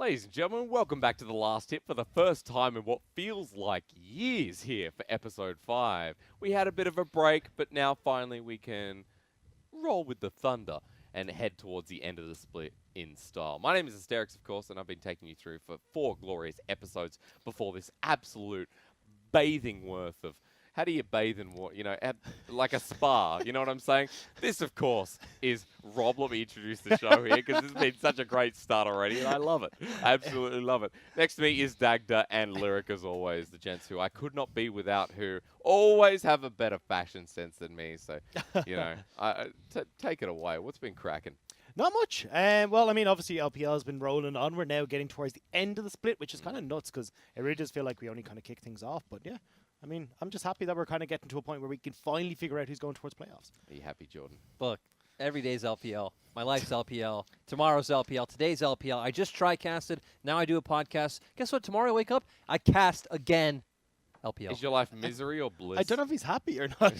Ladies and gentlemen, welcome back to The Last Hit for the first time in what feels like years here for episode 5. We had a bit of a break, but now finally we can roll with the thunder and head towards the end of the split in style. My name is Asterix, of course, and I've been taking you through for 4 glorious episodes before this absolute bathing worth of how do you bathe in water? You know, at like a spa. You know what I'm saying? This, of course, is Rob. Let me introduce the show here because this has been such a great start already, and I love it. I absolutely love it. Next to me is Dagda and Lyric, as always, the gents who I could not be without, who always have a better fashion sense than me. So, you know, take it away. What's been cracking? Not much. Well, I mean, obviously LPL has been rolling on. We're now getting towards the end of the split, which is kind of nuts because it really does feel like we only kind of kick things off. But yeah, I mean, I'm just happy that we're kind of getting to a point where we can finally figure out who's going towards playoffs. Are you happy, Jordan? Look, every day's LPL. My life's LPL. Tomorrow's LPL. Today's LPL. I just tri-casted. Now I do a podcast. Guess what? Tomorrow I wake up, I cast again. LPL. Is your life misery or bliss? I don't know if he's happy or not.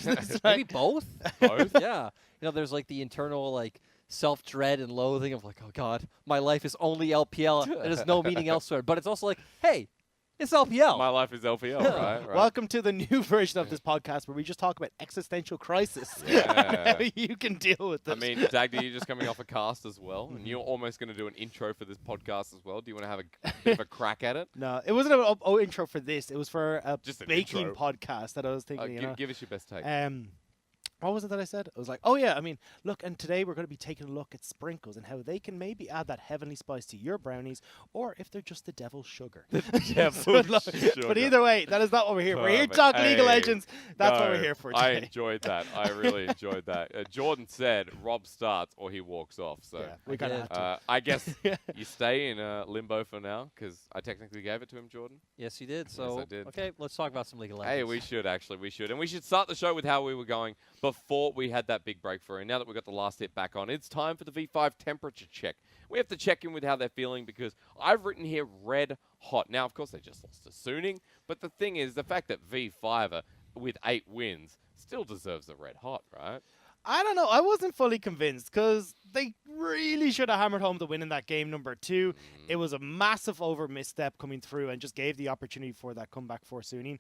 Maybe both. Both? Yeah. You know, there's like the internal like self-dread and loathing of like, oh God, my life is only LPL. There's no meaning elsewhere. But it's also like, hey, it's LPL. My life is LPL, right? Welcome to the new version of this podcast where we just talk about existential crisis. Yeah. How you can deal with this. I mean, Dagda, you're just coming off a cast as well, and you're almost going to do an intro for this podcast as well. Do you want to have a bit of a crack at it? No, it wasn't an intro for this. It was for a Just an baking intro. podcast that I was thinking. Give us your best take. What was it that I said? I was like, oh yeah, I mean, look, and today we're going to be taking a look at sprinkles and how they can maybe add that heavenly spice to your brownies, or if they're just the devil's sugar. Devil's sugar. But either way, that is not what we're here for. We're here to Perfect. talk League of Hey, Legends. That's what no, we're here for I today. enjoyed that. I really enjoyed that. Jordan said Rob starts or he walks off. So Yeah, we kind of did. have to. I guess you stay in limbo for now because I technically gave it to him, Jordan. Yes, you did. So, I did. okay, let's talk about some League of Legends. Hey, we should actually. We should. And we should start the show with how we were going before we had that big break for it. Now that we've got the last hit back on, it's time for the V5 temperature check. We have to check in with how they're feeling because I've written here red hot. Now, of course, they just lost to Suning. But the thing is, the fact that V5 are with 8 wins still deserves a red hot, right? I don't know. I wasn't fully convinced because they really should have hammered home the win in that game number 2. It was a massive over misstep coming through and just gave the opportunity for that comeback for Suning.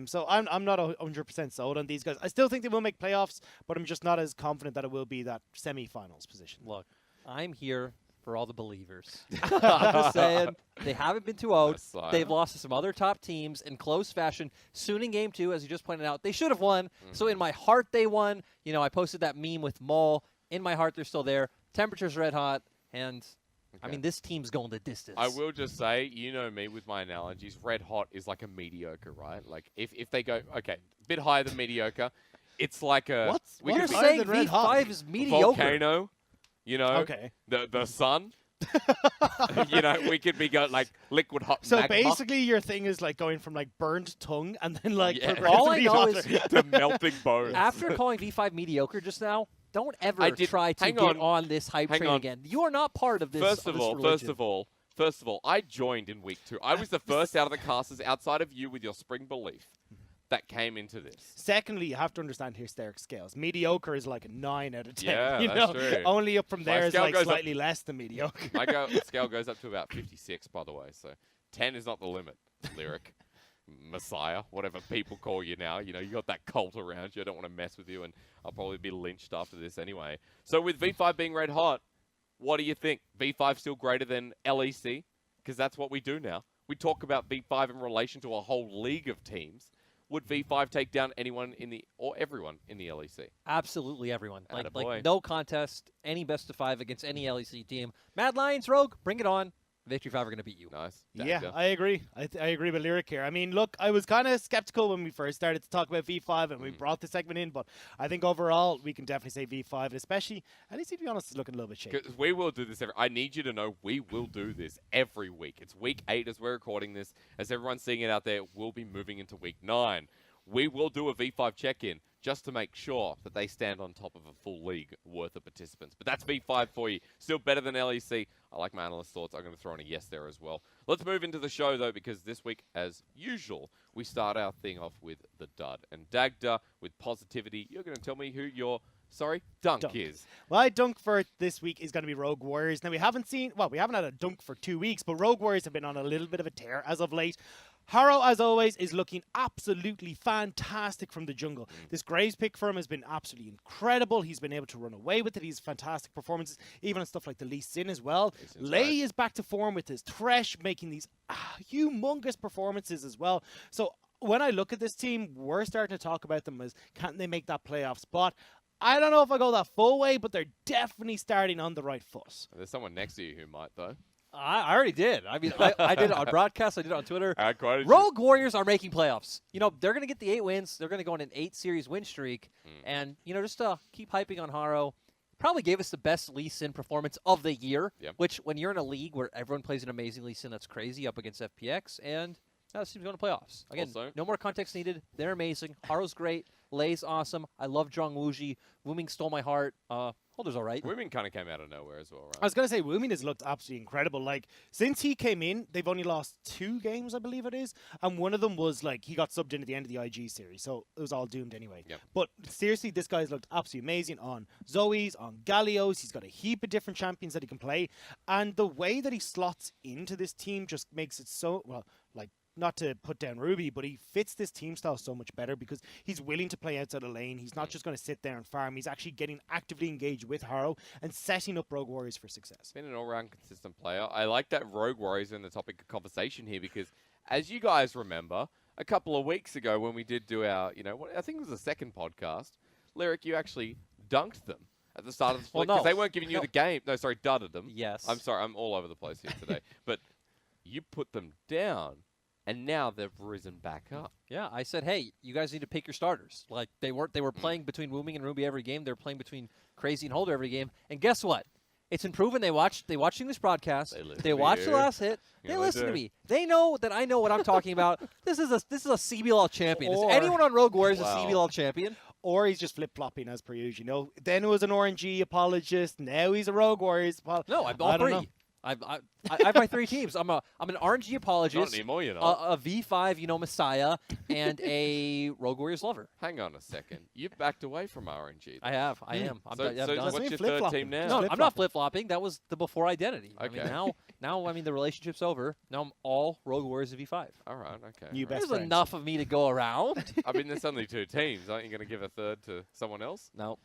So I'm not 100% sold on these guys. I still think they will make playoffs, but I'm just not as confident that it will be that semi-finals position. Look, I'm here for all the believers. I'm just saying, they haven't been too out. Messiah. They've lost to some other top teams in close fashion. Soon in game 2, as you just pointed out, they should have won. So in my heart, they won. You know, I posted that meme with Maul. In my heart, they're still there. Temperature's red hot. And, I mean, this team's going the distance. I will just say, you know me with my analogies, red hot is like a mediocre, right? Like, if they go, okay, a bit higher than mediocre, it's like a... What's we what You're could is be higher saying than red hot? V5 is mediocre. volcano, you know, Okay. the sun. You know, we could be going like liquid hot So magma basically, your thing is like going from like burned tongue and then like Yeah. All I progressively know hotter. is to melting bones. after calling V5 mediocre just now, don't ever I did- try to hang get on. on this hype Hang train on. again. You are not part of this. First of this all, religion. first of all, I joined in week 2. I was the first out of the casters outside of you with your spring belief that came into this. Secondly, you have to understand hysteric scales. Mediocre is like a 9 out of 10. Yeah, you that's know? true. Only up from My there is scale like goes up- slightly less than mediocre. My scale goes up to about 56, by the way. So 10 is not the limit. Lyric, Messiah, whatever people call you now. You know, you got that cult around you. I don't want to mess with you, and I'll probably be lynched after this anyway. So with V5 being red hot, what do you think? V5 still greater than LEC? Because that's what we do now. We talk about V5 in relation to a whole league of teams. Would V5 take down anyone in the or everyone in the LEC? Absolutely everyone. Attaboy. Like no contest, any best of 5 against any LEC team. Mad Lions, Rogue, bring it on. Victory 5 are going to beat you. Nice. Yeah, Dagda. I agree. I agree with Lyric here. I mean, look, I was kind of skeptical when we first started to talk about V5 and we brought this segment in, but I think overall we can definitely say V5, and especially, at least to be honest, is looking a little bit shaky. Because we will do this I need you to know we will do this every week. It's week 8 as we're recording this. As everyone's seeing it out there, we'll be moving into week 9. We will do a V5 check-in just to make sure that they stand on top of a full league worth of participants. But that's V5 for you. Still better than LEC. I like my analyst thoughts. I'm going to throw in a yes there as well. Let's move into the show, though, because this week, as usual, we start our thing off with the dud. And Dagda, with positivity, you're going to tell me who your Sorry, dunk, Dunk. is. My dunk for this week is going to be Rogue Warriors. Now, we haven't had a dunk for 2 weeks, but Rogue Warriors have been on a little bit of a tear as of late. Harrow, as always, is looking absolutely fantastic from the jungle. This Graves pick for him has been absolutely incredible. He's been able to run away with it. He's fantastic performances, even on stuff like the Lee Sin as well. Lei is back to form with his Thresh, making these humongous performances as well. So when I look at this team, we're starting to talk about them as, can they make that playoff spot? I don't know if I go that full way, but they're definitely starting on the right foot. There's someone next to you who might, though. I already did. I mean, I did it on broadcast. I did it on Twitter. Quite Rogue Warriors are making playoffs. You know, they're going to get the 8 wins. They're going to go on an 8-series win streak. And, you know, just to keep hyping on Harrow, probably gave us the best Lee Sin performance of the year, which when you're in a league where everyone plays an amazing Lee Sin, that's crazy up against FPX. And now this team's going to playoffs. Again, Also, no more context needed. They're amazing. Harrow's great. Lei's awesome. I love Zhong Wuji. Wuming stole my heart. Holder's all right. Wuming kind of came out of nowhere as well, right? I was going to say, Wuming has looked absolutely incredible. Like, since he came in, they've only lost 2 games, I believe it is. And one of them was, like, he got subbed in at the end of the IG series. So it was all doomed anyway. Yep. But seriously, this guy's looked absolutely amazing on Zoe's, on Gallios. He's got a heap of different champions that he can play. And the way that he slots into this team just makes it so, well, like, not to put down Ruby, but he fits this team style so much better because he's willing to play outside the lane. He's not just going to sit there and farm. He's actually getting actively engaged with Harrow and setting up Rogue Warriors for success. Been an all-round consistent player. I like that Rogue Warriors are in the topic of conversation here because, as you guys remember, a couple of weeks ago when we did do our, you know, what I think it was the second podcast, Lyric, you actually dunked them at the start of the split because they weren't giving you the game. No, sorry, dudded them. Yes. I'm sorry, I'm all over the place here today. But you put them down. And now they've risen back up. Yeah, I said, hey, you guys need to pick your starters. Like they were playing between Wuming and Ruby every game. They were playing between Crazy and Holder every game. And guess what? It's improving. They watched English broadcast. They watched the last hit. They listen to me. They know that I know what I'm talking about. This is a CBLL champion. Is anyone on Rogue Warriors a CBLL champion? Or he's just flip-flopping as per usual. You know, then it was an RNG apologist. Now he's a Rogue Warriors apologist. No, I'm all three. I have my 3 teams. I'm an RNG apologist, Not anymore, you know. a V5, you know, Messiah, and a Rogue Warriors lover. Hang on a second. You've backed away from RNG. I have. I am. I'm So done. what's your third team now? No, I'm not flip-flopping. That was the before identity. Okay. I mean, now, the relationship's over. Now I'm all Rogue Warriors of V5. All right, okay. New best There's friends. enough of me to go around. I mean, there's only 2 teams. Aren't you going to give a third to someone else? No.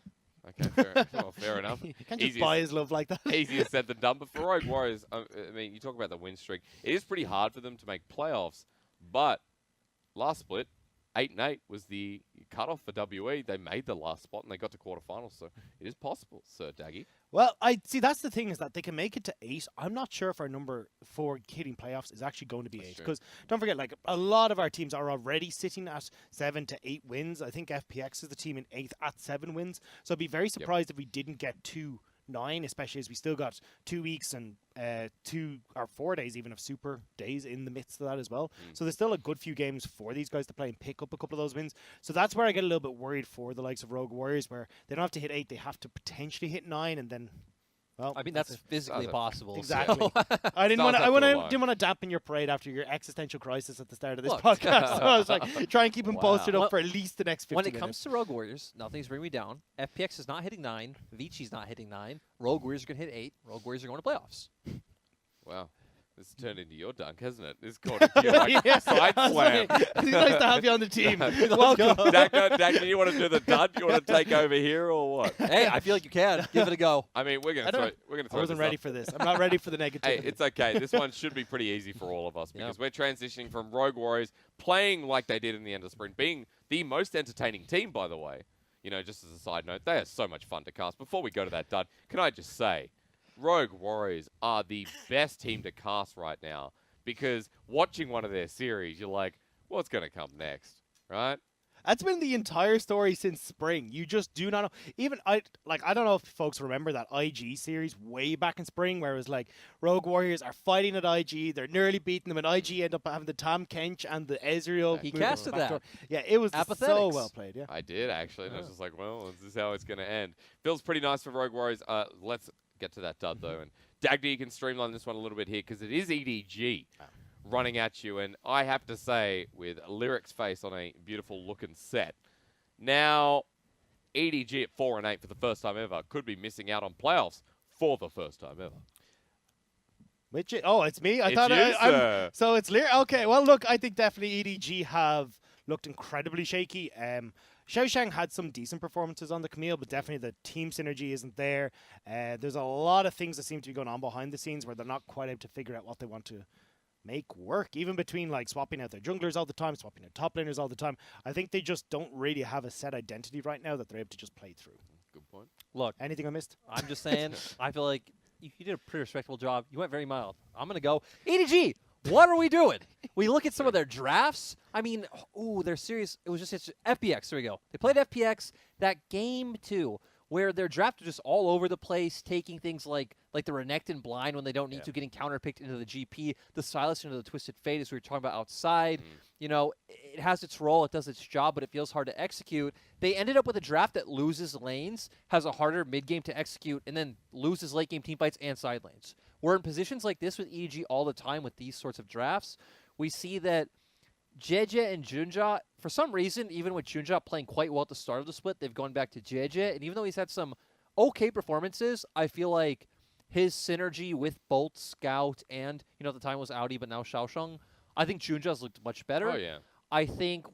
Okay, fair enough. You can't just buy his love like that. Easier said than done. But for Rogue Warriors, I mean, you talk about the win streak. It is pretty hard for them to make playoffs. But last split, 8-8 was the cutoff for WE. They made the last spot and they got to quarterfinals. So it is possible, Sir Daggy. Well, I see. That's the thing is that they can make it to 8. I'm not sure if our number for hitting playoffs is actually going to be 8 because don't forget, like a lot of our teams are already sitting at 7 to 8 wins. I think FPX is the team in 8th at 7 wins. So I'd be very surprised if we didn't get to 9, especially as we still got 2 weeks and 2 or 4 days even of super days in the midst of that as well. So there's still a good few games for these guys to play and pick up a couple of those wins. So that's where I get a little bit worried for the likes of Rogue Warriors, where they don't have to hit 8, they have to potentially hit 9, and then. Well, I mean, that's physically possible. Exactly. So. I didn't want to dampen your parade after your existential crisis at the start of this podcast. So I was like, try and keep him posted up for at least the next 50 minutes. When it comes to Rogue Warriors, nothing's bringing me down. FPX is not hitting 9. Vici's not hitting 9. Rogue Warriors are going to hit 8. Rogue Warriors are going to playoffs. Wow. This has turned into your dunk, hasn't it? This called into your side slam. It's nice to have you on the team. Welcome. Dag, you want to do the dud? You want to take over here or what? Hey, I feel like you can. Give it a go. I mean, we're going to throw I wasn't this ready up. for this. I'm not ready for the negativity. Hey, it's okay. This one should be pretty easy for all of us because we're transitioning from Rogue Warriors playing like they did in the end of sprint, being the most entertaining team, by the way. You know, just as a side note, they are so much fun to cast. Before we go to that dud, can I just say, Rogue Warriors are the best team to cast right now because watching one of their series, you're like, what's going to come next, right? That's been the entire story since spring. You just do not know. Even I don't know if folks remember that IG series way back in spring where it was like Rogue Warriors are fighting at IG, they're nearly beating them, and IG end up having the Tam Kench and the Ezreal. He casted that. Yeah, it was so Apathetics. well played. Yeah, I did actually. And I was just like, well, this is how it's going to end. Feels pretty nice for Rogue Warriors. Let's get to that dud though, and Dagdy, you can streamline this one a little bit here because it is EDG. Running at you, and I have to say, with Lyric's face on a beautiful looking set. Now, EDG at 4-8 for the first time ever could be missing out on playoffs for the first time ever. Which it's me. I It's thought you, sir. so. It's Lear. Okay. Well, look, I think definitely EDG have looked incredibly shaky. Xiaoshang had some decent performances on the Camille, but definitely the team synergy isn't there. There's a lot of things that seem to be going on behind the scenes where they're not quite able to figure out what they want to make work, even between like swapping out their junglers all the time, swapping out top laners all the time. I think they just don't really have a set identity right now that they're able to just play through. Good point. Look, Anything I missed? I'm just saying, I feel like you did a pretty respectable job. You went very mild. I'm going to go, EDG, what are we doing? We look at some of their drafts. I mean, they're serious. It was just FPX. There we go. They played FPX that game 2 where their draft was just all over the place, taking things like the Renekton blind when they don't need to, getting counterpicked into the GP, the Silas into the Twisted Fate as we were talking about outside. You know, it has its role, it does its job, but it feels hard to execute. They ended up with a draft that loses lanes, has a harder mid-game to execute, and then loses late-game teamfights and side lanes. We're in positions like this with EDG all the time with these sorts of drafts. We see that JJ and Junja, for some reason, even with Junja playing quite well at the start of the split, they've gone back to JJ. And even though he's had some okay performances, I feel like his synergy with both Scout and, at the time it was Audi, but now Xiaosheng, I think Junja's looked much better. Oh, yeah. I think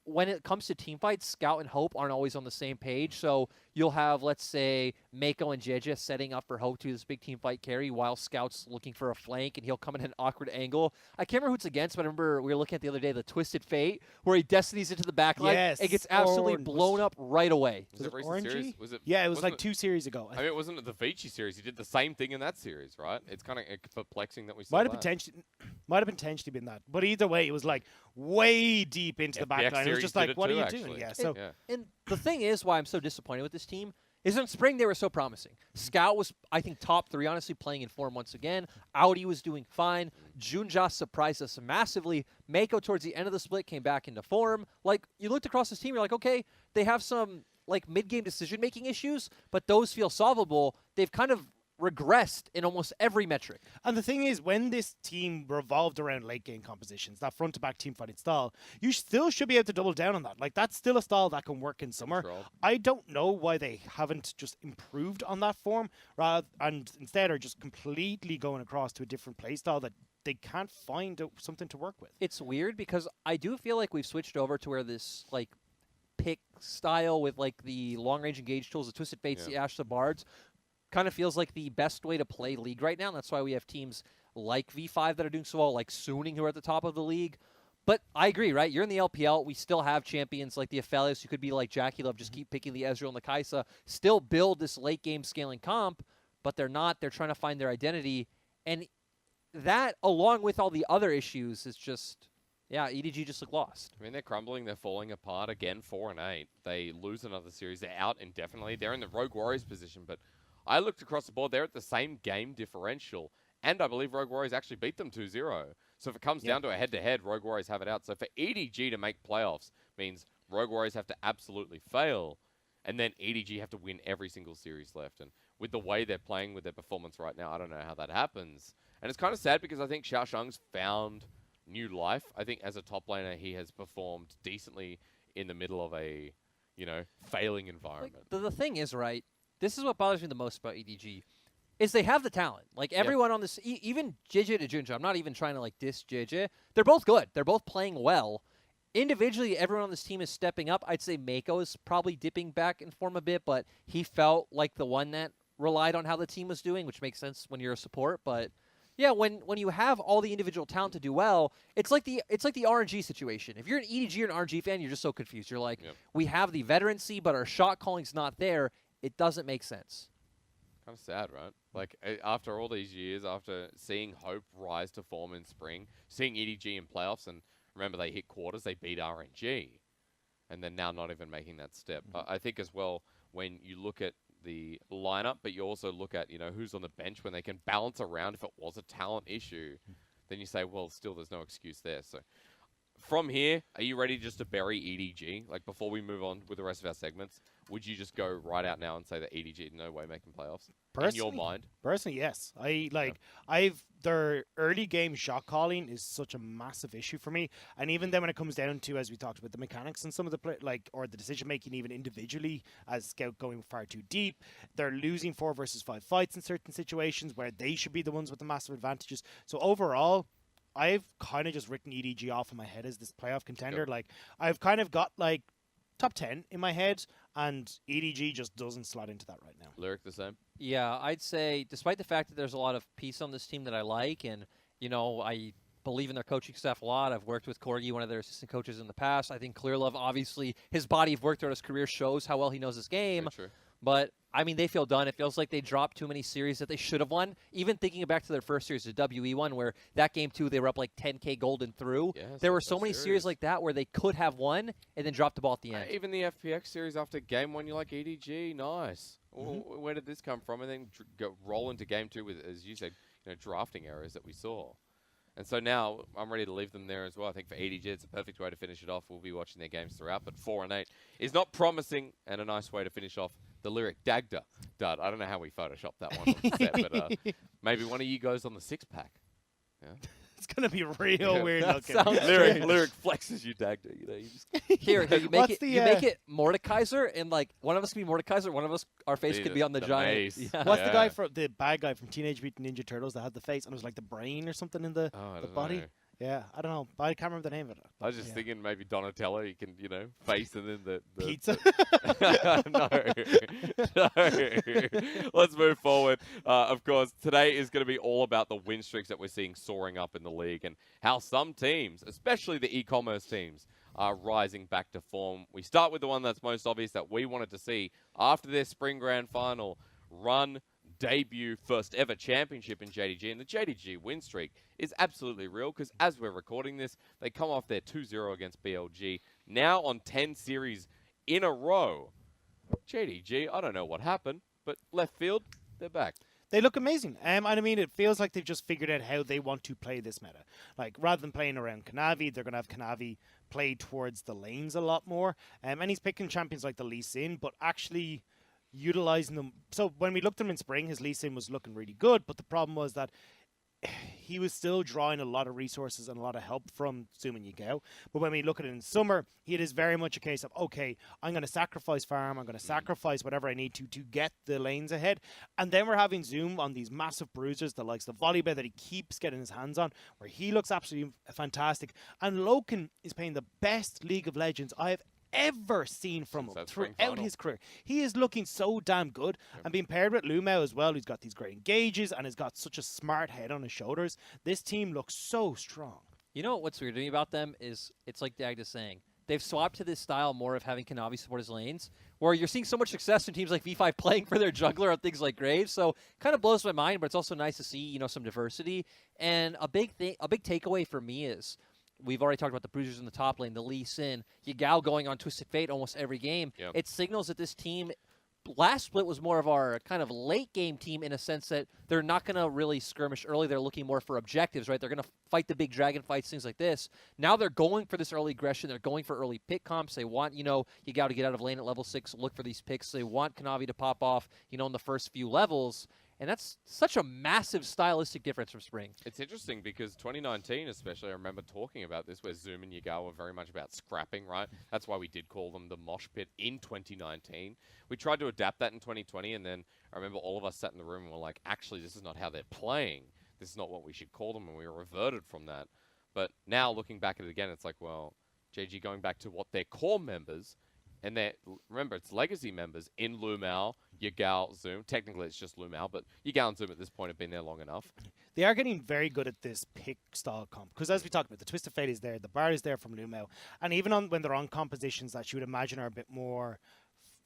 when it comes to teamfights, Scout and Hope aren't always on the same page. So you'll have, let's say, Mako and JJ setting up for Hope to do this big teamfight carry while Scout's looking for a flank, and he'll come in an awkward angle. I can't remember who it's against, but I remember we were looking at the other day, the Twisted Fate, where he destinies into the backline. Yes. It gets absolutely blown up right away. Was it recent Orangey? series? Was it? Yeah, it was wasn't like 2 series ago. I mean, it wasn't the Vici series. He did the same thing in that series, right? It's kind of perplexing that we saw Might have that. potentially been that, but either way, it was like way deep into the FPX back line. It was series just did like, it what too, are you actually. doing? Yeah, so And the thing is, why I'm so disappointed with this team is in spring they were so promising. Scout was, I think, top 3, honestly, playing in form once again. Audi was doing fine. Junja surprised us massively. Mako, towards the end of the split, came back into form. Like, you looked across this team, you're like, okay, they have some, like, mid-game decision-making issues, but those feel solvable. They've kind of regressed in almost every metric. And the thing is, when this team revolved around late game compositions, that front to back team fighting style, you still should be able to double down on that. Like, that's still a style that can work in summer. Control. I don't know why they haven't just improved on that form, and instead are just completely going across to a different play style that they can't find something to work with. It's weird because I do feel like we've switched over to where this, like, pick style with, like, the long-range engage tools, the Twisted Fates, the Ashe, the Bards, kind of feels like the best way to play League right now. And that's why we have teams like V5 that are doing so well, like Suning, who are at the top of the league. But I agree, right? You're in the LPL. We still have champions like the Aphelios, who could be like Jackie Love, just keep picking the Ezreal and the Kaisa, still build this late-game scaling comp, but they're not. They're trying to find their identity. And that, along with all the other issues, is just, EDG just look lost. I mean, they're crumbling. They're falling apart again, 4-8. They lose another series. They're out indefinitely. They're in the Rogue Warriors position, but I looked across the board. They're at the same game differential, and I believe Rogue Warriors actually beat them 2-0. So if it comes down to a head-to-head, Rogue Warriors have it out. So for EDG to make playoffs means Rogue Warriors have to absolutely fail, and then EDG have to win every single series left. And with the way they're playing with their performance right now, I don't know how that happens. And it's kind of sad because I think Xiaosheng's found new life. I think as a top laner, he has performed decently in the middle of a, failing environment. Like, the thing is, right, this is what bothers me the most about EDG, is they have the talent. Like, everyone on this, even JJ to Junja, I'm not even trying to, like, diss JJ. They're both good. They're both playing well. Individually, everyone on this team is stepping up. I'd say Mako is probably dipping back in form a bit, but he felt like the one that relied on how the team was doing, which makes sense when you're a support. But yeah, when you have all the individual talent to do well, it's like the RNG situation. If you're an EDG or an RNG fan, you're just so confused. You're like, we have the veterancy, but our shot calling's not there. It doesn't make sense. Kind of sad, right? Like, after all these years, after seeing Hope rise to form in spring, seeing EDG in playoffs, and remember they hit quarters, they beat RNG, and then now not even making that step. I think as well, when you look at the lineup, but you also look at, who's on the bench when they can balance around if it was a talent issue, then you say, well, still there's no excuse there. So from here, are you ready just to bury EDG? Like, before we move on with the rest of our segments, would you just go right out now and say that EDG no way making playoffs? Personally, in your mind? Personally, yes. Their early game shot calling is such a massive issue for me, and even then when it comes down to, as we talked about, the mechanics and some of the or the decision making even individually, as Scout going far too deep, they're losing 4 versus 5 fights in certain situations where they should be the ones with the massive advantages. So overall, I've kind of just written EDG off in my head as this playoff contender. Go. Like I've kind of got like top 10 in my head, and EDG just doesn't slot into that right now. Lyric the same? Yeah, I'd say, despite the fact that there's a lot of piece on this team that I like, and, I believe in their coaching staff a lot. I've worked with Corgi, one of their assistant coaches in the past. I think Clearlove, obviously, his body of work throughout his career shows how well he knows his game. Very true. But, they feel done. It feels like they dropped too many series that they should have won. Even thinking back to their first series, the WE one, where that game 2, they were up like 10K gold and through. Yes, there were so many series like that where they could have won and then dropped the ball at the end. Even the FPX series after game 1, you're like, EDG, nice. Where did this come from? And then roll into game 2 with, as you said, drafting errors that we saw. And so now I'm ready to leave them there as well. I think for EDG, it's a perfect way to finish it off. We'll be watching their games throughout, but 4-8 is not promising, and a nice way to finish off the Lyric Dagda. Dud. I don't know how we photoshopped that one on the set, but maybe one of you goes on the 6-pack. Yeah. It's gonna be real weird looking. Lyric flexes you, Dagda. You just Here, you make it Mordekaiser, and like one of us can be Mordekaiser, one of us, our face could be on the giant. mace. Yeah. What's the bad guy from Teenage Mutant Ninja Turtles that had the face and it was like the brain or something in the body? know. Yeah, I don't know, but I can't remember the name of it. I was just thinking maybe Donatello, you can, face and then the Pizza. No. Let's move forward. Of course, today is going to be all about the win streaks that we're seeing soaring up in the league and how some teams, especially the e-commerce teams, are rising back to form. We start with the one that's most obvious that we wanted to see after their spring grand final run, debut, first ever championship in JDG, and the JDG win streak is absolutely real because as we're recording this, they come off their 2-0 against BLG, now on 10 series in a row. JDG, I don't know what happened, but left field, they're back. They look amazing. It feels like they've just figured out how they want to play this meta. Like, rather than playing around Kanavi, they're going to have Kanavi play towards the lanes a lot more. And he's picking champions like the Lee Sin, but actually utilizing them. So when we looked at him in spring, his Lee Sin was looking really good, but the problem was that he was still drawing a lot of resources and a lot of help from Zoom and Yagao. But when we look at it in summer, it is very much a case of, okay, I'm going to sacrifice farm, I'm going to sacrifice whatever I need to get the lanes ahead. And then we're having Zoom on these massive bruisers, the likes of Volibear that he keeps getting his hands on, where he looks absolutely fantastic. And Loken is playing the best League of Legends I have ever seen from him throughout his career. He is looking so damn good, and being paired with Lumao as well, who's got these great engages and has got such a smart head on his shoulders. This team looks so strong. You know what's weird to me about them is it's like Dagda's saying. They've swapped to this style more of having Kanavi support his lanes, where you're seeing so much success in teams like V5 playing for their jungler on things like Graves. So kind of blows my mind, but it's also nice to see, some diversity. And a big takeaway for me is we've already talked about the bruisers in the top lane, the Lee Sin, Yagao going on Twisted Fate almost every game. Yep. It signals that this team, last split was more of our kind of late game team in a sense that they're not going to really skirmish early. They're looking more for objectives, right? They're going to fight the big dragon fights, things like this. Now they're going for this early aggression. They're going for early pick comps. They want, Yagao to get out of lane at level 6, look for these picks. They want Kanavi to pop off, in the first few levels. And that's such a massive stylistic difference from spring. It's interesting because 2019 especially, I remember talking about this where Zoom and Yagao were very much about scrapping, right? That's why we did call them the mosh pit in 2019. We tried to adapt that in 2020, and then I remember all of us sat in the room and were like, actually, this is not how they're playing. This is not what we should call them, and we reverted from that. But now looking back at it again, it's like, well, JG going back to what their core members, and remember, it's legacy members in Lumao, Yagao, Zoom. Technically, it's just Lumao, but Yagao and Zoom at this point have been there long enough. They are getting very good at this pick style comp. Because as we talked about, the Twisted Fate is there, the bar is there from Lumao. And even when they're on compositions that you would imagine are a bit more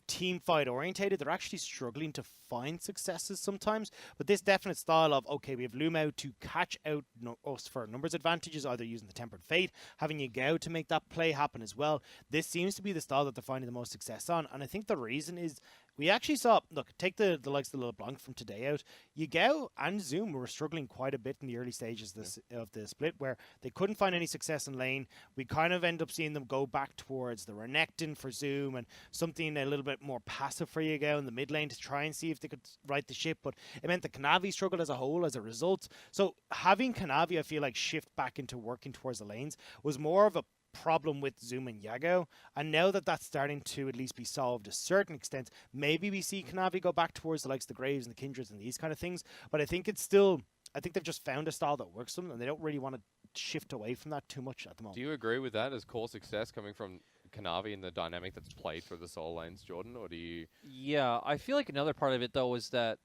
team fight orientated, they're actually struggling to find successes sometimes. But this definite style of, okay, we have Lumao to catch out us for numbers advantages, either using the Tempered Fate, having Yagao to make that play happen as well. This seems to be the style that they're finding the most success on. And I think the reason is We actually saw, look, take the likes of the LeBlanc from today out. Yagao and Zoom were struggling quite a bit in the early stages of the split, where they couldn't find any success in lane. We kind of end up seeing them go back towards the Renekton for Zoom and something a little bit more passive for Yagao in the mid lane to try and see if they could right the ship. But it meant that Kanavi struggled as a whole as a result. So having Kanavi, I feel like, shift back into working towards the lanes was more of a problem with Zoom and Yago, and now that that's starting to at least be solved to a certain extent, maybe we see Kanavi go back towards the likes of the Graves and the Kindreds and these kind of things. But I think I think they've just found a style that works for them, and they don't really want to shift away from that too much at the moment. Do you agree with that as core success coming from Kanavi and the dynamic that's played through the solo lanes, Jordan, or do you? Yeah, I feel like another part of it though is that,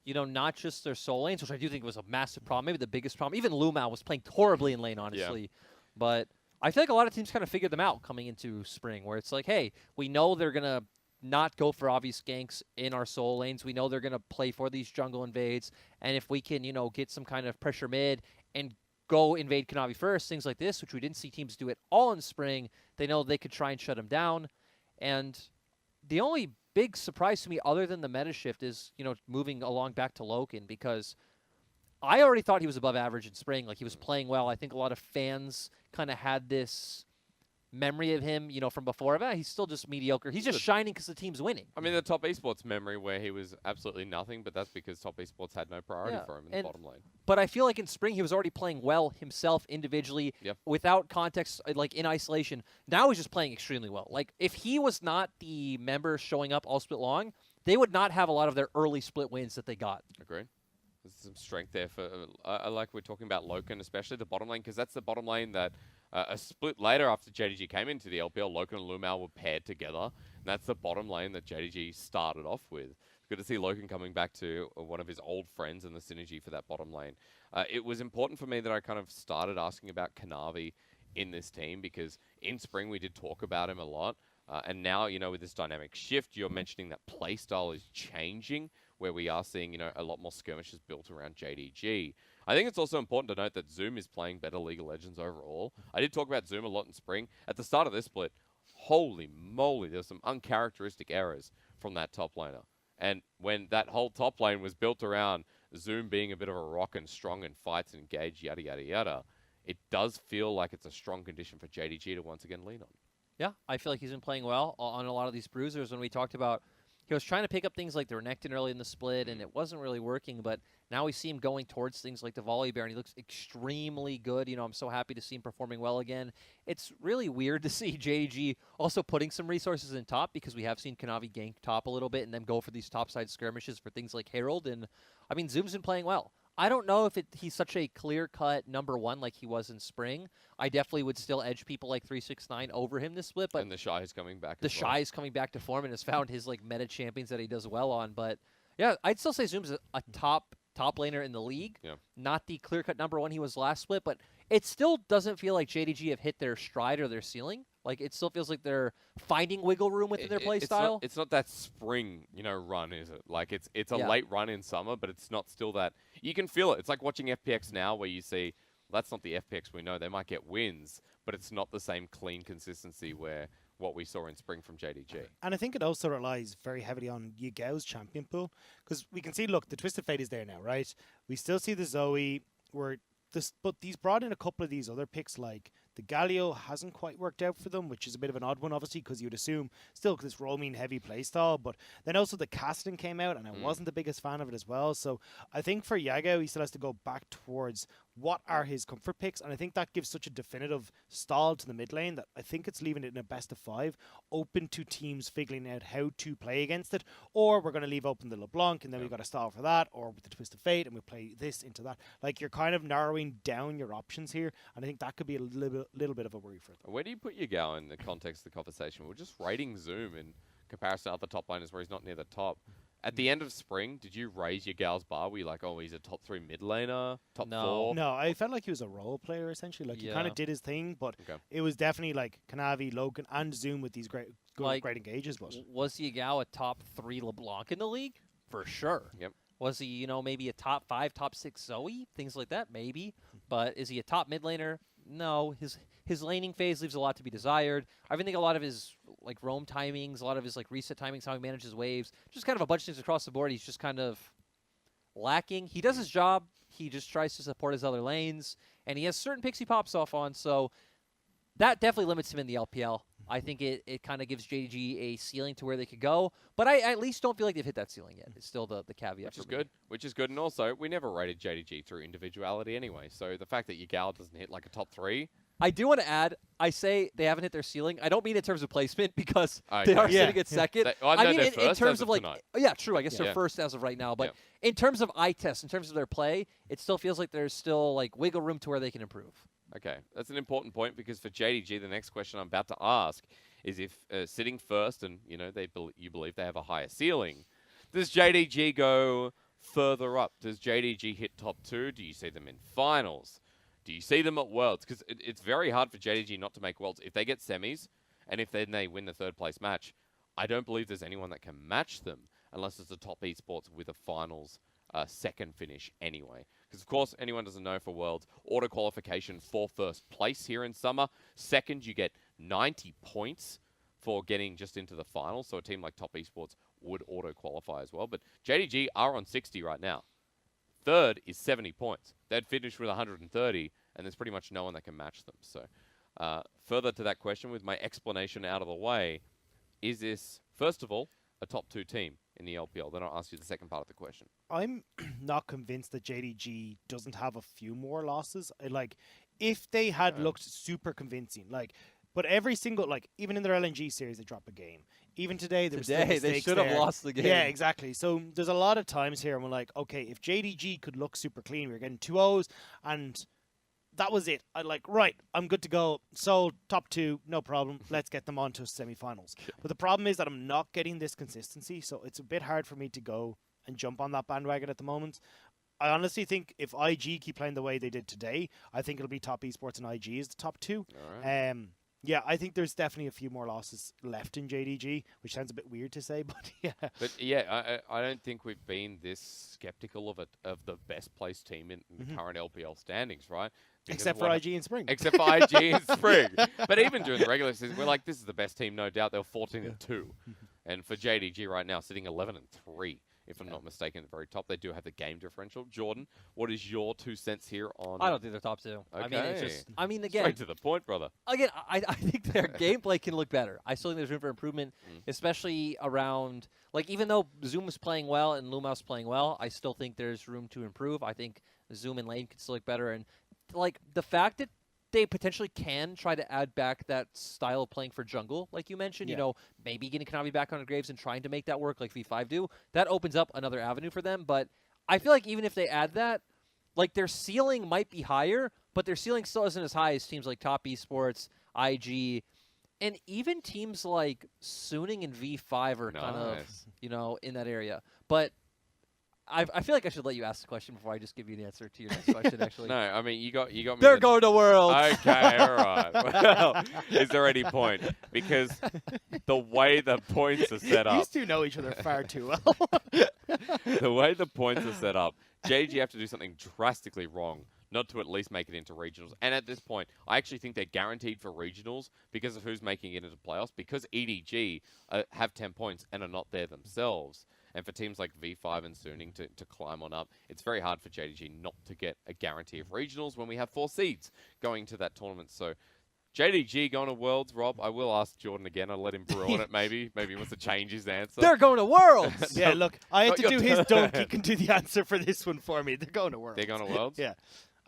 not just their solo lanes, which I do think was a massive problem, maybe the biggest problem. Even Lumao was playing horribly in lane, honestly, but I feel like a lot of teams kind of figured them out coming into spring, where it's like, hey, we know they're going to not go for obvious ganks in our solo lanes. We know they're going to play for these jungle invades. And if we can, get some kind of pressure mid and go invade Kanavi first, things like this, which we didn't see teams do at all in spring, they know they could try and shut him down. And the only big surprise to me other than the meta shift is, moving along back to Loken, because I already thought he was above average in spring. Like, he was playing well. I think a lot of fans kind of had this memory of him, from before. He's still just mediocre. He's just shining because the team's winning. I mean, the top esports memory where he was absolutely nothing, but that's because top esports had no priority for him in the bottom lane. But I feel like in spring he was already playing well himself individually, without context, like in isolation. Now he's just playing extremely well. Like, if he was not the member showing up all split long, they would not have a lot of their early split wins that they got. Agreed. There's some strength there for. I like we're talking about Loken, especially the bottom lane, because that's the bottom lane that a split later after JDG came into the LPL, Loken and Lumao were paired together, and that's the bottom lane that JDG started off with. It's good to see Loken coming back to one of his old friends and the synergy for that bottom lane. It was important for me that I kind of started asking about Kanavi in this team, because in spring we did talk about him a lot, and now, with this dynamic shift, you're mentioning that playstyle is changing, where we are seeing, a lot more skirmishes built around JDG. I think it's also important to note that Zoom is playing better League of Legends overall. I did talk about Zoom a lot in spring. At the start of this split, holy moly, there's some uncharacteristic errors from that top laner. And when that whole top lane was built around Zoom being a bit of a rock and strong in fights and engage, yada, yada, yada, it does feel like it's a strong condition for JDG to once again lean on. Yeah, I feel like he's been playing well on a lot of these bruisers. When we talked about, he was trying to pick up things like the Renekton early in the split, and it wasn't really working, but now we see him going towards things like the Volley Bear, and he looks extremely good. I'm so happy to see him performing well again. It's really weird to see JDG also putting some resources in top, because we have seen Kanavi gank top a little bit and then go for these topside skirmishes for things like Herald, and, I mean, Zoom's been playing well. I don't know if he's such a clear-cut number one like he was in spring. I definitely would still edge people like 369 over him this split. But and the Shy is coming back. The Shy is coming back to form and has found his meta champions that he does well on. But yeah, I'd still say Zoom's a top laner in the league. Yeah. Not the clear-cut number one he was last split, but it still doesn't feel like JDG have hit their stride or their ceiling. Like, it still feels like they're finding wiggle room within their play style. It's not that spring, run, is it? Like, it's a late run in summer, but it's not still that. You can feel it. It's like watching FPX now, where you see, well, that's not the FPX we know. They might get wins, but it's not the same clean consistency where what we saw in spring from JDG. And I think it also relies very heavily on Yigao's champion pool, because we can see, look, the Twisted Fate is there now, right? We still see the Zoe, but he's brought in a couple of these other picks, like the Galio hasn't quite worked out for them, which is a bit of an odd one, obviously, because you'd assume still this roaming heavy playstyle. But then also the Caston came out, and I wasn't the biggest fan of it as well. So I think for Yagao, he still has to go back towards what are his comfort picks, and I think that gives such a definitive stall to the mid lane that I think it's leaving it in a best of 5, open to teams figuring out how to play against it, or we're going to leave open the LeBlanc, and then we've got to stall for that, or with the Twisted Fate, and we play this into that. Like, you're kind of narrowing down your options here, and I think that could be a little bit of a worry for them. Where do you put Yagao in the context of the conversation? We're just rating Zoom in comparison to other top laners where he's not near the top. At the end of spring, did you raise Yagao's bar? Were you like, oh, he's a top 3 mid laner, top 4? No, I felt like he was a role player, essentially. Like, he kind of did his thing, but it was definitely like Kanavi, Loken, and Zoom with these great engages. But was Yagao a top 3 LeBlanc in the league? For sure. Yep. Was he, maybe a top 5, top 6 Zoe? Things like that, maybe. But is he a top mid laner? No. His laning phase leaves a lot to be desired. I even think a lot of his like roam timings, a lot of his like reset timings, how he manages waves, just kind of a bunch of things across the board. He's just kind of lacking. He does his job. He just tries to support his other lanes, and he has certain picks he pops off on. So that definitely limits him in the LPL. I think it kind of gives JDG a ceiling to where they could go, but I at least don't feel like they've hit that ceiling yet. It's still the caveat. Which is good. Which is good. And also, we never rated JDG through individuality anyway. So the fact that Yagal doesn't hit like a top 3. I do want to add, I say they haven't hit their ceiling. I don't mean in terms of placement because Okay. they are Yeah. sitting at second. I mean they're in first terms as of like, tonight. yeah, true. I guess Yeah. they're first as of right now. But in terms of eye test, in terms of their play, it still feels like there's still like wiggle room to where they can improve. Okay, that's an important point because for JDG, the next question I'm about to ask is if sitting first and you believe they have a higher ceiling, does JDG go further up? Does JDG hit top 2? Do you see them in finals? Do you see them at Worlds? Because it's very hard for JDG not to make Worlds. If they get semis and if then they win the 3rd place match, I don't believe there's anyone that can match them unless it's a top esports with a finals 2nd finish anyway. Because, of course, anyone doesn't know for Worlds, auto qualification for 1st place here in summer. 2nd, you get 90 points for getting just into the finals. So a team like Top Esports would auto qualify as well. But JDG are on 60 right now. 3rd is 70 points. They'd finish with 130, and there's pretty much no one that can match them. So further to that question, with my explanation out of the way, is this, first of all, a top 2 team in the LPL? Then I'll ask you the second part of the question. I'm not convinced that JDG doesn't have a few more losses. Like, if they had looked super convincing, like, but every single, like, even in their LNG series, they drop a game. Even today, there was still Today, mistakes they should have there. lost the game. Yeah, exactly. So there's a lot of times here, and we're like, okay, if JDG could look super clean, we were getting 2-0s, and that was it. I like, right, I'm good to go. So top 2, no problem. Let's get them on to semifinals. But the problem is that I'm not getting this consistency, so it's a bit hard for me to go and jump on that bandwagon at the moment. I honestly think if IG keep playing the way they did today, I think it'll be Top Esports and IG is the top 2. All right. Yeah, I think there's definitely a few more losses left in JDG, which sounds a bit weird to say, but yeah. But yeah, I don't think we've been this skeptical of the best placed team in the current LPL standings, right? Because Except for IG in Spring. Except for IG in Spring. But even during the regular season, we're like, this is the best team, no doubt. They're 14-2. And for JDG right now, sitting 11-3, if I'm not mistaken, at the very top. They do have the game differential. Jordan, what is your 2 cents here on... I don't think they're top 2. I mean, it's just, again, straight to the point, brother. Again, I think their gameplay can look better. I still think there's room for improvement, especially around, like, even though Zoom is playing well and Lumos playing well, I still think there's room to improve. I think Zoom and Lane can still look better. And, like, the fact that they potentially can try to add back that style of playing for jungle, like you mentioned, you know, maybe getting Konami back on Graves and trying to make that work like V5 do, that opens up another avenue for them. But I feel like even if they add that, like, their ceiling might be higher, but their ceiling still isn't as high as teams like Top Esports, IG, and even teams like Suning and V5 are kind of, you know, in that area. But I feel like I should let you ask the question before I just give you an answer to your next question, actually. No, I mean, you got me. They're going to Worlds. Okay, all right. Well, is there any point? Because the way the points are set up... These two know each other far too well. The way the points are set up, JG have to do something drastically wrong not to at least make it into regionals. And at this point, I actually think they're guaranteed for regionals because of who's making it into playoffs. Because EDG have 10 points and are not there themselves. And for teams like V5 and Suning to climb on up, it's very hard for JDG not to get a guarantee of regionals when we have 4 seeds going to that tournament. So JDG going to Worlds, Rob. I will ask Jordan again. I'll let him brew on it maybe. Maybe he wants to change his answer. They're going to Worlds. Yeah, look, I had Not to your do his turn. dunk. He can do the answer for this one for me. They're going to Worlds. They're going to Worlds? Yeah.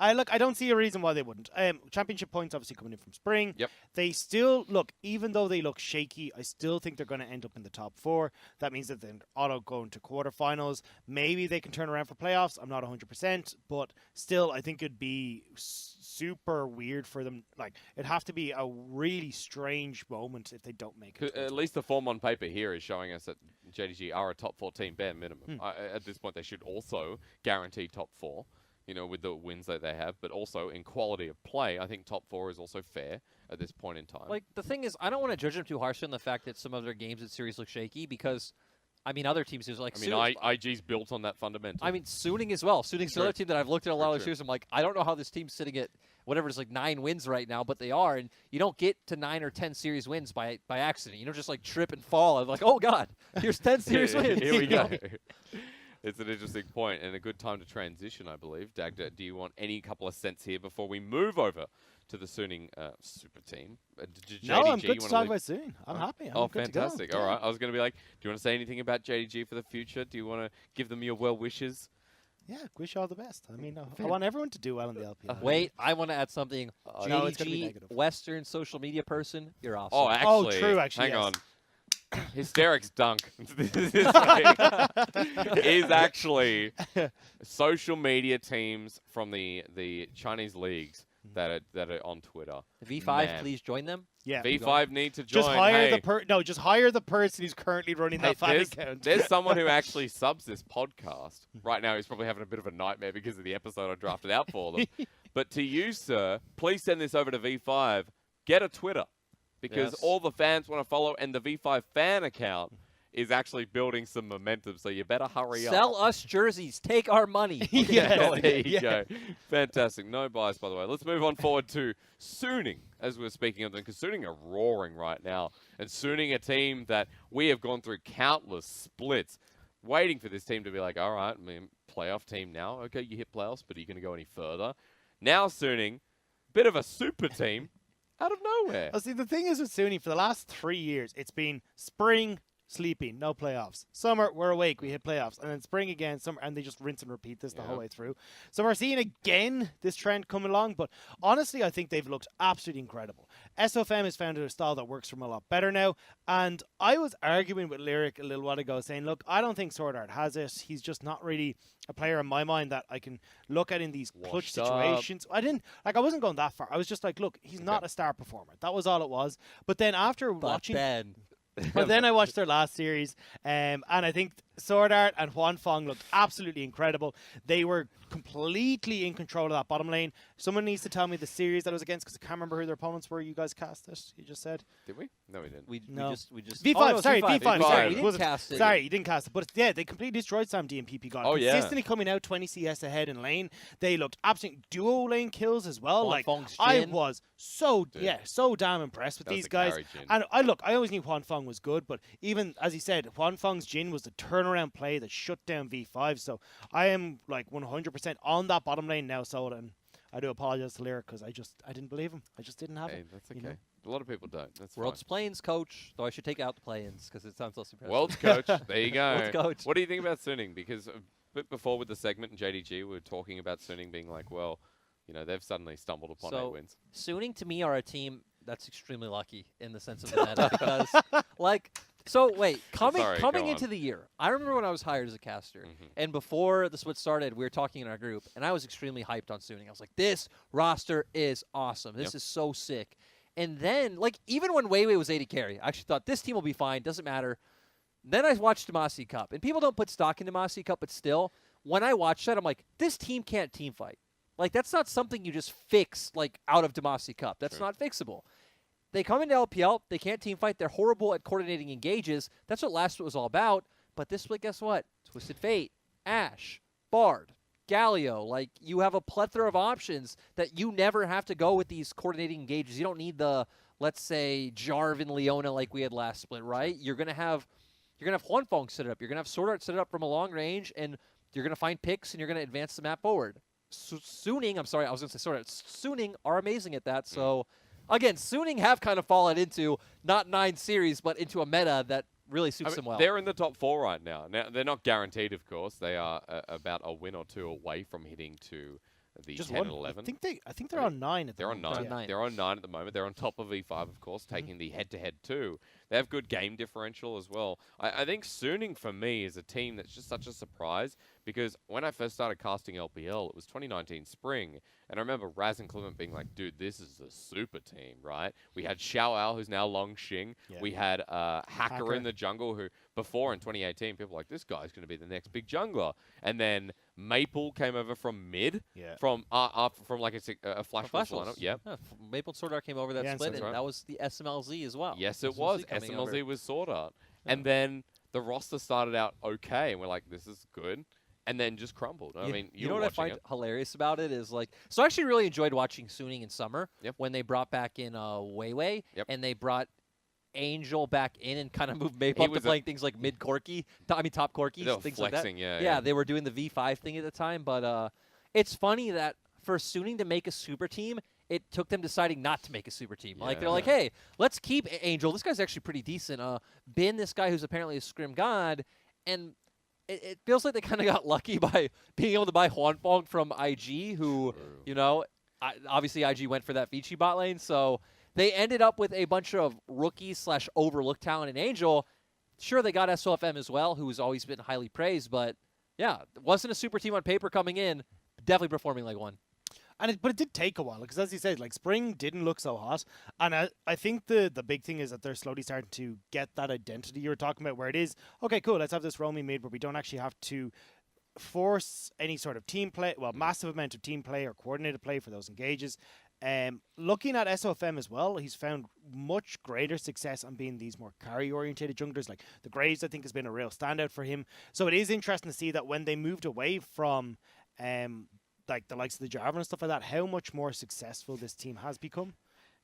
I don't see a reason why they wouldn't. Championship points obviously coming in from Spring. Yep. They still look, even though they look shaky, I still think they're going to end up in the top 4. That means that they're auto going to quarterfinals. Maybe they can turn around for playoffs. I'm not 100%, but still, I think it'd be super weird for them. Like, it'd have to be a really strange moment if they don't make it. At least the form on paper here is showing us that JDG are a top 4 team bare minimum. At this point, they should also guarantee top 4. You know, with the wins that they have, but also in quality of play, I think top 4 is also fair at this point in time. Like, the thing is, I don't want to judge them too harshly on the fact that some of their games in series look shaky because, I mean, other teams is like... I mean, IG's built on that fundamental. I mean, Suning as well. Suning's another team that I've looked at a lot of the series. I'm like, I don't know how this team's sitting at whatever is like 9 wins right now, but they are, and you don't get to 9 or 10 series wins by accident. You don't just like trip and fall and like, oh god, here's 10 series wins. Here we go. It's an interesting point and a good time to transition, I believe. Dagda, do you want any couple of cents here before we move over to the Suning super team? No, I'm JDG, good to talk about soon. I'm happy. I'm good fantastic. To go. All right. I was going to be like, do you want to say anything about JDG for the future? Do you want to give them your well wishes? Yeah, wish you all the best. I mean, I want everyone to do well in the LPL. Wait, I want to add something. No, it's gonna be JDG, negative. Western social media person, you're awesome. Oh, actually. true, actually, Hang yes. on. Hysterics dunk this week is actually social media teams from the Chinese leagues that are on Twitter. V5, Man. please join them. Yeah. V5 need to join. Just hire Hey, just hire the person who's currently running that fan account. there's someone who actually subs this podcast. Right now he's probably having a bit of a nightmare because of the episode I drafted out for them. But to you, sir, please send this over to V5. Get a Twitter. Because Yes. all the fans want to follow, and the V5 fan account is actually building some momentum, so you better hurry up. Sell us jerseys. Take our money. Yeah. There you go. Fantastic. No bias, by the way. Let's move on forward to Suning, as we're speaking of them, because Suning are roaring right now. And Suning, a team that we have gone through countless splits, waiting for this team to be like, all right, I mean, playoff team now. Okay, you hit playoffs, but are you going to go any further? Now Suning, bit of a super team out of nowhere. Oh, see, the thing is with SUNY, for the last 3 years, it's been spring, sleeping, no playoffs. Summer, we're awake, we hit playoffs. And then spring again, summer, and they just rinse and repeat this the whole way through. So we're seeing again this trend coming along, but honestly, I think they've looked absolutely incredible. SOFM has found a style that works for them a lot better now. And I was arguing with Lyric a little while ago, saying, look, I don't think Sword Art has it. He's just not really a player in my mind that I can look at in these clutch Washed up. situations. I wasn't going that far. I was just like, look, he's not a star performer. That was all it was. But then after But watching... then, But then I watched their last series, and I think Sword Art and Huan Fong looked absolutely incredible. They were completely in control of that bottom lane. Someone needs to tell me the series that I was against, because I can't remember who their opponents were. You guys cast it, you just said. Did we? No, we didn't. No. we just V5, oh, no, sorry, V5. V5, V5. sorry. You didn't Was it- cast it. Sorry, you didn't cast it. But yeah, they completely destroyed Sam D and PP God. Oh, yeah. Consistently coming out 20 CS ahead in lane. They looked absolute duo lane kills as well. Huan Like, Fong's I Jin. was so, Dude. so damn impressed with That was these a guys. carry Jin. And I always knew Huan Fong was good, but even, as he said, Huan Fong's Jin was the turnaround play that shut down V5. So I am like 100% on that bottom lane now, Soda. And I do apologize to Lyric because I didn't believe him. I just didn't have Hey, it. that's you okay. know? A lot of people don't. That's World's Plains coach, though I should take out the play-ins because it sounds less fine. impressive. World's coach. There you go. World's coach. What do you think about Suning? Because a bit before with the segment in JDG, we were talking about Suning being like, well, you know, they've suddenly stumbled upon 8 wins. Suning to me are a team that's extremely lucky in the sense of the meta because, like, so wait, coming Sorry, go into on. the year, I remember when I was hired as a caster, Mhm. and before the split started, we were talking in our group, and I was extremely hyped on Suning. I was like, this roster is awesome. This Yep. is so sick. And then, like, even when Weiwei was AD carry, I actually thought this team will be fine. Doesn't matter. Then I watched Demacia Cup, and people don't put stock in Demacia Cup, but still, when I watched that, I'm like, this team can't team fight. Like, that's not something you just fix, like, out of Demacia Cup. That's Sure. not fixable. They come into LPL, they can't team fight, they're horrible at coordinating engages. That's what last split was all about. But this split, guess what? Twisted Fate, Ashe, Bard, Galio. Like, you have a plethora of options that you never have to go with these coordinating engages. You don't need the, let's say, Jarvan Leona like we had last split, right? You're gonna have Huan Fong set it up. You're gonna have Sword Art set it up from a long range, and you're gonna find picks and you're gonna advance the map forward. Suning, I'm sorry, I was gonna say Sword Art. Suning are amazing at that. So again, Suning have kind of fallen into not 9 series, but into a meta that really suits them well. They're in the top 4 right now. Now, they're not guaranteed, of course. They are about a win or 2 away from hitting to the Just 10 one. and 11. I think they're on 9 at the They're on moment. 9. Yeah. They're on 9 at the moment. They're on top of V5, of course, taking the head-to-head too. They have good game differential as well. I think Suning, for me, is a team that's just such a surprise because when I first started casting LPL, it was 2019 spring. And I remember Raz and Clement being like, dude, this is a super team, right? We had Xiao Ao, who's now Long Xing. Yeah. We had Hacker Hacker. in the jungle, who before in 2018, people were like, this guy's going to be the next big jungler. And then Maple came over from mid, Yeah. from like a Flash Force lineup. Yep. Yeah, Maple and Sword Art came over that Yeah, split, that's and right. that was the SMLZ as well. Yes, it was. coming over. SMLZ was Sword Art. Yeah. And then the roster started out okay, and we're like, this is good. and then just crumbled. I mean, you know what I find it. hilarious about it is like, so I actually really enjoyed watching Suning in summer when they brought back in Weiwei and they brought Angel back in and kind of moved Maple up to playing things like mid Corki, top Corkies, things flexing, like that. They were doing the V5 thing at the time, but it's funny that for Suning to make a super team, it took them deciding not to make a super team. Like they're like, hey, let's keep Angel. This guy's actually pretty decent. Bin, this guy who's apparently a scrim god, and it feels like they kind of got lucky by being able to buy Huanfeng from IG, who obviously IG went for that Vici bot lane, so they ended up with a bunch of rookies / overlooked talent in Angel. Sure, they got SOFM as well, who's always been highly praised, but yeah, it wasn't a super team on paper coming in. Definitely performing like one. But it did take a while, because as you said, like spring didn't look so hot, and I think the big thing is that they're slowly starting to get that identity you were talking about, where it is, okay, cool, let's have this roaming mid where we don't actually have to force any sort of team play, massive amount of team play or coordinated play for those engages. Looking at SOFM as well, he's found much greater success on being these more carry-orientated junglers. Like the Graves, I think, has been a real standout for him. So it is interesting to see that when they moved away from like the likes of the Jarvan and stuff like that, how much more successful this team has become.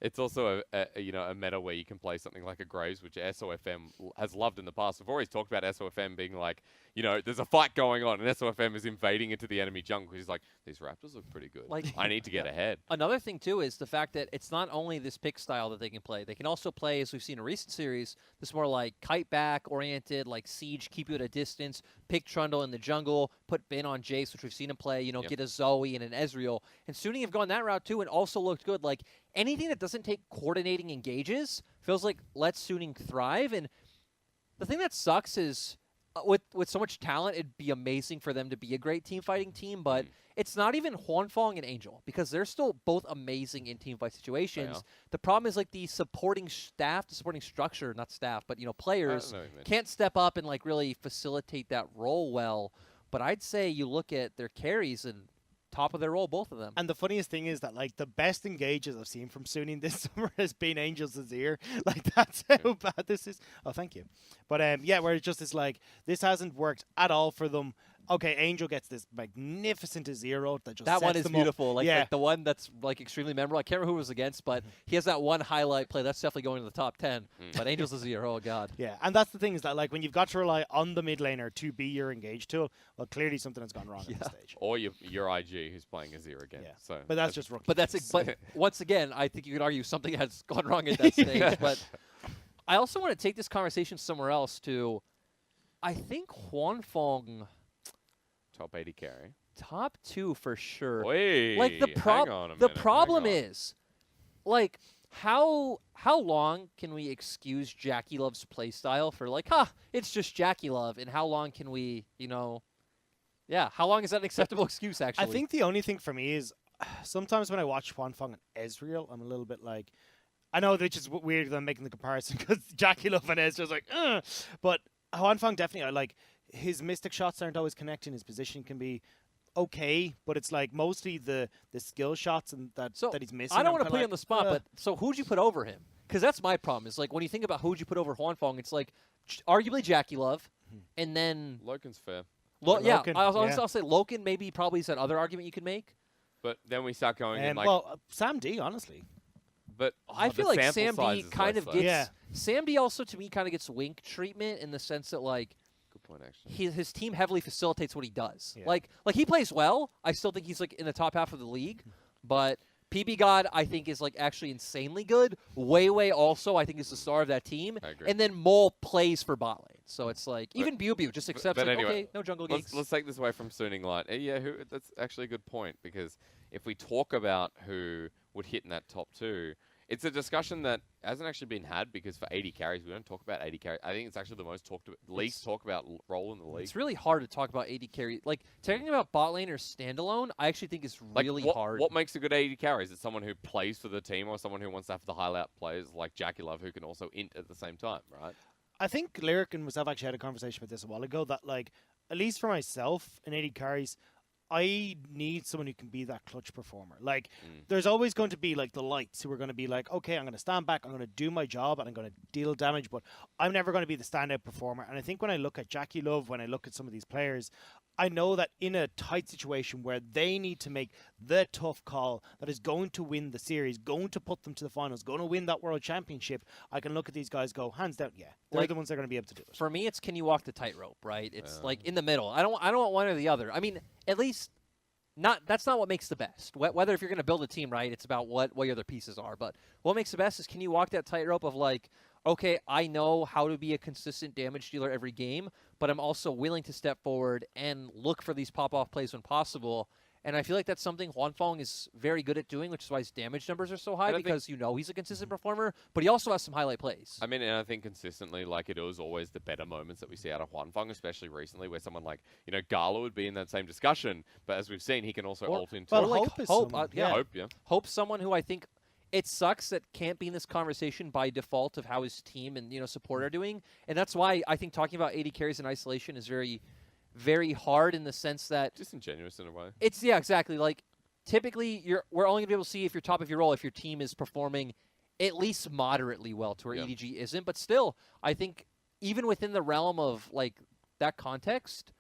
It's also a meta where you can play something like a Graves, which SOFM has loved in the past. We've always talked about SOFM being like, there's a fight going on, and SOFM is invading into the enemy jungle. He's like, these Raptors look pretty good. Like, I need to get ahead. Another thing, too, is the fact that it's not only this pick style that they can play. They can also play, as we've seen in recent series, this more like kite back-oriented, like Siege, keep you at a distance, pick Trundle in the jungle, put Bin on Jace, which we've seen him play, get a Zoe and an Ezreal. And Suning have gone that route, too, and also looked good. Like, anything that doesn't take coordinating engages feels like lets Suning thrive. And the thing that sucks is with so much talent, it'd be amazing for them to be a great team fighting team, but it's not even Huanfeng and Angel, because they're still both amazing in team fight situations. The problem is like the supporting staff, the supporting structure, not staff, but players can't step up and like really facilitate that role well. But I'd say you look at their carries and top of their role, both of them. And the funniest thing is that like the best engages I've seen from Suning this summer has been Angel's Azir. Like that's how bad this is. Oh, thank you. But where it's just is like this hasn't worked at all for them. Okay, Angel gets this magnificent Azir that just that one is them beautiful. Up. Like the one that's like extremely memorable. I can't remember who it was against, but he has that one highlight play that's definitely going to the top 10. But Angel's Azir, oh god. Yeah, and that's the thing is that like when you've got to rely on the mid laner to be your engage tool, well, clearly something has gone wrong at this stage. Or your IG who's playing Azir again. Yeah. So but that's just rookie. But once again, I think you could argue something has gone wrong at that stage. But I also want to take this conversation somewhere else to, I think Huanfeng. Top 80 carry. Top 2 for sure. Wait, like the problem is, like how long can we excuse Jackie Love's playstyle for like, it's just Jackie Love, and how long can we, how long is that an acceptable excuse actually? I think the only thing for me is sometimes when I watch Huanfeng and Ezreal, I'm a little bit like, I know which is weird that I'm making the comparison because Jackie Love and Ezreal's like, but Huanfeng definitely like. His mystic shots aren't always connecting. His position can be okay, but it's like mostly the skill shots and that he's missing. I don't want to put you on the spot, but so who'd you put over him? Because that's my problem. Is like when you think about who'd you put over Huanfeng, it's like arguably Jackie Love, and then Loken's fair. Loken, I'll say Loken. Maybe probably is that other argument you could make. But then we start going in like Sam D, honestly. But I feel like Sam D kind of gets. Yeah. Sam D also to me kind of gets wink treatment in the sense that like. Good point, actually. His team heavily facilitates what he does. Yeah. Like he plays well. I still think he's like in the top half of the league, but PB God I think is like actually insanely good. Weiwei also I think is the star of that team. I agree. And then Mole plays for bot lane, so it's like even Bew just accepts like, anyway, okay, no jungle geeks. Let's take this away from Suning Light. That's actually a good point, because if we talk about who would hit in that top 2. It's a discussion that hasn't actually been had, because for 80 carries, we don't talk about 80 carries. I think it's actually the least talked about role in the league. It's really hard to talk about 80 carry. Like, talking about bot lane or standalone, I actually think is really hard. What makes a good 80 carry? Is it someone who plays for the team, or someone who wants to have the highlight players like Jackie Love, who can also int at the same time, right? I think Lyric and myself actually had a conversation about this a while ago, that, like, at least for myself, in 80 carries, I need someone who can be that clutch performer. Like, there's always going to be like the lights who are going to be like, okay, I'm going to stand back, I'm going to do my job, and I'm going to deal damage, but I'm never going to be the standout performer. And I think when I look at Jackie Love, when I look at some of these players, I know that in a tight situation where they need to make the tough call that is going to win the series, going to put them to the finals, going to win that world championship, I can look at these guys, go hands down, yeah, they're Like, the ones that are going to be able to do it. For me, it's can you walk the tightrope, right? It's like in the middle. I don't want one or the other. I mean, at least that's not what makes the best. Whether if you're going to build a team, right, it's about what your other pieces are. But what makes the best is can you walk that tightrope of like, okay, I know how to be a consistent damage dealer every game, but I'm also willing to step forward and look for these pop-off plays when possible. And I feel like that's something Huanfeng is very good at doing, which is why his damage numbers are so high, because he's a consistent performer, but he also has some highlight plays. I mean, and I think consistently, like, it is always the better moments that we see out of Huanfeng, especially recently, where someone like, Gala would be in that same discussion, but as we've seen, he can also ult into... Well, Hope is Hope, someone, Hope, yeah. Hope's someone who I think it sucks that can't be in this conversation by default of how his team and support are doing, and that's why I think talking about 80 carries in isolation is very, very hard in the sense that disingenuous in a way. It's exactly like typically we're only gonna be able to see if you're top of your role if your team is performing at least moderately well to where EDG isn't, but still I think even within the realm of like that context,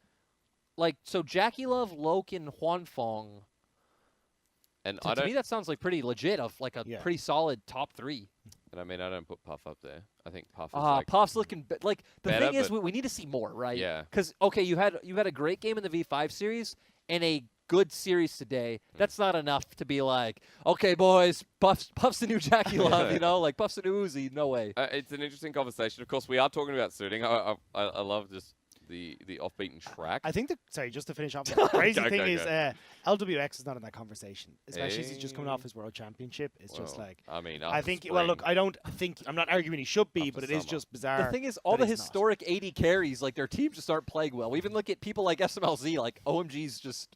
like so Jackie Love, Loken, Huanfeng. And to me, that sounds like pretty legit of like a pretty solid top 3. And I mean, I don't put Puff up there. I think Puff is like... Puff's looking... Like, the better, thing is, we need to see more, right? Yeah. Because, okay, you had a great game in the V5 series and a good series today. That's not enough to be like, okay, boys, Puff's the new Jackie Love, like Puff's the new Uzi. No way. It's an interesting conversation. Of course, we are talking about suiting. I love just... the off-beaten track. I think just to finish off, the crazy thing is LWX is not in that conversation, especially as he's just coming off his world championship. It's just like, I mean, I think, well, look, I'm not arguing he should be, but it is just bizarre. The thing is, all the historic 80 carries, like their teams just aren't playing well. We even look at people like SMLZ, like OMG's just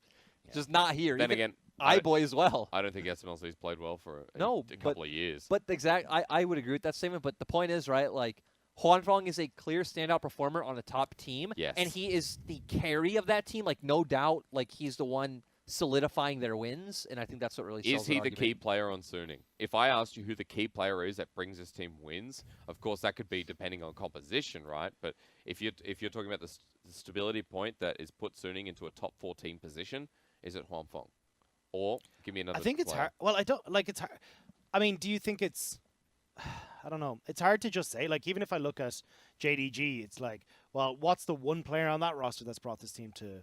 not here. Then even again, iBoy as well. I don't think SMLZ's played well for a couple of years. But I would agree with that statement. But the point is, right, like, Huanfeng is a clear standout performer on a top team, and he is the carry of that team. Like, no doubt, like he's the one solidifying their wins, and I think that's what really sells Is he the key player on Suning? If I asked you who the key player is that brings this team wins, of course that could be depending on composition, right? But if you're talking about the stability point that is put Suning into a top 14 position, is it Huanfeng? Or give me another. I think it's hard. Well, I don't like it's hard. I mean, do you think it's? I don't know. It's hard to just say. Like, even if I look at JDG, it's like, well, what's the one player on that roster that's brought this team to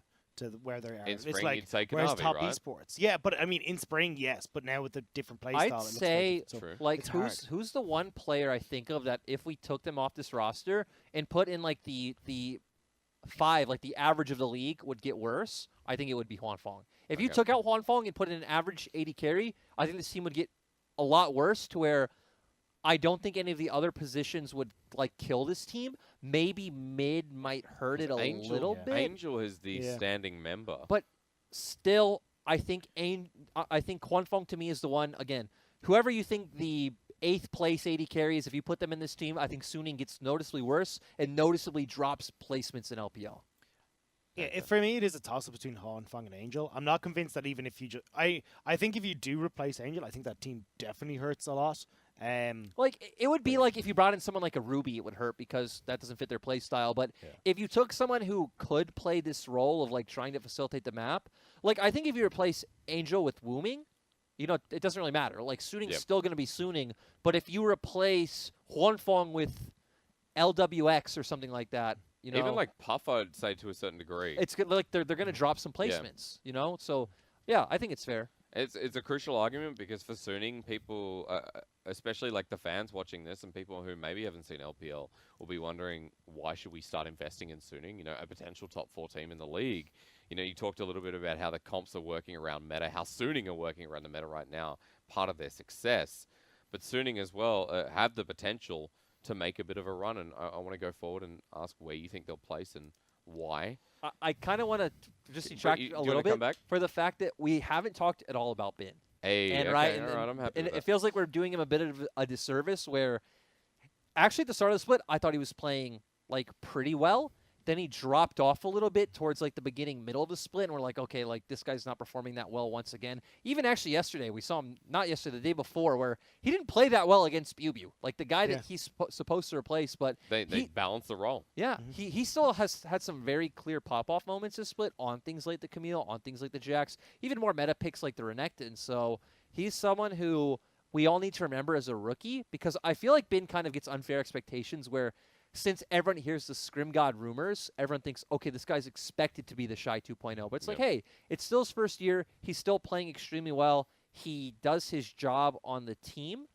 where they are? In spring, it's like, you'd say where's Kanavi, top right? esports? Yeah, but I mean, in spring, yes, but now with the different play style, I'd it say, looks like who's the one player I think of that if we took them off this roster and put in like the 5, like the average of the league would get worse, I think it would be Huanfeng. If you took out Huanfeng and put in an average 80 carry, I think this team would get a lot worse to where I don't think any of the other positions would like kill this team. Maybe mid might hurt it a little bit. Angel is the standing member, but still, I think Huanfeng to me is the one. Again, whoever you think the 8th place 80 carries, if you put them in this team, I think Suning gets noticeably worse and noticeably drops placements in LPL. Yeah, for me, it is a toss-up between Huanfeng and Angel. I'm not convinced that even if you just... I think if you do replace Angel, I think that team definitely hurts a lot. Like, it would be like if you brought in someone like a Ruby, it would hurt because that doesn't fit their play style. But if you took someone who could play this role of, like, trying to facilitate the map, like, I think if you replace Angel with Wooming, it doesn't really matter. Like, Suning's still going to be Suning. But if you replace Huanfeng with LWX or something like that, even like Puff, I'd say to a certain degree, it's good. Like they're going to drop some placements, So yeah, I think it's fair. It's a crucial argument because for Suning, people, especially like the fans watching this and people who maybe haven't seen LPL, will be wondering why should we start investing in Suning? A potential top 4 team in the league. You talked a little bit about how the comps are working around meta, how Suning are working around the meta right now, part of their success. But Suning as well have the potential to make a bit of a run, and I want to go forward and ask where you think they'll place and why. I kind of want to just detract a little bit for the fact that we haven't talked at all about Bin. Hey, and all right, I'm happy with that. It feels like we're doing him a bit of a disservice where actually at the start of the split, I thought he was playing like pretty well. Then he dropped off a little bit towards like the beginning, middle of the split, and we're like, okay, like this guy's not performing that well once again. Even actually yesterday, we saw him, not yesterday, the day before, where he didn't play that well against Bubu, like the guy that he's supposed to replace. But They balance the role. yeah, he still has had some very clear pop-off moments this split on things like the Camille, on things like the Jax, even more meta picks like the Renekton. So he's someone who we all need to remember as a rookie, because I feel like Bin kind of gets unfair expectations where since everyone hears the Scrim God rumors, everyone thinks, okay, this guy's expected to be the Shy 2.0. But it's like, hey, it's still his first year. He's still playing extremely well. He does his job on the team.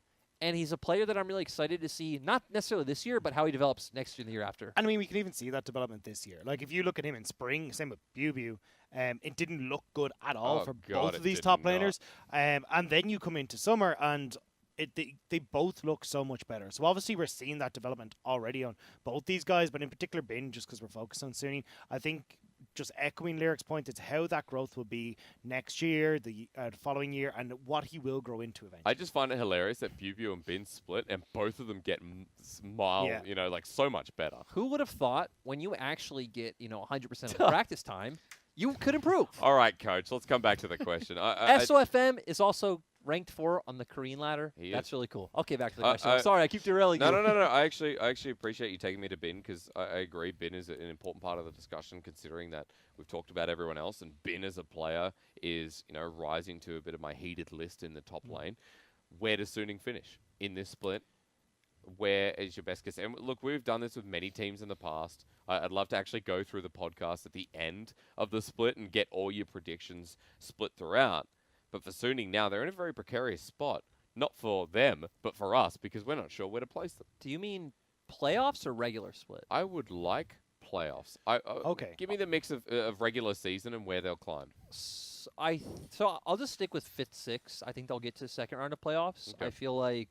And he's a player that I'm really excited to see, not necessarily this year, but how he develops next year and the year after. And I mean, we can even see that development this year. Like, if you look at him in spring, same with Bubu, it didn't look good at all for both of these top laners. And then you come into summer, and they both look so much better. So obviously we're seeing that development already on both these guys, but in particular Bin, just because we're focused on Sunny. I think just echoing Lyric's point, it's how that growth will be next year, the following year, and what he will grow into eventually. I just find it hilarious that Bubu and Bin split, and both of them get you know, like so much better. Who would have thought when you actually get, 100% of the practice time, you could improve? All right, Coach, let's come back to the question. SOFM is also ranked 4 on the Korean ladder. That's really cool. Okay, back to the question. I'm sorry, I keep derailing you. No. I actually appreciate you taking me to Bin, because I agree Bin is an important part of the discussion, considering that we've talked about everyone else, and Bin as a player is, rising to a bit of my heated list in the top lane. Where does Suning finish in this split? Where is your best guess? And look, we've done this with many teams in the past. I'd love to actually go through the podcast at the end of the split and get all your predictions split throughout. But for Suning now, they're in a very precarious spot. Not for them, but for us, because we're not sure where to place them. Do you mean playoffs or regular split? I would like playoffs. Okay. Give me the mix of regular season and where they'll climb. So I'll just stick with 5th, 6th. I think they'll get to the second round of playoffs. Okay. I feel like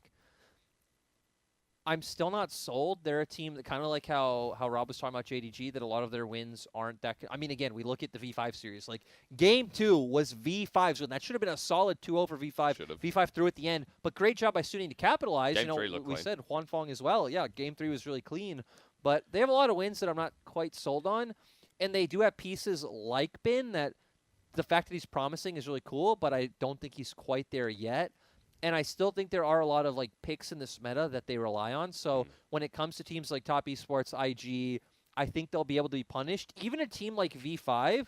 I'm still not sold. They're a team that kind of like how Rob was talking about JDG, that a lot of their wins aren't that good. I mean, again, we look at the V5 series. Like, Game 2 was V5's win. That should have been a solid 2-0 for V5. Should've. V5 threw at the end. But great job by Suning to capitalize. Game 3 looked we clean. said Huan Fong as well. Yeah, Game 3 was really clean. But they have a lot of wins that I'm not quite sold on. And they do have pieces like Bin that the fact that he's promising is really cool, but I don't think he's quite there yet. And I still think there are a lot of like picks in this meta that they rely on. So when it comes to teams like Top Esports, IG, I think they'll be able to be punished. Even a team like V5,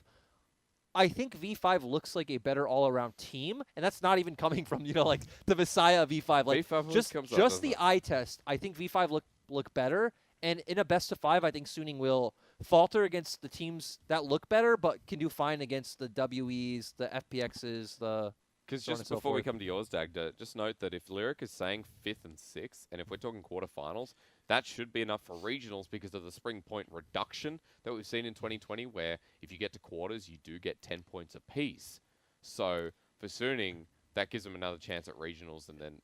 I think V5 looks like a better all-around team, and that's not even coming from like the Messiah of V5. Like V5 just the eye test, I think V5 look better. And in a best of 5, I think Suning will falter against the teams that look better, but can do fine against the WEs, the FPXs, the. Because just before we come to yours, Dagda, just note that if Lyric is saying 5th and 6th, and if we're talking quarterfinals, that should be enough for regionals because of the spring point reduction that we've seen in 2020, where if you get to quarters, you do get 10 points apiece. So for Suning, that gives them another chance at regionals, and then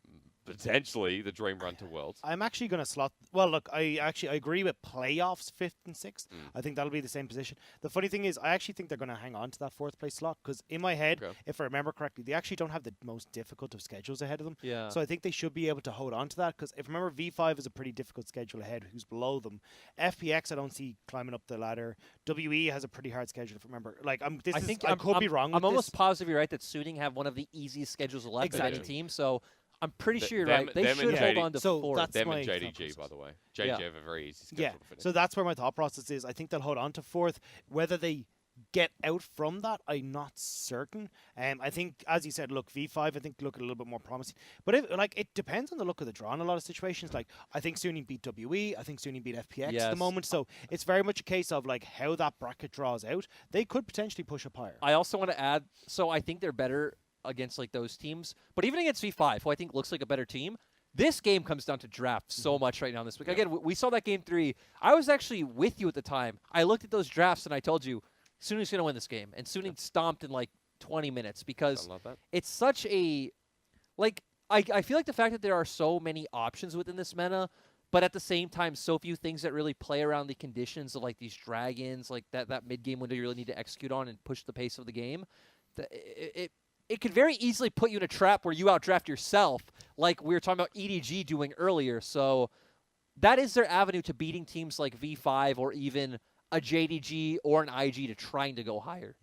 potentially the dream run to Worlds. I'm actually going to slot. Well, look, I agree with playoffs 5th and 6th. I think that'll be the same position. The funny thing is, I actually think they're going to hang on to that 4th place slot, because in my head, if I remember correctly, they actually don't have the most difficult of schedules ahead of them. Yeah. So I think they should be able to hold on to that, because if I remember, V5 is a pretty difficult schedule ahead. Who's below them? FPX, I don't see climbing up the ladder. WE has a pretty hard schedule. If I remember, like I could be wrong. I'm almost positive you're right that Suning have one of the easiest schedules left of any team. So I'm pretty sure you're right. They should hold on to 4th. Them and JDG, by the way. JDG have a very easy schedule to finish. So that's where my thought process is. I think they'll hold on to 4th. Whether they get out from that, I'm not certain. I think, as you said, look, V5, I think look a little bit more promising. But it depends on the look of the draw in a lot of situations. Like, I think Suning beat WE. I think Suning beat FPX at the moment. So it's very much a case of like how that bracket draws out. They could potentially push up higher. I also want to add, so I think they're better against like those teams, but even against V5, who I think looks like a better team, this game comes down to draft so much right now this week. Again, we saw that Game 3. I was actually with you at the time. I looked at those drafts and I told you, Suning's going to win this game. And Suning stomped in like 20 minutes because it's such a, like, I feel like the fact that there are so many options within this meta, but at the same time, so few things that really play around the conditions of like these dragons, like that mid-game window you really need to execute on and push the pace of the game. It could very easily put you in a trap where you outdraft yourself, like we were talking about EDG doing earlier. So that is their avenue to beating teams like V5 or even a JDG or an IG to trying to go higher.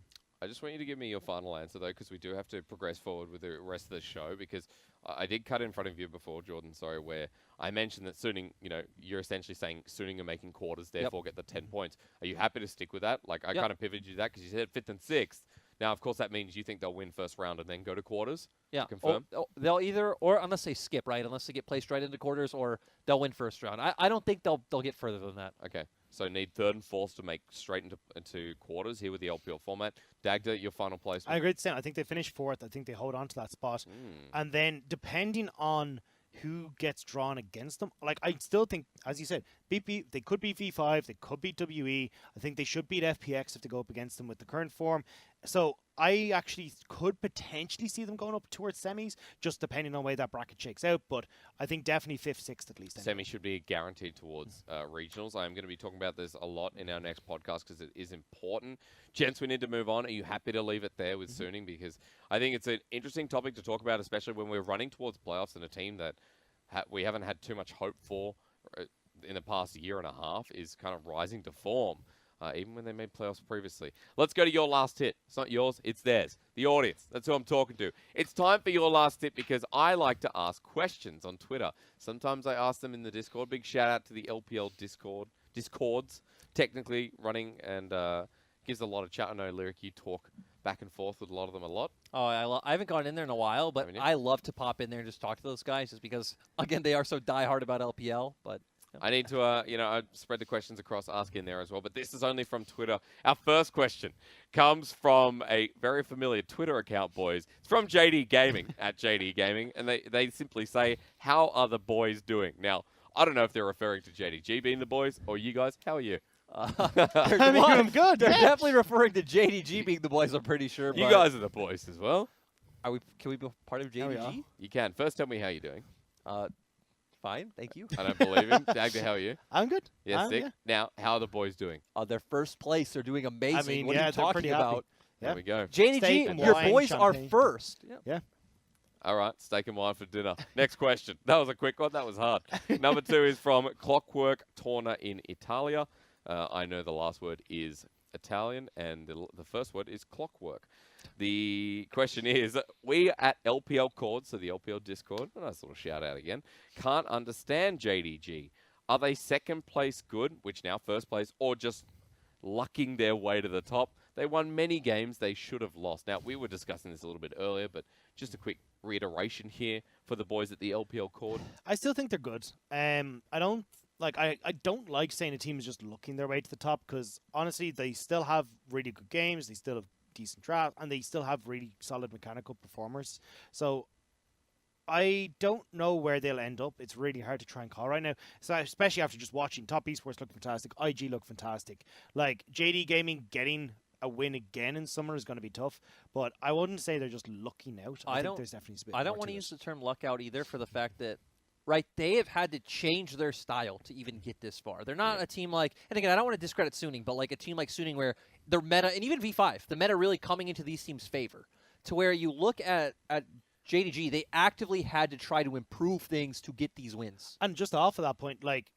I just want you to give me your final answer, though, because we do have to progress forward with the rest of the show, because I did cut in front of you before, Jordan, sorry, where I mentioned that Suning, you're essentially saying Suning are making quarters, therefore get the 10 points. Are you happy to stick with that? Like, I kind of pivoted you to that because you said 5th and 6th. Now, of course, that means you think they'll win first round and then go to quarters? Yeah. Confirm? They'll either, or unless they skip, right? Unless they get placed right into quarters, or they'll win first round. I don't think they'll get further than that. Okay. So need 3rd and 4th to make straight into quarters here with the LPL format. Dagda, your final placement? I agree with Sam. I think they finish 4th. I think they hold on to that spot. And then depending on who gets drawn against them, like I still think, as you said, they could beat V5, they could beat WE. I think they should beat FPX if they go up against them with the current form. So I actually could potentially see them going up towards semis, just depending on the way that bracket shakes out. But I think definitely 5th, 6th at least. Semi should be guaranteed towards regionals. I'm going to be talking about this a lot in our next podcast because it is important. Gents, we need to move on. Are you happy to leave it there with Suning? Because I think it's an interesting topic to talk about, especially when we're running towards playoffs and a team that we haven't had too much hope for in the past year and a half is kind of rising to form. Even when they made playoffs previously. Let's go to your last hit. It's not yours, it's theirs. The audience. That's who I'm talking to. It's time for your last hit because I like to ask questions on Twitter. Sometimes I ask them in the Discord. Big shout out to the LPL Discords. Technically running and gives a lot of chat. I know, Lyric, you talk back and forth with a lot of them a lot. Oh, I haven't gone in there in a while, but I love to pop in there and just talk to those guys just because, again, they are so diehard about LPL, but... I need to, I spread the questions across, ask in there as well. But this is only from Twitter. Our first question comes from a very familiar Twitter account, boys. It's from JD Gaming, at JD Gaming. And they simply say, how are the boys doing? Now, I don't know if they're referring to JDG being the boys or you guys. How are you? I'm good. They're definitely referring to JDG being the boys, I'm pretty sure. You guys are the boys as well. Can we be part of JDG? You can. First, tell me how you're doing. Fine, thank you. I don't believe him. Dagda, how are you? I'm good. Yeah, Stick. Yeah. Now, how are the boys doing? They're first place. They're doing amazing. I mean, what are you talking about? There we go. JDG, your boys are first. Yeah. All right, steak and wine for dinner. Next question. That was a quick one. That was hard. Number 2 is from Clockwork Torna in Italia. I know the last word is Italian, and the first word is clockwork. The question is, we at LPL Cord, so the LPL Discord, a nice little shout out again, can't understand JDG. Are they second place good, which now first place, or just lucking their way to the top? They won many games they should have lost. Now, we were discussing this a little bit earlier, but just a quick reiteration here for the boys at the LPL Cord. I still think they're good. I don't like saying a team is just looking their way to the top because, honestly, they still have really good games. They still have decent draft, and they still have really solid mechanical performers. So I don't know where they'll end up. It's really hard to try and call right now. So especially after just watching Top Esports look fantastic, IG look fantastic. Like JD Gaming getting a win again in summer is going to be tough, but I wouldn't say they're just looking out. I think there's definitely a bit. I don't want to use the term luck out either for the fact that they have had to change their style to even get this far. They're not a team like, and again, I don't want to discredit Suning, but like a team like Suning where their meta, and even V5, the meta really coming into these teams' favor, to where you look at JDG, they actively had to try to improve things to get these wins. And just off of that point, like,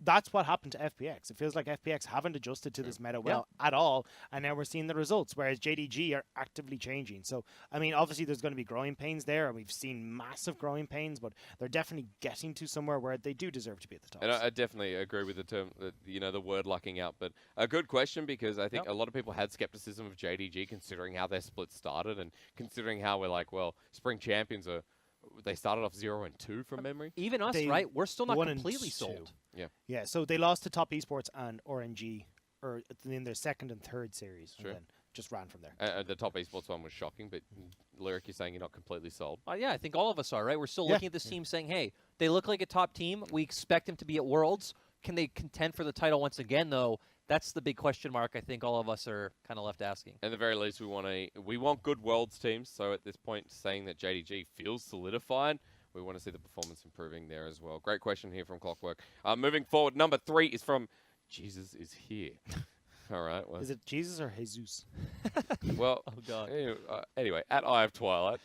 that's what happened to FPX. It feels like FPX haven't adjusted to this meta well at all, and now we're seeing the results, whereas JDG are actively changing. So, I mean, obviously there's going to be growing pains there, and we've seen massive growing pains, but they're definitely getting to somewhere where they do deserve to be at the top. And I definitely agree with the term, the word lucking out, but a good question because I think a lot of people had skepticism of JDG considering how their split started and considering how we're like, well, spring champions they started off 0-2 from memory. Even us, right? We're still not completely sold. Yeah, so they lost to Top Esports and RNG in their second and third series, and then just ran from there. The Top Esports one was shocking, but Lyric, you're saying you're not completely sold. Yeah, I think all of us are, right? We're still looking at this team saying, hey, they look like a top team. We expect them to be at Worlds. Can they contend for the title once again, though? That's the big question mark I think all of us are kind of left asking. At the very least, we want good Worlds teams, so at this point, saying that JDG feels solidified, we want to see the performance improving there as well. Great question here from Clockwork. Moving forward, number 3 is from Jesus is here. All right. Well. Is it Jesus or Jesus? Well, oh God. Anyway, at Eye of Twilight,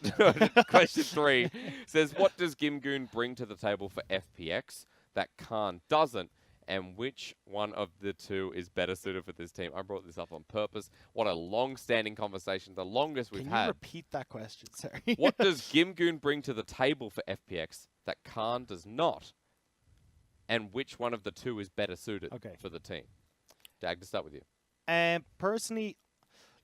question 3 says, what does Gimgoon bring to the table for FPX that Khan doesn't? and which one of the two is better suited for this team? I brought this up on purpose. What a long-standing conversation, the longest we've Can had. you repeat that question? Sorry. What does Gimgoon bring to the table for FPX that Khan does not? And which one of the two is better suited for the team? Dag, to start with you. Personally,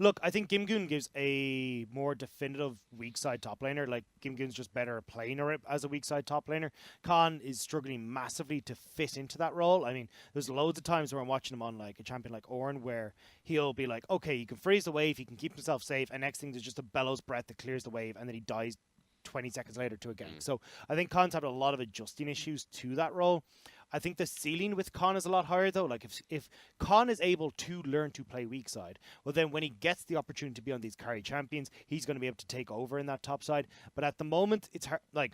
look, I think Gimgoon gives a more definitive weak side top laner. Like, Gimgoon's just better at playing as a weak side top laner. Khan is struggling massively to fit into that role. I mean, there's loads of times where I'm watching him on like a champion like Ornn where he'll be like, okay, he can freeze the wave, he can keep himself safe, and next thing there's just a bellows breath that clears the wave, and then he dies 20 seconds later to a gank. So I think Khan's had a lot of adjusting issues to that role. I think the ceiling with Khan is a lot higher, though. Like, if Khan is able to learn to play weak side, well, then when he gets the opportunity to be on these carry champions, he's going to be able to take over in that top side. But at the moment, it's hard. Like,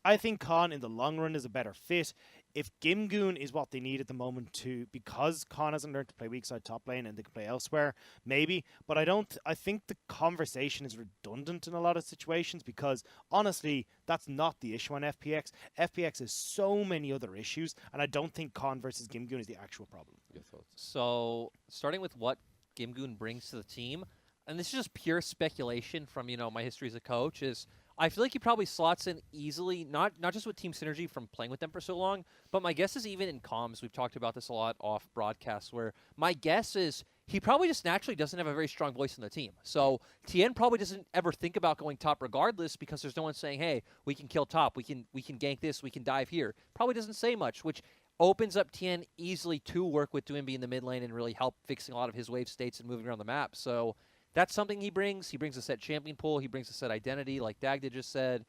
I think Khan in the long run is a better fit. If Gimgoon is what they need at the moment because Khan hasn't learned to play weak side top lane and they can play elsewhere, maybe. But I think the conversation is redundant in a lot of situations because honestly, that's not the issue on FPX. FPX has so many other issues, and I don't think Khan versus Gimgoon is the actual problem. Your thoughts? So starting with what Gimgoon brings to the team, and this is just pure speculation from my history as a coach, is I feel like he probably slots in easily, not just with team synergy from playing with them for so long, but my guess is even in comms, we've talked about this a lot off broadcasts, where my guess is he probably just naturally doesn't have a very strong voice in the team. So Tien probably doesn't ever think about going top regardless because there's no one saying, hey, we can kill top, we can gank this, we can dive here. Probably doesn't say much, which opens up Tien easily to work with Dwimby in the mid lane and really help fixing a lot of his wave states and moving around the map. So that's something he brings. He brings a set champion pool. He brings a set identity, like Dagda just said.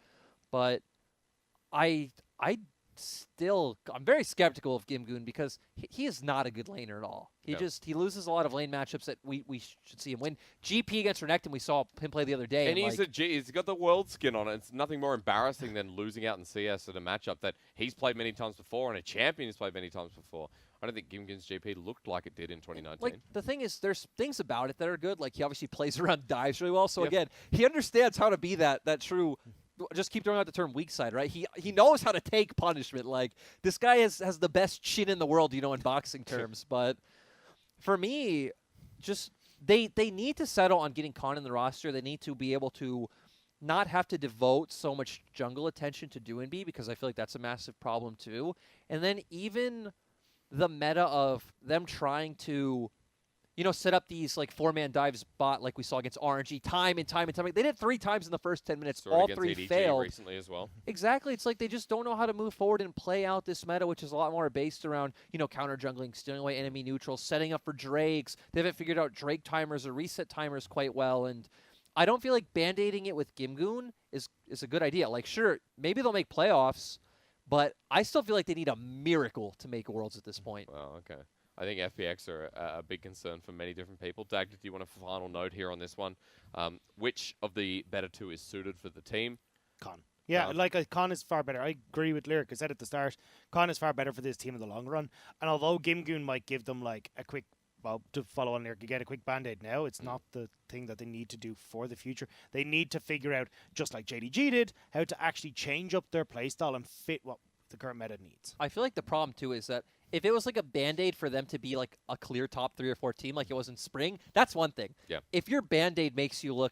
But I'm very skeptical of Gimgoon because he is not a good laner at all. He loses a lot of lane matchups that we should see him win. GP against Renekton, we saw him play the other day. And he's got the world skin on it. It's nothing more embarrassing than losing out in CS at a matchup that he's played many times before and a champion has played many times before. I don't think Gimgoon's GP looked like it did in 2019. Like, the thing is, there's things about it that are good. Like, he obviously plays around dives really well. So, again, he understands how to be that true, just keep throwing out the term weak side, right? He knows how to take punishment. Like, this guy has the best chin in the world, in boxing terms. But for me, just they need to settle on getting Khan in the roster. They need to be able to not have to devote so much jungle attention to Dwimby because I feel like that's a massive problem too. And then even the meta of them trying to, set up these like 4-man dives bot like we saw against RNG time and time and time. They did it 3 times in the first 10 minutes. All 3 JDG failed recently as well. Exactly. It's like they just don't know how to move forward and play out this meta, which is a lot more based around, counter jungling, stealing away enemy neutrals, setting up for Drakes. They haven't figured out Drake timers or reset timers quite well. And I don't feel like band-aiding it with Gimgoon is a good idea. Like, sure, maybe they'll make playoffs, but I still feel like they need a miracle to make Worlds at this point. Well, okay. I think FPX are a big concern for many different people. Dag, do you want a final note here on this one? Which of the better two is suited for the team? Khan. Yeah, Khan is far better. I agree with Lyric. I said at the start, Khan is far better for this team in the long run. And although Gimgoon might give them like a quick, to follow on Lyric, you get a quick band-aid now. It's not the thing that they need to do for the future. They need to figure out, just like JDG did, how to actually change up their playstyle and fit what the current meta needs. I feel like the problem too is that if it was like a band-aid for them to be like a clear top 3 or 4 team like it was in spring, that's one thing. Yeah. If your band-aid makes you look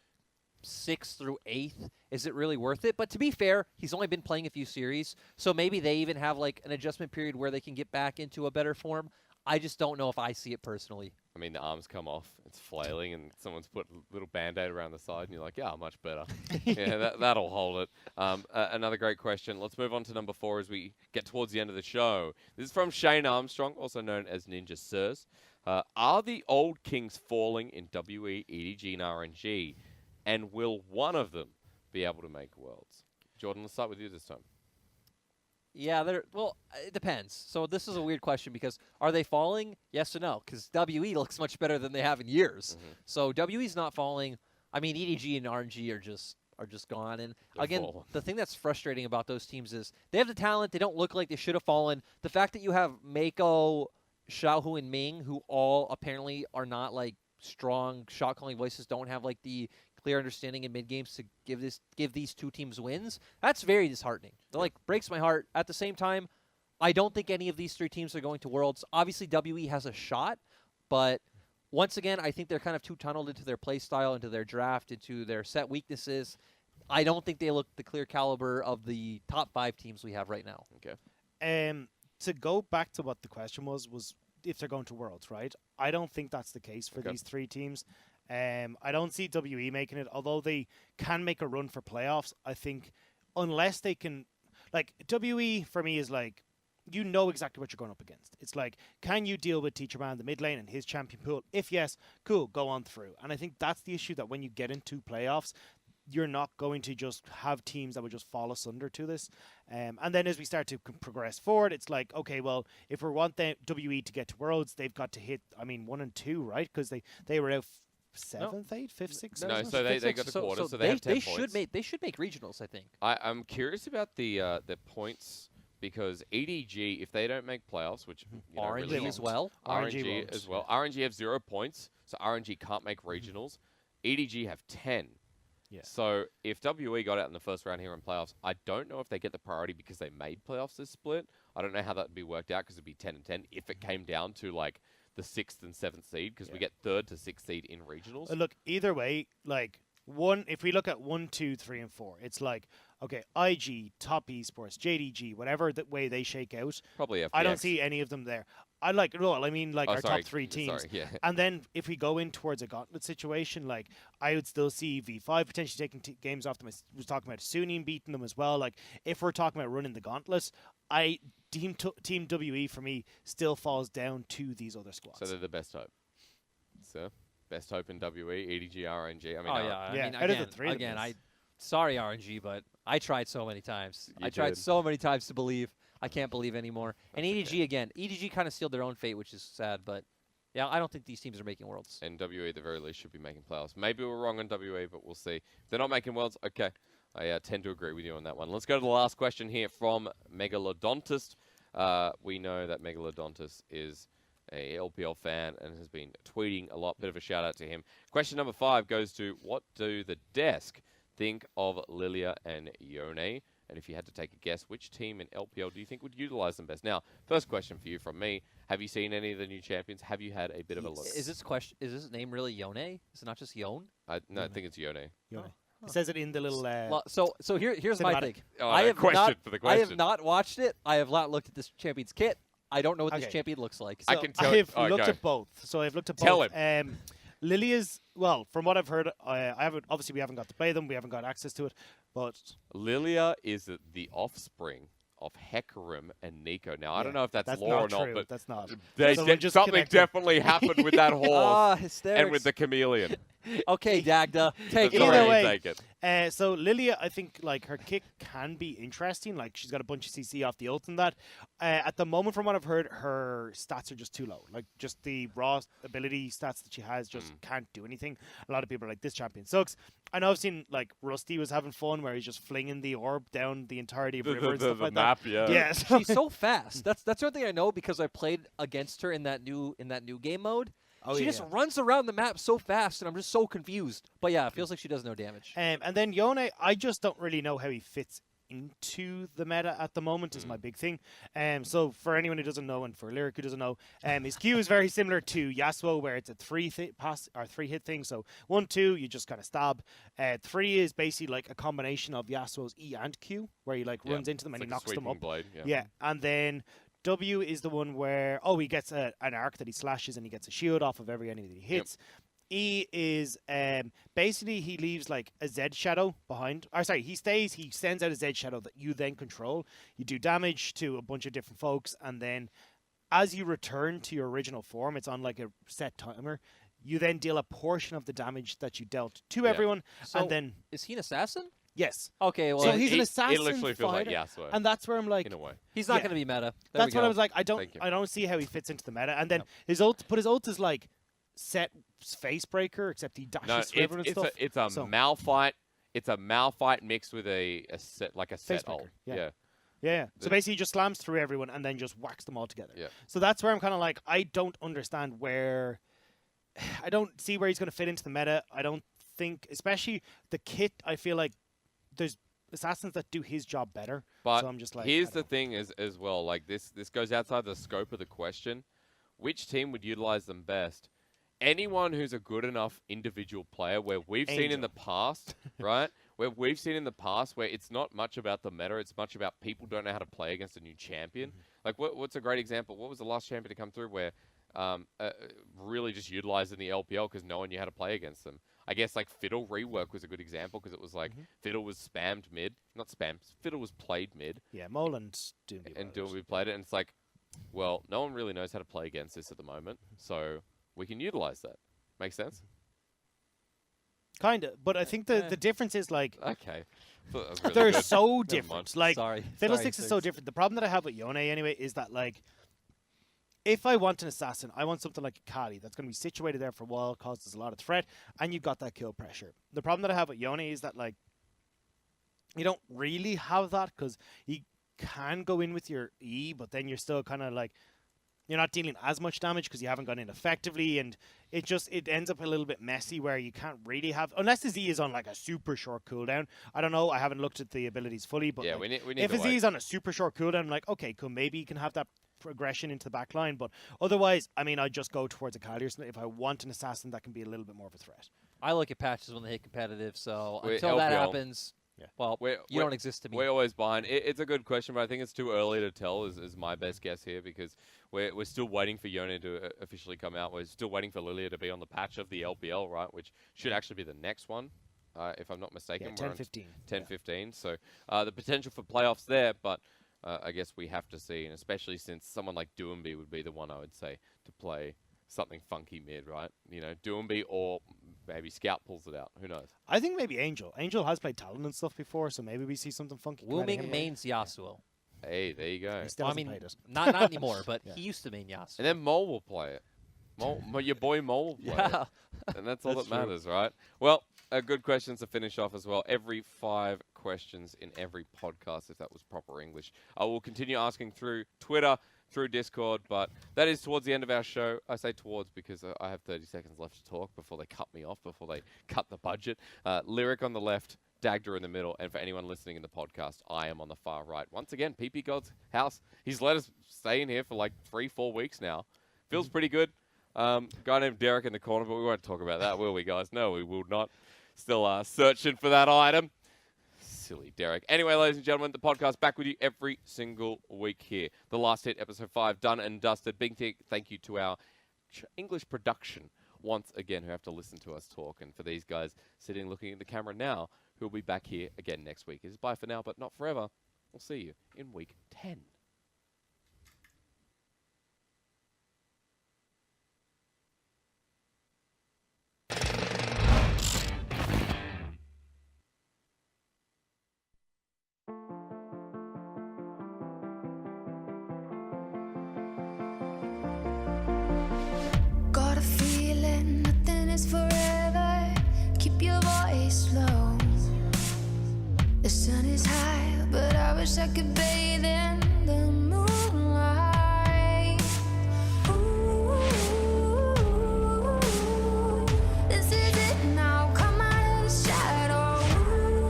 6th through 8th, is it really worth it? But to be fair, he's only been playing a few series, so maybe they even have like an adjustment period where they can get back into a better form. I just don't know if I see it personally. I mean, the arms come off, it's flailing, and someone's put a little Band-Aid around the side, and you're like, yeah, much better. Yeah, that'll hold it. Another great question. Let's move on to number 4 as we get towards the end of the show. This is from Shane Armstrong, also known as Ninja Sirs. Are the old kings falling in WE, EDG, and RNG? And will one of them be able to make Worlds? Jordan, let's start with you this time. Yeah, well, it depends. So this is a weird question because are they falling? Yes or no? Because WE looks much better than they have in years. Mm-hmm. So WE's not falling. I mean, EDG and RNG are just gone. And They're again, fallen. the thing that's frustrating about those teams is they have the talent. They don't look like they should have fallen. The fact that you have Mako, Xiaohu, and Ming, who all apparently are not like strong shot calling voices, don't have like the clear understanding in mid games to give these 2 teams wins. That's very disheartening. It like breaks my heart. At the same time, I don't think any of these three teams are going to Worlds. Obviously, WE has a shot, but once again, I think they're kind of too tunneled into their play style, into their draft, into their set weaknesses. I don't think they look the clear caliber of the top 5 teams we have right now. Okay. To go back to what the question was if they're going to Worlds, right? I don't think that's the case for these 3 teams. I don't see WE making it, although they can make a run for playoffs. I think unless they can, like WE for me is like, you know exactly what you're going up against. It's like, can you deal with Teacher Man in the mid lane and his champion pool? If yes, cool, go on through. And I think that's the issue, that when you get into playoffs, you're not going to just have teams that would just fall asunder to this. And then as we start to progress forward, it's like, okay, well, if we want the WE to get to Worlds, they've got to hit, 1 and 2, right? Because they were out 7th, 8th, 5th, 6th. No, so they got the quarter, so they have 10 points. They should make regionals, I think. I'm curious about the points, because EDG, if they don't make playoffs, which RNG really as well. RNG as well. RNG have 0 points, so RNG can't make regionals. EDG have 10. Yeah. So if WE got out in the first round here in playoffs, I don't know if they get the priority because they made playoffs this split. I don't know how that would be worked out, because it'd be 10 and 10 if it came down to like the 6th and 7th seed, because we get 3rd to 6th seed in regionals. Look, either way, like if we look at 1, 2, 3, and 4, it's like, okay, IG, Top Esports, JDG, whatever the way they shake out. Probably FPX. I don't see any of them there. Our top 3 teams. Sorry, yeah. And then if we go in towards a gauntlet situation, like I would still see V5 potentially taking games off them. I was talking about Sunnian beating them as well. Like if we're talking about running the gauntlet, Team WE for me still falls down to these other squads. So they're the best hope. So best hope in WE, EDG, RNG. Out of the 3 of them. Sorry RNG, but I tried so many times. You tried did. so many times to believe. I can't believe anymore. And EDG again. EDG kind of sealed their own fate, which is sad. But yeah, I don't think these teams are making Worlds. And WE, at the very least, should be making playoffs. Maybe we're wrong on WE, but we'll see. If they're not making Worlds, okay. I tend to agree with you on that one. Let's go to the last question here from Megalodontist. We know that Megalodontist is a LPL fan and has been tweeting a lot. Bit of a shout out to him. Question number 5 goes to, what do the desk think of Lilia and Yone? And if you had to take a guess, which team in LPL do you think would utilize them best? Now, first question for you from me. Have you seen any of the new champions? Have you had a bit of a look? Is this name really Yone? Is it not just Yon? No, I think it's Yone. Yone. It says it in the little. So here's my thing. Oh, I have not watched it. I have not looked at this champion's kit. I don't know what this champion looks like. So I can tell. I've looked at both. So I've looked at both. Tell him. Lilia's, well, from what I've heard, obviously we haven't got to play them. We haven't got access to it, but Lilia is the offspring of Hecarim and Nico. Now, I don't know if that's lore or not, true. but That's not. Something definitely happened with that horse hysterics. and with the chameleon. Okay, Dagda, take it. Either way, take it. So Lilia, I think like her kick can be interesting. Like she's got a bunch of CC off the ult and that. At the moment, from what I've heard, her stats are just too low. Like just the raw ability stats that she has just can't do anything. A lot of people are like, this champion sucks. I know I've seen like Rusty was having fun where he's just flinging the orb down the entirety of river and stuff like map, that. Yeah. Yes. She's so fast. That's one thing I know because I played against her in that new game mode. She just runs around the map so fast, and I'm just so confused. But yeah, it feels like she does no damage. And then Yone, I just don't really know how he fits into the meta at the moment is my big thing. So for anyone who doesn't know, and for Lyric who doesn't know, his Q is very similar to Yasuo, where it's a 3-hit thing. So 1, 2, you just kind of stab. 3 is basically like a combination of Yasuo's E and Q, where he like runs into them and he knocks them up. Blade, and then W is the one where he gets an arc that he slashes and he gets a shield off of every enemy that he hits. E is basically he leaves like a Z shadow behind. Or sorry, he sends out a Z shadow that you then control. You do damage to a bunch of different folks, and then as you return to your original form, it's on like a set timer. You then deal a portion of the damage that you dealt to everyone, so and then is he an assassin? Yes. Okay, well, so he's an assassin. It literally feels like Yasuo, and that's where I'm like, in a way, he's not going to be meta. That's what I was like. I don't see how he fits into the meta. And then his ult is like set face breaker, except he dashes through everyone and stuff. It's a Malphite. It's a Malphite mixed with a set like a set ult. Yeah. So basically, he just slams through everyone and then just whacks them all together. Yeah. So that's where I'm kind of like, I don't understand where. I don't see where he's going to fit into the meta. I don't think, especially the kit. I feel like there's assassins that do his job better. But so I'm just like, here's I the don't thing as well. Like this goes outside the scope of the question. Which team would utilize them best? Anyone who's a good enough individual player, where we've seen in the past, right? Where we've seen in the past, where it's not much about the meta, it's much about people don't know how to play against a new champion. Like, what's a great example? What was the last champion to come through where really just utilizing the LPL because no one knew how to play against them? I guess, like, Fiddle Rework was a good example because it was like, Fiddle was spammed mid. Not spammed, Fiddle was played mid. Yeah, Mole and Doomby. And Doomby played it, and it's like, well, no one really knows how to play against this at the moment, so we can utilize that. Make sense? Kind of, but I think the difference is like Okay. Thought that was really they're good. so mind. different. Like Sorry. Fiddlesticks is so different. The problem that I have with Yone anyway is that like if I want an assassin, I want something like a Kali that's going to be situated there for a while, causes a lot of threat, and you've got that kill pressure. The problem that I have with Yone is that like you don't really have that because you can go in with your E, but then you're still kind of like you're not dealing as much damage because you haven't gone in effectively, and it ends up a little bit messy where you can't really have, unless his E is on like a super short cooldown. I don't know. I haven't looked at the abilities fully, but Yeah, like, we need if to his E is on a super short cooldown, I'm like, okay, cool, maybe you can have that progression into the back line, but otherwise, I mean, I'd just go towards a Kali or something if I want an assassin that can be a little bit more of a threat. I look at patches when they hit competitive, so We're until that LPL. happens, Yeah. well, We're- you don't exist to me. We're always behind. It's a good question, but I think it's too early to tell is my best guess here because we're still waiting for Yone to officially come out. We're still waiting for Lilia to be on the patch of the LPL, right, which should actually be the next one, if I'm not mistaken. Yeah, We're on 10-15. 10-15. So the potential for playoffs there, but I guess we have to see, and especially since someone like Doomby would be the one I would say to play something funky mid, right? You know, Doomby or maybe Scout pulls it out. Who knows? I think maybe Angel. Angel has played Talon and stuff before, so maybe we see something funky. come out of Wooming him. mains Yasuo. Hey, there you go. He still Well, I hasn't mean, played it. not anymore, but Yeah. he used to main Yasuo. And then Mole will play it. Your boy Mole will play Yeah. it. And that's all That's that true. matters, right? Well, good questions to finish off as well. Every 5 questions in every podcast, if that was proper English. I will continue asking through Twitter, through Discord, but that is towards the end of our show. I say towards because I have 30 seconds left to talk before they cut me off, before they cut the budget. Lyric on the left, Dagda in the middle, and for anyone listening in the podcast, I am on the far right. Once again, PP God's house. He's let us stay in here for like 3-4 weeks now. Feels pretty good. Guy named Derek in the corner, but we won't talk about that, will we, guys? No, we will not. Still searching for that item. Silly Derek. Anyway, ladies and gentlemen, the podcast back with you every single week here. The Last Hit, episode 5, done and dusted. Big thank you to our English production once again who have to listen to us talk. And for these guys sitting looking at the camera now, who will be back here again next week. It's bye for now, but not forever. We'll see you in week 10. Got a feeling nothing is forever. Keep your voice low. The sun is high, but I wish I could bathe in the moonlight. Ooh, this is it now. Come out of the shadow. Ooh,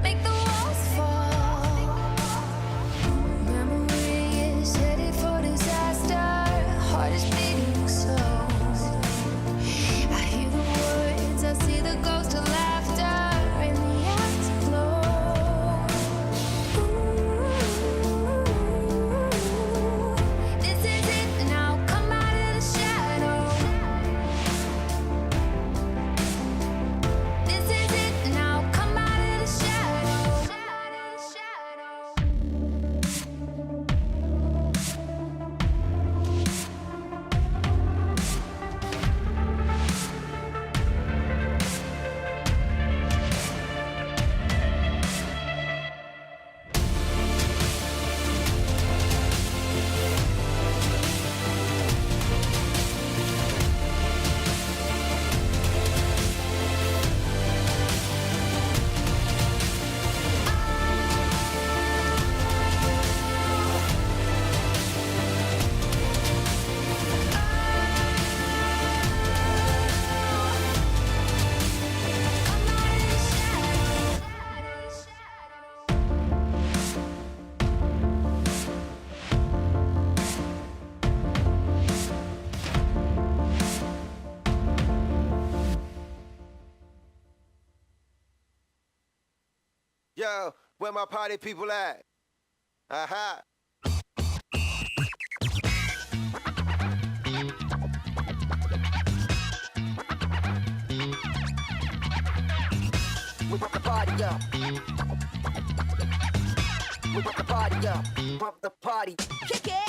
make the walls fall. Memory is headed for disaster. Heart is beating slow. I hear the words, I see the ghost of laughter in the afterglow. Yo, where my party people at? Aha. We pump the party up. We pump the party up. Pump the party. Kick it.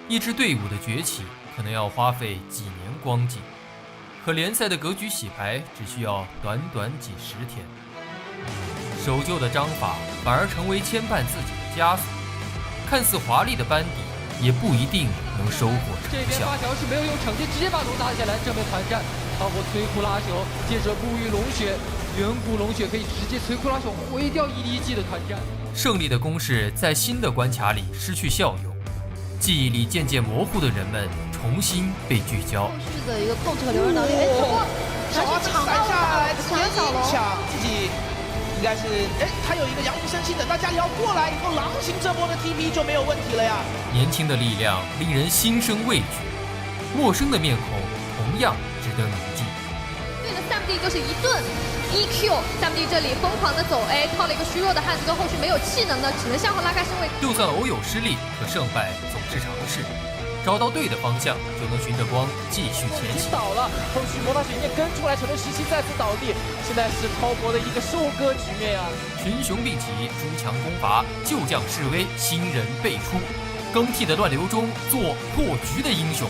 一支队伍的崛起可能要花费几年光景，可联赛的格局洗牌只需要短短几十天。守旧的章法反而成为牵绊自己的枷锁，看似华丽的班底也不一定能收获成这边效。发条是没有用惩戒，直接把龙打下来。正面团战，包括摧枯拉朽，接着沐浴龙血，远古龙血可以直接摧枯拉朽，毁掉EDG 的团战。胜利的攻势在新的关卡里失去效用，记忆里渐渐模糊的人们重新被聚焦。是的一个控制和流人能力，哎，不过小花抢闪下来，直接抢小龙，抢自己应该是，哎，他有一个阳明生气，等到家里要过来以后，狼行这波的 TP 就没有问题了呀。年轻的力量令人心生畏惧，陌生的面孔同样值得铭记。对的，3D 就是一顿 EQ，3D 这里疯狂的走 A， 靠了一个虚弱的汉子跟后续没有气能的，只能向后拉开身位。就算偶有失利，可胜败总是常事。找到对的方向，就能循着光继续前行。倒了，后续魔法水面跟出来，成了17再次倒地，现在是超博的一个收割局面啊！群雄并起，诸强攻伐，旧将示威，新人辈出，更替的乱流中做破局的英雄。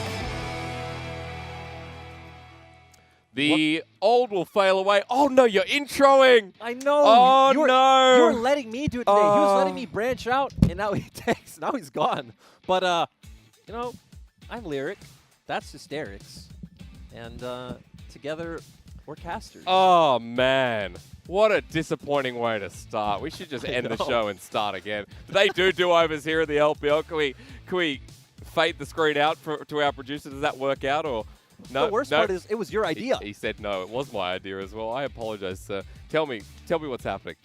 The old will fail away. Oh no, you're introing! I know. Oh you no! You were letting me do it today. He was letting me branch out, and now he takes. Now he's gone. But you know, I'm lyric. That's hysterics, and together we're casters. Oh man, what a disappointing way to start. We should just end the show and start again. But they do do-overs here at the LPL. Can we fade the screen out to our producer? Does that work out or? No, the worst part is it was your idea. He said no, it was my idea as well. I apologize, sir. Tell me what's happening.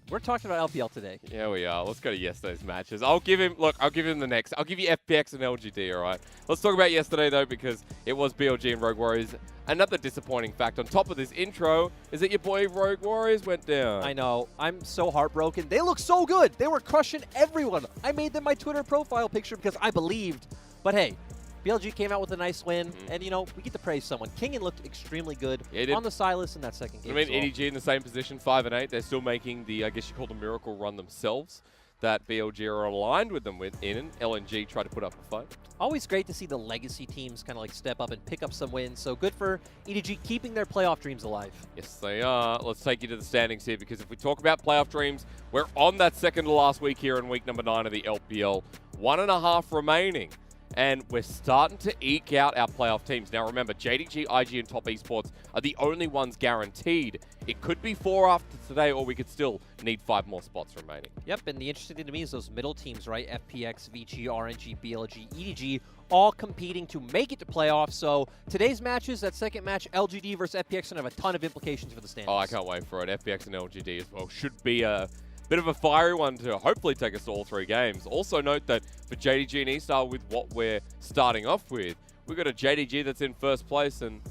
We're talking about LPL today. Yeah, we are. Let's go to yesterday's matches. I'll give him the next. I'll give you FPX and LGD, all right? Let's talk about yesterday, though, because it was BLG and Rogue Warriors. Another disappointing fact on top of this intro is that your boy Rogue Warriors went down. I know. I'm so heartbroken. They look so good. They were crushing everyone. I made them my Twitter profile picture because I believed. But hey, BLG came out with a nice win, and, you know, we get to praise someone. Kingen looked extremely good on the Silas in that second game. I mean, EDG in the same position, 5-8. They're still making the, I guess you call the miracle run themselves that BLG are aligned with them in. LNG tried to put up a fight. Always great to see the legacy teams kind of like step up and pick up some wins. So good for EDG keeping their playoff dreams alive. Yes, they are. Let's take you to the standings here, because if we talk about playoff dreams, we're on that second to last week here in week number 9 of the LPL. 1.5 remaining. And we're starting to eke out our playoff teams. Now remember, JDG, IG, and Top Esports are the only ones guaranteed. It could be 4 after today, or we could still need 5 more spots remaining. Yep, and the interesting thing to me is those middle teams, right? FPX, VG, RNG, BLG, EDG, all competing to make it to playoffs. So today's matches, that second match, LGD versus FPX, going to have a ton of implications for the standings. Oh, I can't wait for it. FPX and LGD as well should be a bit of a fiery one to hopefully take us to all 3 games. Also note that for JDG and E-Star, with what we're starting off with, we've got a JDG that's in first place and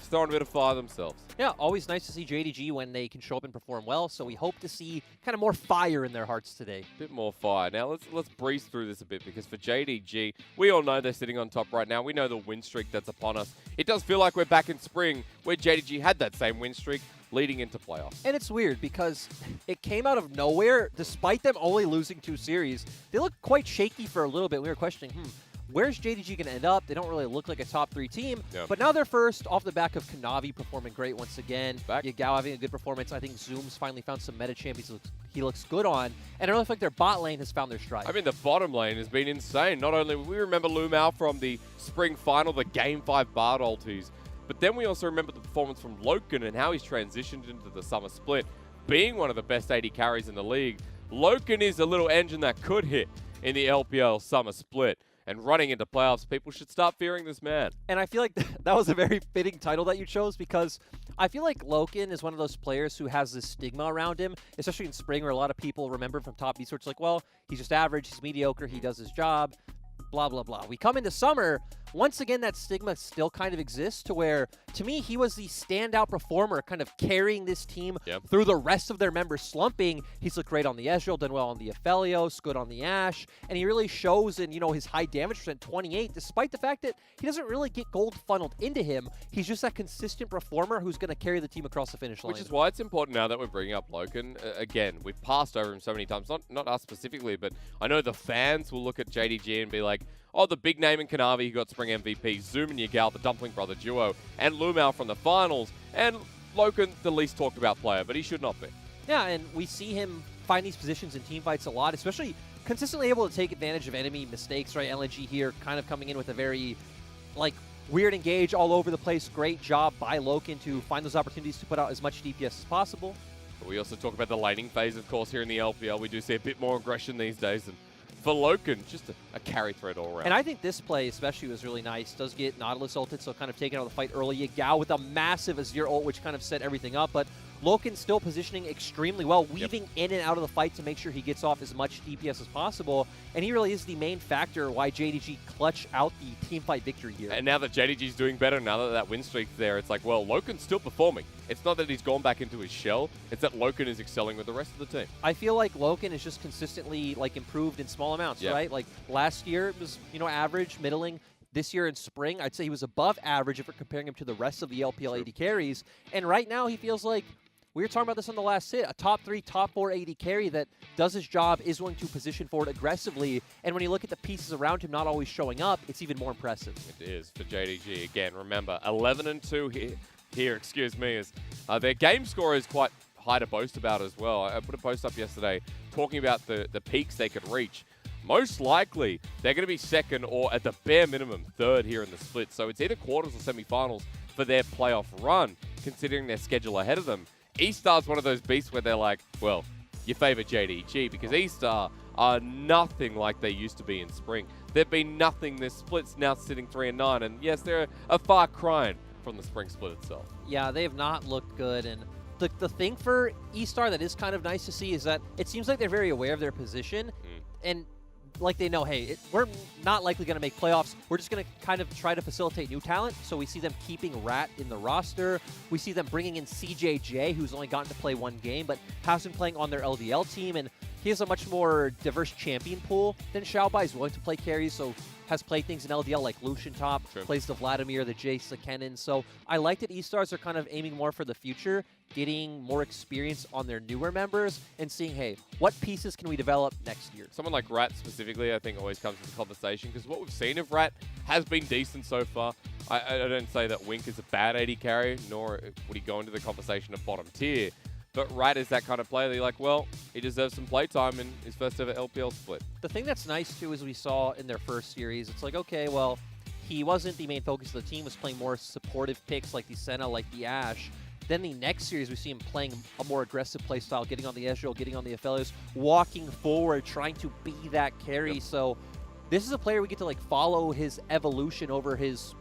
throwing a bit of fire themselves. Yeah, always nice to see JDG when they can show up and perform well, so we hope to see kind of more fire in their hearts today. Bit more fire. Now let's breeze through this a bit, because for JDG, we all know they're sitting on top right now. We know the win streak that's upon us. It does feel like we're back in spring, where JDG had that same win streak leading into playoffs. And it's weird because it came out of nowhere. Despite them only losing 2 series, they looked quite shaky for a little bit. We were questioning, where's JDG going to end up? They don't really look like a top 3 team, Yep. but now they're first off the back of Kanavi performing great once again. Back. Yagao having a good performance. I think Zoom's finally found some meta champions he looks good on, and I really feel like their bot lane has found their stride. I mean, the bottom lane has been insane. Not only we remember Lumao from the spring final, the Game 5 Bard ultis, but then we also remember the performance from Loken and how he's transitioned into the summer split, being one of the best AD carries in the league. Loken is a little engine that could hit in the LPL summer split. And running into playoffs, people should start fearing this man. And I feel like that was a very fitting title that you chose, because I feel like Loken is one of those players who has this stigma around him, especially in spring, where a lot of people remember him from top esports like, well, he's just average, he's mediocre, he does his job, blah, blah, blah. We come into summer, once again, that stigma still kind of exists, to where, to me, he was the standout performer, kind of carrying this team through the rest of their members slumping. He's looked great on the Ezreal, done well on the Aphelios, good on the Ashe, and he really shows in, his high damage percent, 28, despite the fact that he doesn't really get gold funneled into him. He's just that consistent performer who's going to carry the team across the finish line. Which is why it's important now that we're bringing up Loken. Again, we've passed over him so many times, not us specifically, but I know the fans will look at JDG and be like, oh, the big name in Kanavi, he got spring MVP, Zoom and Yagao, the Dumpling Brother duo, and Lumao from the finals, and Loken, the least talked about player, but he should not be. Yeah, and we see him find these positions in team fights a lot, especially consistently able to take advantage of enemy mistakes, right? LNG here kind of coming in with a very, weird engage all over the place. Great job by Loken to find those opportunities to put out as much DPS as possible. But we also talk about the laning phase, of course, here in the LPL. We do see a bit more aggression these days, and for Loken, just a carry threat all around. And I think this play especially was really nice. Does get Nautilus ulted, so kind of taking out the fight early. Yagao with a massive Azir ult, which kind of set everything up. But Loken still positioning extremely well, weaving in and out of the fight to make sure he gets off as much DPS as possible. And he really is the main factor why JDG clutch out the team fight victory here. And now that JDG's doing better, now that win streak's there, it's like, well, Loken's still performing. It's not that he's gone back into his shell, it's that Loken is excelling with the rest of the team. I feel like Loken is just consistently improved in small amounts, right? Like last year it was, average, middling. This year in spring, I'd say he was above average if we're comparing him to the rest of the LPL AD carries. And right now he feels like, we were talking about this on the last hit, a top 3, top 4 AD carry that does his job, is willing to position forward aggressively, and when you look at the pieces around him not always showing up, it's even more impressive. It is for JDG. Again, remember, 11-2 here, excuse me, is their game score is quite high to boast about as well. I put a post up yesterday talking about the peaks they could reach. Most likely, they're going to be second or at the bare minimum third here in the split. So it's either quarters or semifinals for their playoff run, considering their schedule ahead of them. E-Star's one of those beasts where they're like, well, you favor JDG because E-Star are nothing like they used to be in spring. They've been nothing. Their split's now sitting 3-9, and yes, they're a far cry from the spring split itself. Yeah, they have not looked good, and the thing for E-Star that is kind of nice to see is that it seems like they're very aware of their position, and like they know, hey, we're not likely going to make playoffs. We're just going to kind of try to facilitate new talent. So we see them keeping Rat in the roster. We see them bringing in CJJ, who's only gotten to play one game, but has been playing on their LDL team. And he has a much more diverse champion pool than Xiaobai. He's willing to play carries, so has played things in LDL like Lucian top, plays the Vladimir, the Jace, the Kennen. So I like that E-Stars are kind of aiming more for the future, getting more experience on their newer members, and seeing, hey, what pieces can we develop next year? Someone like Rat specifically, I think, always comes to the conversation, because what we've seen of Rat has been decent so far. I don't say that Wink is a bad AD carry, nor would he go into the conversation of bottom tier. But Rat is that kind of player that you're like, well, he deserves some playtime in his first ever LPL split. The thing that's nice, too, is we saw in their first series, it's like, okay, well, he wasn't the main focus of the team, was playing more supportive picks like the Senna, like the Ashe. Then the next series, we see him playing a more aggressive playstyle, getting on the Ezreal, getting on the Aphelios, walking forward, trying to be that carry. So this is a player we get to follow his evolution over his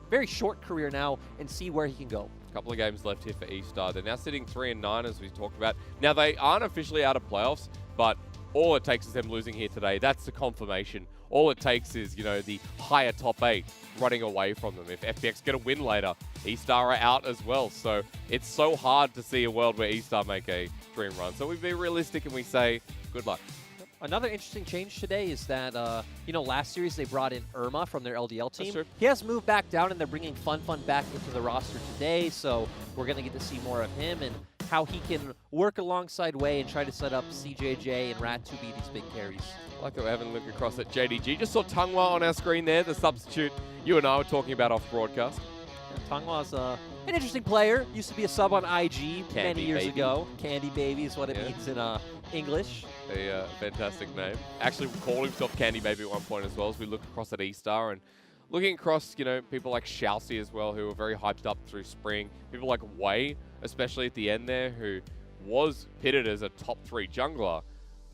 very short career now and see where he can go. A couple of games left here for E-Star. They're now sitting 3-9, as we talked about. Now, they aren't officially out of playoffs, but all it takes is them losing here today. That's the confirmation. All it takes is, the higher top 8 running away from them. If FPX get a win later, E-Star are out as well. So it's so hard to see a world where E-Star make a dream run. So we be realistic and we say, good luck. Another interesting change today is that, last series they brought in Irma from their LDL team. That's true. He has moved back down, and they're bringing Fun back into the roster today, so we're going to get to see more of him. And how he can work alongside Wei and try to set up CJJ and Rat to be these big carries. I like that we're having a look across at JDG. Just saw Tungwa on our screen there, the substitute you and I were talking about off broadcast. Yeah, Tongwa's an interesting player. Used to be a sub on IG many years Baby. ago. Candy Baby is what it Yeah. means in English. A fantastic name. Actually called himself Candy Baby at one point as well, as we look across at E-Star and looking across, you know, people like Shalsey as well, who were very hyped up through spring. People like Wei, especially at the end there, who was pitted as a top 3 jungler.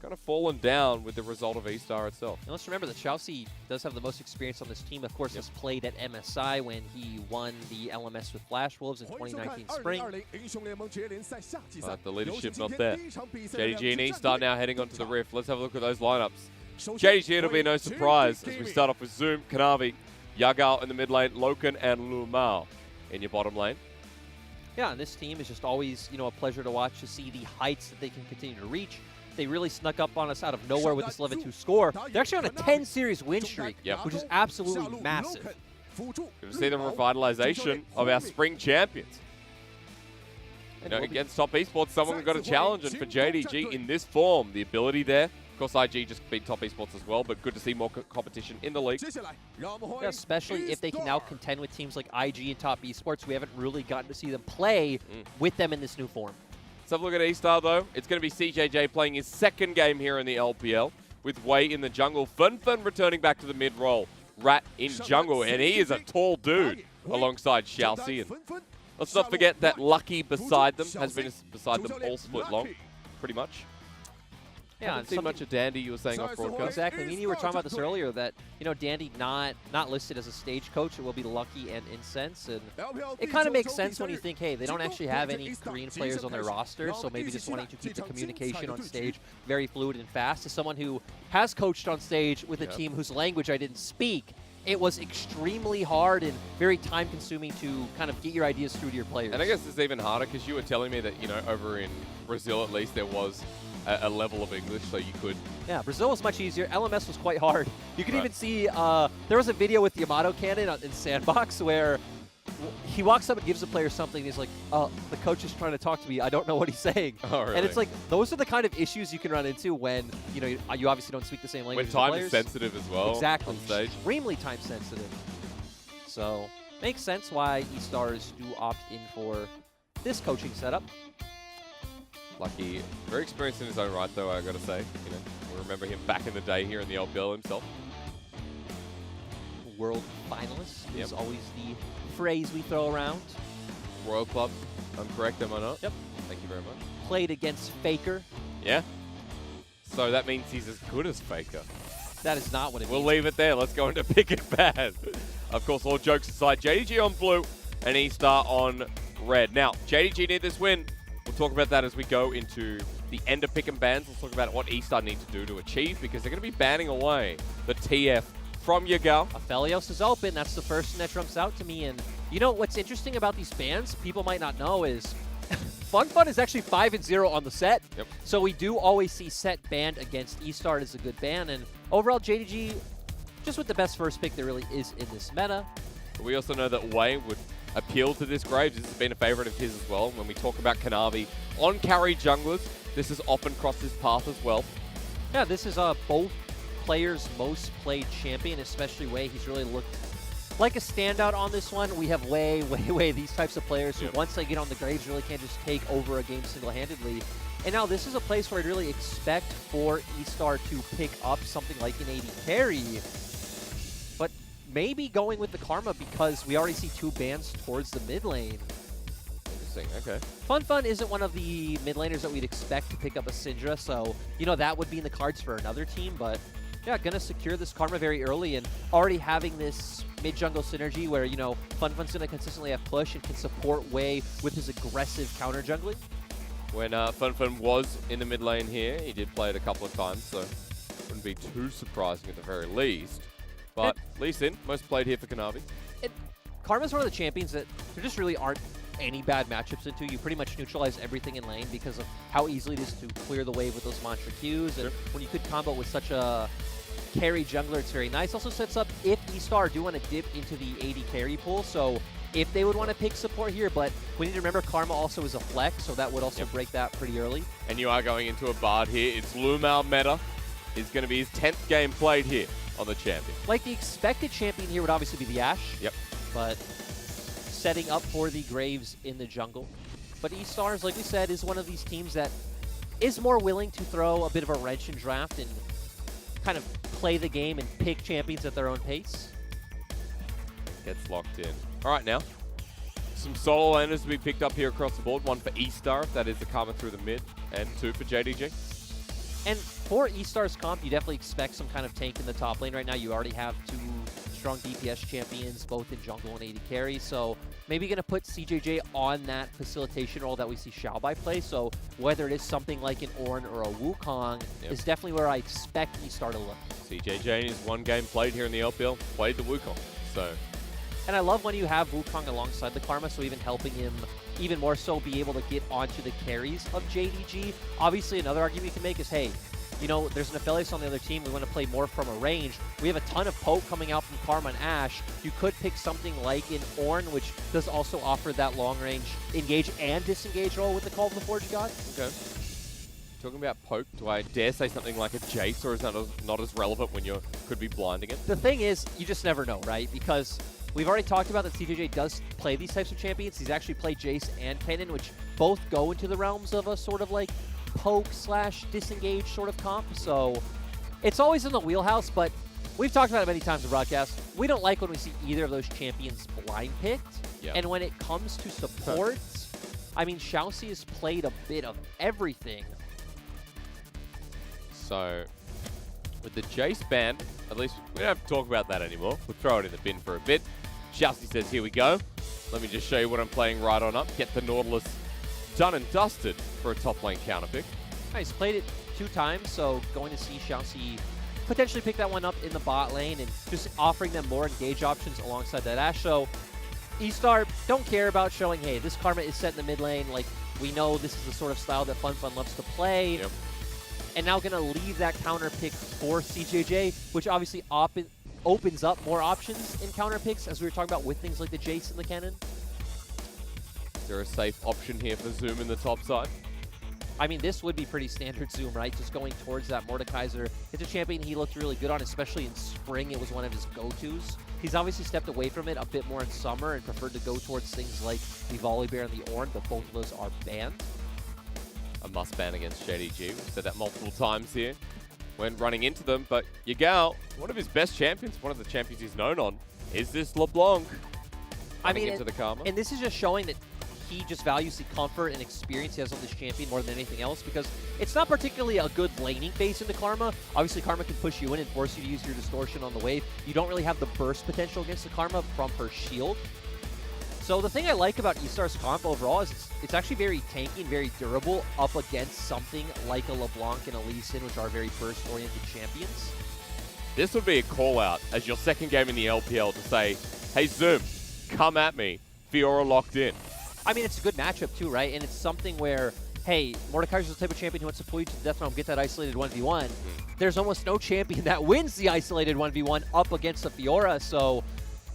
Kind of fallen down with the result of E-Star itself. And let's remember that Chelsea does have the most experience on this team. Of course, has played at MSI when he won the LMS with Flash Wolves in 2019 spring. But the leadership not there. JDG and E-Star now heading onto the Rift. Let's have a look at those lineups. JDG, it'll be no surprise as we start off with Zoom, Kanavi, Yagao in the mid lane, Loken and Lumao in your bottom lane. Yeah, and this team is just always, you know, a pleasure to watch, to see the heights that they can continue to reach. They really snuck up on us out of nowhere with this 11-2 score. They're actually on a 10-series win streak, which is absolutely massive. Good to see the revitalization of our spring champions. You know, against top esports, someone got a challenge, and for JDG in this form, the ability there. Of course, IG just beat top esports as well, but good to see more competition in the league. Yeah, especially if they can now contend with teams like IG and top esports. We haven't really gotten to see them play with them in this new form. Let's have a look at E-Star, though. It's going to be CJJ playing his second game here in the LPL, with Wei in the jungle. Fun returning back to the mid-roll. Rat in jungle, and he is a tall dude alongside Xiaoxi. And let's not forget that Lucky beside them has been beside them all split long, pretty much. Yeah, Haven't seen much of Dandy, you were saying off broadcast. Exactly. I mean, you were talking about this earlier, that, you know, Dandy not listed as a stage coach. It will be Lucky and Incense, and it kind of makes sense when you think, hey, they don't actually have any Korean players on their roster, so maybe just wanting to keep the communication on stage very fluid and fast. As someone who has coached on stage with a team whose language I didn't speak, it was extremely hard and very time-consuming to kind of get your ideas through to your players. And I guess it's even harder because you were telling me that, you know, over in Brazil at least there was a level of English, so you could... Yeah, Brazil was much easier. LMS was quite hard. You could even see, there was a video with Yamato Cannon in Sandbox where he walks up and gives the player something, and he's like, the coach is trying to talk to me. I don't know what he's saying. Oh, really? And it's like, those are the kind of issues you can run into when, you know, you obviously don't speak the same language When as the time players. is sensitive as well. Exactly. On stage. Extremely time sensitive. So, makes sense why E-Stars do opt in for this coaching setup. Lucky, very experienced in his own right, though, I gotta say. You know, we remember him back in the day here in the LPL himself. World finalist is always the phrase we throw around. Royal Club, I'm correct, am I not? Yep. Thank you very much. Played against Faker. Yeah. So that means he's as good as Faker. That is not what it We'll means. leave it there. Let's go into pick and ban. Of course, all jokes aside, JDG on blue and E-Star on red. Now, JDG need this win. We'll talk about that as we go into the end of pick and bans. We'll talk about what E-Star need to do to achieve, because they're going to be banning away the TF from Yagao. Aphelios is open. That's the first thing that jumps out to me. And you know what's interesting about these bans, people might not know, is Fun is actually 5-0 on the set. Yep. So we do always see set banned against E-Star as a good ban. And overall, JDG, just with the best first pick there really is in this meta. We also know that Wei would appeal to this Graves. This has been a favorite of his as well. When we talk about Kanavi on carry junglers, this has often crossed his path as well. Yeah, this is both players' most played champion, especially Wei. He's really looked like a standout on this one. We have Wei, these types of players who once they get on the Graves really can't just take over a game single-handedly. And now this is a place where I'd really expect for E-Star to pick up something like an AD carry. But maybe going with the Karma, because we already see 2 bans towards the mid lane. Interesting, okay. Fun isn't one of the mid laners that we'd expect to pick up a Syndra, so, you know, that would be in the cards for another team, but yeah, gonna secure this Karma very early, and already having this mid-jungle synergy where, you know, Fun's gonna consistently have push and can support Wei with his aggressive counter jungling. When Fun was in the mid lane here, he did play it a couple of times, so wouldn't be too surprising at the very least. But Lee Sin, most played here for Kanavi. Karma's one of the champions that there just really aren't any bad matchups into. You pretty much neutralize everything in lane because of how easily it is to clear the wave with those monster Qs. And when you could combo with such a carry jungler, it's very nice. Also sets up if E-Star do want to dip into the AD carry pool. So if they would want to pick support here, but we need to remember Karma also is a flex, so that would also break that pretty early. And you are going into a Bard here. It's Lumao meta. Is going to be his 10th game played here on the champion. Like, the expected champion here would obviously be the Ashe. Yep. But setting up for the Graves in the jungle. But E-Stars, like we said, is one of these teams that is more willing to throw a bit of a wrench in draft and kind of play the game and pick champions at their own pace. Gets locked in. All right, now. Some solo laners to be picked up here across the board. One for E-Star, that is the Karma through the mid, and 2 for JDG. And for E-Star's comp, you definitely expect some kind of tank in the top lane. Right now, you already have 2 strong DPS champions, both in jungle and AD carry. So maybe going to put CJJ on that facilitation role that we see Xiaobai play. So whether it is something like an Ornn or a Wukong is definitely where I expect E-Star to look. CJJ in his 1 game played here in the LPL, played the Wukong. So. And I love when you have Wukong alongside the Karma, so even helping him even more so be able to get onto the carries of JDG. Obviously, another argument you can make is, hey, you know, there's an Aphelios on the other team. We want to play more from a range. We have a ton of poke coming out from Karma and Ashe. You could pick something like an Ornn, which does also offer that long-range engage and disengage role with the Call of the Forge God. Okay. Talking about poke, do I dare say something like a Jace, or is that not as relevant when you could be blinding it? The thing is, you just never know, right? Because we've already talked about that CJJ does play these types of champions. He's actually played Jace and Kanan, which both go into the realms of a sort of like poke/disengage sort of comp. So it's always in the wheelhouse, but we've talked about it many times in broadcast. We don't like when we see either of those champions blind picked. Yep. And when it comes to supports, I mean, Xiaoxi has played a bit of everything. So with the Jace ban, at least we don't have to talk about that anymore. We'll throw it in the bin for a bit. Xiaoxi says, here we go. Let me just show you what I'm playing right on up. Get the Nautilus done and dusted for a top lane counter pick. He's played it 2 times, so going to see Xiaoxi potentially pick that one up in the bot lane and just offering them more engage options alongside that Ashe. So E-Star don't care about showing, hey, this Karma is set in the mid lane. Like, we know this is the sort of style that Fun loves to play. Yep. And now going to leave that counter pick for CJJ, which obviously opens up more options in counter picks, as we were talking about with things like the Jace and the Kennen. Is there a safe option here for Zoom in the top side? I mean, this would be pretty standard Zoom, right? Just going towards that Mordekaiser. It's a champion he looked really good on, especially in spring. It was one of his go-tos. He's obviously stepped away from it a bit more in summer and preferred to go towards things like the Volibear and the Ornn, but both of those are banned. A must ban against JDG. We've said that multiple times here when running into them, but Yagao, one of his best champions, one of the champions he's known on, is this LeBlanc. I mean, into the Karma. And this is just showing that he just values the comfort and experience he has on this champion more than anything else, because it's not particularly a good laning phase into Karma. Obviously, Karma can push you in and force you to use your distortion on the wave. You don't really have the burst potential against the Karma from her shield. So the thing I like about E-Star's comp overall is it's actually very tanky and very durable up against something like a LeBlanc and a Lee Sin, which are very burst-oriented champions. This would be a call-out as your second game in the LPL to say, hey, Zoom, come at me. Fiora locked in. I mean, it's a good matchup too, right? And it's something where, hey, Mordekaiser's the type of champion who wants to pull you to the death realm, get that isolated 1v1. There's almost no champion that wins the isolated 1v1 up against a Fiora, so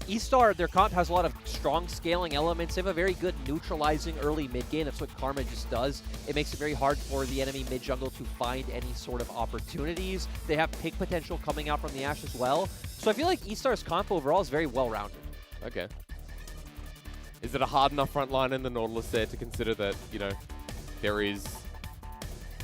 E-Star, their comp has a lot of strong scaling elements. They have a very good neutralizing early mid game. That's what Karma just does. It makes it very hard for the enemy mid jungle to find any sort of opportunities. They have pick potential coming out from the Ashe as well. So I feel like E-Star's comp overall is very well-rounded. Okay. Is it a hard enough front line in the Nautilus there to consider that, you know, there is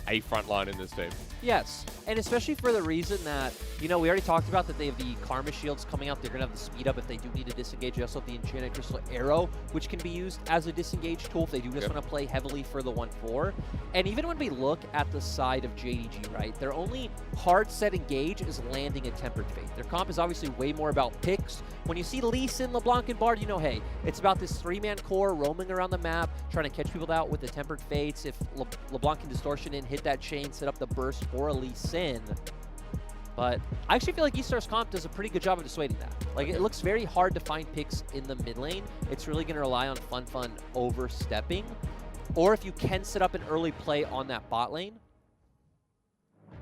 a front line in this team? Yes, and especially for the reason that, you know, we already talked about that they have the Karma shields coming out. They're going to have the speed up if they do need to disengage. They also have the Enchanted Crystal Arrow, which can be used as a disengage tool if they do just want to play heavily for the 1-4. And even when we look at the side of JDG, right, their only hard set engage is landing a Tempered Fate. Their comp is obviously way more about picks. When you see Lee Sin, LeBlanc, and Bard, you know, hey, it's about this 3-man core roaming around the map, trying to catch people out with the Tempered Fates. If LeBlanc can distortion in, hit that chain, set up the burst for a Lee Sin. But I actually feel like E-Star's comp does a pretty good job of dissuading that. Like, it looks very hard to find picks in the mid lane. It's really going to rely on Fun overstepping. Or if you can set up an early play on that bot lane.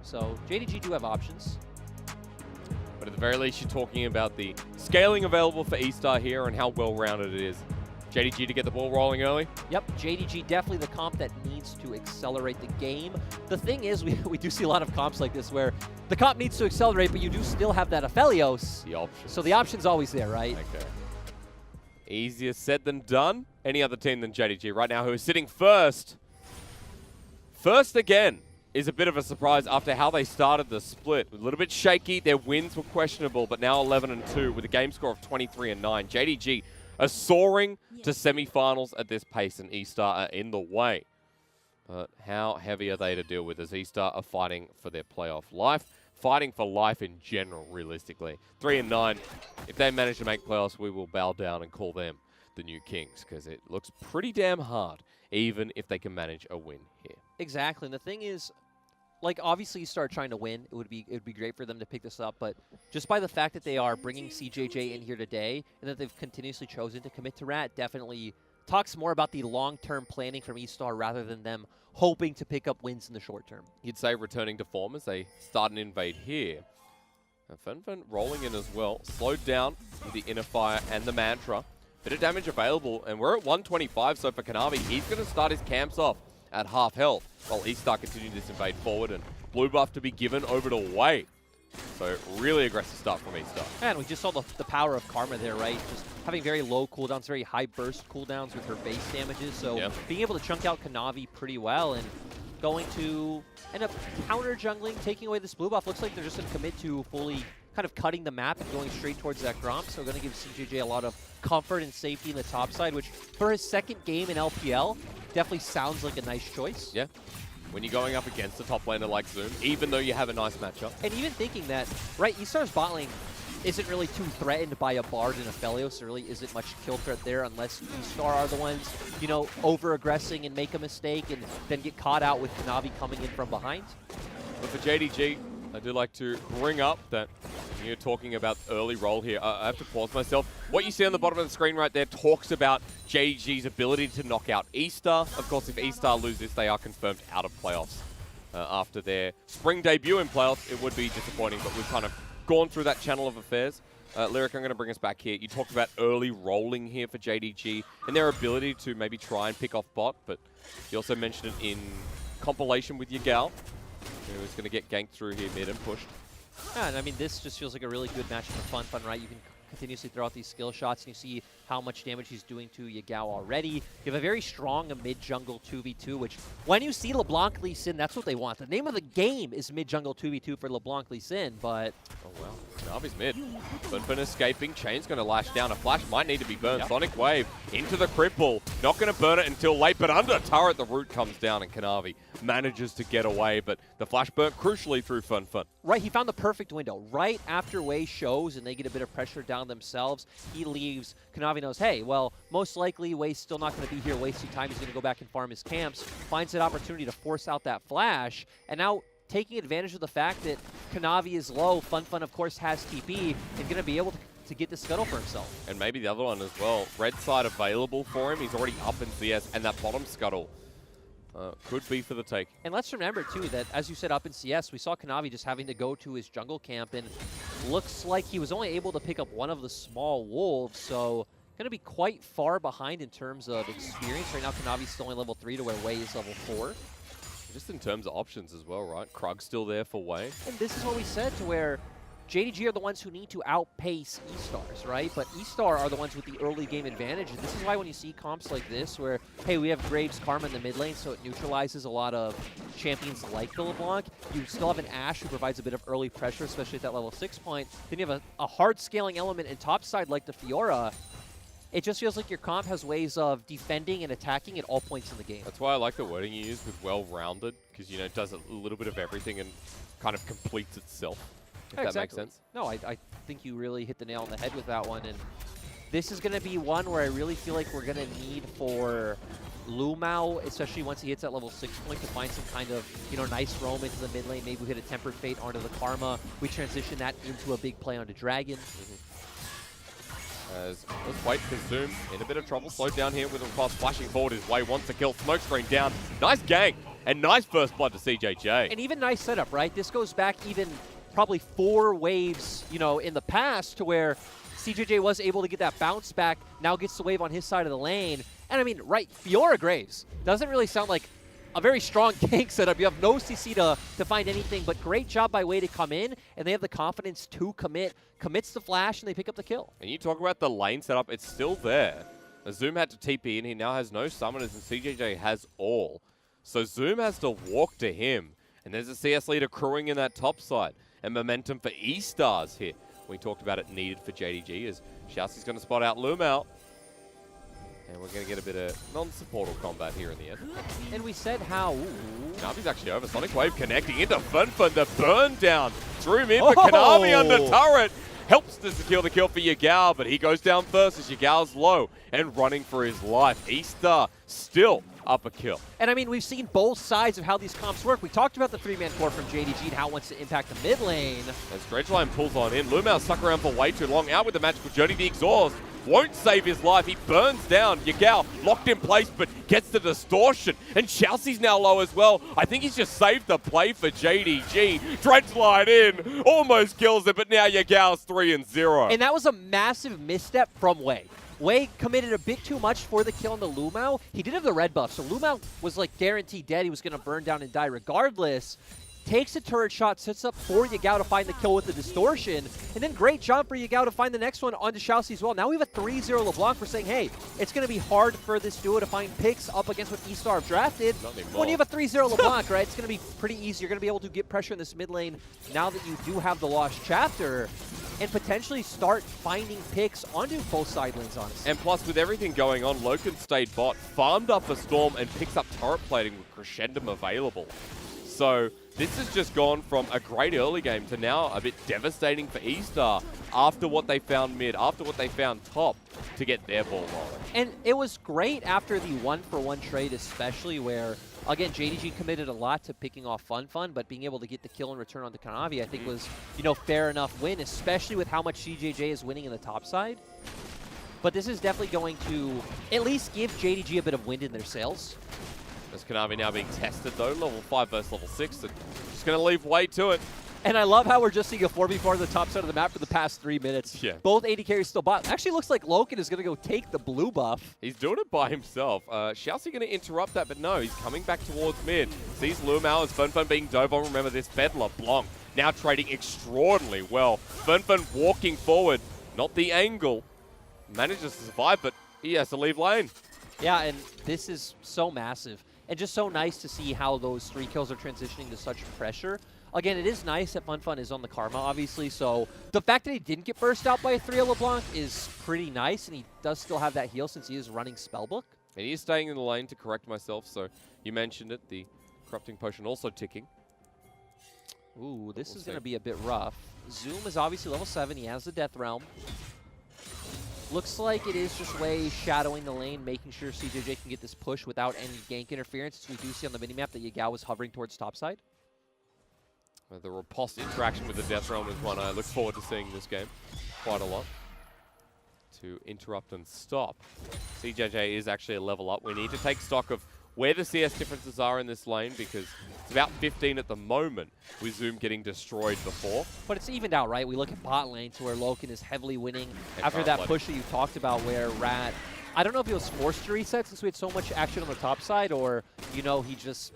So JDG do have options. But at the very least, you're talking about the scaling available for E-Star here and how well-rounded it is JDG to get the ball rolling early. Yep, JDG definitely the comp that needs to accelerate the game. The thing is, we do see a lot of comps like this where the comp needs to accelerate, but you do still have that Aphelios. The option. So the option's always there, right? Okay. Easier said than done. Any other team than JDG right now who is sitting first. First again is a bit of a surprise after how they started the split. A little bit shaky. Their wins were questionable, but now 11-2 with a game score of 23-9. JDG are soaring to semifinals at this pace, and E-Star are in the way. But how heavy are they to deal with as E-Star are fighting for their playoff life? Fighting for life in general, realistically. 3-9. If they manage to make playoffs, we will bow down and call them the new kings, because it looks pretty damn hard, even if they can manage a win here. Exactly. And the thing is, like, obviously you start trying to win. It would be great for them to pick this up, but just by the fact that they are bringing CJJ in here today and that they've continuously chosen to commit to Rat definitely talks more about the long-term planning from E-Star rather than them hoping to pick up wins in the short term. You'd say returning to form as they start an invade here. And Fun rolling in as well. Slowed down with the Inner Fire and the Mantra. Bit of damage available, and we're at 125, so for Kanavi, he's going to start his camps off at half health, while E-Star continue this invade forward, and blue buff to be given over to Wei. So really aggressive start from E-Star. And we just saw the power of Karma there, right? Just having very low cooldowns, very high burst cooldowns with her base damages. So being able to chunk out Kanavi pretty well and going to end up counter jungling, taking away this blue buff. Looks like they're just going to commit to fully kind of cutting the map and going straight towards that Gromp. So going to give CJJ a lot of comfort and safety in the top side, which for his second game in LPL definitely sounds like a nice choice. Yeah. When you're going up against a top laner like Zoom, even though you have a nice matchup. And even thinking that, right, E-Star's bot lane isn't really too threatened by a Bard and a Aphelios. There really isn't much kill threat there unless E-Star are the ones, you know, over-aggressing and make a mistake and then get caught out with Kanavi coming in from behind. But for JDG, I do like to bring up that you're talking about early roll here. I have to pause myself. What you see on the bottom of the screen right there talks about JDG's ability to knock out E-Star. Of course, if E-Star lose this, they are confirmed out of playoffs. After their spring debut in playoffs, it would be disappointing, but we've kind of gone through that channel of affairs. Lyric, I'm going to bring us back here. You talked about early rolling here for JDG and their ability to maybe try and pick off bot, but you also mentioned it in compilation with your gal, who is going to get ganked through here mid and pushed. Yeah, and I mean, this just feels like a really good matchup for Fun, right? You can continuously throw out these skill shots, and you see how much damage he's doing to Yagao already. You have a very strong mid-jungle 2v2, which when you see LeBlanc Lee Sin, that's what they want. The name of the game is mid-jungle 2v2 for LeBlanc Lee Sin, but... Oh, well. Navi's mid. Fun escaping. Chain's going to lash down. A flash might need to be burned. Sonic Wave into the cripple. Not going to burn it until late, but under turret, the root comes down, and Kanavi manages to get away, but the flash burnt crucially through Fun. Right, he found the perfect window. Right after Wei shows and they get a bit of pressure down themselves, he leaves. Kanavi knows, hey, well, most likely Wei's still not going to be here wasting time. He's going to go back and farm his camps. Finds that opportunity to force out that flash, and now taking advantage of the fact that Kanavi is low, Fun, of course, has TP, and going to be able to get the scuttle for himself. And maybe the other one as well. Red side available for him. He's already up in CS, and that bottom scuttle could be for the take. And let's remember, too, that as you said up in CS, we saw Kanavi just having to go to his jungle camp, and looks like he was only able to pick up one of the small wolves, so going to be quite far behind in terms of experience. Right now, Kanavi's still only level 3 to where Wei is level 4. Just in terms of options as well, right? Krug's still there for Wei. And this is what we said, to where JDG are the ones who need to outpace E-Stars, right? But E-Star are the ones with the early game advantage. And this is why when you see comps like this where, hey, we have Graves Karma in the mid lane, so it neutralizes a lot of champions like the LeBlanc. You still have an Ashe who provides a bit of early pressure, especially at that level 6 point. Then you have a hard scaling element in top side like the Fiora. It just feels like your comp has ways of defending and attacking at all points in the game. That's why I like the wording you use with well-rounded, because, you know, it does a little bit of everything and kind of completes itself, if that makes sense. No, I think you really hit the nail on the head with that one. And this is going to be one where I really feel like we're going to need for Lumao, especially once he hits that level 6 point, to find some kind of, you know, nice roam into the mid lane. Maybe we hit a Tempered Fate onto the Karma. We transition that into a big play onto Dragon. As let's wait for Zoom in a bit of trouble. Slowed down here with a cross flashing forward his way. Wants to kill. Smoke screen down. Nice gank and nice first blood to CJJ. And even nice setup, right? This goes back even probably 4 waves, you know, in the past to where CJJ was able to get that bounce back, now gets the wave on his side of the lane. And I mean, right, Fiora Graves doesn't really sound like a very strong gank setup. You have no CC to find anything, but great job by Way to come in, and they have the confidence to commit. Commits the flash, and they pick up the kill. And you talk about the lane setup, it's still there. Zoom had to TP in, he now has no summoners, and CJJ has all. So Zoom has to walk to him, and there's a CS leader crewing in that top side. And momentum for E-Stars here. We talked about it needed for JDG, as Xiaoxi's going to spot out Lumao. And we're going to get a bit of non-supportal combat here in the end. And we said how... Kanavi's actually over. Sonic Wave connecting into Funfun. The burn down. Threw him in, but Kanavi under turret. Helps to secure the kill for Yagao, but he goes down first as Yagao's low and running for his life. E-Star still up a kill. And I mean, we've seen both sides of how these comps work. We talked about the 3-man core from JDG and how it wants to impact the mid lane. As Dredgeline pulls on in, Lumao stuck around for way too long. Out with the magical journey, the exhaust won't save his life. He burns down. Yagao locked in place, but gets the distortion. And Chelsea's now low as well. I think he's just saved the play for JDG. Dredgeline in, almost kills it, but now Yagao's 3-0. And that was a massive misstep from Way. Way committed a bit too much for the kill on the Lumao. He did have the red buff, so Lumao was like guaranteed dead. He was going to burn down and die regardless. Takes a turret shot, sets up for Yagao to find the kill with the distortion, and then great job for Yagao to find the next one onto Xiaoxi as well. Now we have a 3-0 LeBlanc for saying, hey, it's going to be hard for this duo to find picks up against what E-Star have drafted. When you have a 3-0 LeBlanc, right, it's going to be pretty easy. You're going to be able to get pressure in this mid lane now that you do have the Lost Chapter, and potentially start finding picks onto both side lanes, honestly. And plus, with everything going on, Loken stayed bot, farmed up a Storm, and picks up turret plating with Crescendum available. So this has just gone from a great early game to now a bit devastating for E-Star after what they found mid, after what they found top to get their ball rolling. And it was great after the 1-for-1 trade, especially where, again, JDG committed a lot to picking off Funfun, but being able to get the kill and return onto Kanavi, I think was, fair enough win, especially with how much CJJ is winning in the top side. But this is definitely going to at least give JDG a bit of wind in their sails. As Kanavi now being tested, though, level 5 versus level 6, so just going to leave Way to it. And I love how we're just seeing a 4v4 on the top side of the map for the past 3 minutes. Yeah. Both AD carries still bot. Actually looks like Loken is going to go take the blue buff. He's doing it by himself. Xiaoxi going to interrupt that, but no, he's coming back towards mid. Sees Lumao as Funfun being dove on. Remember this, Fed LeBlanc now trading extraordinarily well. Funfun walking forward, not the angle. Manages to survive, but he has to leave lane. Yeah, and this is so massive. And just so nice to see how those 3 kills are transitioning to such pressure. Again, it is nice that Funfun is on the Karma, obviously, so the fact that he didn't get burst out by a 3 LeBlanc is pretty nice, and he does still have that heal since he is running Spellbook. And he is staying in the lane, to correct myself, so you mentioned it, the Corrupting Potion also ticking. Ooh, this is going to be a bit rough. Zoom is obviously level 7, he has the Death Realm. Looks like it is just Way shadowing the lane, making sure CJJ can get this push without any gank interference. As we do see on the minimap that Yagao was hovering towards topside. The riposte interaction with the Death Realm is one I look forward to seeing this game quite a lot. To interrupt and stop. CJJ is actually a level up. We need to take stock of where the CS differences are in this lane, because it's about 15 at the moment, with Zoom getting destroyed before. But it's evened out, right? We look at bot lane to where Loken is heavily winning after that push that you talked about where Rat, I don't know if he was forced to reset since we had so much action on the top side, or, he just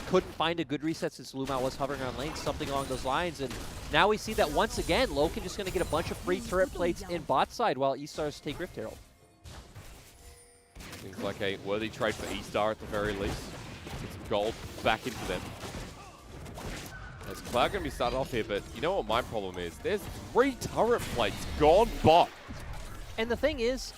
couldn't find a good reset since Lumao was hovering on lane, something along those lines. And now we see that once again, Loken just going to get a bunch of free turret plates in bot side while E-Stars take Rift Herald. Seems like a worthy trade for E-Star at the very least. Get some gold back into them. As Cloud going to be started off here, but you know what my problem is? There's 3 turret plates gone bot. And the thing is,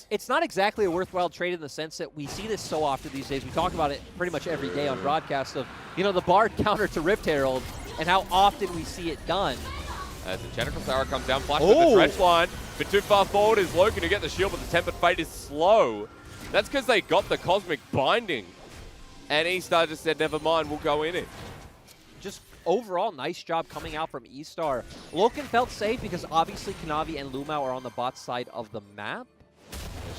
it's not exactly a worthwhile trade in the sense that we see this so often these days. We talk about it pretty much every day on broadcast of, the Bard counter to Rift Herald and how often we see it done. As the Tentacle Sarah comes down, flash with the Dredge line. But too far forward is Loken to get the shield, but the Tempered Fate is slow. That's because they got the Cosmic Binding. And E-Star just said, never mind, we'll go in it. Just overall, nice job coming out from E-Star. Loken felt safe because obviously Kanavi and Lumao are on the bot side of the map.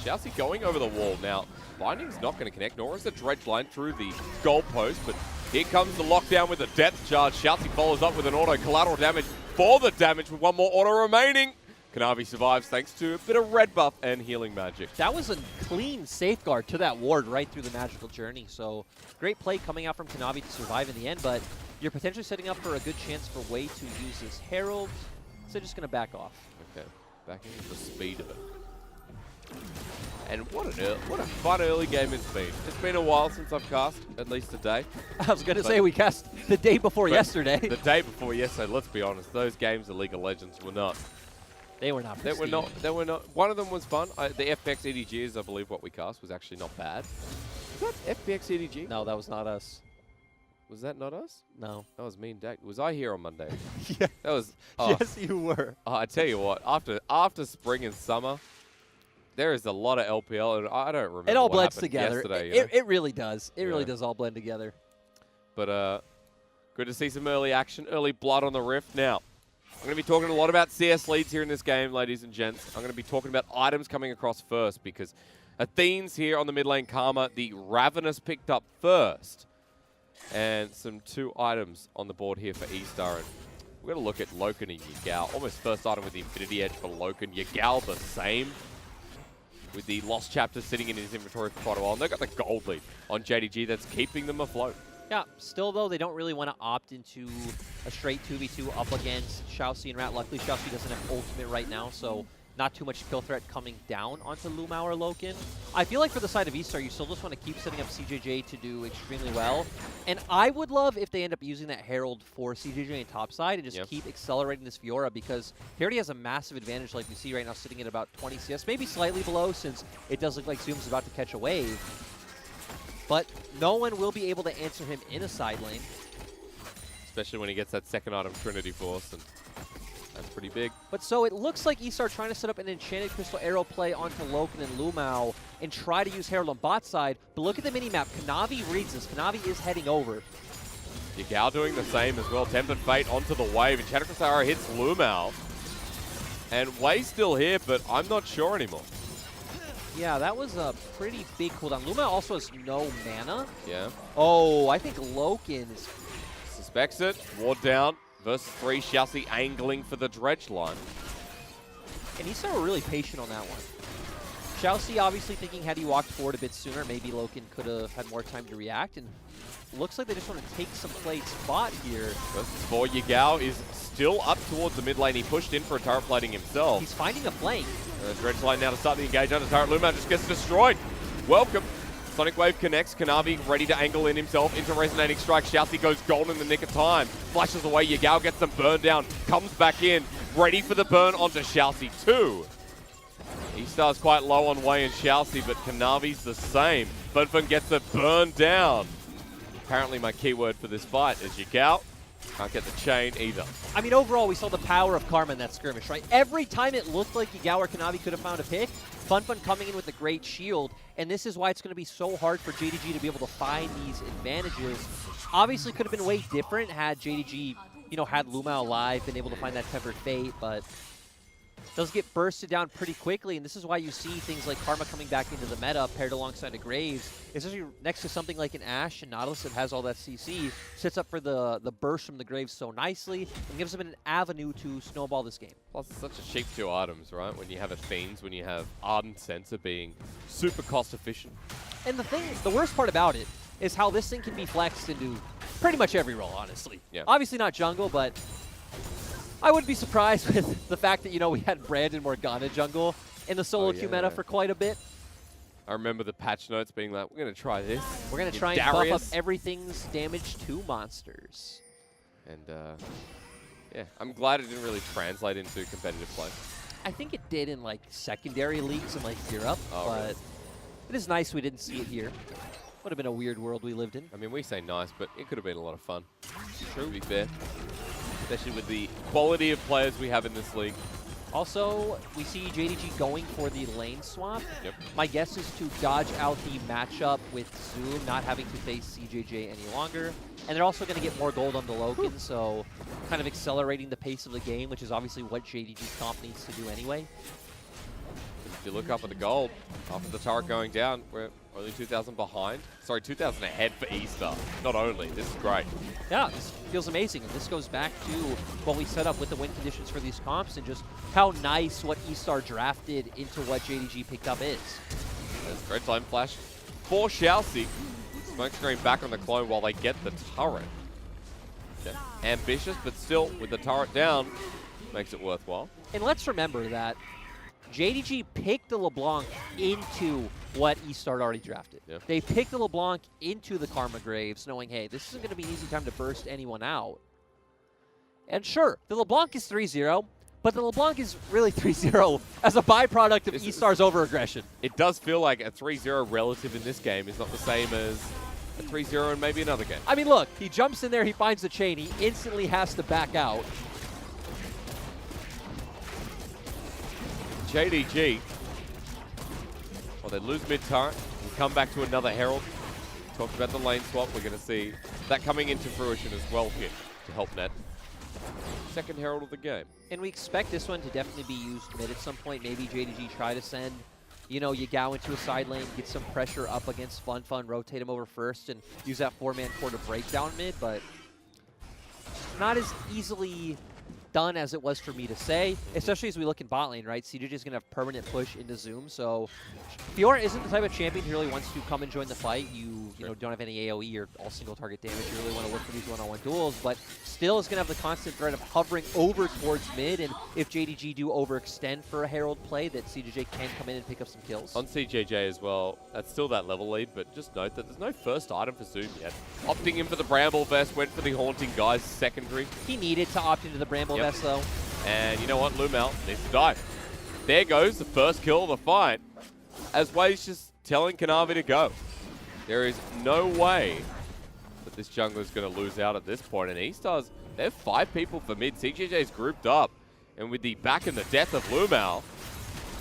Xiaoxi going over the wall now. Binding's not going to connect, nor is the Dredge line through the goalpost. But here comes the lockdown with the Death Charge. Xiaoxi follows up with an auto collateral damage for the damage with one more auto remaining. Kanavi survives thanks to a bit of red buff and healing magic. That was a clean safeguard to that ward right through the magical journey. So great play coming out from Kanavi to survive in the end, but you're potentially setting up for a good chance for Wei to use his Herald. So just going to back off. Okay, backing into the speed of it. And what a fun early game it's been. It's been a while since I've cast, at least a day. I was going to say we cast the day before yesterday. The day before yesterday, let's be honest, those games of League of Legends were not. They were not. They were not. One of them was fun. The FPX EDG is, I believe, what we cast was actually not bad. Was that FPX EDG? No, that was not us. Was that not us? No. That was me and Dak. Was I here on Monday? Yeah. That was. Oh, yes, you were. I tell you what, after spring and summer, there is a lot of LPL, and I don't remember. It all what blends happened together. yesterday. It really does. It really does all blend together. But good to see some early action, early blood on the Rift. Now, I'm going to be talking a lot about CS leads here in this game, ladies and gents. I'm going to be talking about items coming across first because Athene's here on the mid lane. Karma, the Ravenous picked up first. And some 2 items on the board here for E-Star. And we're going to look at Loken and Yagao. Almost first item with the Infinity Edge for Loken. Yagao the same, with the Lost Chapter sitting in his inventory for quite a while. And they've got the gold lead on JDG that's keeping them afloat. Yeah, still though, they don't really want to opt into a straight 2v2 up against Xiaoxi and Rat. Luckily, Xiaoxi doesn't have ultimate right now, so not too much kill threat coming down onto Lumao or Loken. I feel like for the side of E-Star, you still just want to keep setting up CJJ to do extremely well. And I would love if they end up using that Herald for CJJ in top side and just keep accelerating this Fiora, because he already has a massive advantage like we see right now, sitting at about 20 CS, maybe slightly below since it does look like Zoom's about to catch a wave. But no one will be able to answer him in a side lane. Especially when he gets that second item, Trinity Force, and that's pretty big. But so it looks like E-Star trying to set up an Enchanted Crystal Arrow play onto Loken and Lumao and try to use Herald on bot side. But look at the minimap. Kanavi reads this. Kanavi is heading over. Yagao doing the same as well. Tempered Fate onto the wave. Enchanted Crystal Arrow hits Lumao. And Wei's still here, but I'm not sure anymore. Yeah, that was a pretty big cooldown. Lumao also has no mana. Yeah. Oh, I think Loken is... Suspects it. Ward down. Versus 3. Xiaoxi angling for the dredge line. And he's still really patient on that one. Xiaoxi obviously thinking had he walked forward a bit sooner, maybe Loken could have had more time to react. And looks like they just want to take some play spot here. Versus 4. Yagao is still up towards the mid lane. He pushed in for a turret plating himself. He's finding a flank. Dredge line now to start the engage under turret. Lumao just gets destroyed. Welcome. Sonic Wave connects. Kanavi ready to angle in himself into Resonating Strike. Xiaoxi goes gold in the nick of time. Flashes away. Yagao gets them burned down. Comes back in. Ready for the burn onto Xiaoxi 2. E-Star's quite low on Wei and Xiaoxi, but Kanavi's the same. Funfun gets it burned down. Apparently my keyword for this fight is Yagao. Can't get the chain either. I mean, overall, we saw the power of Karma in that skirmish, right? Every time it looked like Yagao or Kanavi could have found a pick, Funfun coming in with a great shield, and this is why it's going to be so hard for JDG to be able to find these advantages. Obviously, could have been way different had JDG, you know, had Lumao alive, been able to find that Tempered Fate, but does get bursted down pretty quickly, and this is why you see things like Karma coming back into the meta paired alongside a Graves, especially next to something like an Ashe and Nautilus that has all that CC, sets up for the burst from the Graves so nicely and gives them an avenue to snowball this game. Plus, it's such a cheap 2 items, right? When you have a Fiends, when you have Ardent Sensor being super cost efficient. And the worst part about it is how this thing can be flexed into pretty much every role, honestly. Yeah. Obviously not jungle, but I wouldn't be surprised with the fact that, you know, we had Brandon Morgana jungle in the solo queue meta for quite a bit. I remember the patch notes being like, we're going to try this. We're going to try and buff up everything's damage to monsters. And, yeah, I'm glad it didn't really translate into competitive play. I think it did in, like, secondary leagues in, like, Europe, but really? It is nice we didn't see it here. Would have been a weird world we lived in. I mean, we say nice, but it could have been a lot of fun. True. To be fair. Especially with the quality of players we have in this league. Also, we see JDG going for the lane swap. Yep. My guess is to dodge out the matchup with Zoom, not having to face CJJ any longer. And they're also going to get more gold on the Loken, so kind of accelerating the pace of the game, which is obviously what JDG's comp needs to do anyway. if you look up at the gold, after the turret going down, we're only 2,000 behind. Sorry, 2,000 ahead for E-Star. Not only. This is great. Yeah, this feels amazing. And this goes back to what we set up with the win conditions for these comps and just how nice what E-Star drafted into what JDG picked up is. There's great flame flash for Xiaoxi. Smoke screen back on the clone while they get the turret. Yeah. Ambitious, but still, with the turret down, makes it worthwhile. And let's remember that JDG picked the LeBlanc into what E-Star already drafted. Yeah. They picked the LeBlanc into the Karma Graves, knowing, hey, this isn't going to be an easy time to burst anyone out. And sure, the LeBlanc is 3-0, but the LeBlanc is really 3-0 as a byproduct of E-Star's overaggression. It does feel like a 3-0 relative in this game is not the same as a 3-0 in maybe another game. I mean, look, he jumps in there, he finds the chain, he instantly has to back out. JDG, well, they lose mid-turret, we'll come back to another Herald. Talked about the lane swap, we're going to see that coming into fruition as well here to help net. Second Herald of the game. And we expect this one to definitely be used mid at some point. Maybe JDG try to send, you know, Yagao into a side lane, get some pressure up against Fun, rotate him over first, and use that 4-man core to break down mid, but not as easily done as it was for me to say, especially as we look in bot lane, right? CJJ is going to have permanent push into Zoom, so Fiora isn't the type of champion who really wants to come and join the fight. You know, don't have any AoE or all single target damage. You really want to look for these one-on-one duels, but still is going to have the constant threat of hovering over towards mid, and if JDG do overextend for a Herald play, that CJJ can come in and pick up some kills. On CJJ as well, that's still that level lead, but just note that there's no first item for Zoom yet. Opting in for the Bramble Vest, went for the Haunting Guys secondary. He needed to opt into the Bramble Vest, though. And you know what? Lumel needs to die. There goes the first kill of the fight, as Wade's just telling Kanavi to go. There is no way that this jungler is going to lose out at this point. And E-Stars, they have 5 people for mid. CJJ's grouped up. And with the back and the death of Lumel,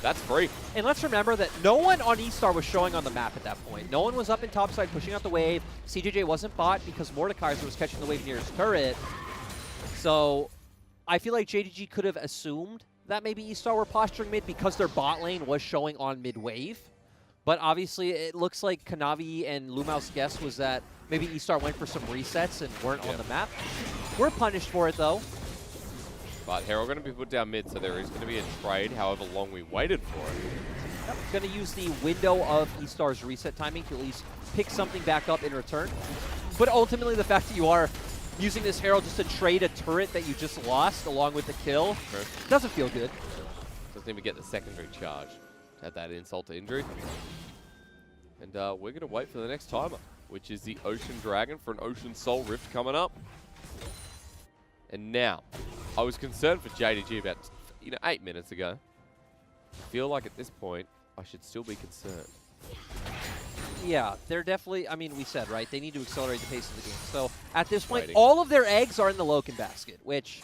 that's free. And let's remember that no one on E-Star was showing on the map at that point. No one was up in topside pushing out the wave. CJJ wasn't bot because Mordekaiser was catching the wave near his turret. So I feel like JDG could have assumed that maybe E-Star were posturing mid because their bot lane was showing on mid-wave. But obviously, it looks like Kanavi and Lumao's guess was that maybe E-Star went for some resets and weren't on the map. We're punished for it, though. But Herald going to be put down mid, so there is going to be a trade, however long we waited for it. Yep. Going to use the window of E-Star's reset timing to at least pick something back up in return. But ultimately, the fact that you are using this Herald just to trade a turret that you just lost along with the kill doesn't feel good. Doesn't even get the secondary charge. Had that insult to injury. And we're going to wait for the next timer, which is the Ocean Dragon for an Ocean Soul Rift coming up. And now, I was concerned for JDG about 8 minutes ago. I feel like at this point, I should still be concerned. Yeah, they're definitely, I mean, we said, right, they need to accelerate the pace of the game. So at this point, all of their eggs are in the Loken basket, which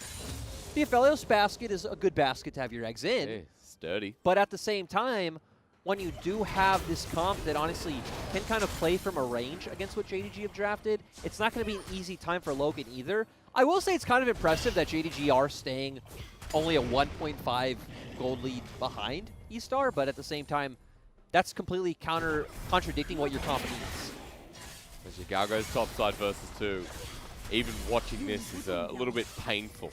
the Aphelios basket is a good basket to have your eggs in. Yeah, sturdy. But at the same time, when you do have this comp that honestly can kind of play from a range against what JDG have drafted, it's not going to be an easy time for Loken either. I will say it's kind of impressive that JDG are staying only a 1.5 gold lead behind E-Star, but at the same time, that's completely contradicting what your comp needs. As Yagao goes topside versus 2, even watching this is a little bit painful.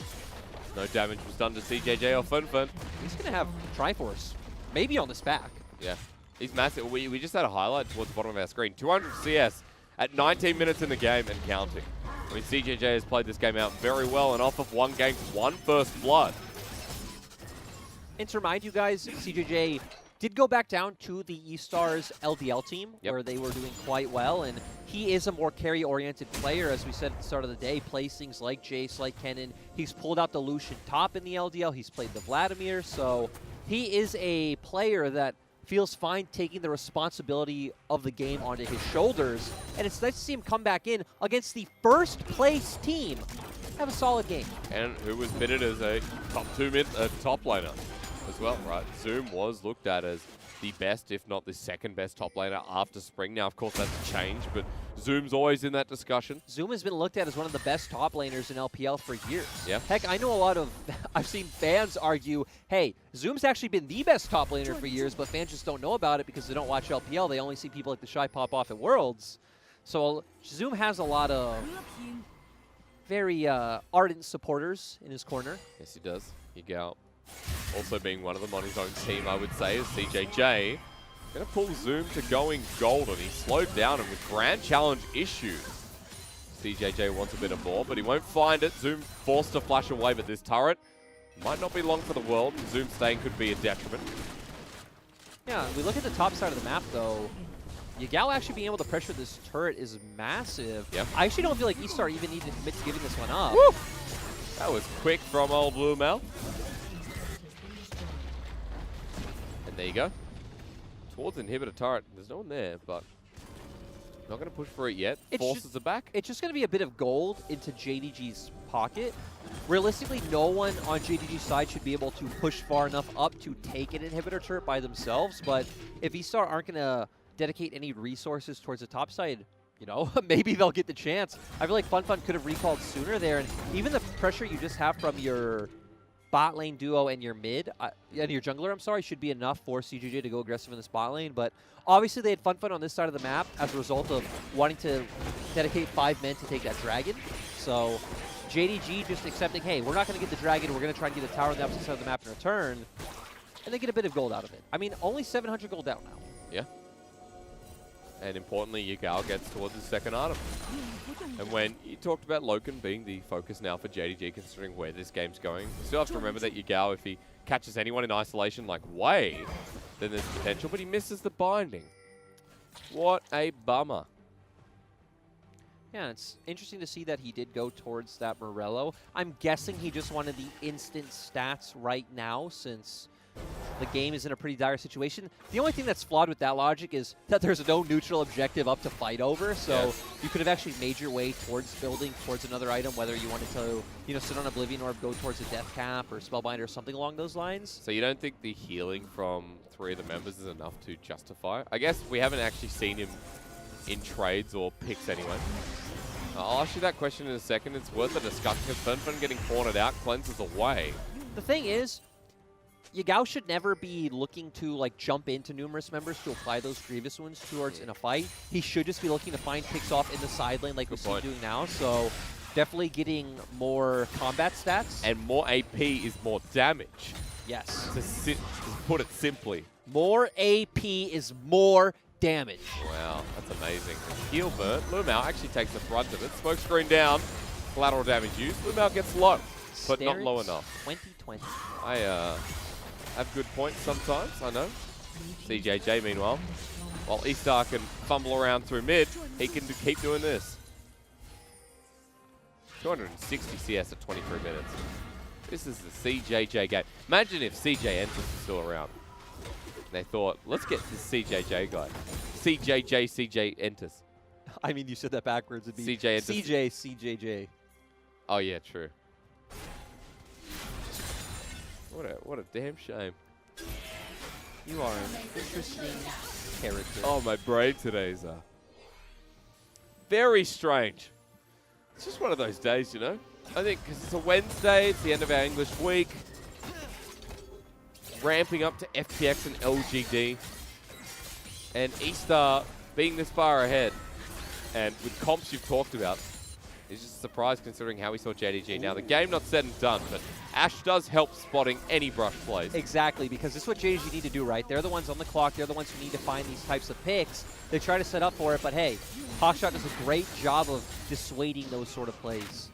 No damage was done to CJJ or Fun. He's going to have Triforce, maybe on this back. Yeah, he's massive. We just had a highlight towards the bottom of our screen. 200 CS at 19 minutes in the game and counting. I mean, CJJ has played this game out very well, and off of 1 game, 1 first blood. And to remind you guys, CJJ did go back down to the E-Stars LDL team, where they were doing quite well, and he is a more carry-oriented player, as we said at the start of the day, plays things like Jace, like Kennen. He's pulled out the Lucian top in the LDL, he's played the Vladimir, so he is a player that feels fine taking the responsibility of the game onto his shoulders, and it's nice to see him come back in against the first-place team. Have a solid game. And who was pitted as a top 2 top laner as well, right? Zoom was looked at as the best, if not the second best top laner after Spring. Now, of course, that's changed, but Zoom's always in that discussion. Zoom has been looked at as one of the best top laners in LPL for years. Yeah. Heck, I know a lot of, I've seen fans argue, hey, Zoom's actually been the best top laner for years, but fans just don't know about it because they don't watch LPL. They only see people like the Shy pop off at Worlds. So Zoom has a lot of very ardent supporters in his corner. Yes, he does. Yagao also being one of them on his own team, I would say, is CJJ. Going to pull Zoom to going golden. He slowed down and with Grand Challenge issues. CJJ wants a bit of more, but he won't find it. Zoom forced to flash away, but this turret might not be long for the world. Zoom staying could be a detriment. Yeah, we look at the top side of the map, though. Yagao actually being able to pressure this turret is massive. Yep. I actually don't feel like Estar even needed to commit to giving this one up. Woo! That was quick from old Blue Mel. And there you go. Towards inhibitor turret. There's no one there, but not going to push for it yet. Forces it back. It's just going to be a bit of gold into JDG's pocket. Realistically, no one on JDG's side should be able to push far enough up to take an inhibitor turret by themselves, but if Estar aren't going to dedicate any resources towards the top side, you know, maybe they'll get the chance. I feel like FunFun could have recalled sooner there, and even the pressure you just have from your bot lane duo and your mid, and your jungler, I'm sorry, should be enough for CJJ to go aggressive in this bot lane, but obviously they had FunFun on this side of the map as a result of wanting to dedicate 5 men to take that dragon. So JDG just accepting, hey, we're not going to get the dragon, we're going to try and get a tower on the opposite side of the map in return, and they get a bit of gold out of it. I mean, only 700 gold out now. Yeah. And importantly, Yagao gets towards his second item. And when you talked about Loken being the focus now for JDG, considering where this game's going, you still have to remember that Yagao, if he catches anyone in isolation like Wei, then there's potential, but he misses the binding. What a bummer. Yeah, it's interesting to see that he did go towards that Morello. I'm guessing he just wanted the instant stats right now since the game is in a pretty dire situation. The only thing that's flawed with that logic is that there's no neutral objective up to fight over, so you could have actually made your way towards building towards another item, whether you wanted to, you know, sit on Oblivion or go towards a Death Cap or Spellbinder or something along those lines. So you don't think the healing from 3 of the members is enough to justify? I guess we haven't actually seen him in trades or picks anyway. I'll ask you that question in a second. It's worth a discussion because FunFun getting cornered out cleanses away. The thing is, Yagao should never be looking to like jump into numerous members to apply those Grievous wounds towards in a fight. He should just be looking to find picks off in the side lane like we're doing now. So definitely getting more combat stats. And more AP is more damage. Yes. To put it simply. More AP is more damage. Wow, that's amazing. Heal burn. Lumao actually takes the brunt of it. Smoke screen down. Collateral damage used. Lumao gets low, but not low enough. 2020. I have good points sometimes, I know. CJJ, meanwhile, while Estar can fumble around through mid, he can keep doing this. 260 CS at 23 minutes. This is the CJJ game. Imagine if CJ Entus was still around. They thought, let's get this CJJ guy. CJ Entus. I mean, you said that backwards. It'd be CJ Entus. CJJ. Oh, yeah, true. What a damn shame. You are an interesting character. Oh, my brain today is very strange. It's just one of those days, you know? I think because it's a Wednesday, it's the end of our English week. Ramping up to FPX and LGD. And Estar being this far ahead. And with comps you've talked about, is just a surprise considering how we saw JDG. Now, the game not said and done, but Ash does help spotting any brush plays. Exactly, because this is what JDG need to do, right? They're the ones on the clock. They're the ones who need to find these types of picks. They try to set up for it, but hey, Hawkshot does a great job of dissuading those sort of plays.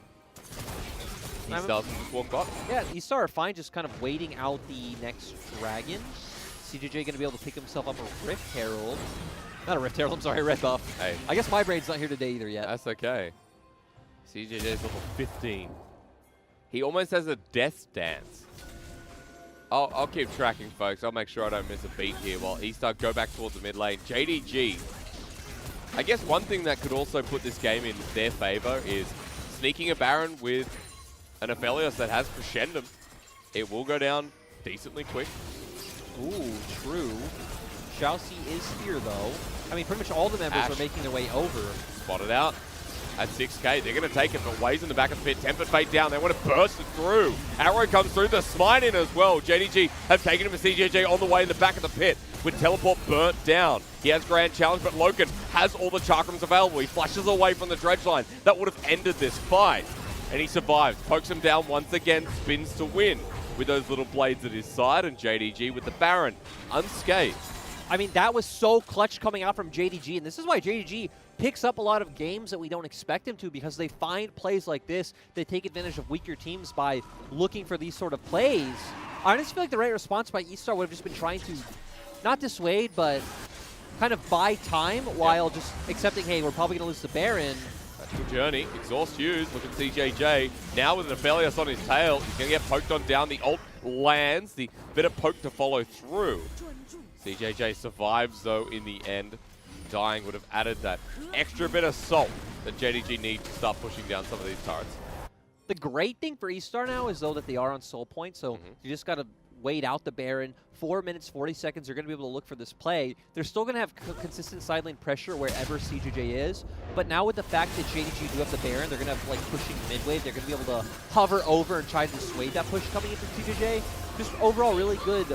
Estar's just walk bot. Yeah, Estar are fine just kind of waiting out the next dragon. CJJ going to be able to pick himself up a Rift Herald. Not a Rift Herald, I'm sorry, a Red Buff. Hey. I guess my brain's not here today either yet. That's okay. CJJ is level 15. He almost has a death dance. I'll keep tracking, folks. I'll make sure I don't miss a beat here while Estar go back towards the mid lane. JDG. I guess one thing that could also put this game in their favor is sneaking a Baron with an Aphelios that has Crescendum. It will go down decently quick. Ooh, true. Jousty is here, though. I mean, pretty much all the members are making their way over. Spotted out at 6k. They're going to take it, but Waves in the back of the pit. Tempered Fate down. They want to burst it through. Arrow comes through. The smite in as well. JDG have taken him to CJJ on the way in the back of the pit with teleport burnt down. He has Grand Challenge, but Loken has all the chakrams available. He flashes away from the dredge line. That would have ended this fight. And he survives. Pokes him down once again. Spins to win with those little blades at his side. And JDG with the Baron unscathed. I mean, that was so clutch coming out from JDG, and this is why JDG picks up a lot of games that we don't expect him to, because they find plays like this. They take advantage of weaker teams by looking for these sort of plays. I just feel like the right response by eStar would have just been trying to not dissuade, but kind of buy time while just accepting, hey, we're probably going to lose the Baron. Good journey. Exhaust used. Look at CJJ. Now with an Aphelios on his tail, he's going to get poked on down. The ult lands. The bit of poke to follow through. CJJ survives, though, in the end. Dying would have added that extra bit of salt that JDG needs to start pushing down some of these turrets. The great thing for eStar now is, though, that they are on soul point, so you just got to wait out the Baron. 4 minutes, 40 seconds, they're going to be able to look for this play. They're still going to have consistent side lane pressure wherever CJJ is, but now with the fact that JDG do have the Baron, they're going to have, like, pushing mid-wave. They're going to be able to hover over and try to dissuade that push coming into CJJ. Just overall really good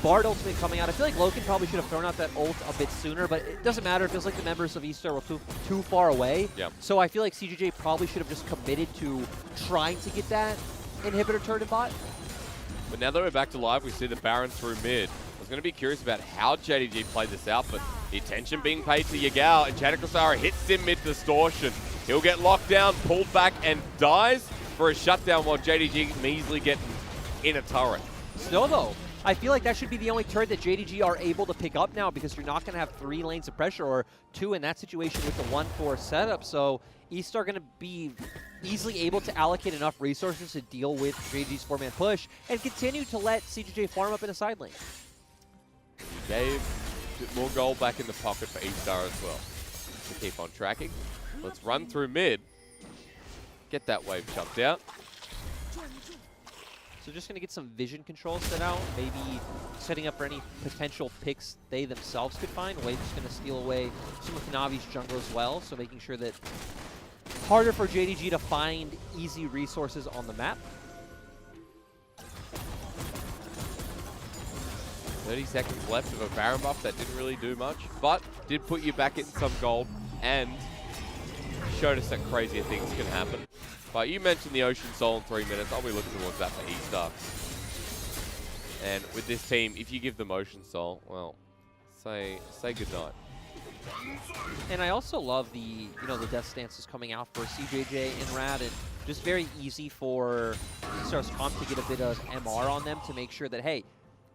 Bard ultimate coming out. I feel like Loken probably should have thrown out that ult a bit sooner, but it doesn't matter. It feels like the members of eStar were too far away. Yep. So I feel like CJJ probably should have just committed to trying to get that inhibitor turret in bot. But now that we're back to live, we see the Baron through mid. I was going to be curious about how JDG played this out, but the attention being paid to Yagao, and Chadakosara hits him mid-distortion. He'll get locked down, pulled back, and dies for a shutdown while JDG measly getting in a turret. Still, though, I feel like that should be the only turret that JDG are able to pick up now, because you're not going to have 3 lanes of pressure, or 2 in that situation with the 1-4 setup. So eStar going to be easily able to allocate enough resources to deal with JDG's 4-man push and continue to let CJJ farm up in a side lane. Gave more gold back in the pocket for eStar as well. To keep on tracking. Let's run through mid. Get that wave chucked out. So just going to get some vision control set out, maybe setting up for any potential picks they themselves could find. Wave's going to steal away some of Navi's jungle as well, so making sure that harder for JDG to find easy resources on the map. 30 seconds left of a Baron buff that didn't really do much, but did put you back in some gold and showed us that crazier things can happen. But you mentioned the Ocean Soul in 3 minutes. I'll be looking towards that for eStar. And with this team, if you give them Ocean Soul, well, say goodnight. And I also love the the death stances coming out for CJJ and Rad, and just very easy for eStar's comp to get a bit of MR on them to make sure that, hey,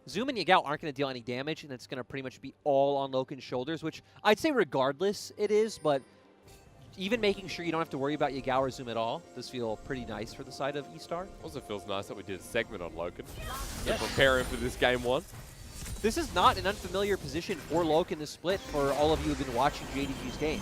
Zoom and Yagao aren't going to deal any damage, and it's going to pretty much be all on Loken's shoulders, which I'd say regardless it is, but even making sure you don't have to worry about Yagao or Zoom at all does feel pretty nice for the side of eStar. Also feels nice that we did a segment on Loken to prepare him for this game 1. This is not an unfamiliar position for Loken to split for all of you who've been watching JDG's games.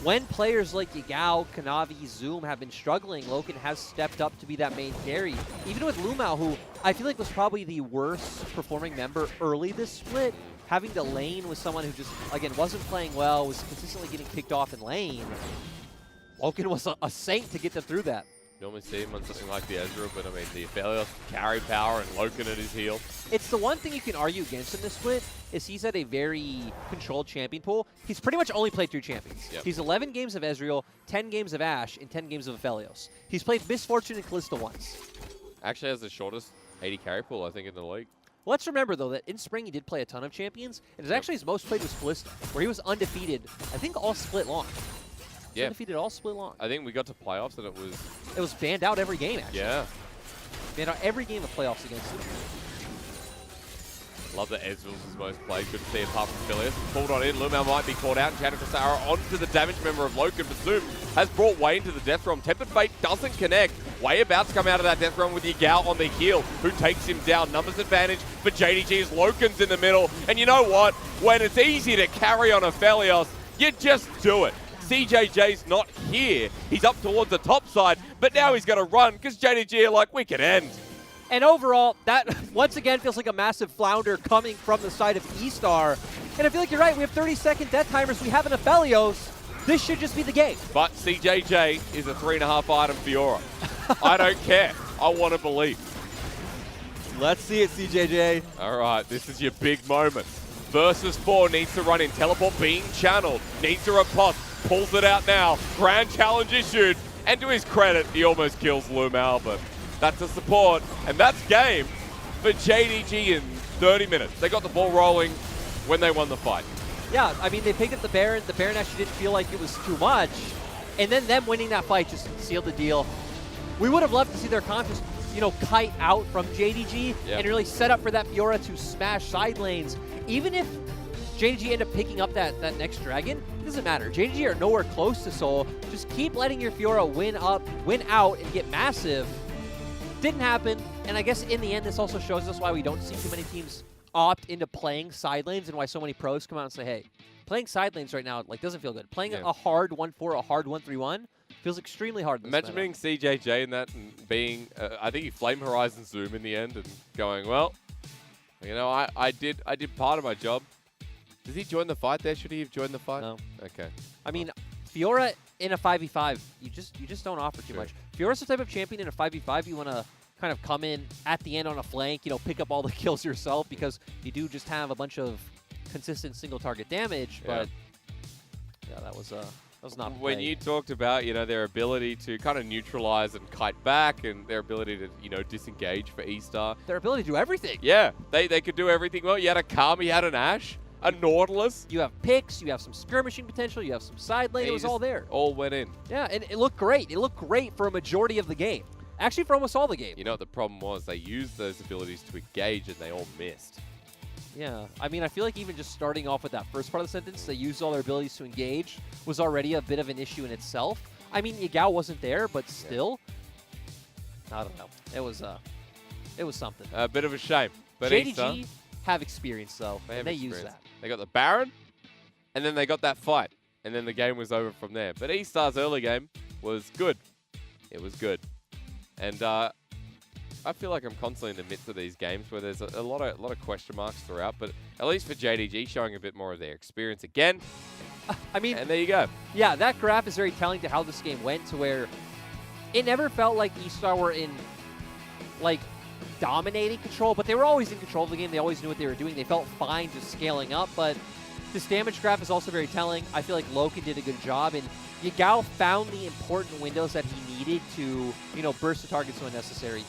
When players like Yagao, Kanavi, Zoom have been struggling, Loken has stepped up to be that main carry. Even with Lumao, who I feel like was probably the worst performing member early this split, having to lane with someone who just, again, wasn't playing well, was consistently getting picked off in lane, Loken was a saint to get them through that. Normally see him on something like the Ezreal, but I mean, the Aphelios carry power and Loken at his heel. It's the one thing you can argue against in this split is he's at a very controlled champion pool. He's pretty much only played 3 champions. Yep. He's 11 games of Ezreal, 10 games of Ashe, and 10 games of Aphelios. He's played Misfortune and Kalista once. Actually has the shortest 80 carry pool, I think, in the league. Let's remember, though, that in spring he did play a ton of champions, and it's actually his most played was Kalista, where he was undefeated, I think all split long. Yeah. Undefeated all split long. I think we got to playoffs and it was banned out every game, actually. Yeah. Banned out every game of playoffs against him. Love that Ezreal's his most played. Good to see it apart from Aphelios. Pulled on in. Lumao might be caught out. Chadakosara onto the damage member of Loken, but Zoom has brought Way into the death realm. Tempered Fate doesn't connect. Way about to come out of that death realm with Yagao on the heel, who takes him down. Numbers advantage for JDG as Loken's in the middle. And you know what? When it's easy to carry on Aphelios, you just do it. CJJ's not here. He's up towards the top side, but now he's going to run because JDG are like, we can end. And overall, that once again feels like a massive flounder coming from the side of E-Star. And I feel like you're right, we have 30-second death timers, we have an Aphelios. This should just be the game. But CJJ is a 3.5 item Fiora. I don't care. I want to believe. Let's see it, CJJ. All right, this is your big moment. Versus 4 needs to run in. Teleport being channeled. Needs to riposte. Pulls it out now. Grand challenge issued. And to his credit, he almost kills Lumal, but that's a support. And that's game for JDG in 30 minutes. They got the ball rolling when they won the fight. Yeah, I mean, they picked up the Baron. The Baron actually didn't feel like it was too much. And then them winning that fight just sealed the deal. We would have loved to see their conscious, kite out from JDG and really set up for that Fiora to smash side lanes. Even if JDG end up picking up that next dragon, it doesn't matter. JDG are nowhere close to Seoul. Just keep letting your Fiora win out, and get massive. Didn't happen, and I guess in the end, this also shows us why we don't see too many teams opt into playing side lanes and why so many pros come out and say, hey, playing side lanes right now doesn't feel good. Playing a hard 1-4, a hard 1-3-1 feels extremely hard. Imagine being CJJ in that and being, I think he Flame Horizon Zoom in the end and going, well, I did part of my job. Does he join the fight there? Should he have joined the fight? No. Okay. I mean, Fiora in a 5v5, you just don't offer too much. Fiora's the type of champion in a 5v5 you want to kind of come in at the end on a flank, pick up all the kills yourself, because you do just have a bunch of consistent single target damage. But yeah, that was not when play. You talked about their ability to kind of neutralize and kite back, and their ability to disengage for E-Star. Their ability to do everything. Yeah, they could do everything well. You had a Kami, you had an Ashe, a Nautilus. You have picks, you have some skirmishing potential, you have some side lane. It was all there. All went in. Yeah, and it looked great. It looked great for a majority of the game. Actually, for almost all the game. You know what the problem was? They used those abilities to engage, and they all missed. Yeah, I mean, I feel like even just starting off with that first part of the sentence, they used all their abilities to engage, was already a bit of an issue in itself. I mean, Yagao wasn't there, but still, I don't know. It was something. A bit of a shame. But JDG have experience, though, and they use that. They got the Baron, and then they got that fight, and then the game was over from there. But E-Star's early game was good. It was good. And I feel like I'm constantly in the midst of these games where there's a lot of question marks throughout, but at least for JDG, showing a bit more of their experience again. I mean, and there you go. Yeah, that graph is very telling to how this game went, to where it never felt like E-Star were in, dominating control, but they were always in control of the game. They always knew what they were doing. They felt fine just scaling up, but this damage graph is also very telling. I feel like Loken did a good job, and Yagao found the important windows that he needed to, burst the targets when necessary.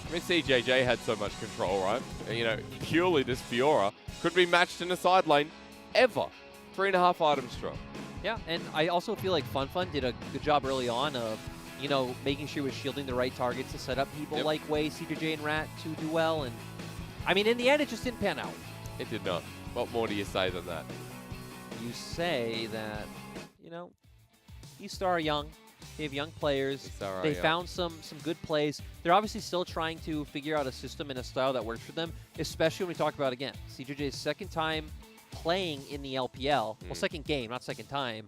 I mean, CJJ had so much control, right? And, purely this Fiora could be matched in a side lane ever. 3.5 items strong. Yeah, and I also feel like FunFun did a good job early on of, making sure he was shielding the right targets to set up people like Wei, CJJ, and Rat to do well. And I mean, in the end, it just didn't pan out. It did not. What more do you say than that? You say that, E-Star are young. They have young players. They found some good plays. They're obviously still trying to figure out a system and a style that works for them, especially when we talk about, again, CJJ's second time playing in the LPL. Well, second game, not second time.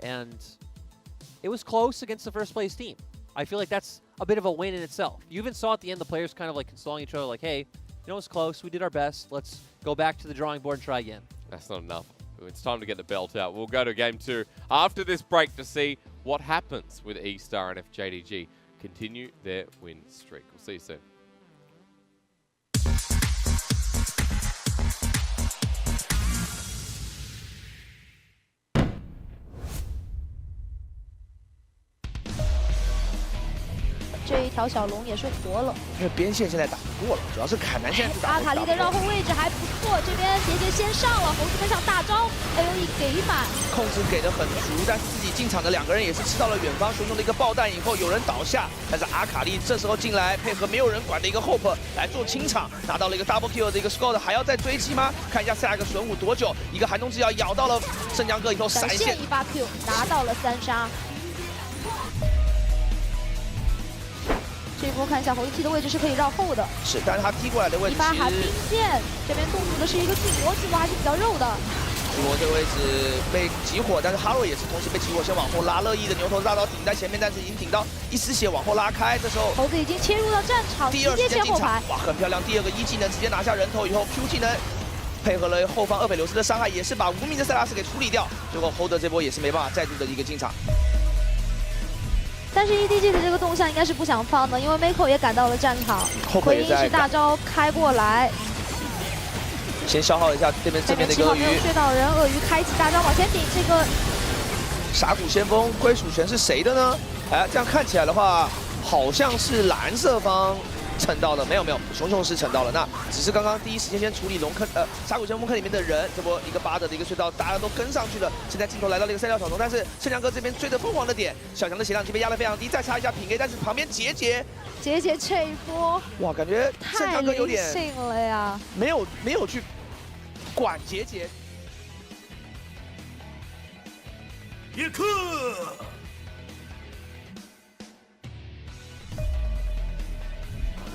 And it was close against the first place team. I feel like that's a bit of a win in itself. You even saw at the end the players kind of consoling each other like, hey, it was close. We did our best. Let's go back to the drawing board and try again. That's not enough. It's time to get the belt out. We'll go to game 2 after this break to see what happens with E-Star and if JDG continue their win streak. We'll see you soon.这一条小龙也是活了，因为边线现在打不过了，主要是凯南现在是打阿卡丽的绕后位置还不错，这边杰杰先上了，猴子们想大招，AOE给满，控制给的很足，但是自己进场的两个人也是吃到了远方熊熊的一个爆弹以后，有人倒下，但是阿卡丽这时候进来配合没有人管的一个 Hope 来做清场，拿到了一个 double kill 的一个 score， 还要再追击吗？看一下下一个玄武多久，一个寒冬之咬咬到了圣江哥以后闪现一发 Q 拿到了3杀。这一波看一下猴子踢的位置是可以绕后的，是，但是他踢过来的位置一发寒冰剑，这边动作的是一个巨魔还是比较肉的。这波这个位置被集火，但是哈洛也是同时被集火，先往后拉。乐意的牛头大刀顶在前面，但是已经顶到一丝血往后拉开。这时候猴子已经切入到战场，第二时直接间进场切后排，，哇，很漂亮！第二个一技能直接拿下人头以后 ，Q 技能配合了后方厄斐琉斯的伤害，也是把无名的塞拉斯给处理掉。最后 Hold 这波也是没办法再度的一个进场。 但是 EDG 的这个动向应该是不想放的，因为 Mako 也赶到了战场，回音是大招开过来，先消耗一下对面正面的一个鳄鱼，没有睡到人，鳄鱼开启大招往前顶，这个峡谷先锋归属权是谁的呢？哎，这样看起来的话，好像是蓝色方蹭到了，没有，熊熊是蹭到了，那只是刚刚第一时间先处理龙坑峡谷先锋坑里面的人，这波一个巴德的一个隧道，大家都跟上去了。现在镜头来到了一个三角小龙，但是盛强哥这边追得疯狂的点，小强的血量已经被压得非常低，再插一下平 A， 但是旁边杰杰这一波哇，感觉盛太强哥有点灵性了呀，没有去管杰杰。也可。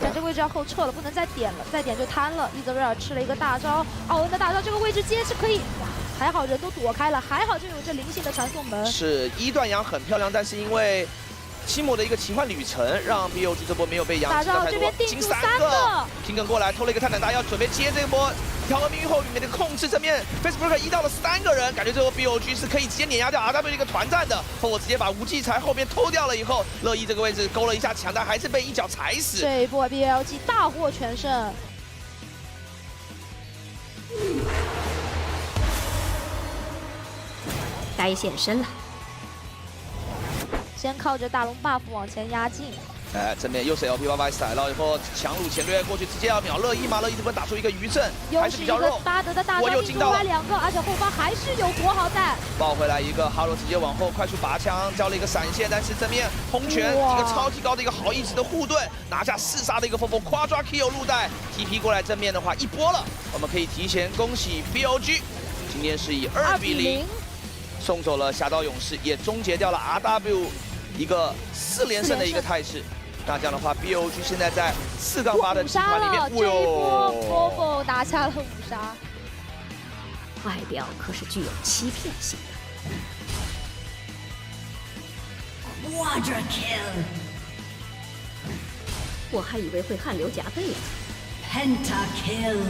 但这个位置要后撤了，不能再点了，再点就瘫了。伊泽瑞尔吃了一个大招，奥恩的大招，这个位置接是可以，哇，还好人都躲开了，还好就有这灵性的传送门。是一段羊很漂亮，但是因为期末的一个奇幻旅程，让 BOG 这波没有被羊吃到太多。这边定住3个，平梗过来偷了一个泰坦达，要准备接这波调和命运后里面的控制，这面 Facebook 移到了3个人，感觉这波 BOG 是可以直接碾压掉 RW 的一个团战的。后我直接把无忌才后边偷掉了以后，乐意这个位置勾了一下墙，但还是被一脚踩死。这一波 BLG 大获全胜。该现身了。先靠着大龙 buff 往前压境。哎，正面又是 LPL 踩了以后强弩前掠过去，直接要秒乐意嘛？乐意这边打出一个余震，还是比较肉。巴德的大招，又进到了2个，而且后方还是有国豪在。抱回来一个哈罗，直接往后快速拔枪，交了一个闪现，但是正面轰拳一个超级高的一个好意志的护盾，拿下4杀的一个风风夸抓 kill 入袋 TP 过来正面的话一波了，我们可以提前恭喜 BOG， 今天是以2比0送走了侠盗勇士，也终结掉了 RW 一个4连胜的一个态势。那这样的话 ，BOG 现在在4-8的集团里面，这一波 Bobo 拿下了5杀，外表可是具有欺骗性的。Quadra kill， 我还以为会汗流浃背呢。Penta kill。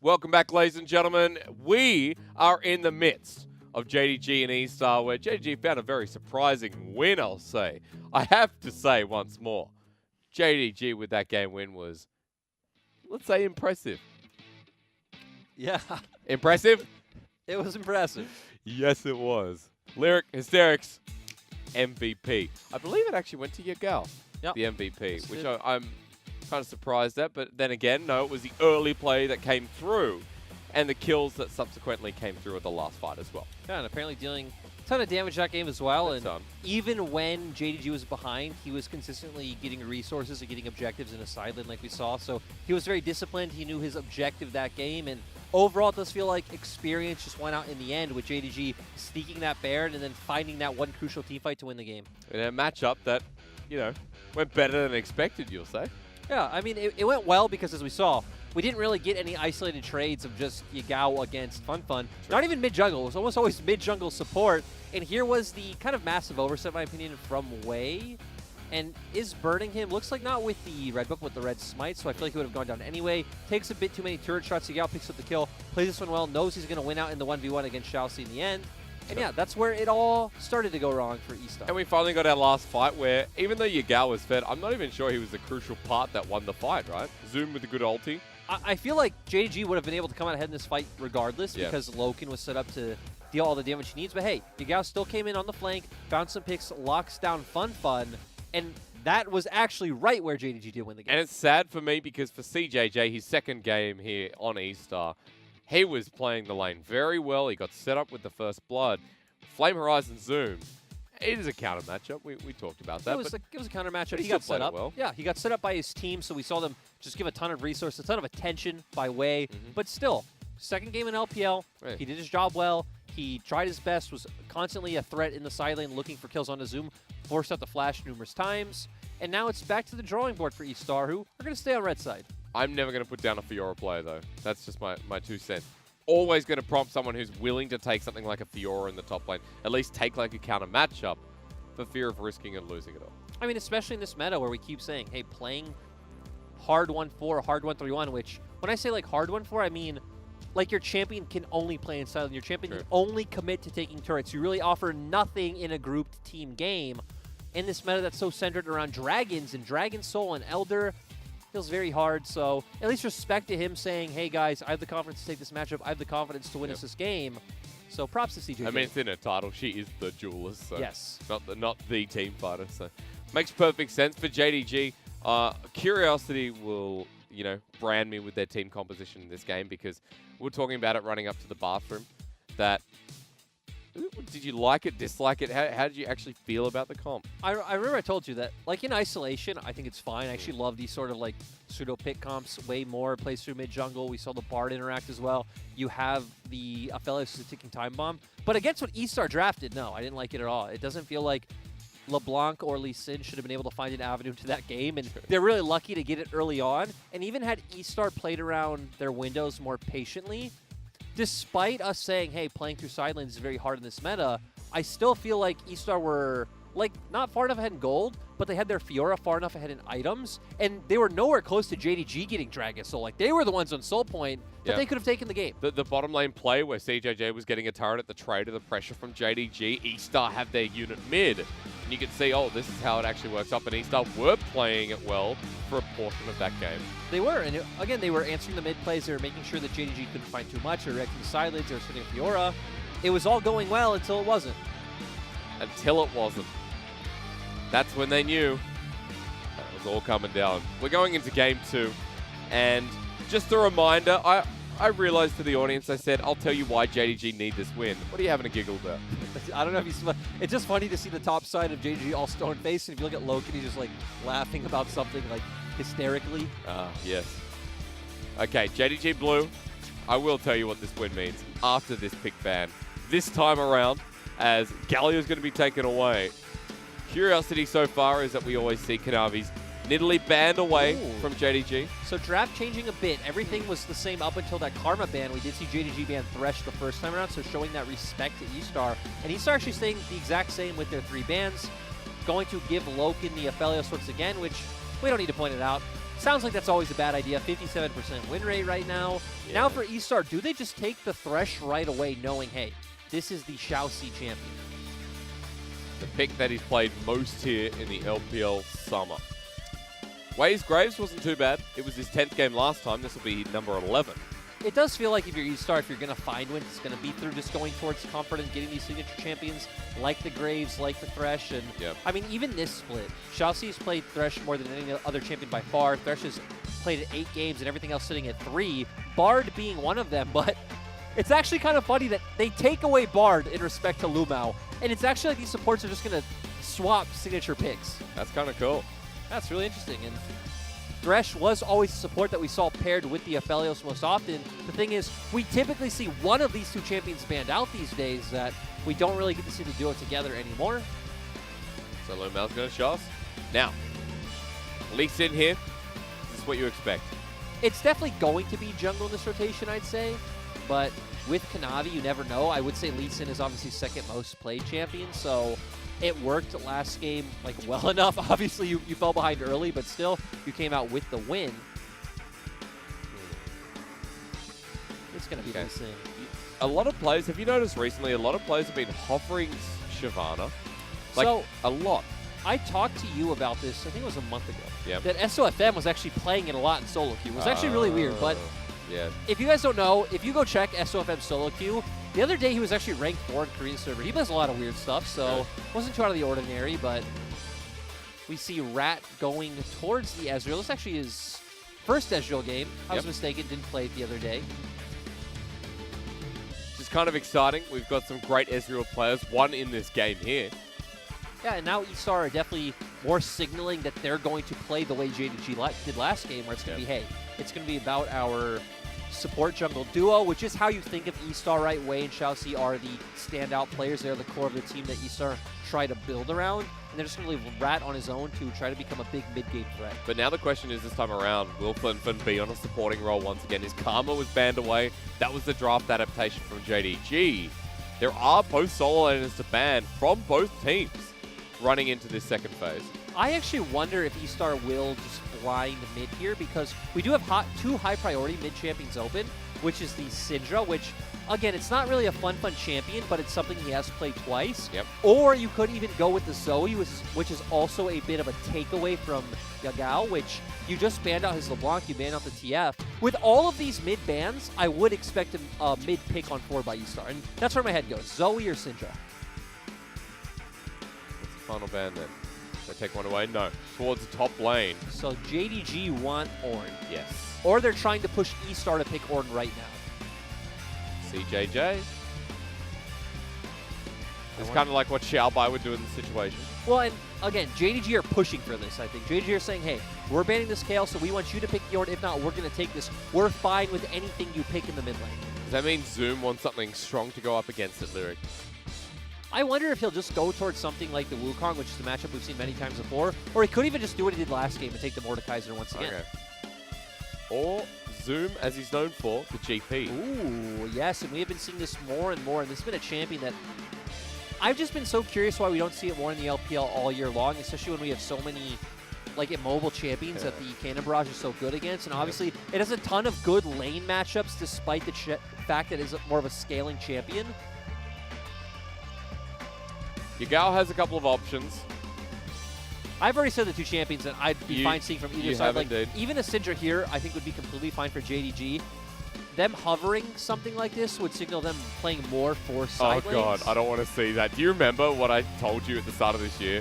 Welcome back, ladies and gentlemen. We are in the midst of JDG and E-Star, where JDG found a very surprising win, I'll say. I have to say once more, JDG with that game win was, let's say, impressive. Yeah. Impressive? It was impressive. Yes, it was. Lyric Hysterics, MVP. I believe it actually went to your gal, the MVP, which I'm kind of surprised at. But then again, no, it was the early play that came through and the kills that subsequently came through at the last fight as well. Yeah, and apparently dealing a ton of damage that game as well. And even when JDG was behind, he was consistently getting resources and getting objectives in a side lane like we saw. So he was very disciplined. He knew his objective that game. And overall, it does feel like experience just went out in the end with JDG sneaking that Baron and then finding that one crucial team fight to win the game. In a matchup that, you know, went better than expected, you'll say. Yeah, I mean, it went well because, as we saw, we didn't really get any isolated trades of just Yagao against FunFun. Not even mid-jungle. It was almost always mid-jungle support. And here was the kind of massive oversight, in my opinion, from Wei. And is burning him. Looks like not with the red buff, with the red smite, so I feel like he would have gone down anyway. Takes a bit too many turret shots. Yagao picks up the kill, plays this one well, knows he's going to win out in the 1v1 against Xiaoxi in the end. And yeah, that's where it all started to go wrong for E-Star. And we finally got our last fight where, even though Yagao was fed, I'm not even sure he was the crucial part that won the fight, right? Zoom with the good ulti. I feel like JDG would have been able to come out ahead in this fight regardless because Loken was set up to deal all the damage he needs. But hey, Yagao still came in on the flank, found some picks, locks down FunFun, and that was actually right where JDG did win the game. And it's sad for me because for CJJ, his second game here on E-Star, he was playing the lane very well. He got set up with the first blood. Flame Horizon Zoom. It is a counter matchup. We talked about that. It was a counter matchup. He got set up. well. Yeah, he got set up by his team, so we saw them just give a ton of resources, a ton of attention by Wei. But still, second game in LPL, he did his job well. He tried his best, was constantly a threat in the side lane, looking for kills on the Zoom, forced out the flash numerous times. And now it's back to the drawing board for E-Star, who are going to stay on red side. I'm never going to put down a Fiora player, though. That's just my 2 cents. Always going to prompt someone who's willing to take something like a Fiora in the top lane, at least take like a counter matchup for fear of risking and losing it all. I mean, especially in this meta where we keep saying, hey, playing hard 1-4, hard 1-3-1, which when I say like hard 1-4, I mean like your champion can only play in silent. Your champion can only commit to taking turrets. You really offer nothing in a grouped team game. In this meta that's so centered around dragons and Dragon Soul and Elder, feels very hard. So at least respect to him saying, hey guys, I have the confidence to take this matchup. I have the confidence to win us this game. So props to CJ. I mean, it's in her title. She is the duelist. So yes. Not the team fighter. So makes perfect sense for JDG. Curiosity will, you know, brand me with their team composition in this game because we're talking about it running up to the bathroom. That did you like it, dislike it? How did you actually feel about the comp? I remember I told you that, like in isolation, I think it's fine. I actually love these sort of like pseudo pick comps way more. Plays through mid jungle. We saw the Bard interact as well. You have the Aphelios as a ticking time bomb. But against what E-Star drafted, no, I didn't like it at all. It doesn't feel like LeBlanc or Lee Sin should have been able to find an avenue to that game, and they're really lucky to get it early on. And even had E-Star played around their windows more patiently, despite us saying, hey, playing through side lanes is very hard in this meta, I still feel like E-Star were, like, not far enough ahead in gold, but they had their Fiora far enough ahead in items, and they were nowhere close to JDG getting Dragon Soul. Like, they were the ones on Soul Point that they could have taken the game. The bottom lane play where CJJ was getting a turret at the trade of the pressure from JDG, E-Star have their unit mid. And you can see, oh, this is how it actually works up, and E-Star were playing it well for a portion of that game. They were, and again, they were answering the mid plays. They were making sure that JDG couldn't find too much, or wrecking the side lanes, or sitting Fiora. It was all going well until it wasn't. Until it wasn't. That's when they knew that was all coming down. We're going into game 2, and just a reminder, I realized to the audience, I said, I'll tell you why JDG need this win. What are you having a giggle about? I don't know if he's... It's just funny to see the top side of JDG all stone face, and if you look at Loken, he's just like laughing about something like hysterically. Yes. Okay, JDG Blue, I will tell you what this win means after this pick ban. This time around, as Galio's going to be taken away, curiosity so far is that we always see Kanavi's Nidalee banned away from JDG. So draft changing a bit. Everything was the same up until that Karma ban. We did see JDG ban Thresh the first time around, so showing that respect to E-Star. And E-Star actually staying the exact same with their 3 bans. Going to give Loken the Aphelios once again, which we don't need to point it out. Sounds like that's always a bad idea. 57% win rate right now. Yeah. Now for eStar, do they just take the Thresh right away knowing, hey, this is the Shaoxi champion? The pick that he's played most here in the LPL summer. Waze Graves wasn't too bad. It was his 10th game last time. This will be number 11. It does feel like if you're eStar, if you're going to find wins, it's going to be through just going towards comfort and getting these signature champions like the Graves, like the Thresh. And I mean, even this split, Shaoxi's played Thresh more than any other champion by far. Thresh has played at 8 games and everything else sitting at 3. Bard being one of them, but it's actually kind of funny that they take away Bard in respect to Lumao, and it's actually like these supports are just going to swap signature picks. That's kind of cool. That's really interesting. And Thresh was always a support that we saw paired with the Aphelios most often. The thing is, we typically see one of these two champions banned out these days that we don't really get to see the duo together anymore. So Lumao's going to show us. Now, Lee Sin here. This is what you expect. It's definitely going to be jungle in this rotation, I'd say. But with Kanavi, you never know. I would say Lee Sin is obviously second most played champion, so it worked last game like well enough. Obviously, you fell behind early, but still, you came out with the win. It's going to be Lee Sin. A lot of players, have you noticed recently, a lot of players have been hovering Shyvana? Like, So, a lot. I talked to you about this, I think it was a month ago, Yep. that SOFM was actually playing it a lot in solo queue. It was actually really weird, but yeah. if you guys don't know, if you go check SOFM solo queue, the other day he was actually ranked 4 in Korean server. He does a lot of weird stuff, so wasn't too out of the ordinary, but we see Rat going towards the Ezreal. This actually is first Ezreal game. I was mistaken, didn't play it the other day. Which is kind of exciting. We've got some great Ezreal players, one in this game here. Yeah, and now eStar are definitely more signaling that they're going to play the way JDG did last game, where it's going to be, hey, it's going to be about our support jungle duo, which is how you think of eStar, right? Wei and Shaoxi are the standout players. They're the core of the team that eStar try to build around, and they're just going to leave Rat on his own to try to become a big mid-game threat. But now the question is this time around, will Flinfin be on a supporting role once again? His Karma was banned away. That was the draft adaptation from JDG. There are both solo laners to ban from both teams running into this second phase. I actually wonder if eStar will just blind mid here, because we do have 2 high-priority mid-champions open, which is the Syndra, which, again, it's not really a fun champion, but it's something he has played twice. Yep. Or you could even go with the Zoe, which is also a bit of a takeaway from Yagao, which you just banned out his LeBlanc, you banned out the TF. With all of these mid bans, I would expect a mid pick on 4 by eStar, and that's where my head goes, Zoe or Syndra. Final ban then. They take one away? No. Towards the top lane. So JDG want Ornn. Yes. Or they're trying to push eStar to pick Ornn right now. CJJ. It's kind of like what Xiaobai would do in this situation. Well, and again, JDG are pushing for this, I think. JDG are saying, hey, we're banning this Kale, so we want you to pick the Ornn. If not, we're going to take this. We're fine with anything you pick in the mid lane. Does that mean Zoom wants something strong to go up against it, Lyric? I wonder if he'll just go towards something like the Wukong, which is a matchup we've seen many times before, or he could even just do what he did last game and take the Mordekaiser once again. Okay. Or Zoom, as he's known for, the GP. Ooh, yes, and we have been seeing this more and more, and this has been a champion that I've just been so curious why we don't see it more in the LPL all year long, especially when we have so many like immobile champions that the Cannon Barrage is so good against, and obviously it has a ton of good lane matchups despite the fact that it is more of a scaling champion. Yagao has a couple of options. I've already said the 2 champions that I'd be fine seeing from either side. Like, indeed. even a Syndra here, I think would be completely fine for JDG. Them hovering something like this would signal them playing more for side Oh god, lanes. I don't want to see that. Do you remember what I told you at the start of this year?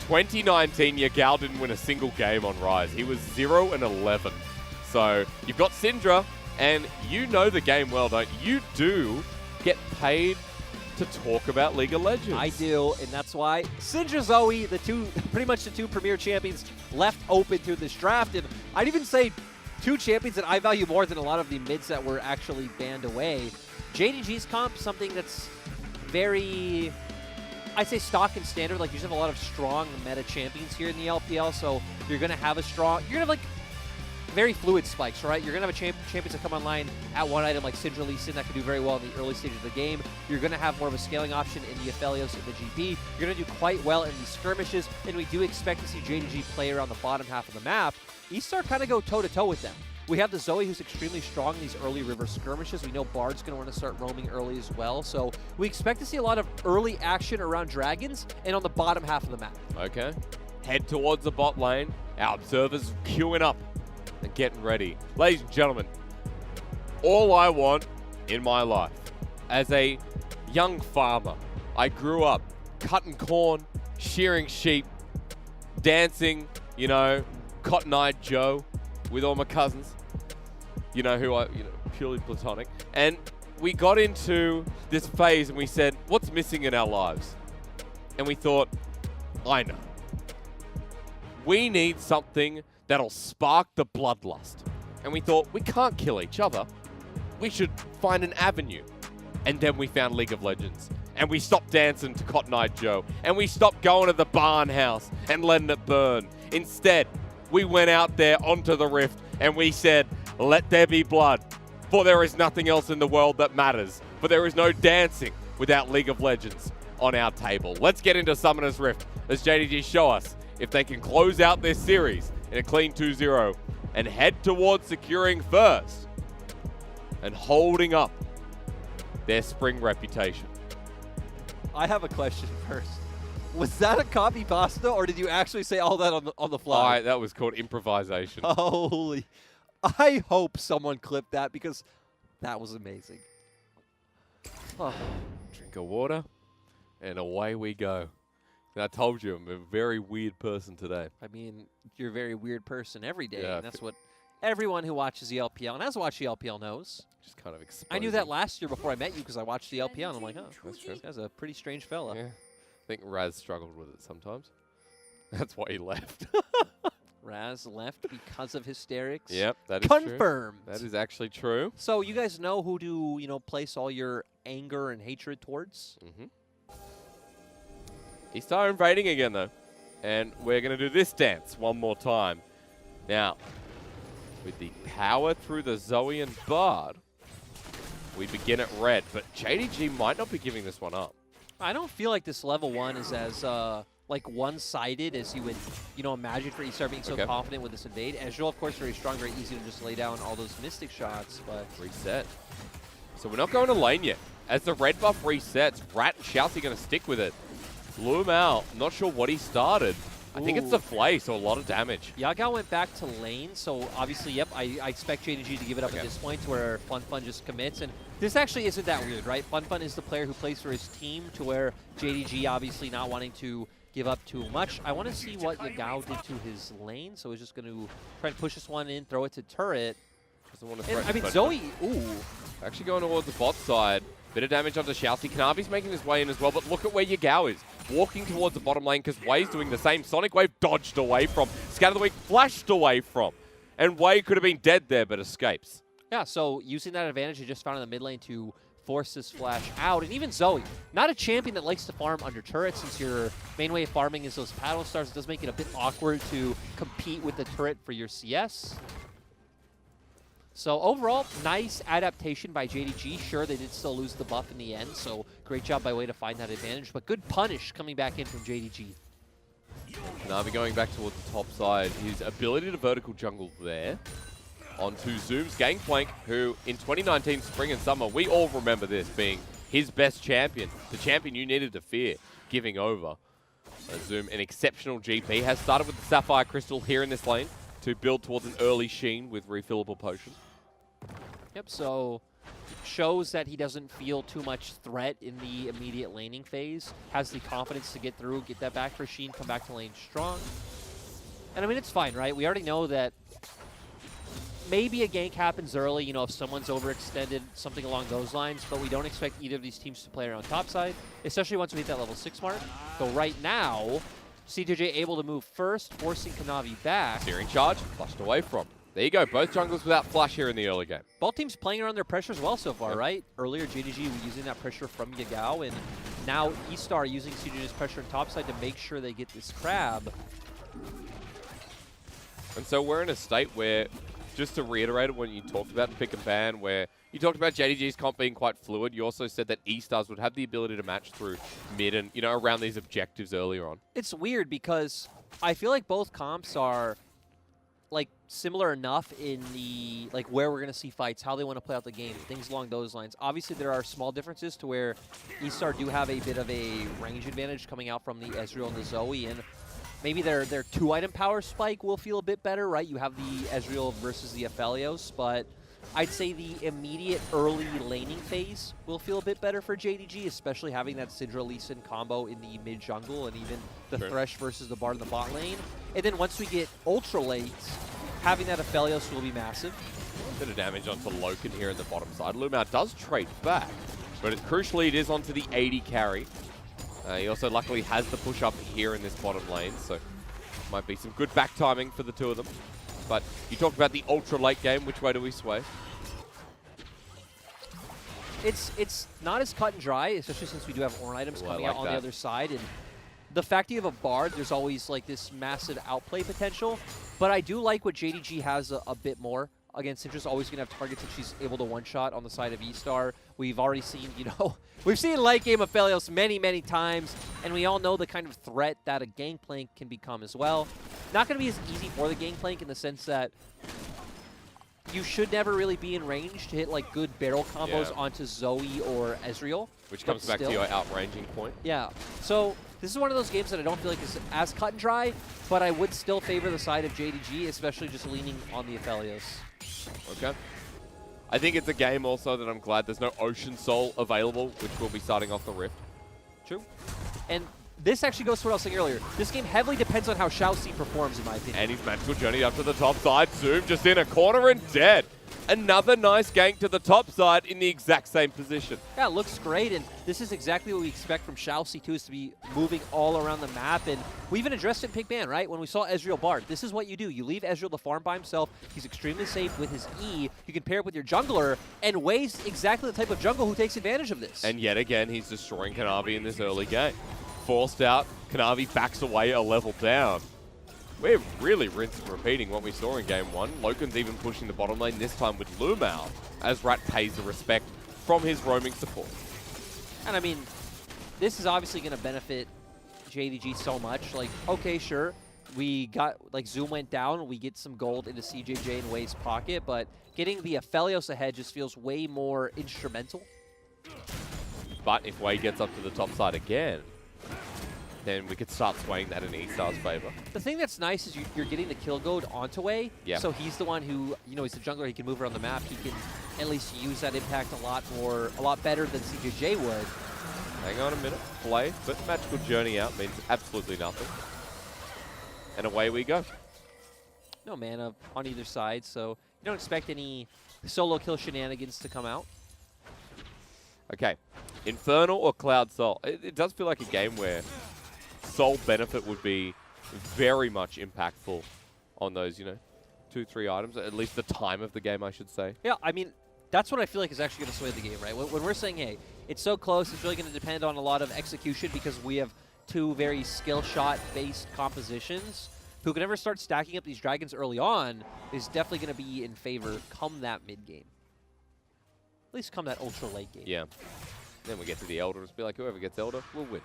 2019, Yagao didn't win a single game on Rise. He was 0-11. So you've got Syndra, and you know the game well, don't you? You do get paid to talk about League of Legends. I do, and that's why Syndra, Zoe, pretty much the 2 premier champions left open through this draft. And I'd even say 2 champions that I value more than a lot of the mids that were actually banned away. JDG's comp, something that's very, I'd say, stock and standard. Like, you just have a lot of strong meta champions here in the LPL, so you're going to have you're going to have like very fluid spikes, right? You're going to have champions that come online at one item like Syndra Lee Sin that can do very well in the early stages of the game. You're going to have more of a scaling option in the Aphelios and the GB. You're going to do quite well in these skirmishes, and we do expect to see JDG play around the bottom half of the map. Eastar kind of go toe-to-toe with them. We have the Zoe, who's extremely strong in these early river skirmishes. We know Bard's going to want to start roaming early as well. So we expect to see a lot of early action around Dragons and on the bottom half of the map. Okay. Head towards the bot lane. Our observers queuing up and getting ready. Ladies and gentlemen, all I want in my life, as a young farmer, I grew up cutting corn, shearing sheep, dancing, you know, Cotton-Eyed Joe with all my cousins. You know who purely platonic. And we got into this phase and we said, what's missing in our lives? And we thought, I know. We need something that'll spark the bloodlust. And we thought, we can't kill each other. We should find an avenue. And then we found League of Legends. And we stopped dancing to Cotton-Eyed Joe. And we stopped going to the barn house and letting it burn. Instead, we went out there onto the rift and we said, let there be blood, for there is nothing else in the world that matters. For there is no dancing without League of Legends on our table. Let's get into Summoner's Rift as JDG show us if they can close out this series in a clean 2-0 and head towards securing first and holding up their spring reputation. I have a question first. Was that a copy pasta, or did you actually say all that on the fly? That was called improvisation. Holy. I hope someone clipped that because that was amazing. Oh. Drink of water, and away we go. And I told you, I'm a very weird person today. I mean, you're a very weird person every day, Yeah, and that's what everyone who watches the LPL and has watched the LPL knows. Just kind of exposing. I knew that last year before I met you because I watched the LPL, and I'm like, oh, That's true. this guy's a pretty strange fella. Yeah. I think Raz struggled with it sometimes. That's why he left. Raz left because of hysterics. Yep, that is confirmed. True. That is actually true. So you guys know who to, place all your anger and hatred towards? Mm-hmm. He started invading again, though. And we're going to do this dance one more time. Now, with the power through the Zoe and Bard, we begin at red. But JDG might not be giving this one up. I don't feel like this level 1 is as one-sided as you would, imagine for Eastar being so confident with this invade. Ezreal, of course, very strong, very easy to just lay down all those Mystic shots, but... Reset. So we're not going to lane yet. As the red buff resets, Rat and Shoutzy going to stick with it. Blew him out. Not sure what he started. I think it's the Flay, so a lot of damage. Yagao went back to lane, so obviously, yep, I expect JDG to give it up at this point where FunFun just commits. And this actually isn't that weird, right? FunFun is the player who plays for his team to where JDG obviously not wanting to give up too much. I want to see what Yagao did to his lane, so he's just going to try and push this one in, throw it to turret. Doesn't want to I mean, Zoe, ooh. Actually going towards the bot side. Bit of damage onto Shoutzy. Kanavi's making his way in as well, but look at where Yagao is. Walking towards the bottom lane because Wei's doing the same. Sonic Wave dodged away from. Scatter the Weak flashed away from. And Wei could have been dead there, but escapes. Yeah, so using that advantage he just found in the mid lane to force this flash out. And even Zoe, not a champion that likes to farm under turrets, since your main way of farming is those paddle stars. It does make it a bit awkward to compete with the turret for your CS. So overall, nice adaptation by JDG. Sure, they did still lose the buff in the end, so great job by Wei to find that advantage, but good punish coming back in from JDG. Navi going back towards the top side. His ability to vertical jungle there. Onto Zoom's Gangplank, who in 2019 Spring and Summer, we all remember this being his best champion. The champion you needed to fear, giving over. Zoom, an exceptional GP, has started with the Sapphire Crystal here in this lane to build towards an early Sheen with refillable potion. Yep, so shows that he doesn't feel too much threat in the immediate laning phase. Has the confidence to get through, get that back for Sheen, come back to lane strong. And I mean, it's fine, right? We already know that maybe a gank happens early, if someone's overextended, something along those lines, but we don't expect either of these teams to play around topside, especially once we hit that level 6 mark. So right now, CJJ able to move first, forcing Kanavi back. Searing charge, flushed away from. There you go, both junglers without flash here in the early game. Both teams playing around their pressure as well so far, right? Earlier, JDG was using that pressure from Yagao, and now Eastar using CJJ's pressure on topside to make sure they get this crab. And so we're in a state where just to reiterate what you talked about in Pick and Ban, where you talked about JDG's comp being quite fluid. You also said that E-Stars would have the ability to match through mid and, you know, around these objectives earlier on. It's weird because I feel like both comps are like similar enough in the like where we're going to see fights, how they want to play out the game, things along those lines. Obviously, there are small differences to where E-Star do have a bit of a range advantage coming out from the Ezreal and the Zoe, and maybe their 2-item power spike will feel a bit better, right? You have the Ezreal versus the Aphelios, but I'd say the immediate early laning phase will feel a bit better for JDG, especially having that Syndra Lee Sin combo in the mid jungle and even the Thresh versus the Bard in the bot lane. And then once we get ultra late, having that Aphelios will be massive. A bit of damage onto Loken here in the bottom side. Lumao does trade back, but crucially it is onto the 80 carry. He also luckily has the push up here in this bottom lane, so might be some good back timing for the two of them. But you talked about the ultra late game. Which way do we sway? It's not as cut and dry, especially since we do have Ornn items coming out on the other side. And the fact that you have a Bard, there's always like this massive outplay potential. But I do like what JDG has a bit more. Again, Syndra's always going to have targets that she's able to one-shot on the side of E-Star. We've already seen, you know, we've seen late game Aphelios many, many times, and we all know the kind of threat that a Gangplank can become as well. Not going to be as easy for the Gangplank in the sense that you should never really be in range to hit like good barrel combos onto Zoe or Ezreal. Which comes back to your outranging point. Yeah. So this is one of those games that I don't feel like is as cut and dry, but I would still favor the side of JDG, especially just leaning on the Aphelios. Okay. I think it's a game also that I'm glad there's no Ocean Soul available, which will be starting off the Rift. True. And this actually goes to what I was saying earlier. This game heavily depends on how Xiaoxi performs, in my opinion. And his magical journey up to the top side. Zoom just in a corner and dead. Another nice gank to the top side in the exact same position. Yeah, it looks great, and this is exactly what we expect from Xiaoxi too, is to be moving all around the map. And we even addressed it in Pick Ban, right? When we saw Ezreal Bard, this is what you do. You leave Ezreal to farm by himself. He's extremely safe with his E. You can pair it with your jungler, and Wei's exactly the type of jungle who takes advantage of this. And yet again, he's destroying Kanavi in this early game. Forced out, Kanavi backs away a level down. We're really rinsing and repeating what we saw in game one. Loken's even pushing the bottom lane, this time with Lumao, as Rat pays the respect from his roaming support. And I mean, this is obviously going to benefit JDG so much. Like, okay, sure, we got, like, Zoom went down, we get some gold into CJJ and Wei's pocket, but getting the Aphelios ahead just feels way more instrumental. But if Wei gets up to the top side again, then we could start swaying that in E-Star's favor. The thing that's nice is you're getting the kill goad onto Wei. Yeah. So he's the one who, you know, he's the jungler. He can move around the map. He can at least use that impact a lot better than CJJ would. Hang on a minute. Play, but magical journey out means absolutely nothing. And away we go. No mana on either side, so you don't expect any solo kill shenanigans to come out. Okay. Infernal or Cloud Soul? It does feel like a game where Soul benefit would be very much impactful on those, you know, 2-3 items, at least the time of the game, I should say. Yeah, I mean, that's what I feel like is actually going to sway the game, right? When we're saying, hey, it's so close, it's really going to depend on a lot of execution because we have two very skill shot-based compositions. Who can ever start stacking up these dragons early on is definitely going to be in favor come that mid-game. At least come that ultra-late game. Yeah. Then we get to the Elder, and be like, whoever gets Elder will win.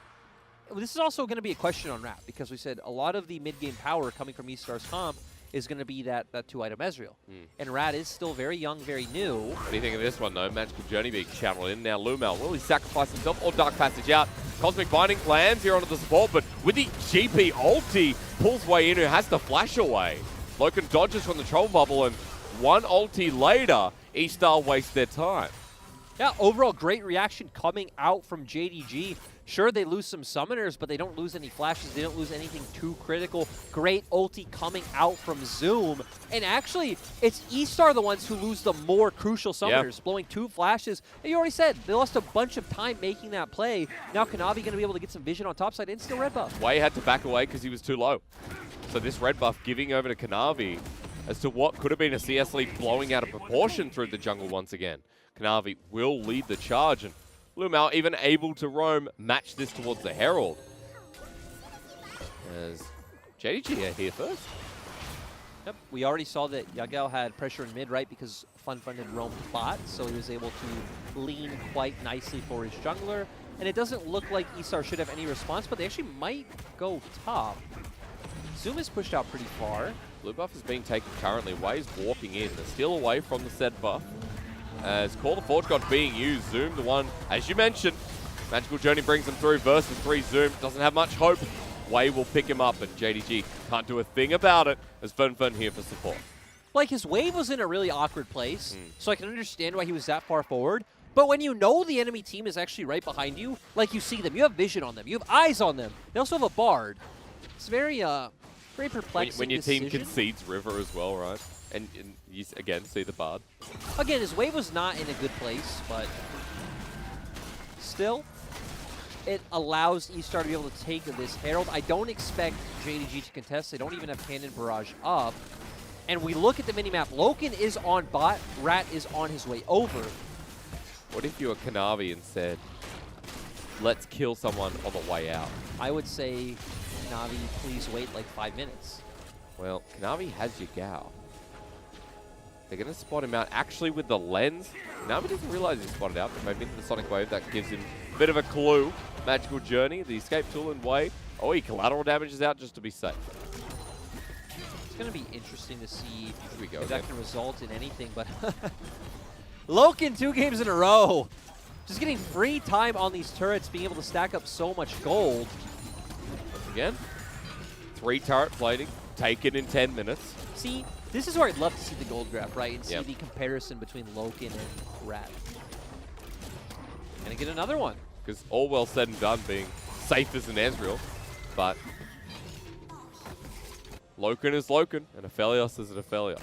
This is also going to be a question on Rat, because we said a lot of the mid-game power coming from E-Star's comp is going to be that 2-item Ezreal. And Rat is still very young, very new. What do you think of this one, though? Magical Journey being channeled in. Now Lumao, will he sacrifice himself or Dark Passage out? Cosmic Binding lands here onto the support, but with the GP ulti, pulls Wei in, who has to flash away. Loken dodges from the troll bubble, and one ulti later, E-Star wastes their time. Yeah, overall great reaction coming out from JDG. Sure, they lose some summoners, but they don't lose any flashes. They don't lose anything too critical. Great ulti coming out from Zoom. And actually, it's E-Star the ones who lose the more crucial summoners, blowing 2 flashes. And you already said, they lost a bunch of time making that play. Now Kanavi going to be able to get some vision on topside and still red buff. Wei had to back away because he was too low. So this red buff giving over to Kanavi as to what could have been a CS lead blowing out of proportion through the jungle once again. Kanavi will lead the charge, and Lumao even able to roam, match this towards the Herald. As JDG are here first. Yep, we already saw that Yagao had pressure in mid, right, because Fun had roamed bot, so he was able to lean quite nicely for his jungler. And it doesn't look like eStar should have any response, but they actually might go top. Zoom is pushed out pretty far. Blue buff is being taken currently. Way's walking in. They're still away from the said buff. As Call the Forge God being used. Zoom, the one, as you mentioned, Magical Journey brings him through versus 3 Zoom. Doesn't have much hope. Way will pick him up, and JDG can't do a thing about it as Fun here for support. Like, his wave was in a really awkward place, so I can understand why he was that far forward. But when you know the enemy team is actually right behind you, like you see them, you have vision on them, you have eyes on them. They also have a bard. It's very perplexing When your decision. team concedes River as well, right? And you, again, see the bard. Again, his wave was not in a good place, but still, it allows eStar to be able to take this Herald. I don't expect JDG to contest. They don't even have Cannon Barrage up. And we look at the minimap. Loken is on bot. Rat is on his way over. What if you were Kanavi and said, let's kill someone on the way out? I would say, Navi, please wait like 5 minutes. Well, Kanavi has Yagao. They're going to spot him out. Actually, with the lens, Kanavi doesn't realize he's spotted out, but maybe into the Sonic Wave, that gives him a bit of a clue. Magical Journey, the escape tool and Way. Oh, he collateral damages out just to be safe. It's going to be interesting to see if that can result in anything, but Loken 2 games in a row. Just getting free time on these turrets, being able to stack up so much gold. Once again, 3 turret plating, taken in 10 minutes. See, this is where I'd love to see the gold graph, right? And see the comparison between Loken and Rat. Gonna get another one. Because all well said and done being safe as an Ezreal, but Loken is Loken, and Aphelios is an Aphelios.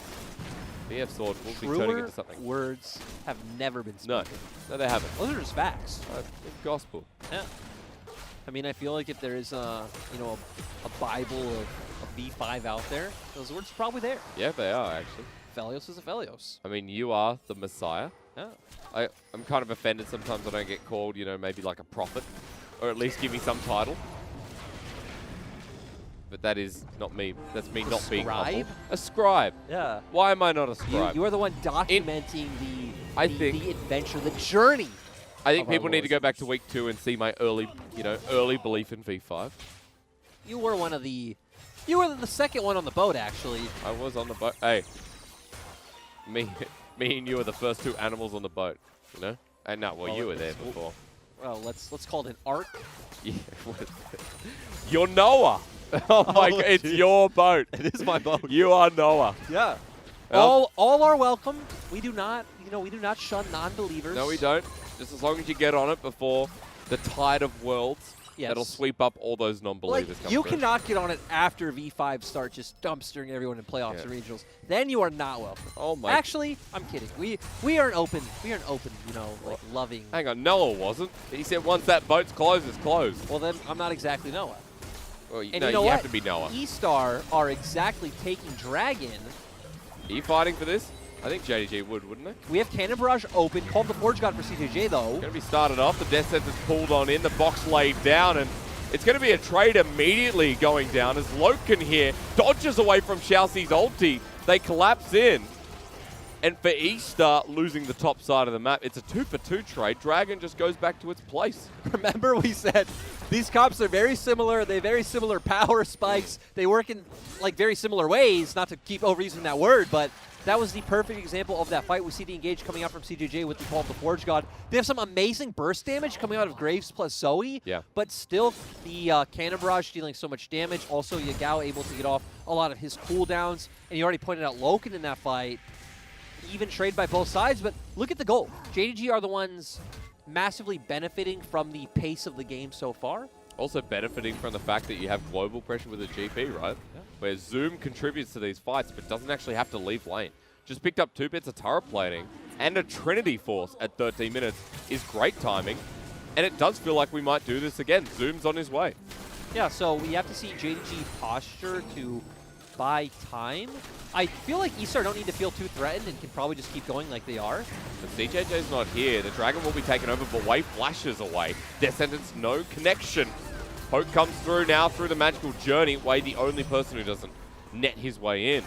BF Sword will be turning into something. Words have never been spoken. No, they haven't. Those are just facts. Gospel. Yeah. I mean, I feel like if there is a Bible of V5 out there, those words are probably there. Yeah, they are actually. Aphelios is Aphelios. I mean, you are the Messiah. Yeah. I'm kind of offended sometimes I don't get called, maybe like a prophet, or at least give me some title. But that is not me. That's me not being humble. A scribe. Yeah. Why am I not a scribe? You are the one documenting the adventure, the journey. I think people need to go back to week 2 and see my early belief in V5. You were one of the. You were the second one on the boat, actually. I was on the boat. Hey, me and you were the first 2 animals on the boat. And no, well, you were there before. Well, let's call it an arc. Yeah. You're Noah. Oh my God, it's your boat. It is my boat. You are Noah. Yeah. All are welcome. We do not, we do not shun non-believers. No, we don't. Just as long as you get on it before the tide of worlds, that'll sweep up all those non-believers. Like, you cannot get on it after V5 starts just dumpstering everyone in playoffs and regionals. Then you are not welcome. Oh my. Actually, I'm kidding. We are an open. We are an open. Like loving. Hang on, Noah wasn't. He said once that boat's closed, it's closed. Well, then I'm not exactly Noah. Well, And no, you know you what? have to be Noah. eStar are exactly taking Dragon. Are you fighting for this? I think JDG would, wouldn't it? We have Cannon Barrage open. Called the Forge God for CJJ, though. Going to be started off. The Death Sentence pulled on in. The box laid down. And it's going to be a trade immediately going down as Loken here dodges away from Xiaoxi's ulti. They collapse in. And for eStar losing the top side of the map, it's a 2-for-2 trade. Dragon just goes back to its place. Remember we said these comps are very similar. They have very similar power spikes. They work in like very similar ways, not to keep overusing that word, but that was the perfect example of that fight. We see the engage coming out from CJJ with the Call of the Forge God. They have some amazing burst damage coming out of Graves plus Zoe, but still the Cannon Barrage dealing so much damage. Also, Yagao able to get off a lot of his cooldowns, and you already pointed out Loken in that fight. Even trade by both sides, but look at the goal. JDG are the ones massively benefiting from the pace of the game so far. Also benefiting from the fact that you have global pressure with a GP, right? Yeah. Where Zoom contributes to these fights, but doesn't actually have to leave lane. Just picked up 2 bits of turret plating, and a Trinity Force at 13 minutes is great timing. And it does feel like we might do this again. Zoom's on his way. Yeah, so we have to see JDG posture to buy time. I feel like eStar don't need to feel too threatened and can probably just keep going like they are. The CJJ's not here. The Dragon will be taken over, but Way flashes away. Death Sentence, no connection. Poke comes through now through the Magical Journey. Way the only person who doesn't net his way in.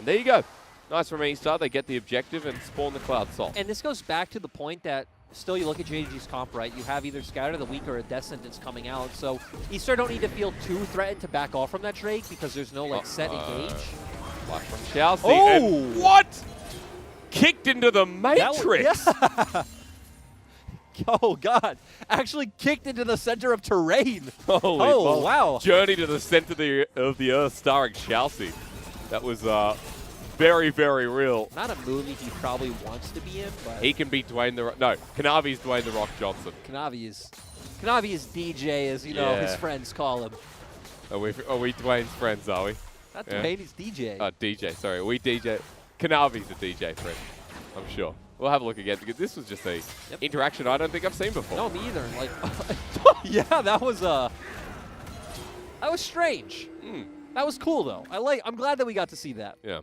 And there you go. Nice from E-Star. They get the objective and spawn the Cloud Salt. And this goes back to the point that still you look at JDG's comp, right? You have either Scout of the Week or a Death Sentence coming out. So E-Star don't need to feel too threatened to back off from that Drake because there's no like set engage. Flash from Chelsea. Oh! And what? Kicked into the Matrix. Oh, God. Actually kicked into the center of terrain. Holy oh, wow. Journey to the center of the Earth starring Chelsea. That was very, very real. Not a movie he probably wants to be in, but... He can beat Dwayne the Rock. No, Kanavi's Dwayne the Rock Johnson. Kanavi is DJ, as you know his friends call him. Are we Dwayne's friends, are we? Not Dwayne, he's DJ. DJ, sorry. We DJ. Kanavi's a DJ friend, I'm sure. We'll have a look again because this was just a interaction I don't think I've seen before. No, me either. Like, yeah, that was strange. That was cool though. I'm glad that we got to see that. Yeah.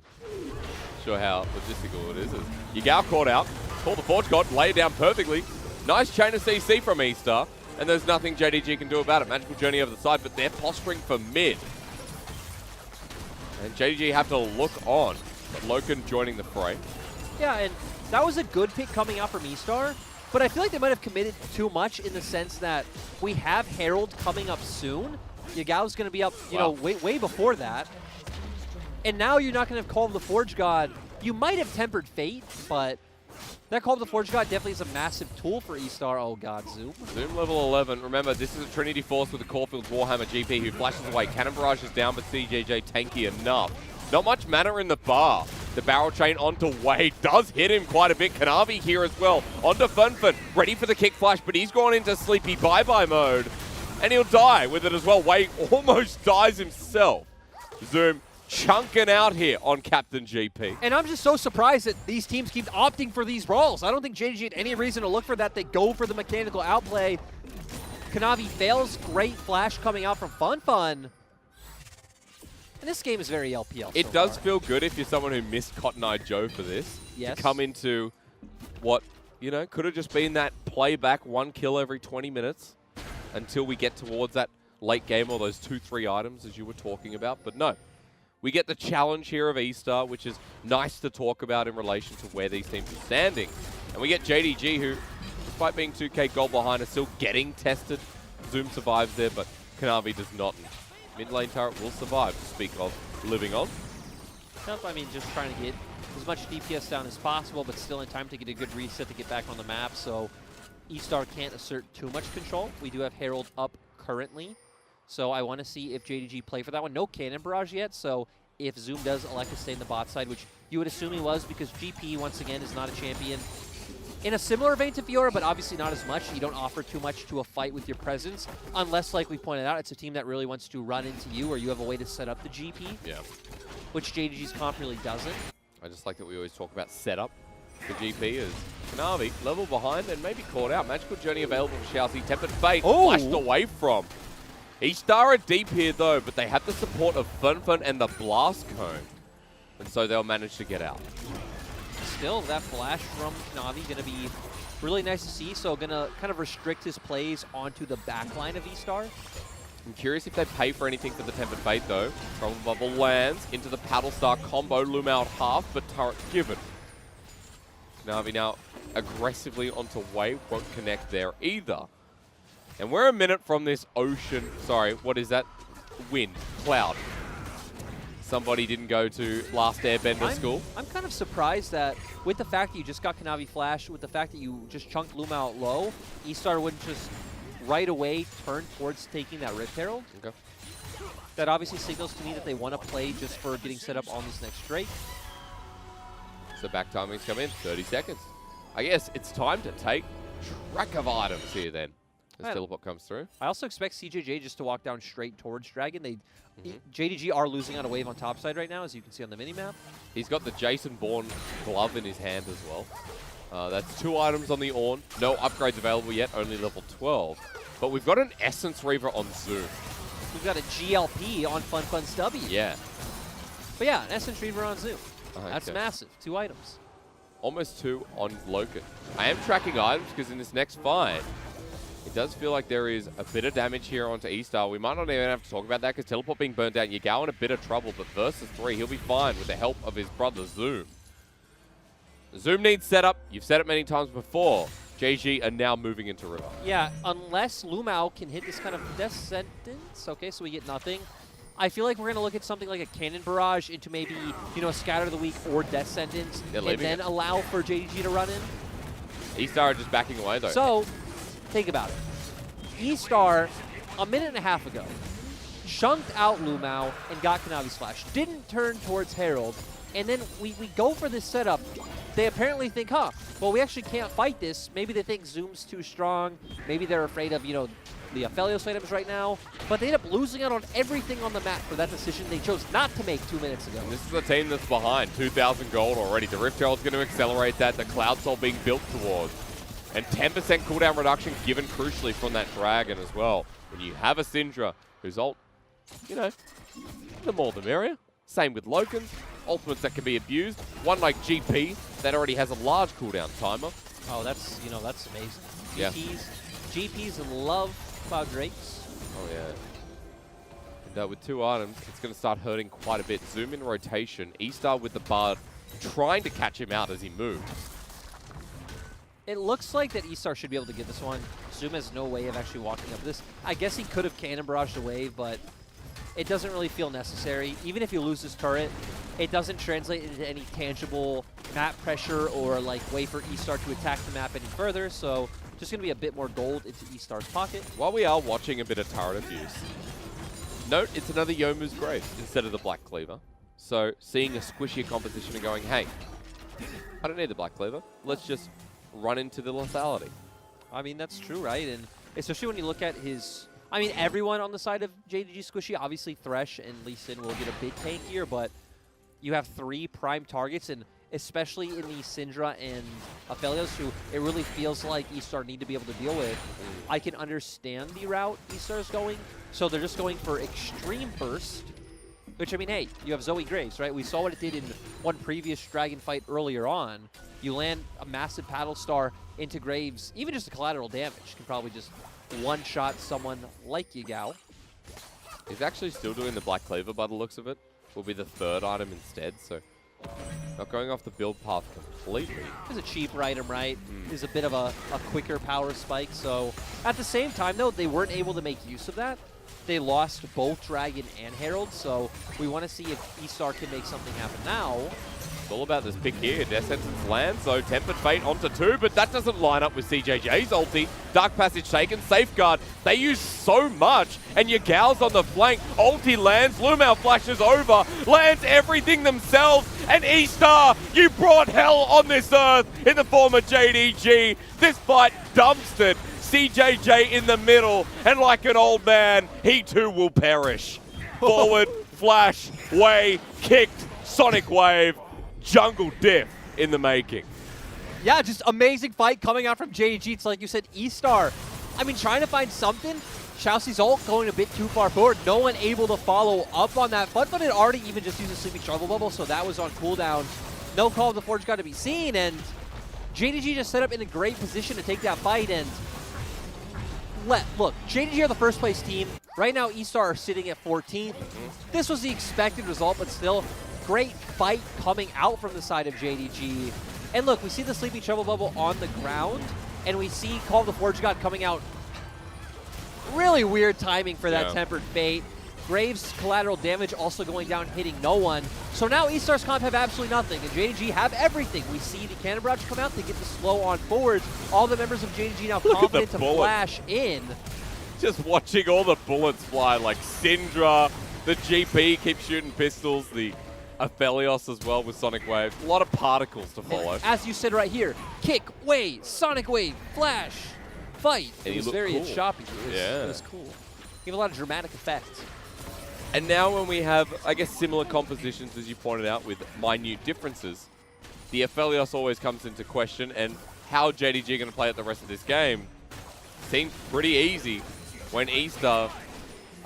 Sure how logistical it is. Yagao caught out. Call the Forge God, lay it down perfectly. Nice chain of CC from E-Star. And there's nothing JDG can do about it. Magical Journey over the side, but they're posturing for mid. And JDG have to look on. But Loken joining the fray. Yeah, and that was a good pick coming out from E-Star, but I feel like they might have committed too much in the sense that we have Herald coming up soon. Yagao's going to be up, you know, way before that. And now you're not going to have Call of the Forge God. You might have Tempered Fate, but that Call of the Forge God definitely is a massive tool for E-Star. Oh, God, Zoom. Zoom level 11. Remember, this is a Trinity Force with a Caulfield's Warhammer GP who flashes away. Cannon Barrage is down, but CJJ tanky enough. Not much mana in the bar. The barrel chain onto Wade does hit him quite a bit. Kanavi here as well. Onto Funfun. Ready for the kick flash, but he's gone into sleepy bye-bye mode. And he'll die with it as well. Wade almost dies himself. Zoom chunking out here on Captain GP. And I'm just so surprised that these teams keep opting for these brawls. I don't think JDG had any reason to look for that. They go for the mechanical outplay. Kanavi fails. Great flash coming out from Funfun. And this game is very LPL. It does feel good if you're someone who missed Cotton Eye Joe for this. Yes. To come into what, you know, could have just been that playback 1 kill every 20 minutes until we get towards that late game or those 2-3 items as you were talking about. But no, we get the challenge here of E-Star, which is nice to talk about in relation to where these teams are standing. And we get JDG, who, despite being 2k gold behind, is still getting tested. Zoom survives there, but Kanavi does not. Mid lane turret will survive, to speak of living on. Nope, I mean, just trying to get as much DPS down as possible, but still in time to get a good reset to get back on the map, so E-Star can't assert too much control. We do have Herald up currently, so I want to see if JDG play for that one. No Cannon Barrage yet, so if Zoom does elect to stay in the bot side, which you would assume he was because GP, once again, is not a champion. In a similar vein to Fiora, but obviously not as much. You don't offer too much to a fight with your presence, unless, like we pointed out, it's a team that really wants to run into you or you have a way to set up the GP, which JDG's comp really doesn't. I just like that we always talk about setup. The GP is Kanavi, level behind and maybe caught out. Magical Journey available for Chelsea. Tempered Fate flashed away from. E-Star are deep here though, but they have the support of Funfun and the Blast Cone. And so they'll manage to get out. Still, that flash from Kanavi going to be really nice to see, so going to kind of restrict his plays onto the backline of E-Star. I'm curious if they pay for anything for the Tempered Fate though. Trouble Bubble lands into the Paddle Star combo, loom out half, but turret given. Kanavi now aggressively onto Wave, won't connect there either. And we're a minute from this ocean, sorry, what is that? Wind, cloud. Somebody didn't go to Last Airbender school. I'm kind of surprised that with the fact that you just got Kanavi Flash, with the fact that you just chunked Luma out low, E-Star wouldn't just right away turn towards taking that Rift Herald. Okay. That obviously signals to me that they want to play just for getting set up on this next Drake. So back timings come in, 30 seconds. I guess it's time to take track of items here then. As teleport comes through. I also expect CJJ just to walk down straight towards Dragon. JDG are losing on a wave on top side right now, as you can see on the minimap. He's got the Jason Bourne glove in his hand as well. That's 2 items on the Ornn. No upgrades available yet, only level 12. But we've got an Essence Reaver on Zoom. We've got a GLP on Funfun Stubby. Yeah. But yeah, an Essence Reaver on Zoom. Okay. That's massive. 2 items. Almost 2 on Loken. I am tracking items because in this next fight, It does feel like there is a bit of damage here onto E-Star. We might not even have to talk about that because Teleport being burnt out. Yagao in a bit of trouble, but versus 3, he'll be fine with the help of his brother Zoom. Zoom needs setup. You've said it many times before. JG are now moving into River. Yeah, unless Lumao can hit this kind of Death Sentence. Okay, so we get nothing. I feel like we're going to look at something like a Cannon Barrage into maybe, you know, Scatter of the Week or Death Sentence, and then allow for JDG to run in. E-Star are just backing away, though. So, think about it. E-Star, a minute and a half ago, chunked out Lumao and got Kanavi's Flash. Didn't turn towards Herald, and then we go for this setup. They apparently think, well, we actually can't fight this. Maybe they think Zoom's too strong. Maybe they're afraid of, you know, the Aphelios items right now, but they end up losing out on everything on the map for that decision they chose not to make 2 minutes ago. And this is a team that's behind, 2,000 gold already. The Rift Herald's going to accelerate that, the Cloud Soul being built towards. And 10% cooldown reduction given crucially from that Dragon as well. When you have a Syndra whose ult, you know, the more the merrier. Same with Loken's, ultimates that can be abused. One like GP that already has a large cooldown timer. Oh, that's, you know, that's amazing. Yeah. GP's in love. Cloud Drakes. Oh, yeah. And with 2 items, it's going to start hurting quite a bit. Zoom in rotation. E-Star with the Bard trying to catch him out as he moves. It looks like that E-Star should be able to get this one. Zoom has no way of actually walking up this. I guess he could have Cannon Barraged the wave, but it doesn't really feel necessary. Even if you lose this turret, it doesn't translate into any tangible map pressure or like way for E-Star to attack the map any further, so just going to be a bit more gold into E-Star's pocket. While we are watching a bit of turret abuse, note it's another Youmuu's Grace instead of the Black Cleaver. So seeing a squishier composition and going, hey, I don't need the Black Cleaver. Let's just run into the lethality. I mean, that's true, right? And especially when you look at his... I mean, everyone on the side of JDG Squishy, obviously Thresh and Lee Sin will get a bit tankier, but you have 3 prime targets, and especially in the Syndra and Aphelios, who it really feels like E-Star need to be able to deal with. I can understand the route E-Star's going, so they're just going for Extreme Burst, which, I mean, hey, you have Zoe Graves, right? We saw what it did in one previous Dragon fight earlier on. You land a massive Paddle Star into Graves, even just a collateral damage can probably just one-shot someone like Yagao. He's actually still doing the Black Cleaver by the looks of it. Will be the 3rd item instead, so not going off the build path completely. It's a cheaper item, right? It's a bit of a quicker power spike. So at the same time, though, they weren't able to make use of that. They lost both Dragon and Herald, so we want to see if E-Star can make something happen now. It's all about this pick here. Death Sentence lands, so Tempered Fate onto 2, but that doesn't line up with CJJ's ulti. Dark Passage taken, Safeguard. They use so much, and Yagao's on the flank. Ulti lands, Lumao flashes over, lands everything themselves, and E-Star, you brought hell on this earth in the form of JDG. This fight dumpstered. CJJ in the middle, and like an old man, he too will perish. Forward, flash, way, kicked, Sonic Wave. Jungle diff in the making. Yeah, just amazing fight coming out from JDG. It's like you said, E-Star. I mean, trying to find something. Xiaoxi's ult going a bit too far forward. No one able to follow up on that. But it already even just used a Sleeping Struggle Bubble, so that was on cooldown. No Call of the Forge got to be seen, and JDG just set up in a great position to take that fight. And look, JDG are the first place team. Right now, E-Star are sitting at 14th. This was the expected result, but still, great fight coming out from the side of JDG. And look, we see the Sleeping Trouble Bubble on the ground, and we see Call of the Forge God coming out. Really weird timing for that Tempered Fate. Graves' collateral damage also going down, hitting no one. So now E-Star's comp have absolutely nothing, and JDG have everything. We see the Cannon Barrage come out, they get the slow on forwards. All the members of JDG now confident to flash in. Just watching all the bullets fly, like Syndra, the GP keeps shooting pistols, the Aphelios as well with Sonic Wave. A lot of particles to follow. And as you said right here, kick, wave, Sonic Wave, flash, fight. And it was very cool. choppy. It was cool. Gave a lot of dramatic effects. And now when we have, I guess, similar compositions, as you pointed out, with minute differences, the Aphelios always comes into question, and how JDG are going to play out the rest of this game seems pretty easy when E-Star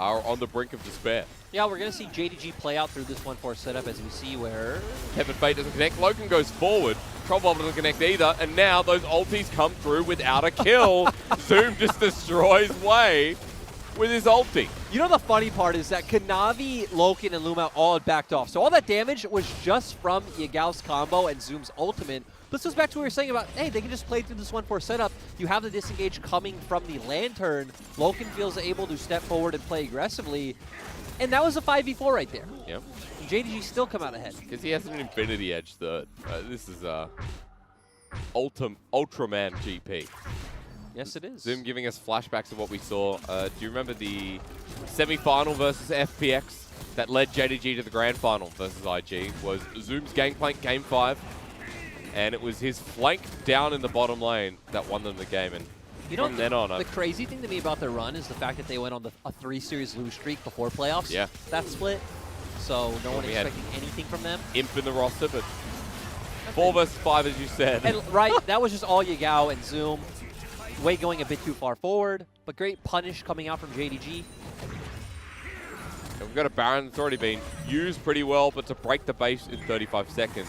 are on the brink of despair. Yeah, we're going to see JDG play out through this 1-4 setup, as we see where... Tempered Fate doesn't connect. Loken goes forward. Troll Bubble doesn't connect either, and now those ultis come through without a kill. Zoom just destroys Way with his ulti. You know the funny part is that Kanavi, Loken, and Luma all had backed off. So all that damage was just from Yagao's combo and Zoom's ultimate. But this goes back to what we were saying about, hey, they can just play through this 1-4 setup. You have the disengage coming from the Lantern. Loken feels able to step forward and play aggressively. And that was a 5v4 right there. Yep. And JDG still come out ahead. Because he has an Infinity Edge third. This is Ultraman GP. Yes, it is. Zoom giving us flashbacks of what we saw. Do you remember the semi-final versus FPX that led JDG to the grand final versus IG? Was Zoom's Gangplank Game 5, and it was his flank down in the bottom lane that won them the game. And you know, from then on, the crazy thing to me about their run is the fact that they went on a 3-series lose streak before playoffs. Yeah. That split. So no one expecting anything from them. Imp in the roster, but 4 versus 5, as you said. And right, that was just all Yagao and Zoom. Way going a bit too far forward, but great punish coming out from JDG. And we've got a Baron that's already been used pretty well, but to break the base in 35 seconds.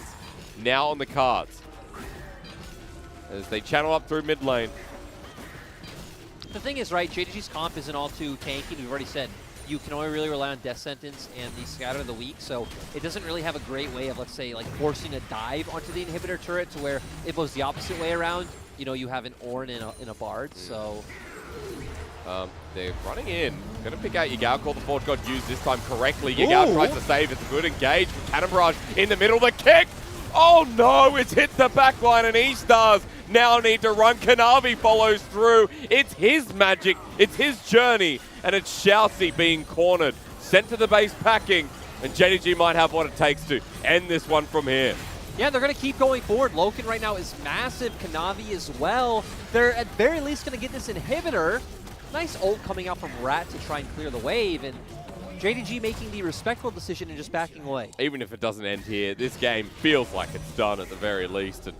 Now on the cards. As they channel up through mid lane. The thing is, right, JDG's comp isn't all too tanky. We've already said you can only really rely on Death Sentence and the Scatter of the Weak, so it doesn't really have a great way of, let's say, like forcing a dive onto the inhibitor turret to where it goes the opposite way around. You know, you have an Ornn in a Bard, so... They're running in. Gonna pick out Yagao, call the Forge God used this time correctly. Yagao tries to save. It's a good engage from Cannon Barrage in the middle. The kick! Oh no, it's hit the backline and E-Stars now need to run. Kanavi follows through. It's his magic. It's his journey. And it's Shoutzy being cornered. Sent to the base packing. And JDG might have what it takes to end this one from here. Yeah, they're going to keep going forward. Loken right now is massive. Kanavi as well. They're at very least going to get this inhibitor. Nice ult coming out from Rat to try and clear the wave. And JDG making the respectful decision and just backing away. Even if it doesn't end here, this game feels like it's done at the very least. And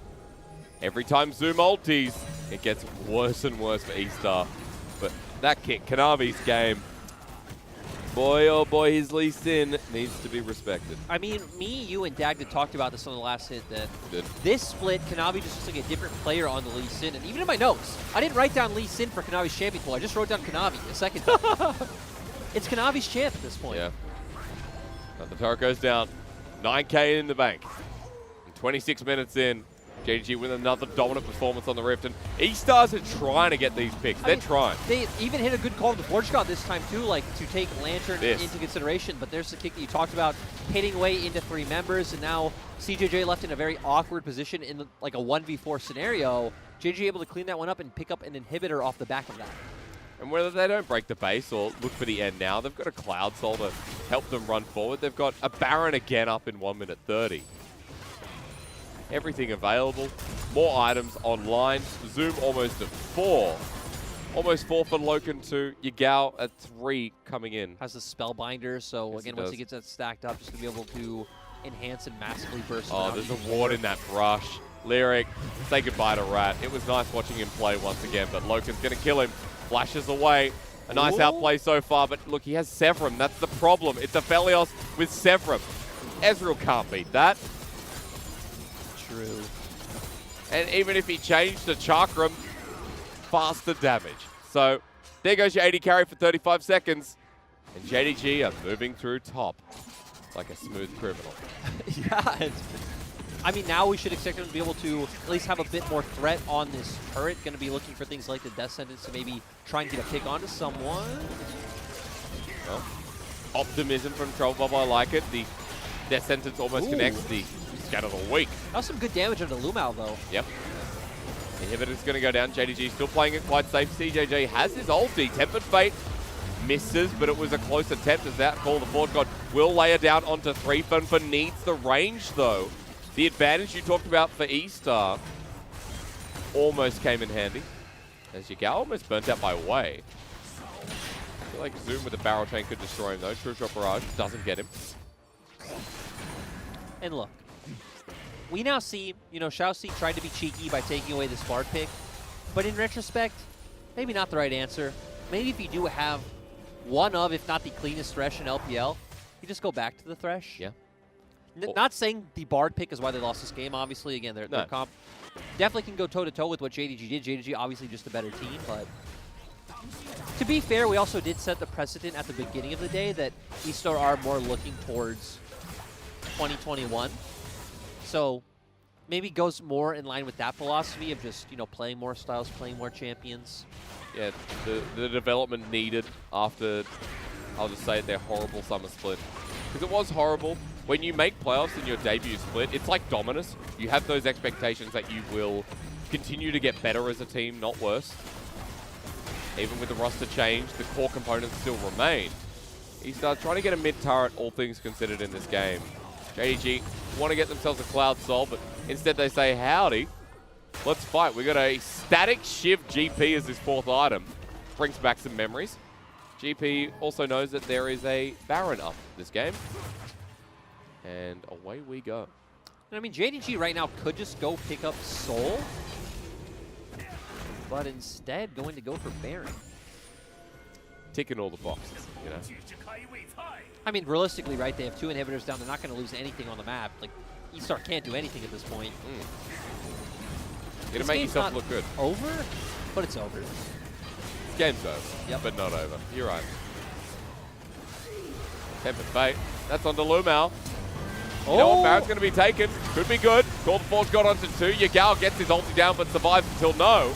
every time Zoom ultis, it gets worse and worse for E-Star. But that kick, Kanavi's game, boy, oh boy, his Lee Sin needs to be respected. I mean, me, you, and Dag had talked about this on the last hit that this split, Kanavi just looks like a different player on the Lee Sin. And even in my notes, I didn't write down Lee Sin for Kanavi's champion pool. I just wrote down Kanavi a second time. It's Kanavi's champ at this point. Yeah. But the turret goes down. 9K in the bank. And 26 minutes in, JDG with another dominant performance on the Rift. And E-Stars are trying to get these picks. They're trying. They even hit a good call to the Forge God this time, too, like to take Lantern into consideration. But there's the kick that you talked about, hitting away into 3 members. And now CJJ left in a very awkward position in like a 1v4 scenario. JDG able to clean that one up and pick up an inhibitor off the back of that. And whether they don't break the base or look for the end now, they've got a Cloud Soul to help them run forward. They've got a Baron again up in 1 minute 30. Everything available. More items online. Zoom almost at 4. Almost 4 for Loken 2. Yagao at 3 coming in. Has the Spellbinder, so Yes, again, once he gets that stacked up, just going to be able to enhance and massively burst. Oh, there's a ward in that brush. Lyric, say goodbye to Rat. It was nice watching him play once again, but Loken's going to kill him. Flashes away. A nice outplay so far, but look, he has Severum. That's the problem. It's a Aphelios with Severum. Ezreal can't beat that. True. And even if he changed to Chakram, faster damage. So there goes your 80 carry for 35 seconds. And JDG are moving through top like a smooth criminal. Yeah. I mean, now we should expect them to be able to at least have a bit more threat on this turret. Going to be looking for things like the Death Sentence to maybe try and get a pick onto someone. Well, optimism from Troll Bubble, I like it. The Death Sentence almost connects the Scatter of the Weak. That was some good damage onto Lumao, though. Yep. Inhibitor's going to go down. JDG still playing it quite safe. CJJ has his ulti. Tempered Fate misses, but it was a close attempt as that call. The Forge God will lay it down onto 3. Funfa needs the range, though. The advantage you talked about for E-Star almost came in handy. As Yagao almost burnt out by Way. I feel like Zoom with a barrel chain could destroy him, though. True Shot Barrage doesn't get him. And look, we now see, you know, Shoutzy tried to be cheeky by taking away this Bard pick. But in retrospect, maybe not the right answer. Maybe if you do have one of, if not the cleanest Thresh in LPL, you just go back to the Thresh. Yeah. Not saying the Bard pick is why they lost this game. Obviously, again, their comp definitely can go toe-to-toe with what JDG did. JDG obviously just a better team, but to be fair, we also did set the precedent at the beginning of the day that eStar are more looking towards 2021. So maybe goes more in line with that philosophy of just, you know, playing more styles, playing more champions. Yeah, the development needed after, I'll just say it, their horrible summer split. Because it was horrible. When you make playoffs in your debut split, it's like Dominus. You have those expectations that you will continue to get better as a team, not worse. Even with the roster change, the core components still remain. eStar trying to get a mid-turret, all things considered, in this game. JDG want to get themselves a Cloud Soul, but instead they say, howdy, let's fight. We got a static Shiv GP as his 4th item. Brings back some memories. GP also knows that there is a Baron up this game. And away we go. I mean, JDG right now could just go pick up Soul, but instead going to go for Baron. Ticking all the boxes, you know. I mean, realistically, right, they have 2 inhibitors down. They're not going to lose anything on the map. Like, eStar can't do anything at this point. You're going to make yourself look good. Over, but it's over. This game's over, but not over. You're right. Tempered Fate. That's on to Lumao. You know what? Baron's going to be taken. Could be good. Call the Force got onto 2. Yagao gets his ulti down, but survives until no.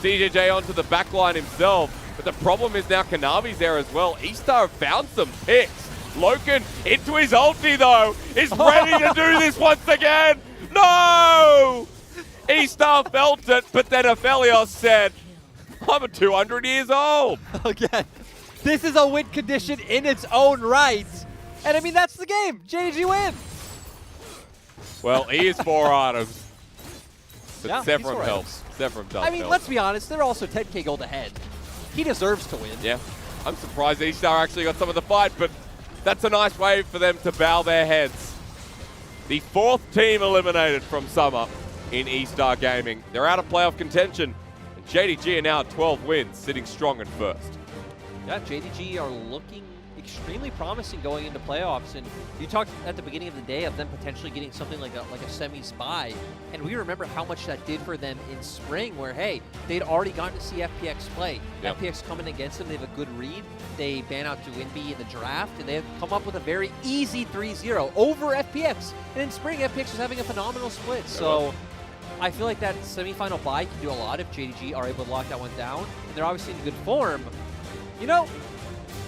CJJ onto the backline himself. But the problem is now Kanavi's there as well. eStar have found some picks. Loken into his ulti, though, is ready to do this once again. No! eStar felt it, but then Aphelios said, I'm 200 years old. Again, this is a win condition in its own right. And I mean, that's the game. JDG win. Well, he is 4 items. But Yeah, Severum helps. Severum does I mean, help. let's be honest. They're also 10k gold ahead. He deserves to win. Yeah. I'm surprised eStar actually got some of the fight, but that's a nice way for them to bow their heads. The 4th team eliminated from Summer in eStar Gaming. They're out of playoff contention. And JDG are now at 12 wins, sitting strong in 1st. Yeah, JDG are looking extremely promising going into playoffs, and you talked at the beginning of the day of them potentially getting something like a semis bye, and we remember how much that did for them in spring, where hey, they'd already gotten to see FPX play. Yep. FPX coming against them, they have a good read. They ban out to Winby in the draft, and they have come up with a very easy 3-0 over FPX. And in spring, FPX was having a phenomenal split, so I feel like that semifinal bye can do a lot if JDG are able to lock that one down, and they're obviously in good form. You know,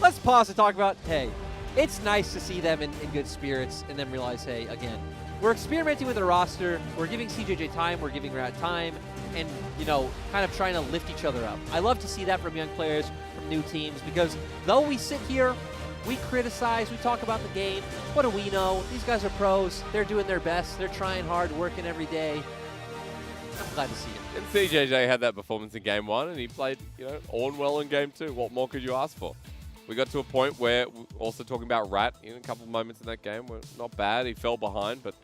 let's pause to talk about, hey, it's nice to see them in good spirits and then realize, hey, again, we're experimenting with the roster, we're giving CJJ time, we're giving Rat time, and, you know, kind of trying to lift each other up. I love to see that from young players, from new teams, because though we sit here, we criticize, we talk about the game, what do we know? These guys are pros, they're doing their best, they're trying hard, working every day. I'm glad to see it. And CJJ had that performance in Game 1, and he played, you know, on well in Game 2. What more could you ask for? We got to a point where, also talking about Rat, in a couple of moments in that game were not bad. He fell behind, but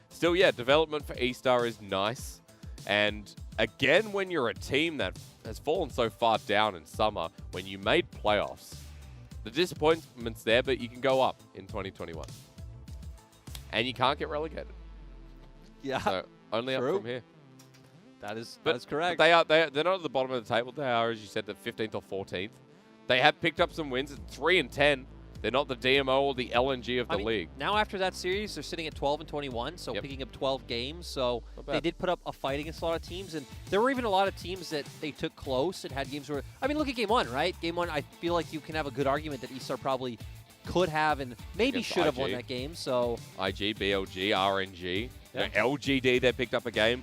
still, yeah, development for eStar is nice. And again, when you're a team that has fallen so far down in Summer, when you made playoffs, the disappointment's there, but you can go up in 2021. And you can't get relegated. Yeah, so only up from here. That is correct. But they're not at the bottom of the table. They are, as you said, the 15th or 14th. They have picked up some wins at 3-10. They're not the DMO or the LNG of the league. Now after that series, they're sitting at 12-21, so picking up 12 games. So they did put up a fight against a lot of teams, and there were even a lot of teams that they took close and had games where, I mean, look at Game 1, right? Game 1, I feel like you can have a good argument that eStar probably could have and maybe should have won that game. So IG, BLG, RNG, you know, LGD, they picked up a game.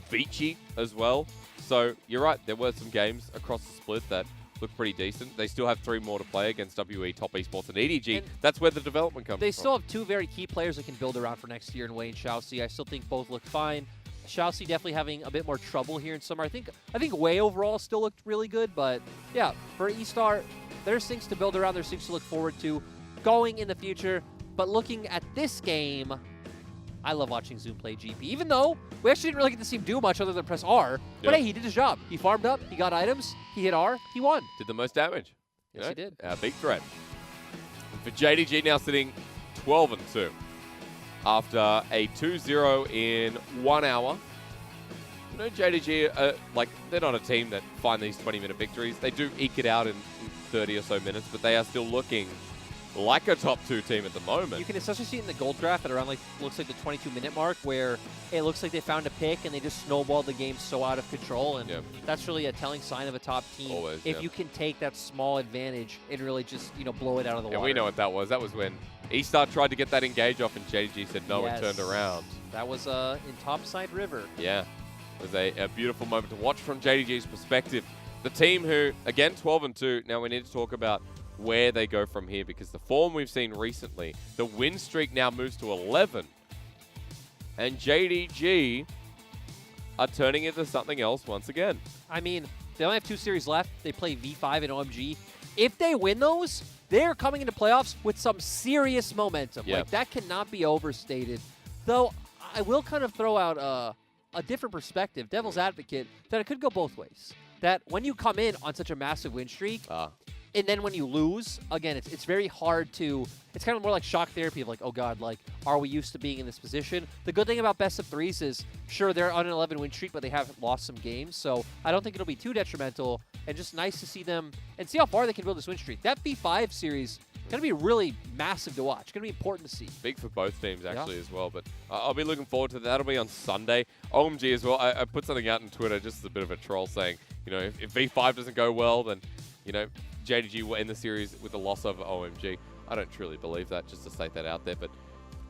Vici as well. So you're right, there were some games across the split that look pretty decent. They still have 3 more to play against WE, Top Esports, and EDG. And that's where the development comes from. They still have 2 very key players that can build around for next year in Wei and Xiaoxi. I still think both look fine. Xiaoxi definitely having a bit more trouble here in summer. I think Wei overall still looked really good, but yeah, for eStar, there's things to build around. There's things to look forward to going in the future. But looking at this game, I love watching Zoom play GP, even though we actually didn't really get to see him do much other than press R. But hey, he did his job. He farmed up, he got items, he hit R, he won. Did the most damage. Yes, he did. Our big threat. And for JDG now sitting 12-2. after a 2-0 in 1 hour. You know, JDG, like, they're not a team that find these 20-minute victories. They do eke it out in 30 or so minutes, but they are still looking like a top 2 team at the moment. You can especially see it in the gold graph at around, like, looks like the 22-minute mark, where it looks like they found a pick and they just snowballed the game so out of control, and that's really a telling sign of a top team. Always, if you can take that small advantage and really just, you know, blow it out of the water. And we know what that was. That was when eStar tried to get that engage off and JDG said no and turned around. That was in Topside River. Yeah, it was a beautiful moment to watch from JDG's perspective. The team who, again, 12-2. Now we need to talk about where they go from here, because the form we've seen recently, the win streak now moves to 11. And JDG are turning into something else once again. I mean, they only have 2 series left. They play V5 and OMG. If they win those, they're coming into playoffs with some serious momentum. Yep. Like, that cannot be overstated. Though, I will kind of throw out a different perspective, devil's advocate, that it could go both ways. That when you come in on such a massive win streak, and then when you lose, again, it's very hard to, it's kind of more like shock therapy of like, oh God, like, are we used to being in this position? The good thing about best of 3s is, sure, they're on an 11-win streak, but they haven't lost some games, so I don't think it'll be too detrimental, and just nice to see them, and see how far they can build this win streak. That V5 series going to be really massive to watch. Going to be important to see. Big for both teams, actually, as well, but I'll be looking forward to that. That'll be on Sunday. OMG as well. I put something out on Twitter, just as a bit of a troll, saying, you know, if V5 doesn't go well, then, you know, JDG will end the series with a loss over OMG. I don't truly believe that, just to state that out there. But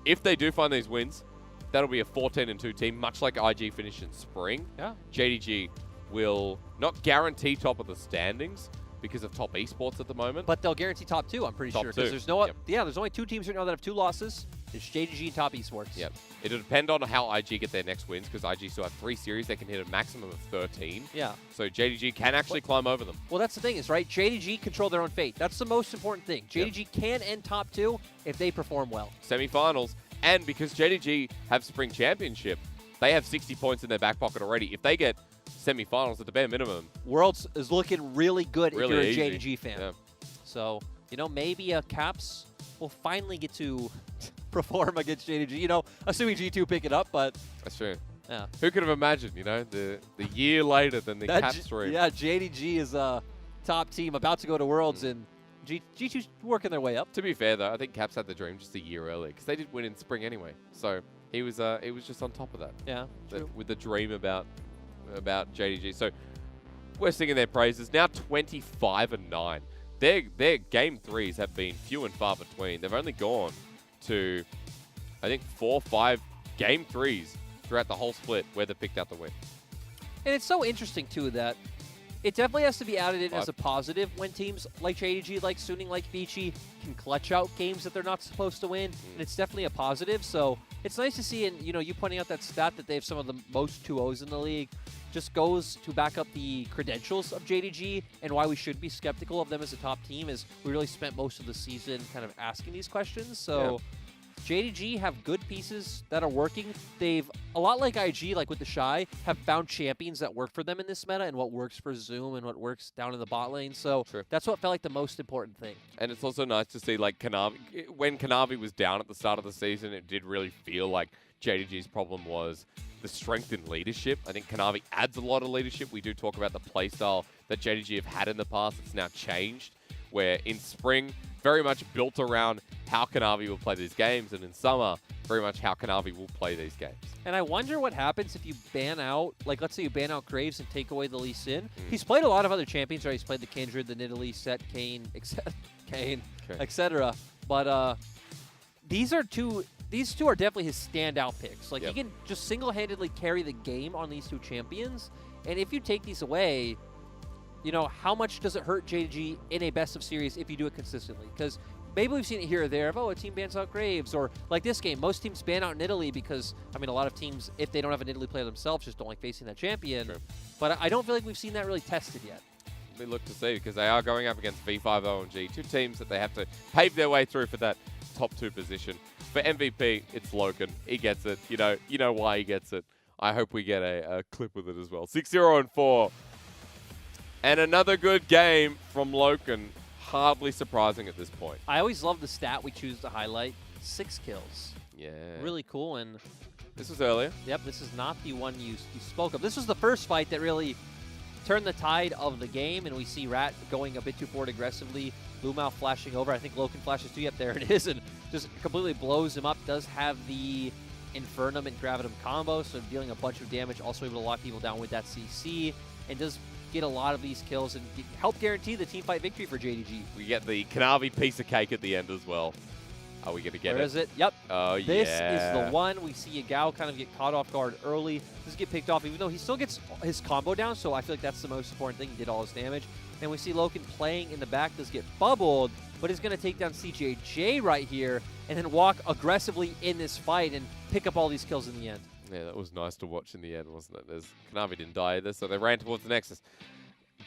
if they do find these wins, that'll be a 14-2 team, much like IG finished in spring. Yeah. JDG will not guarantee top of the standings because of top esports at the moment. But they'll guarantee top 2, I'm pretty sure. Because there's there's only 2 teams right now that have 2 losses. It's JDG and top esports. Yep. It'll depend on how IG get their next wins, because IG still have 3 series. They can hit a maximum of 13. Yeah. So JDG can actually climb over them. Well, that's the thing is, right, JDG control their own fate. That's the most important thing. JDG can end top 2 if they perform well. Semifinals. And because JDG have Spring Championship, they have 60 points in their back pocket already. If they get semifinals at the bare minimum, Worlds is looking really good really if you're a easy. JDG fan. Yeah. So, you know, maybe Caps will finally get to perform against JDG. You know, assuming G2 pick it up, but that's true. Yeah. Who could have imagined, you know, the year later than the Caps stream? Yeah, JDG is a top team about to go to Worlds, and G2's working their way up. To be fair, though, I think Caps had the dream just a year early, because they did win in spring anyway. So he was just on top of that. Yeah, with the dream about JDG. So we're singing their praises. Now 25-9. Their game 3s have been few and far between. They've only gone to, I think, 4 or 5 game 3s throughout the whole split where they picked out the win. And it's so interesting, too, that it definitely has to be added in as a positive when teams like JDG, like Suning, like Vici can clutch out games that they're not supposed to win. And it's definitely a positive. So it's nice to see, and you know, you pointing out that stat that they have some of the most 2-0s in the league just goes to back up the credentials of JDG and why we should be skeptical of them as a top team, is we really spent most of the season kind of asking these questions. So JDG have good pieces that are working. They've, a lot like IG, like with the Shy, have found champions that work for them in this meta and what works for Zoom and what works down in the bot lane. So that's what felt like the most important thing. And it's also nice to see, like, Kanavi, when Kanavi was down at the start of the season, it did really feel like JDG's problem was the strength in leadership. I think Kanavi adds a lot of leadership. We do talk about the playstyle that JDG have had in the past. It's now changed, where in spring, very much built around how Kanavi will play these games, and in summer, very much how Kanavi will play these games. And I wonder what happens if you ban out, like, let's say you ban out Graves and take away the Lee Sin. He's played a lot of other champions, right? He's played the Kindred, the Nidalee, Set, Kayn, etc. But these two are definitely his standout picks. Like, he can just single-handedly carry the game on these 2 champions. And if you take these away, you know, how much does it hurt JDG in a best of series if you do it consistently? Because maybe we've seen it here or there of, oh, a team bans out Graves, or like this game, most teams ban out Nidalee because, I mean, a lot of teams, if they don't have a Nidalee player themselves, just don't like facing that champion. True. But I don't feel like we've seen that really tested yet. We look to see, because they are going up against V5 OMG, 2 teams that they have to pave their way through for that top 2 position. For MVP, it's Loken. He gets it. You know why he gets it. I hope we get a clip with it as well. 6-0-4. And another good game from Loken. Hardly surprising at this point. I always love the stat we choose to highlight. 6 kills. Yeah. Really cool. And this was earlier. Yep, this is not the one you spoke of. This was the first fight that really turned the tide of the game, and we see Rat going a bit too forward aggressively. Lumao flashing over. I think Loken flashes too. Yep, there it is, and just completely blows him up. Does have the Infernum and Gravitum combo, so dealing a bunch of damage. Also able to lock people down with that CC, and does get a lot of these kills and help guarantee the team fight victory for JDG. We get the Kanavi piece of cake at the end as well. Are we going to get Where it? is it? Yep. Oh, This yeah. is the one. We see Yagao kind of get caught off guard early. Just get picked off, even though he still gets his combo down, so I feel like that's the most important thing. He did all his damage. And we see Loken playing in the back, does get bubbled, but is going to take down CJJ right here and then walk aggressively in this fight and pick up all these kills in the end. Yeah, that was nice to watch in the end, wasn't it? Kanavi didn't die either, so they ran towards the Nexus.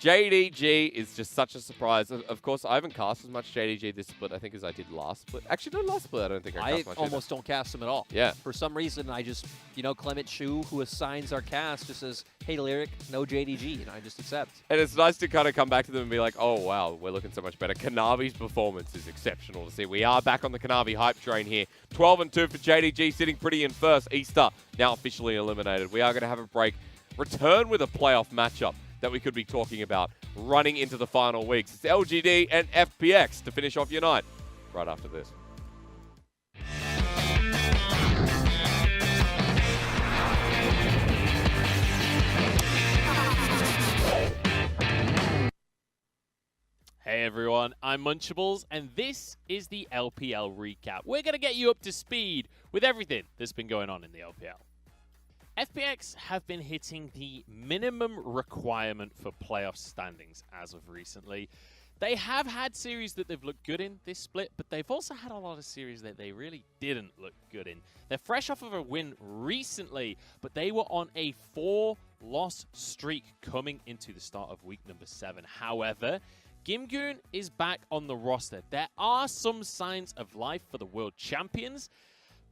JDG is just such a surprise. Of course, I haven't cast as much JDG this split, I think, as I did last split. Actually, no, last split, I don't think I cast much almost don't cast him at all. Yeah. For some reason, I just, Clement Shu, who assigns our cast, just says, hey, Lyric, no JDG, and I just accept. And it's nice to kind of come back to them and be like, oh, wow, we're looking so much better. Kanavi's performance is exceptional to see. We are back on the Kanavi hype train here. 12-2 for JDG, sitting pretty in first. Easter now officially eliminated. We are going to have a break. Return with a playoff matchup that we could be talking about running into the final weeks. It's LGD and FPX to finish off your night right after this. Hey everyone, I'm Munchables, and this is the LPL recap. We're going to get you up to speed with everything that's been going on in the LPL. FPX have been hitting the minimum requirement for playoff standings as of recently. They have had series that they've looked good in this split, but they've also had a lot of series that they really didn't look good in. They're fresh off of a win recently, but they were on a 4-loss streak coming into the start of week number 7. However, Gimgoon is back on the roster. There are some signs of life for the world champions,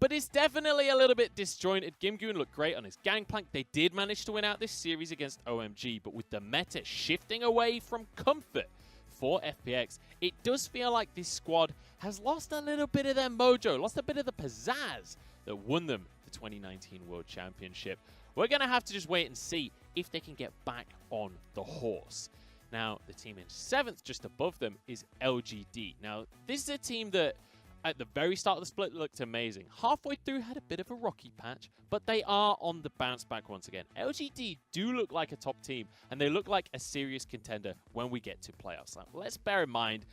but it's definitely a little bit disjointed. Gimgoon looked great on his gangplank. They did manage to win out this series against OMG, but with the meta shifting away from comfort for FPX, it does feel like this squad has lost a little bit of their mojo, lost a bit of the pizzazz that won them the 2019 World Championship. We're going to have to just wait and see if they can get back on the horse. Now, the team in 7th, just above them, is LGD. Now, this is a team that at the very start of the split looked amazing. Halfway through had a bit of a rocky patch, but they are on the bounce back once again. LGD do look like a top team, and they look like a serious contender when we get to playoffs. Now, let's bear in mind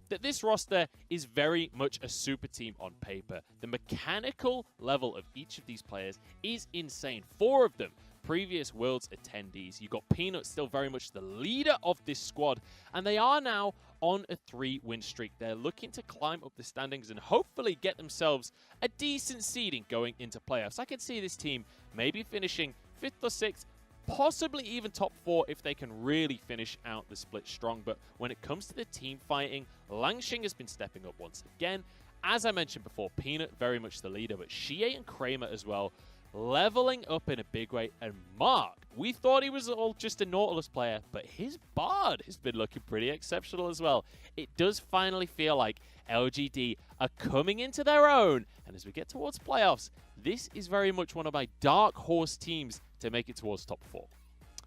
that this roster is very much a super team on paper. The mechanical level of each of these players is insane. 4 of them previous Worlds attendees. You got Peanut still very much the leader of this squad, and they are now on a 3-win streak. They're looking to climb up the standings and hopefully get themselves a decent seeding going into playoffs. I could see this team maybe finishing 5th or 6th, possibly even top 4 if they can really finish out the split strong. But when it comes to the team fighting, Langsheng has been stepping up once again. As I mentioned before, Peanut very much the leader, but Shie and Kramer as well, leveling up in a big way. And Mark, we thought he was all just a Nautilus player, but his Bard has been looking pretty exceptional as well. It does finally feel like LGD are coming into their own, and as we get towards playoffs, this is very much one of my dark horse teams to make it towards top 4.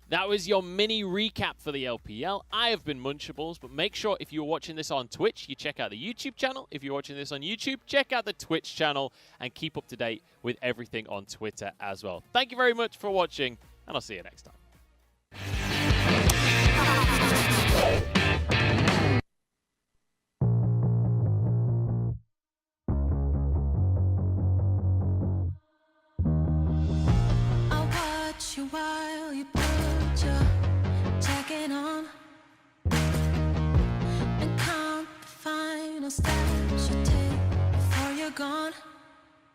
That was your mini recap for the LPL. I have been Munchables, but make sure if you're watching this on Twitch, you check out the YouTube channel. If you're watching this on YouTube, check out the Twitch channel and keep up to date with everything on Twitter as well. Thank you very much for watching, and I'll see you next time. I'll watch you while you put your jacket on and count the final steps you take before you're gone.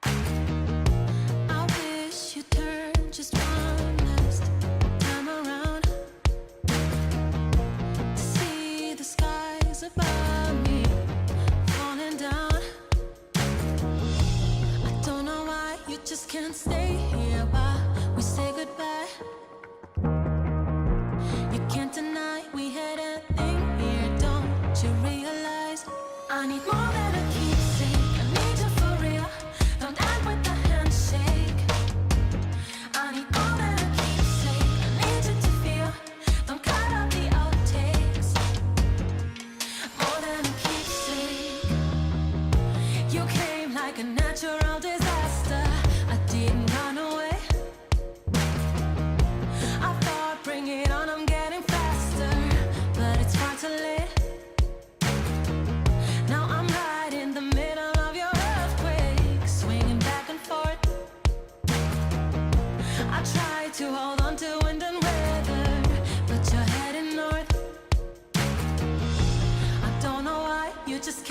I wish you turned just one last time around.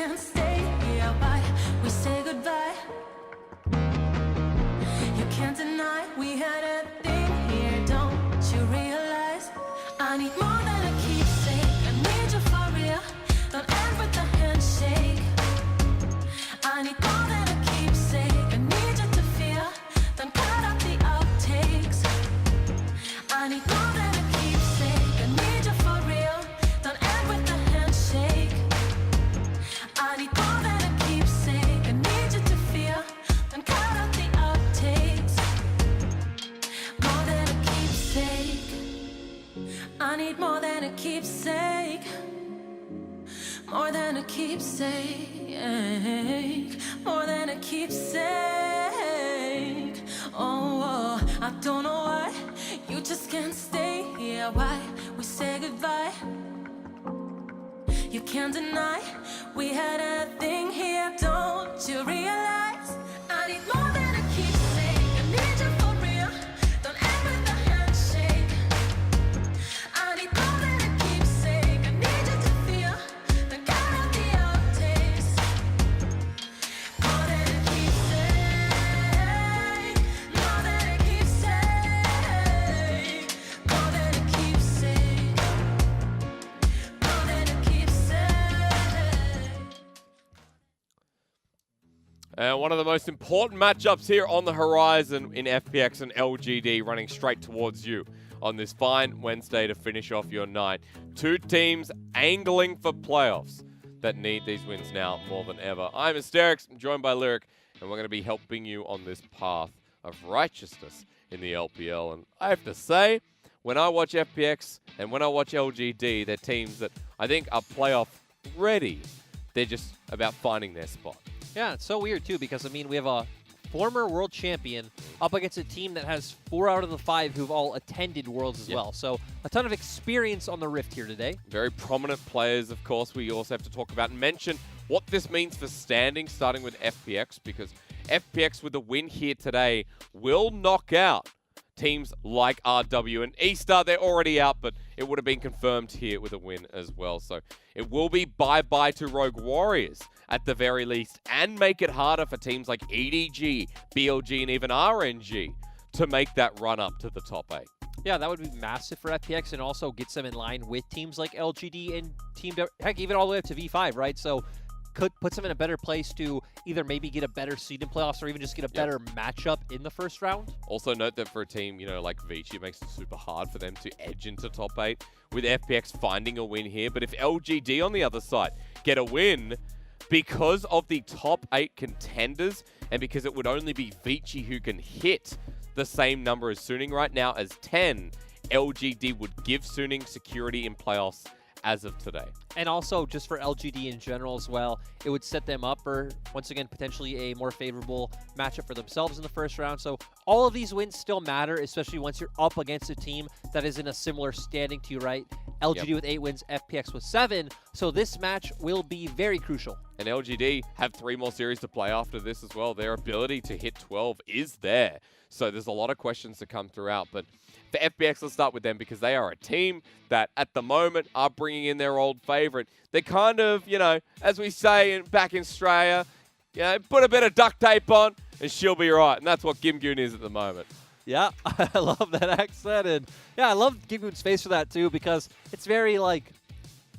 can't stay here. Why we say goodbye? You can't deny we had a thing here. Don't you realize? I need more than a keepsake. I need you for real. Don't end with a handshake. I need more than a keepsake. I need you to feel. Don't cut out the outtakes. I need more than a keepsake. I need you for real. Don't end with a handshake. I need more than a keepsake. I need you to feel. Don't cut out the outtakes. More than a keepsake. I need more than a keepsake. More than a keepsake. More than a keepsake. Oh, I don't know why you just can't stay here. Why we say goodbye? You can't deny we had a thing here. Don't you realize? I need more than a keepsake. I need you for real. Don't end with a handshake. I need more than a keepsake. I need you to feel. Don't cut out the outtakes. More than a keepsake. More than a keepsake. More than a keepsake. More than a keepsake. And one of the most important matchups here on the horizon in FPX and LGD running straight towards you on this fine Wednesday to finish off your night. Two teams angling for playoffs that need these wins now more than ever. I'm Asterix, joined by Lyric, and we're going to be helping you on this path of righteousness in the LPL. And I have to say, when I watch FPX and when I watch LGD, they're teams that I think are playoff ready. They're just about finding their spot. Yeah, it's so weird, too, because, I mean, we have a former world champion up against a team that has 4 out of the 5 who've all attended Worlds as well. So a ton of experience on the Rift here today. Very prominent players, of course, we also have to talk about and mention what this means for standing, starting with FPX, because FPX with a win here today will knock out teams like RW and E-Star. They're already out, but it would have been confirmed here with a win as well. So it will be bye-bye to Rogue Warriors at the very least, and make it harder for teams like EDG, BLG, and even RNG to make that run up to the top 8. Yeah, that would be massive for FPX and also gets them in line with teams like LGD and heck, even all the way up to V5, right? So could put them in a better place to either maybe get a better seed in playoffs or even just get a better matchup in the first round. Also note that for a team, like Vici, it makes it super hard for them to edge into top 8 with FPX finding a win here. But if LGD on the other side get a win, because of the top 8 contenders and because it would only be Vici who can hit the same number as Suning right now as 10, LGD would give Suning security in playoffs as of today. And also, just for LGD in general as well, it would set them up for, once again, potentially a more favorable matchup for themselves in the first round. So all of these wins still matter, especially once you're up against a team that is in a similar standing to you, right? LGD with 8 wins, FPX with 7. So this match will be very crucial. And LGD have 3 more series to play after this as well. Their ability to hit 12 is there. So there's a lot of questions to come throughout. But for FPX, let's start with them because they are a team that at the moment are bringing in their old favorite. They're kind of, as we say back in Australia, put a bit of duct tape on and she'll be right. And that's what Gimgoon is at the moment. Yeah, I love that accent. And yeah, I love Gimgoon's face for that too because it's very,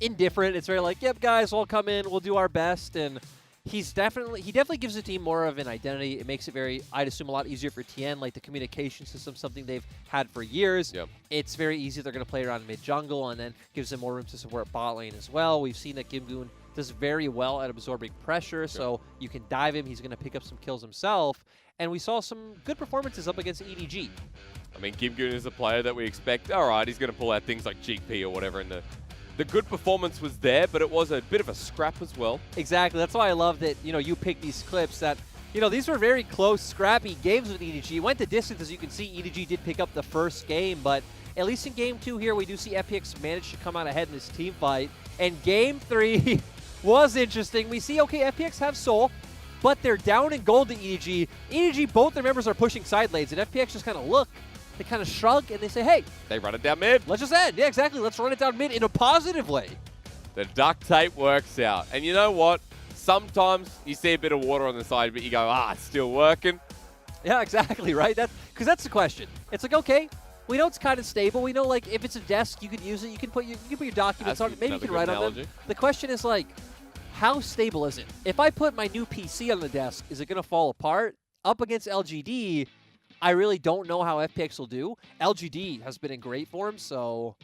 indifferent. It's very yep, guys, we'll come in, we'll do our best. And he definitely gives the team more of an identity. It makes it very, I'd assume, a lot easier for TN. The communication system, something they've had for years. Yep. It's very easy. They're going to play around mid-jungle and then gives them more room to support bot lane as well. We've seen that Gimgoon does very well at absorbing pressure, so you can dive him. He's going to pick up some kills himself. And we saw some good performances up against EDG. I mean, Gimgoon is a player that we expect, all right, he's going to pull out things like GP or whatever in the good performance was there, but it was a bit of a scrap as well. Exactly. That's why I love that, you picked these clips that, these were very close, scrappy games with EDG. It went the distance, as you can see. EDG did pick up the first game, but at least in Game 2 here, we do see FPX manage to come out ahead in this team fight. And Game 3 was interesting. We see, okay, FPX have Soul, but they're down in gold to EDG. EDG, both their members are pushing side lanes, and FPX just kind of look. They kind of shrug, and they say, hey. They run it down mid. Let's just end. Yeah, exactly. Let's run it down mid in a positive way. The duct tape works out. And you know what? sometimes you see a bit of water on the side, but you go, it's still working. Yeah, exactly, right? Because that's the question. It's like, okay, we know it's kind of stable. We know, like, if it's a desk, you could use it. You can put your documents on it. Maybe you can write on them. The question is, like, how stable is it? If I put my new PC on the desk, is it going to fall apart? Up against LGD, I really don't know how FPX will do. LGD has been in great form, so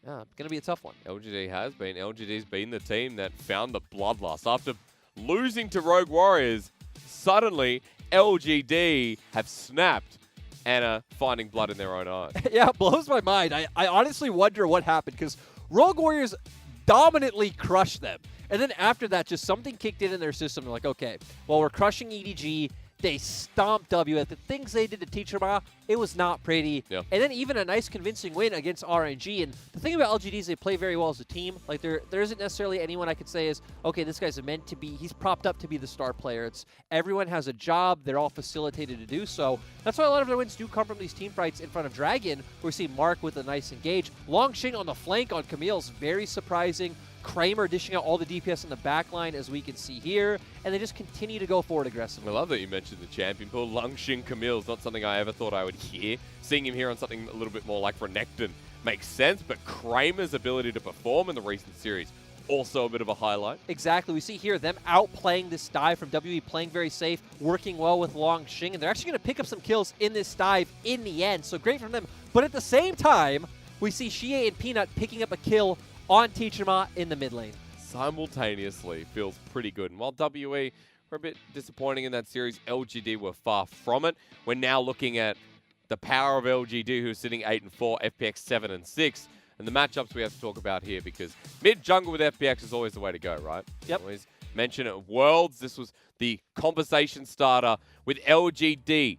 yeah, going to be a tough one. LGD has been. LGD's been the team that found the bloodlust. After losing to Rogue Warriors, suddenly LGD have snapped and are finding blood in their own eyes. Yeah, it blows my mind. I honestly wonder what happened because Rogue Warriors dominantly crushed them. And then after that, just something kicked in their system. They're like, okay, well, we're crushing EDG. They stomped W at the things they did to Teacherma. It was not pretty. Yeah. And then even a nice convincing win against RNG. And the thing about LGD is they play very well as a team. Like there isn't necessarily anyone I could say is, okay, this guy's meant to be, he's propped up to be the star player. It's everyone has a job. They're all facilitated to do so. That's why a lot of their wins do come from these team fights in front of Dragon, where we see Mark with a nice engage. Longxing on the flank on Camille's very surprising. Kramer dishing out all the DPS in the back line, as we can see here, and they just continue to go forward aggressively. I love that you mentioned the champion pool. Longxing Camille is not something I ever thought I would hear. Seeing him here on something a little bit more like Renekton makes sense, but Kramer's ability to perform in the recent series, also a bit of a highlight. Exactly. We see here them outplaying this dive from WE, playing very safe, working well with Longxing, and they're actually going to pick up some kills in this dive in the end, so great from them. But at the same time, we see Shie and Peanut picking up a kill on Teacherma in the mid lane. Simultaneously feels pretty good. And while WE were a bit disappointing in that series, LGD were far from it. We're now looking at the power of LGD, who's sitting 8-4, FPX 7-6, and the matchups we have to talk about here, because mid jungle with FPX is always the way to go, right? Yep. Always mention at Worlds, this was the conversation starter with LGD,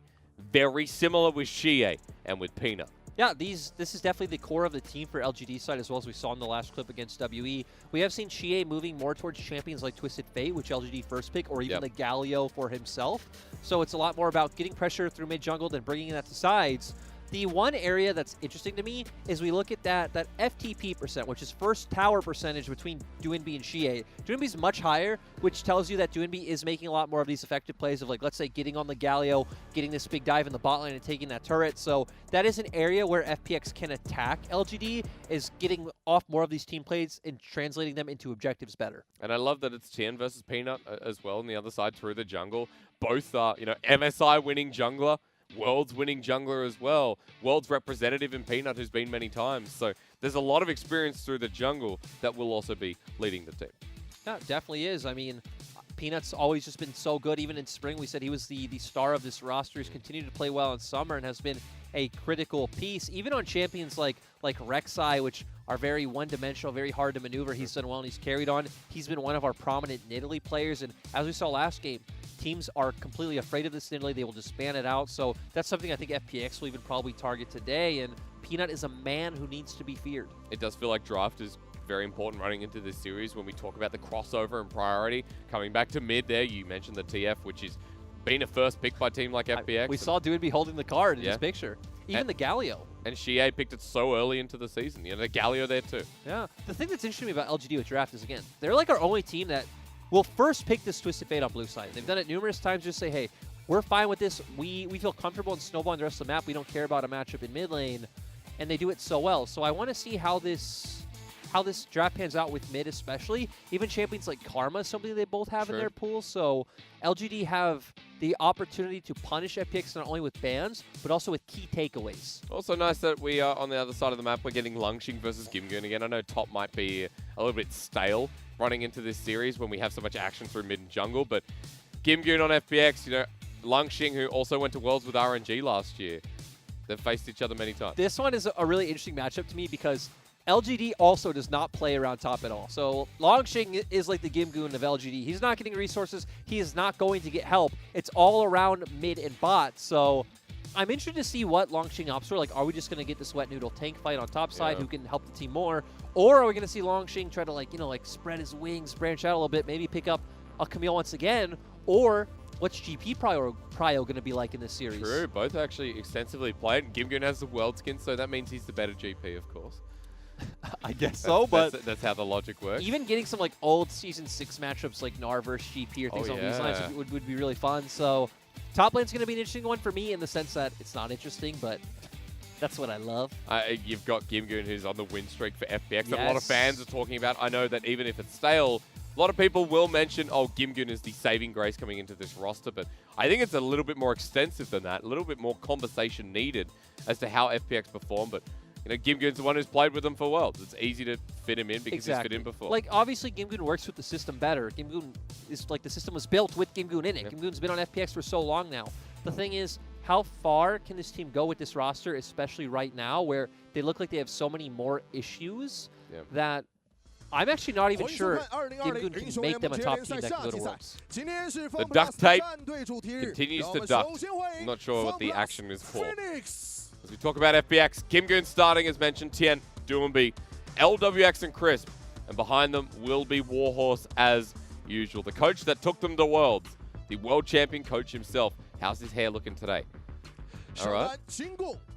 very similar with Shie and with Peanut. Yeah, this is definitely the core of the team for LGD side, as well as we saw in the last clip against WE. We have seen Shie moving more towards champions like Twisted Fate, which LGD first pick, or even the Galio for himself. So it's a lot more about getting pressure through mid-jungle than bringing that to sides. The one area that's interesting to me is we look at that FTP percent, which is first tower percentage between Duinbi and Shie. Duinbi's much higher, which tells you that Duinbi is making a lot more of these effective plays of, like, let's say, getting on the Galio, getting this big dive in the bot lane and taking that turret. So that is an area where FPX can attack LGD, is getting off more of these team plays and translating them into objectives better. And I love that it's Tien versus Peanut as well on the other side through the jungle. Both are, MSI winning jungler. World's winning jungler as well. World's representative in Peanut, who's been many times. So there's a lot of experience through the jungle that will also be leading the team. Yeah, it definitely is. I mean, Peanut's always just been so good. Even in spring, we said he was the star of this roster. He's continued to play well in summer and has been a critical piece. Even on champions like Rek'Sai, which are very one-dimensional, very hard to maneuver, he's done well and he's carried on. He's been one of our prominent Nidalee players. And as we saw last game, teams are completely afraid of this Nidalee. They will just ban it out. So that's something I think FPX will even probably target today. And Peanut is a man who needs to be feared. It does feel like draft is very important running into this series when we talk about the crossover and priority. Coming back to mid there, you mentioned the TF, which is being a first pick by a team like FPX. We saw Duinbi holding the card in his picture. Even the Galio. And Shie picked it so early into the season. The Galio there too. Yeah. The thing that's interesting to me about LGD with draft is, again, they're like our only team that will first pick this Twisted Fate on blue side. They've done it numerous times, just say, hey, we're fine with this. We feel comfortable in snowballing the rest of the map. We don't care about a matchup in mid lane. And they do it so well. So I want to see how this draft pans out with mid, especially. Even champions like Karma, something they both have in their pool. So LGD have the opportunity to punish FPX not only with bans, but also with key takeaways. Also nice that we are on the other side of the map. We're getting Longxing versus Gimgoon again. I know top might be a little bit stale running into this series when we have so much action through mid and jungle, but Gimgoon on FPX, Longxing, who also went to Worlds with RNG last year. They've faced each other many times. This one is a really interesting matchup to me because LGD also does not play around top at all. So Longxing is like the Gimgoon of LGD. He's not getting resources. He is not going to get help. It's all around mid and bot. So I'm interested to see what Longxing opts for. Like, are we just going to get this Wet Noodle tank fight on top side who can help the team more? Or are we going to see Longxing try to, spread his wings, branch out a little bit, maybe pick up a Camille once again? Or what's GP Prio going to be like in this series? True. Both actually extensively played. Gimgoon has the world skin, so that means he's the better GP, of course. I guess so, but that's how the logic works. even getting some like old Season 6 matchups like Gnar versus GP or things along these lines would be really fun. So top lane's going to be an interesting one for me in the sense that it's not interesting, but that's what I love. You've got Gimgoon, who's on the win streak for FPX that a lot of fans are talking about. I know that even if it's stale, a lot of people will mention, oh, Gimgoon is the saving grace coming into this roster, but I think it's a little bit more extensive than that, a little bit more conversation needed as to how FPX perform, but you know, Gimgoon's the one who's played with them for Worlds. It's easy to fit him in because he's fit in before. Like, obviously, Gimgoon works with the system better. Gimgoon is like, the system was built with Gimgoon in it. Gimgoon's been on FPX for so long now. The thing is, how far can this team go with this roster, especially right now, where they look like they have so many more issues that I'm actually not even sure Gimgoon can make them a top team that can go to Worlds. The duct tape continues to duct. I'm not sure what the action is for. As we talk about FPX, Gimgoon starting, as mentioned, Tien, Doomby, LWX and Crisp. And behind them will be Warhorse as usual. The coach that took them to Worlds, the world champion coach himself. How's his hair looking today? All right.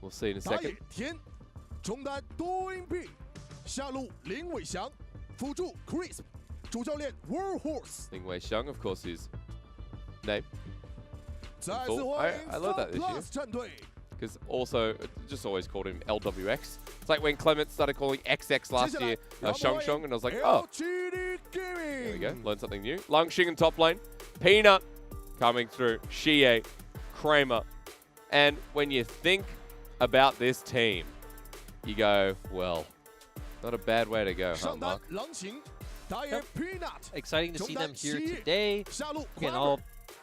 We'll see in a second. Ling Wei Xiang, of course, his name. I love that this year. Because also, just always called him LWX. It's like when Clement started calling XX last year Shong, and I was like, oh. There we go, learned something new. Langxing in top lane. Peanut coming through. Xie, Kramer. And when you think about this team, you go, well, not a bad way to go, huh, Mark? Yep. Exciting to see them here today. Again, all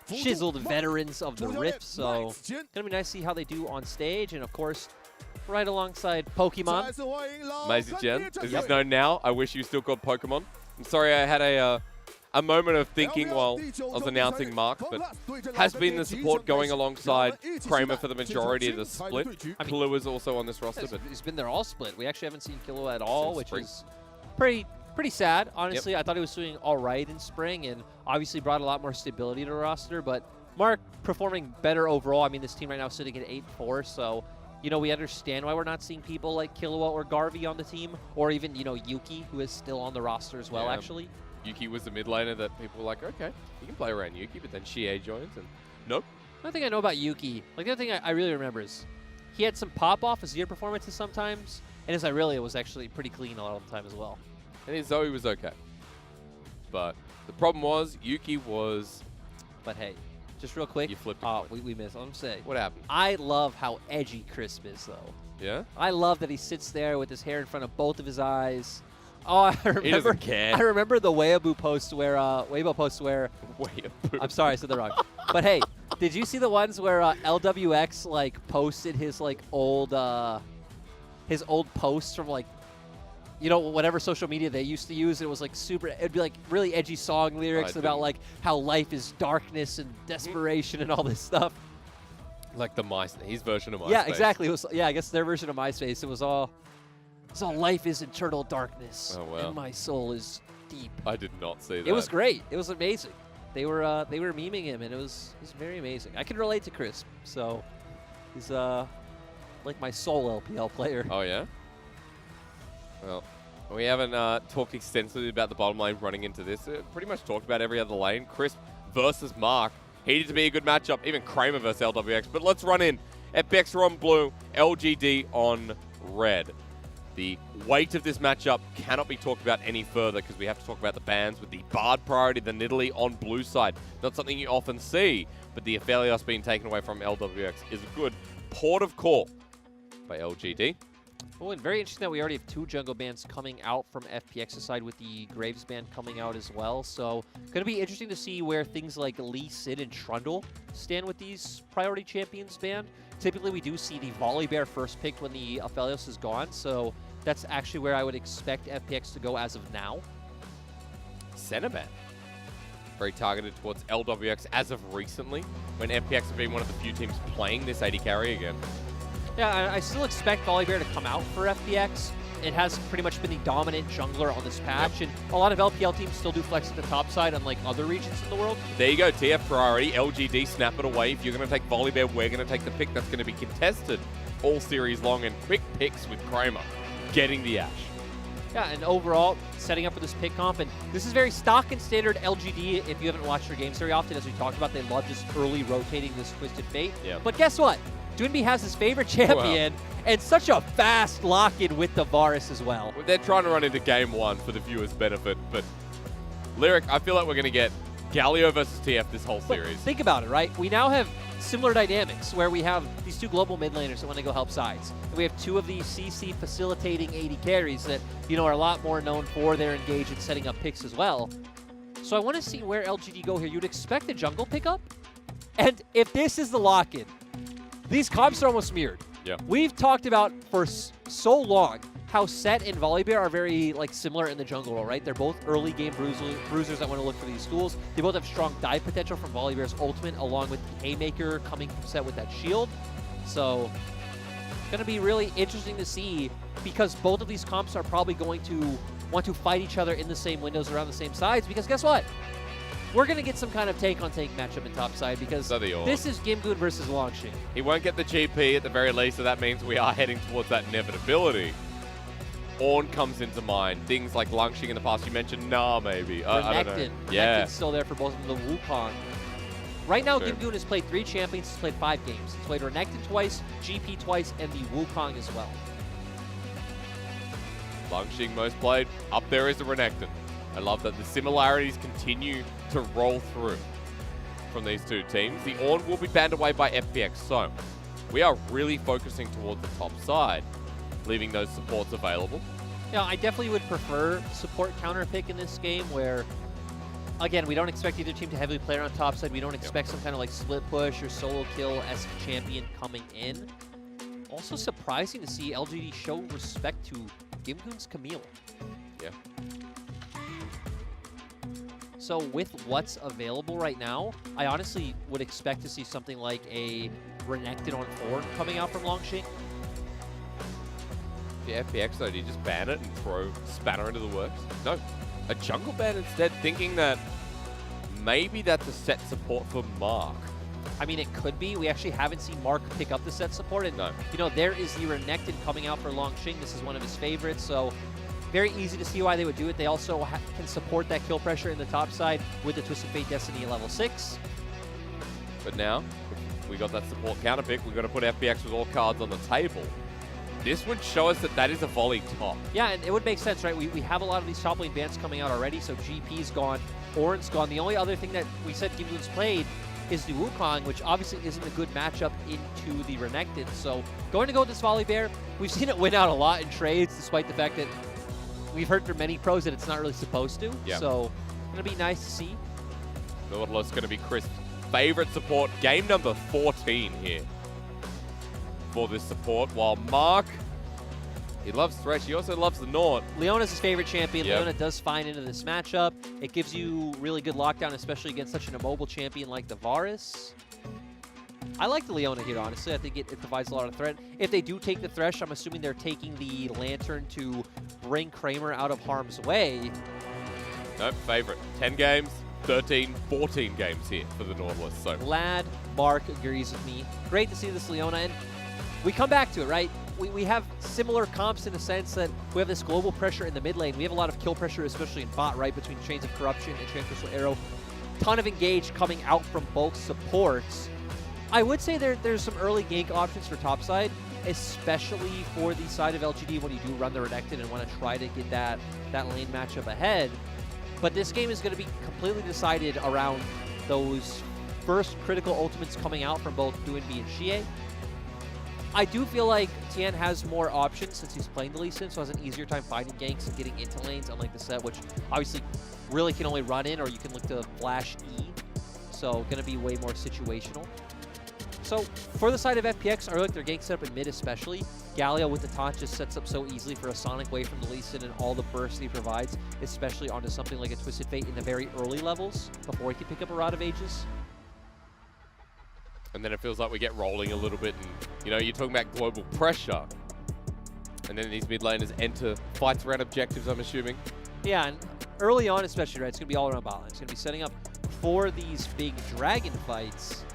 chiseled veterans of the Rift, so gonna be nice to see how they do on stage, and of course, right alongside Pokemon. Maisie Jen, as he's known now. I wish he was still called Pokemon. I'm sorry, I had a moment of thinking while I was announcing Mark, but has been the support going alongside Kramer for the majority of the split. I mean, Killua is also on this roster, but he's been there all split. We actually haven't seen Killua at all, which is pretty sad, honestly. I thought he was doing all right in spring and obviously brought a lot more stability to the roster, but Mark performing better overall. I mean, this team right now is sitting at 8-4, so, you know, we understand why we're not seeing people like Killua or Garvey on the team, or even, you know, Yuki, who is still on the roster as well, actually. Yuki was the mid laner that people were like, okay, you can play around Yuki, but then Xie joins, and nope. Another thing I know about Yuki, like the other thing I really remember is he had some pop-off as year performances sometimes, and his Irelia was actually pretty clean a lot of the time as well. And his Zoe was okay. But the problem was, Yuki was... But hey, just real quick. You flipped we missed. Let him say. What happened? I love how edgy Crisp is, though. Yeah? I love that he sits there with his hair in front of both of his eyes. Oh, I remember. He doesn't care. I remember the Weibo post where I'm sorry, I said that wrong. But hey, did you see the ones where LWX like posted his like old posts from like, you know, whatever social media they used to use? It was like super, it'd be like really edgy song lyrics about like how life is darkness and desperation and all this stuff. Like his version of MySpace. Yeah, exactly. It was, I guess their version of MySpace. It was all life is eternal darkness, and my soul is deep. I did not see that. It was great. It was amazing. They were memeing him, and it was very amazing. I can relate to Crisp, so he's like my soul LPL player. Oh yeah. Well, we haven't talked extensively about the bottom lane running into this. Pretty much talked about every other lane. Crisp versus Mark. Needed to be a good matchup. Even Kramer versus LWX. But let's run in. FPX are on blue. LGD on red. The weight of this matchup cannot be talked about any further because we have to talk about the bans with the Bard priority, the Nidalee on blue side. Not something you often see, but the Aphelios being taken away from LWX is a good port of call by LGD. Oh, and very interesting that we already have 2 jungle bans coming out from FPX's side with the Graves ban coming out as well. So going to be interesting to see where things like Lee, Sid, and Trundle stand with these priority champions banned. Typically, we do see the Volibear first picked when the Aphelios is gone. So that's actually where I would expect FPX to go as of now. Senna very targeted towards LWX as of recently, when FPX have been one of the few teams playing this AD carry again. Yeah, I still expect Volibear to come out for FPX. It has pretty much been the dominant jungler on this patch, and a lot of LPL teams still do flex at the top side, unlike other regions in the world. There you go, TF priority, LGD, snap it away. If you're going to take Volibear, we're going to take the pick that's going to be contested all series long, and quick picks with Kramer getting the Ashe. Yeah, and overall, setting up for this pick comp, and this is very stock and standard LGD. If you haven't watched their games very often, as we talked about, they love just early rotating this Twisted Fate. Yep. But guess what? Doinby has his favorite champion, and such a fast lock-in with the Varus as well. They're trying to run into game 1 for the viewers' benefit, but Lyric, I feel like we're going to get Galio versus TF this whole But series. think about it, right? We now have similar dynamics where we have these 2 global mid laners that want to go help sides. And we have 2 of these CC facilitating AD carries that, are a lot more known for their engage in setting up picks as well. So I want to see where LGD go here. You'd expect a jungle pickup. And if this is the lock-in, these comps are almost mirrored. Yeah. We've talked about for so long how Set and Volibear are very similar in the jungle role, right? They're both early game bruisers that want to look for these schools. They both have strong dive potential from Volibear's ultimate, along with the Haymaker coming from Set with that shield. So, going to be really interesting to see, because both of these comps are probably going to want to fight each other in the same windows around the same sides, because guess what? We're going to get some kind of tank-on-tank matchup in top side, because this is Gimgoon versus Longshin. He won't get the GP at the very least, so that means we are heading towards that inevitability. Ornn comes into mind. Things like Longshin in the past. You mentioned maybe. I don't know. Yeah. Renekton still there for both of them. The Wukong. Right now, Gimgoon has played 3 champions. He's played 5 games. He's played Renekton twice, GP twice, and the Wukong as well. Longshin most played. Up there is the Renekton. I love that the similarities continue to roll through from these 2 teams. The Ornn will be banned away by FPX, so we are really focusing towards the top side, leaving those supports available. Yeah, I definitely would prefer support counter pick in this game, where, again, we don't expect either team to heavily play on top side. We don't expect some kind of split push or solo kill-esque champion coming in. Also surprising to see LGD show respect to Gimgoon's Camille. Yeah. So with what's available right now, I honestly would expect to see something like a Renekton on Thorn coming out from Longshin. The FPX though, do you just ban it and throw Spanner into the works? No, a jungle ban instead, thinking that maybe that's a set support for Mark. I mean, it could be. We actually haven't seen Mark pick up the set support. And, there is the Renekton coming out for Longshin. This is one of his favorites, so very easy to see why they would do it. They also can support that kill pressure in the top side with the Twisted Fate Destiny at level 6. But now, we got that support counter pick. We've got to put FPX with all cards on the table. This would show us that that is a volley top. Yeah, and it would make sense, right? We have a lot of these top lane bans coming out already, so GP's gone, Ornn's gone. The only other thing that we said Gimgoon's played is the Wukong, which obviously isn't a good matchup into the Renekton. So going to go with this Volibear, we've seen it win out a lot in trades, despite the fact that we've heard from many pros that it's not really supposed to. Yeah. So going to be nice to see. Nautilus going to be Chris' favorite support. Game number 14 here for this support, while Mark, he loves Thresh. He also loves the Nord. Leona's his favorite champion. Yep. Leona does fine into this matchup. It gives you really good lockdown, especially against such an immobile champion like the Varus. I like the Leona here, honestly. I think it provides a lot of threat. If they do take the Thresh, I'm assuming they're taking the Lantern to bring Kramer out of harm's way. Nope, favorite. 10 games, 13, 14 games here for the Nautilus. So Glad Mark agrees with me. Great to see this Leona. And we come back to it, right? We have similar comps in the sense that we have this global pressure in the mid lane. We have a lot of kill pressure, especially in bot, right? Between Chains of Corruption and Transversal Arrow. Ton of engage coming out from both supports. I would say there's some early gank options for topside, especially for the side of LGD when you do run the Renekton and want to try to get that lane matchup ahead. But this game is going to be completely decided around those first critical ultimates coming out from both Doinby and Xie. I do feel like Tian has more options since he's playing the Lee Sin, so has an easier time finding ganks and getting into lanes, unlike the Set, which obviously really can only run in, or you can look to flash E. So going to be way more situational. So for the side of FPX, I really like their gank setup in mid especially. Galio with the taunt just sets up so easily for a Sonic Wave from the Lee Sin and all the burst he provides, especially onto something like a Twisted Fate in the very early levels before he can pick up a Rod of Ages. And then it feels like we get rolling a little bit, and you're talking about global pressure. And then these mid laners enter fights around objectives, I'm assuming. Yeah, and early on especially, right, it's going to be all around bot lane. It's going to be setting up for these big dragon fights.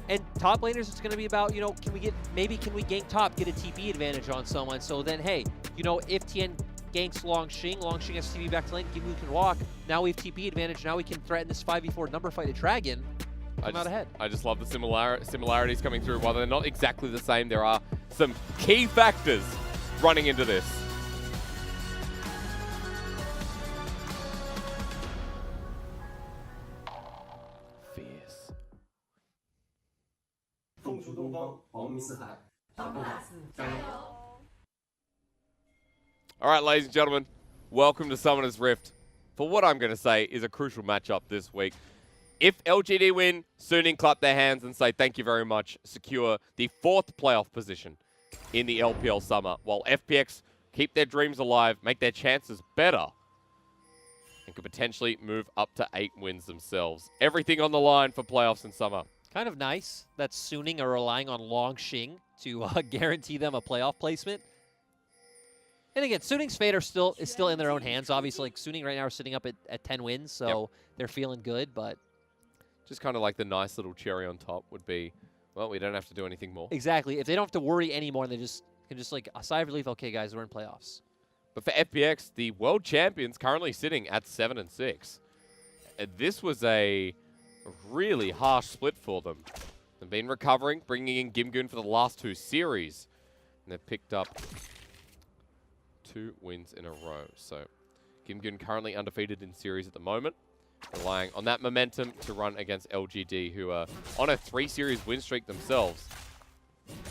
And top laners, it's going to be about, can we gank top, get a TP advantage on someone, so then, hey, you know, if Tien ganks Longxing has TP back to lane, Gimgoon can walk. Now we have TP advantage. Now we can threaten this 5v4 number fight at Dragon. Come out ahead. I just love the similarities coming through. While they're not exactly the same, there are some key factors running into this. Fierce. All right, ladies and gentlemen, welcome to Summoner's Rift for what I'm going to say is a crucial matchup this week. If LGD win, Suning clap their hands and say thank you very much, secure the 4th playoff position in the LPL Summer, while FPX keep their dreams alive, make their chances better, and could potentially move up to 8 wins themselves. Everything on the line for playoffs in Summer. Kind of nice that Suning are relying on Longxing to guarantee them a playoff placement. And again, Suning's fate is still in their own hands. Obviously, like Suning right now are sitting up at 10 wins, so they're feeling good, but just kind of like the nice little cherry on top would be, well, we don't have to do anything more. Exactly. If they don't have to worry anymore, they can just like a sigh of relief. Okay, guys, we're in playoffs. But for FPX, the world champions currently sitting at 7-6. This was a really harsh split for them. They've been recovering, bringing in Gimgoon for the last 2 series, and they've picked up 2 wins in a row. So Gimgoon currently undefeated in series at the moment, relying on that momentum to run against LGD, who are on a 3-series win streak themselves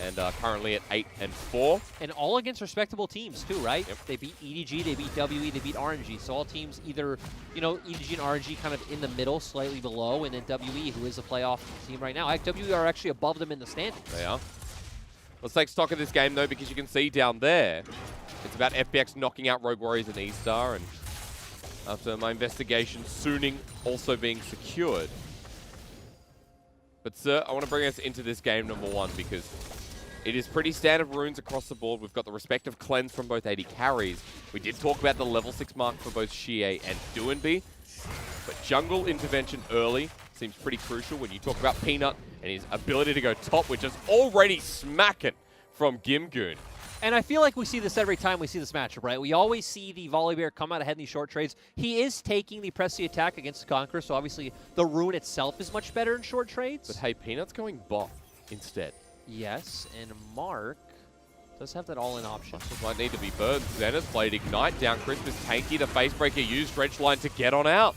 and are currently at 8-4. And all against respectable teams too, right? Yep. They beat EDG, they beat WE, they beat RNG. So all teams either, you know, EDG and RNG kind of in the middle, slightly below, and then WE, who is a playoff team right now. WE are actually above them in the standings. They are. Let's take stock of this game, though, because you can see down there, it's about FPX knocking out Rogue Warriors and E-Star, and after my investigation, Suning also being secured. But, sir, I want to bring us into this game number 1 because it is pretty standard runes across the board. We've got the respective cleanse from both AD carries. We did talk about the level 6 mark for both Xie and Duanbi. But jungle intervention early seems pretty crucial when you talk about Peanut and his ability to go top, which is already smacking from Gimgoon. And I feel like we see this every time we see this matchup, right? We always see the Volibear come out ahead in these short trades. He is taking the press the attack against the Conqueror, so obviously the rune itself is much better in short trades. But hey, Peanut's going bot instead. Yes, and Mark does have that all-in option. This might need to be burned. Xena's played Ignite down. Christmas tanky. The Facebreaker used Dredge Line to get on out.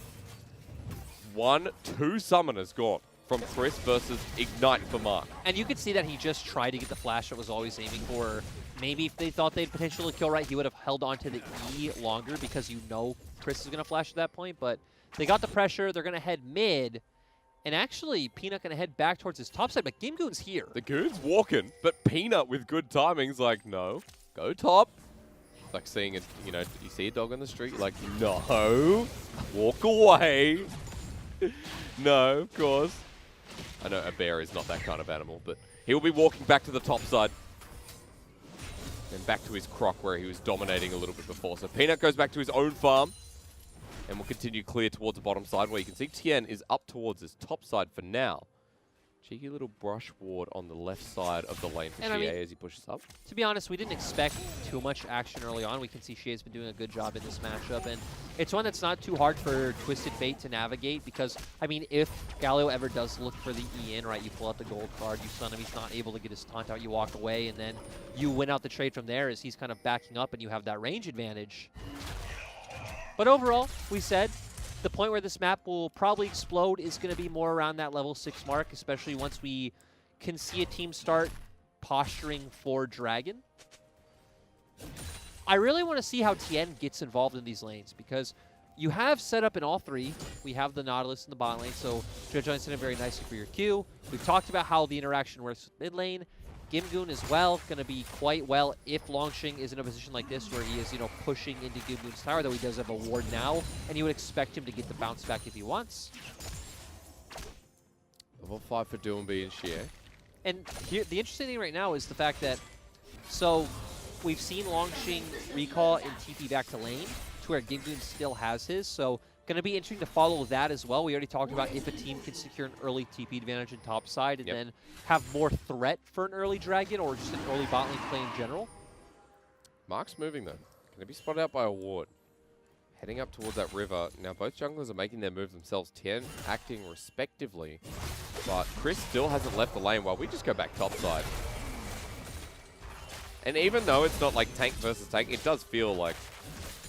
1-2 summoners gone from Chris versus Ignite for Mark. And you could see that he just tried to get the flash that was always aiming for. Maybe if they thought they'd potentially kill right, he would have held on to the E longer because you know Chris is going to flash at that point. But they got the pressure. They're going to head mid. And actually, Peanut going to head back towards his top side, but Gimgoon's here. The Goon's walking, but Peanut with good timing's like, no, go top. Like seeing it, you know, you see a dog on the street, you're like, no, walk away. No, of course. I know a bear is not that kind of animal, but he will be walking back to the top side. And back to his croc where he was dominating a little bit before. So Peanut goes back to his own farm. And we'll continue clear towards the bottom side where you can see Tien is up towards his top side for now. Cheeky little brush ward on the left side of the lane for Xie as he pushes up. To be honest, we didn't expect too much action early on. We can see Xie's been doing a good job in this matchup. And it's one that's not too hard for Twisted Fate to navigate because, I mean, if Galio ever does look for the E in, right, you pull out the gold card, you stun him, he's not able to get his taunt out, you walk away, and then you win out the trade from there as he's kind of backing up and you have that range advantage. But overall, we said the point where this map will probably explode is going to be more around that level 6 mark, especially once we can see a team start posturing for Dragon. I really want to see how Tien gets involved in these lanes because you have set up in all 3. We have the Nautilus in the bot lane, so Dredge Line set up very nicely for your Q. We've talked about how the interaction works with mid lane. Gimgoon as well, going to be quite well if Longxing is in a position like this where he is, you know, pushing into Gimgoon's tower, though he does have a ward now, and you would expect him to get the bounce back if he wants. Level 5 for Duanbi and Xie. And here, the interesting thing right now is the fact that, so we've seen Longxing recall and TP back to lane to where Gimgoon still has his, so going to be interesting to follow that as well. We already talked about if a team can secure an early TP advantage in top side and then have more threat for an early Dragon or just an early bot lane play in general. Mark's moving, though. Going to be spotted out by a ward. Heading up towards that river. Now, both junglers are making their move themselves. Tien acting respectively. But Chris still hasn't left the lane while we just go back topside. And even though it's not like tank versus tank, it does feel like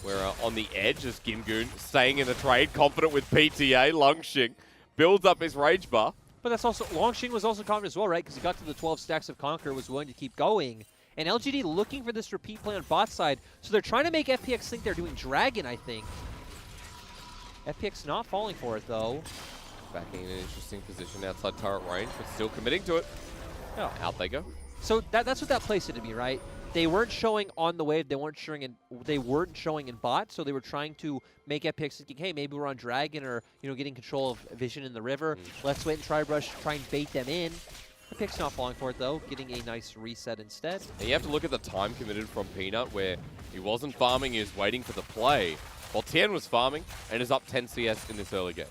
we're on the edge as Gimgoon staying in the trade, confident with PTA. Longxing builds up his rage bar. But that's also, Longxing was also confident as well, right? Because he got to the 12 stacks of Conquer, was willing to keep going. And LGD looking for this repeat play on bot side. So they're trying to make FPX think they're doing Dragon, I think. FPX not falling for it, though. Backing in an interesting position outside turret range, but still committing to it. Oh. Out they go. So that's what that play said to me, right? They weren't showing on the wave. They weren't showing in bot. So they were trying to make FPX thinking, hey, maybe we're on Dragon or getting control of vision in the river. Let's wait and try and bait them in. FPX not falling for it though, getting a nice reset instead. And you have to look at the time committed from Peanut, where he wasn't farming, he was waiting for the play, while Tien was farming and is up 10 CS in this early game.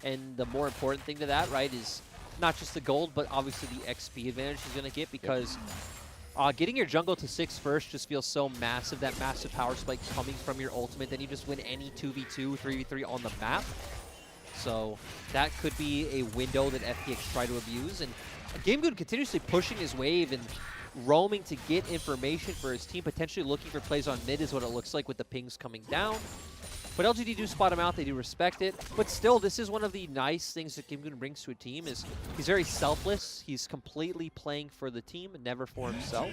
And the more important thing to that, right, is not just the gold, but obviously the XP advantage he's going to get, because getting your jungle to 6 first just feels so massive, that massive power spike coming from your ultimate, then you just win any 2v2, 3v3 on the map. So that could be a window that FPX try to abuse. And Gamegood continuously pushing his wave and roaming to get information for his team, potentially looking for plays on mid is what it looks like with the pings coming down. But LGD do spot him out, they do respect it. But still, this is one of the nice things that Gamegood brings to a team, is he's very selfless. He's completely playing for the team and never for himself.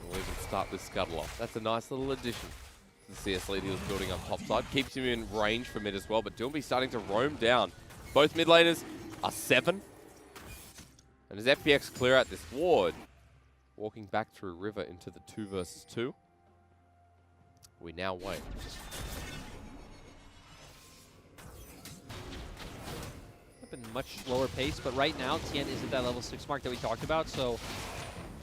We'll even start this scuttle off. That's a nice little addition. The CS lead he was building up topside. Keeps him in range for mid as well, but Doomby starting to roam down. Both mid laners are 7. And as FPX clear out this ward, walking back through river into the 2 versus 2, we now wait. Up in much slower pace, but right now Tien is at that level 6 mark that we talked about, so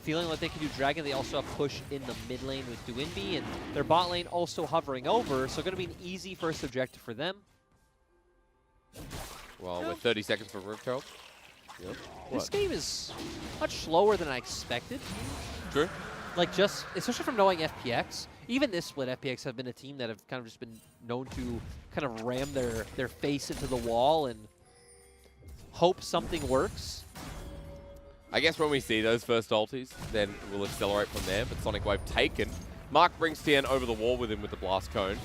feeling like they can do Dragon. They also have push in the mid lane with Duinbi, and their bot lane also hovering over, so going to be an easy first objective for them. Well, with 30 seconds for Rift Herald. Yep. This game is much slower than I expected. True. Like, just, especially from knowing FPX, even this split, FPX have been a team that have kind of just been known to kind of ram their face into the wall and hope something works. I guess when we see those first ultis, then we'll accelerate from there. But Sonic Wave taken. Mark brings Tien over the wall with him with the Blast Cone.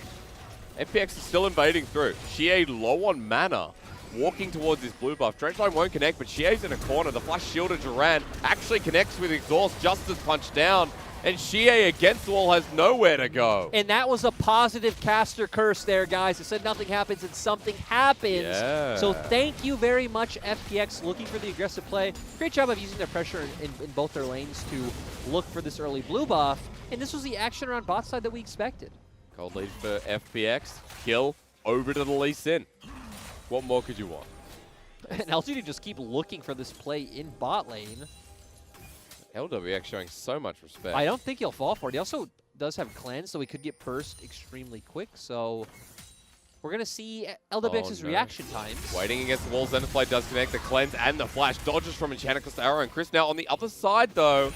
FPX is still invading through. Xie low on mana, walking towards his blue buff. Drenchline won't connect, but Xie's in a corner. The flash shield of Duran actually connects with Exhaust just as punched down. And Xie against the wall has nowhere to go. And that was a positive caster curse there, guys. It said nothing happens and something happens. Yeah. So thank you very much, FPX, looking for the aggressive play. Great job of using their pressure in both their lanes to look for this early blue buff. And this was the action around bot side that we expected. Cold lead for FPX. Kill over to the Lee Sin. What more could you want? And LGD just keep looking for this play in bot lane. LWX showing so much respect. I don't think he'll fall for it. He also does have cleanse, so he could get burst extremely quick. So we're going to see LWX's reaction times. Waiting against the wall. Xenoblade does connect the cleanse and the flash. Dodges from Enchanticus arrow. And Chris now on the other side, though.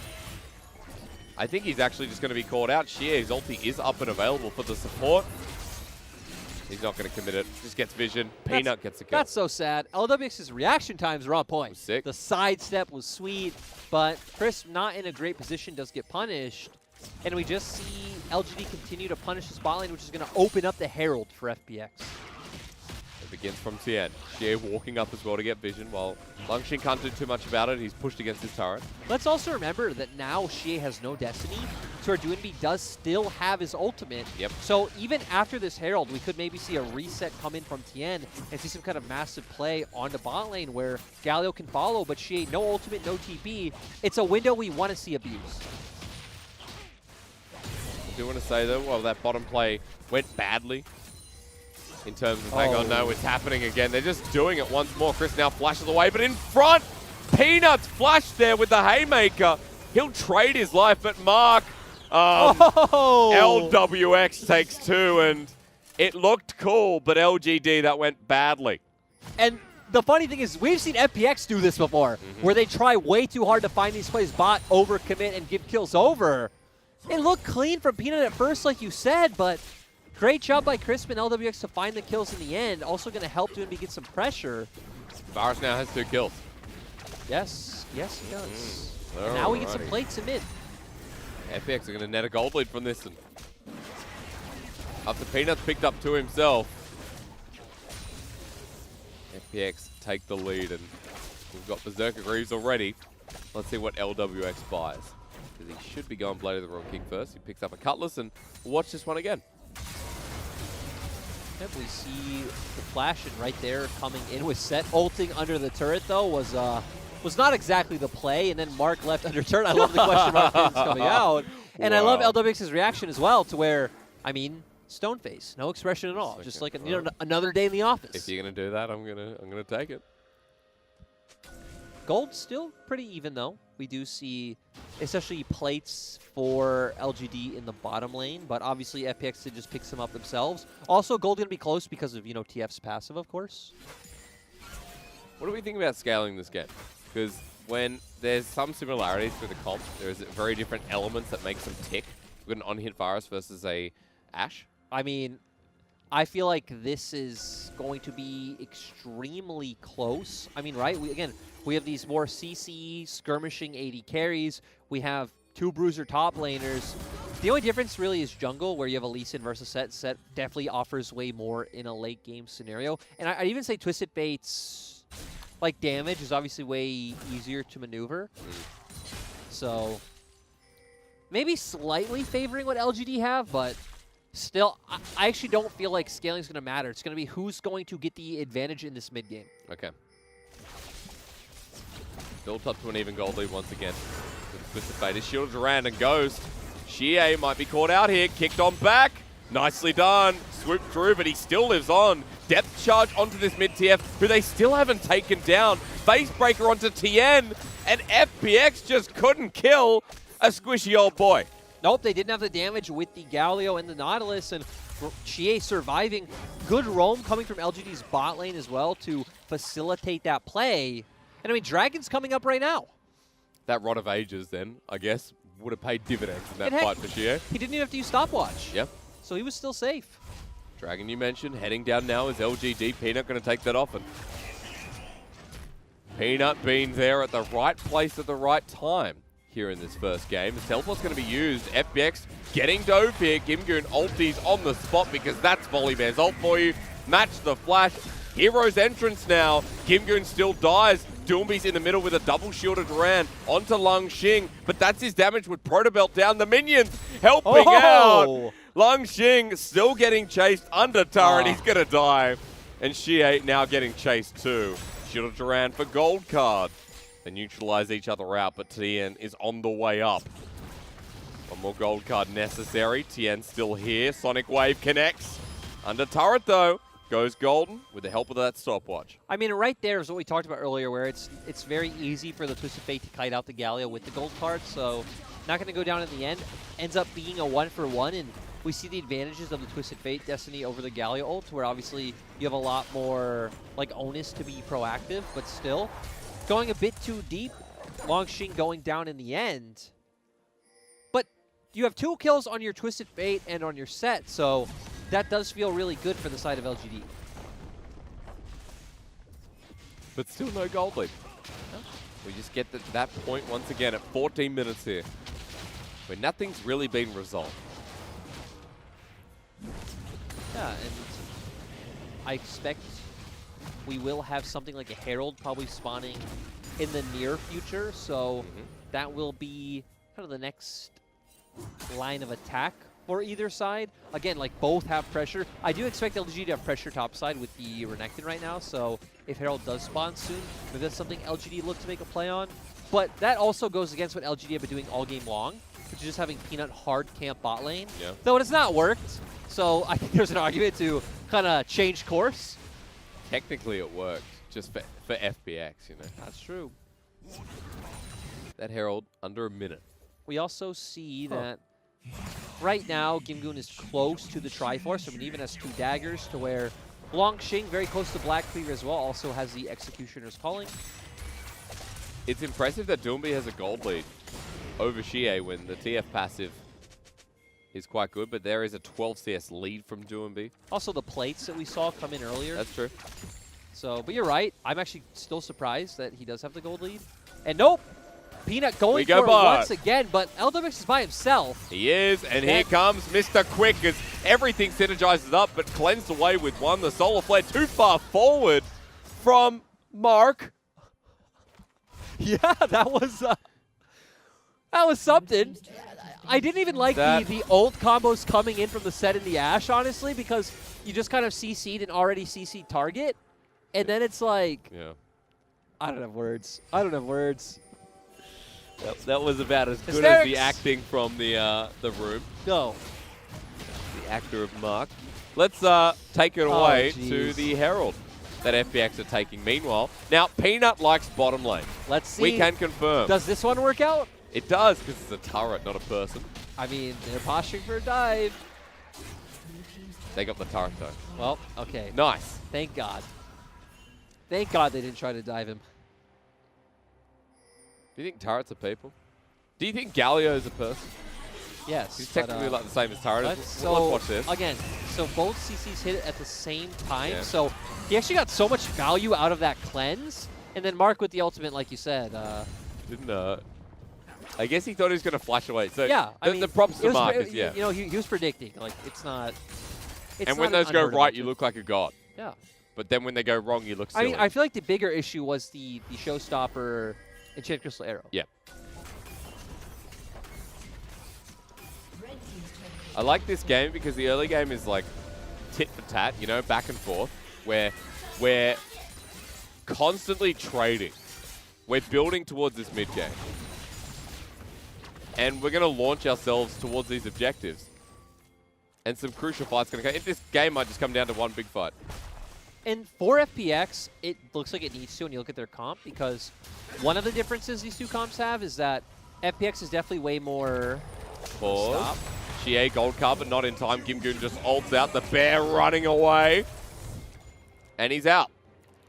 I think he's actually just going to be called out. Xie's ulti is up and available for the support. He's not going to commit it. Just gets vision. Peanut gets a kill. That's so sad. LWX's reaction times are on point. Sick. The sidestep was sweet, but Chris not in a great position, does get punished. And we just see LGD continue to punish his bot lane, which is going to open up the Herald for FPX. It begins from Tien. Xie walking up as well to get vision, while Longxing can't do too much about it. He's pushed against his turret. Let's also remember that now Xie has no Destiny, so our Duinbi does still have his ultimate. Yep. So even after this Herald, we could maybe see a reset come in from Tien and see some kind of massive play onto bot lane where Galio can follow, but Xie, no ultimate, no TP. It's a window we want to see abused. I do want to say, though, well, that bottom play went badly. In terms of, hang on, no, it's happening again. They're just doing it once more. Chris now flashes away, but in front, Peanuts flashed there with the haymaker. He'll trade his life, but Mark, LWX takes 2, and it looked cool, but LGD, that went badly. And the funny thing is we've seen FPX do this before, where they try way too hard to find these plays, bot, overcommit, and give kills over. It looked clean from Peanut at first, like you said, but great job by Crisp and LWX to find the kills in the end. Also going to help Doonby get some pressure. Varus now has 2 kills. Yes, yes he does. And now we get some plates in mid. FPX are going to net a gold lead from this. And after Peanut's picked up 2 himself, FPX take the lead, and we've got Berserker Greaves already. Let's see what LWX buys. Because he should be going Blade of the Royal King first. He picks up a Cutlass, and we'll watch this one again. Yep, we see the flash and right there coming in with Set. Ulting under the turret, though, was not exactly the play. And then Mark left under turret. I love the question mark coming out. And I love LWX's reaction as well, to where, I mean, stone face, no expression at all. Okay. Just like another day in the office. If you're gonna do that, I'm gonna take it. Gold still pretty even though. We do see especially plates for LGD in the bottom lane, but obviously FPX did just pick some up themselves. Also, gold gonna be close because of, you know, TF's passive, of course. What do we think about scaling this game? Because when there's some similarities through the comp, there's very different elements that make them tick. We've got an on-hit Varus versus a Ashe. I mean, I feel like this is going to be extremely close. I mean, right? We have these more CC skirmishing AD carries. We have 2 bruiser top laners. The only difference really is jungle, where you have a Lee Sin versus Set. Set definitely offers way more in a late game scenario. And I'd even say Twisted Fate's like damage is obviously way easier to maneuver. So maybe slightly favoring what LGD have, but still, I actually don't feel like scaling is going to matter. It's going to be who's going to get the advantage in this mid game. Okay. Built up to an even gold lead once again. Twisted Fate is shielded around and Ghost. Xie might be caught out here. Kicked on back. Nicely done. Swooped through, but he still lives on. Depth charge onto this mid TF, who they still haven't taken down. Face breaker onto Tien, and FPX just couldn't kill a squishy old boy. Nope, they didn't have the damage with the Galio and the Nautilus, and Xie surviving. Good roam coming from LGD's bot lane as well to facilitate that play. And I mean, Dragon's coming up right now. That Rod of Ages then, I guess, would have paid dividends in that fight for Xie. He didn't even have to use stopwatch. Yep. So he was still safe. Dragon you mentioned, heading down now is LGD. Peanut going to take that off. And Peanut being there at the right place at the right time here in this first game. The teleport's going to be used. FPX getting dove here. Gimgoon ulties on the spot because that's Volleyman's ult for you. Match the flash. Hero's entrance now. Gimgoon still dies. Doomby's in the middle with a double shielded Duran onto Lung Xing, but that's his damage with Protobelt down. The minions helping out. Lung Xing still getting chased under turret. He's going to die. And Xie now getting chased too. Shielded Duran for gold card. They neutralize each other out, but Tien is on the way up. One more gold card necessary. Tien still here. Sonic Wave connects. Under turret though. Goes golden with the help of that stopwatch. I mean, right there is what we talked about earlier, where it's very easy for the Twisted Fate to kite out the Galio with the gold card, so not going to go down in the end. Ends up being a 1-for-1, and we see the advantages of the Twisted Fate Destiny over the Galio ult, where obviously you have a lot more like onus to be proactive, but still going a bit too deep. Long Xing going down in the end. But you have 2 kills on your Twisted Fate and on your Set, so that does feel really good for the side of LGD. But still no gold lead. No. We just get that point once again at 14 minutes here, where nothing's really been resolved. Yeah, and I expect we will have something like a Herald probably spawning in the near future, so that will be kind of the next line of attack for either side. Again, like both have pressure. I do expect LGD to have pressure topside with the Renekton right now, so if Herald does spawn soon, maybe that's something LGD look to make a play on. But that also goes against what LGD have been doing all game long, which is just having Peanut hard camp bot lane. Yeah. Though it has not worked, so I think there's an argument to kind of change course. Technically it worked, just for FPX, you know. That's true. That Herald under a minute. We also see that right now Gimgoon is close to the Triforce. I mean, even has 2 daggers to where Longxing, very close to Black Cleaver as well, also has the Executioner's Calling. It's impressive that Doomby has a gold lead over Xie when the TF passive is quite good, but there is a 12 CS lead from Doomby. Also the plates that we saw come in earlier. That's true. So, but you're right. I'm actually still surprised that he does have the gold lead. And nope! Peanut going for it once again, but LWX is by himself. He is, and here comes Mr. Quick as everything synergizes up, but cleansed away with one. The Solar Flare too far forward from Mark. Yeah, that was something. I didn't even like the ult combos coming in from the set in the Ashe, honestly, because you just kind of CC'd an already CC'd target, and then it's like, I don't have words. I don't have words. That was about as good as the acting from the room. No. The actor of Mark. Let's take it away to the Herald that FPX are taking. Meanwhile, now Peanut likes bottom lane. Let's see. We can confirm. Does this one work out? It does, because it's a turret, not a person. I mean, they're posturing for a dive. They got the turret, though. Well, okay. Nice. Thank God. Thank God they didn't try to dive him. Do you think turrets are people? Do you think Galio is a person? Yes. He's technically like the same as turret. Let's watch this. Again, so both CCs hit it at the same time. So he actually got so much value out of that cleanse. And then Mark with the ultimate, like you said. Didn't I guess he thought he was going to flash away. So yeah, I mean, the props to Mark is, you know, he was predicting. Like, it's not. And when those go right, you look like a god. Yeah. But then when they go wrong, you look silly. I mean, I feel like the bigger issue was the showstopper Enchanted Crystal Arrow. Yeah. I like this game because the early game is like tit for tat, you know, back and forth, where we're constantly trading. We're building towards this mid game. And we're going to launch ourselves towards these objectives. And some crucial fights going to come. This game might just come down to one big fight. And for FPX, it looks like it needs to when you look at their comp, because one of the differences these two comps have is that FPX is definitely way more... Pause. Xie gold card, but not in time. Gimgoon just ults out. The bear running away. And he's out.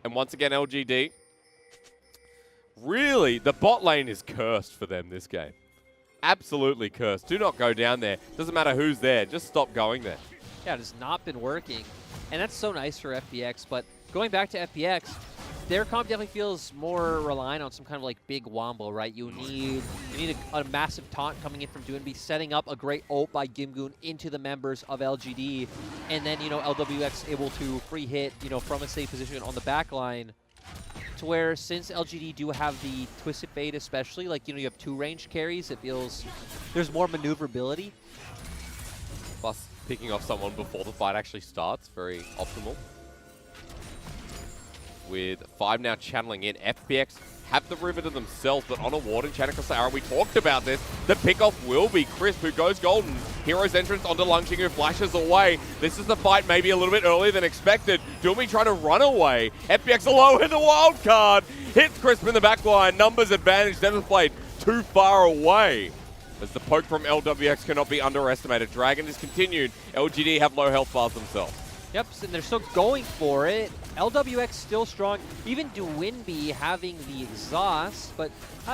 And once again, LGD. Really, the bot lane is cursed for them this game. Absolutely cursed. Do not go down there. Doesn't matter who's there. Just stop going there. Yeah, it has not been working. And that's so nice for FPX. But going back to FPX, their comp definitely feels more reliant on some kind of like big wombo, right? You need a massive taunt coming in from Doonby, setting up a great ult by Gimgoon into the members of LGD. And then, you know, LWX able to free hit, you know, from a safe position on the back line. To where, since LGD do have the Twisted Fate especially, like, you know, you have two ranged carries, it feels there's more maneuverability. Plus, picking off someone before the fight actually starts, very optimal. With 5 now channeling in, FPX have the river to themselves, but on a ward in Chanakasara, we talked about this. The pickoff will be Crisp, who goes golden. Hero's entrance onto Lungxing, who flashes away. This is the fight maybe a little bit earlier than expected. Doomby trying to run away. FPX alone in the wild card. Hits Crisp in the back line. Numbers advantage. Never played too far away. As the poke from LWX cannot be underestimated. Dragon is continued. LGD have low health bars themselves. Yep, and they're still going for it. LWX still strong. Even Doonby having the exhaust, but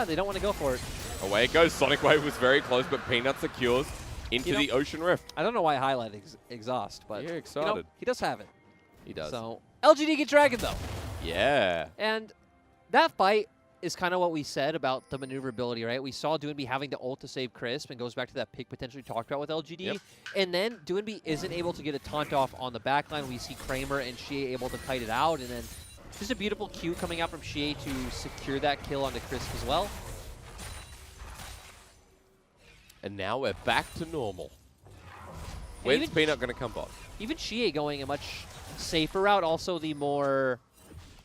they don't want to go for it. Away it goes. Sonic Wave was very close, but Peanut secures into the Ocean Rift. I don't know why I highlighted exhaust, but you're excited. You know, he does have it. He does. So LGD get Dragon though. Yeah. And that fight is kind of what we said about the maneuverability, right? We saw Doonby having to ult to save Crisp, and goes back to that pick potentially talked about with LGD. Yep. And then Doonby isn't able to get a taunt off on the backline. We see Kramer and Xie able to kite it out, and then just a beautiful Q coming out from Xie to secure that kill onto Crisp as well. And now we're back to normal. When's Peanut going to come back? Even Xie going a much safer route, also the more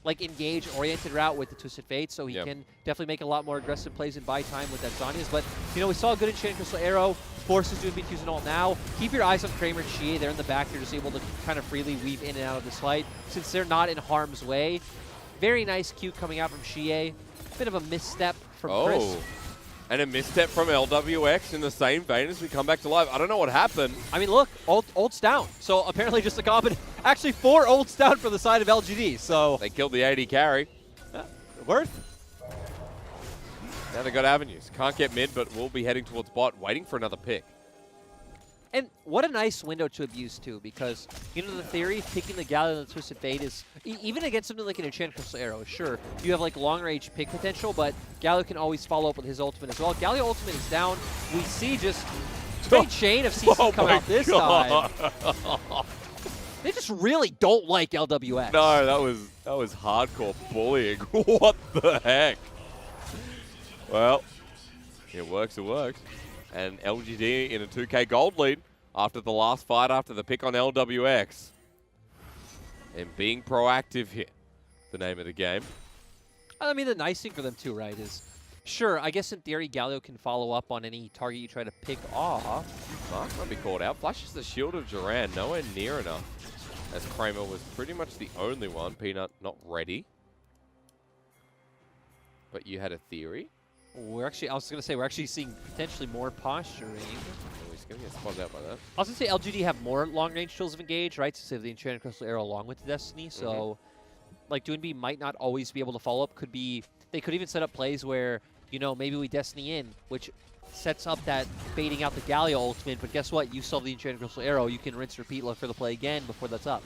like engage-oriented route with the Twisted Fate, so he can definitely make a lot more aggressive plays and buy time with that Zhonya's. But, you know, we saw a good Enchanted Crystal Arrow, forces Doonby to use an ult now. Keep your eyes on Kramer and Xie. They're in the back. They're just able to kind of freely weave in and out of this fight since they're not in harm's way. Very nice Q coming out from Xie. Bit of a misstep from Chris. And a misstep from LWX in the same vein as we come back to life. I don't know what happened. I mean, look, ult's down. So apparently just a Actually, 4 ults down for the side of LGD, so... They killed the AD carry. Worth. Now they got avenues. Can't get mid, but we'll be heading towards bot, waiting for another pick. And what a nice window to abuse, too, because, you know, the theory, picking the Galio and the Twisted Fate is, even against something like an Enchanted Crystal Arrow, sure, you have, like, long-range pick potential, but Galio can always follow up with his ultimate as well. Galio ultimate is down. We see just straight chain of CC come out this time. They just really don't like LWX. No, that was hardcore bullying. What the heck? Well, it works, it works. And LGD in a 2K gold lead after the last fight, after the pick on LWX. And being proactive here, the name of the game. I mean, the nice thing for them, too, right, is, sure, I guess in theory, Galio can follow up on any target you try to pick off. Mark might be called out. Flashes the shield of Duran, nowhere near enough. As Kramer was pretty much the only one. Peanut not ready. But you had a theory? We're actually, I was going to say, we're actually seeing potentially more posturing. Oh, he's going to get spotted out by that. I was going to say LGD have more long-range tools of engage, right? To save the Enchanted Crystal Arrow along with the Destiny. So, like, Doinb might not always be able to follow up. Could be, they could even set up plays where, you know, maybe we Destiny in, which sets up that baiting out the Galio ultimate. But guess what? You solve the Enchanted Crystal Arrow. You can rinse, repeat, look for the play again before that's up.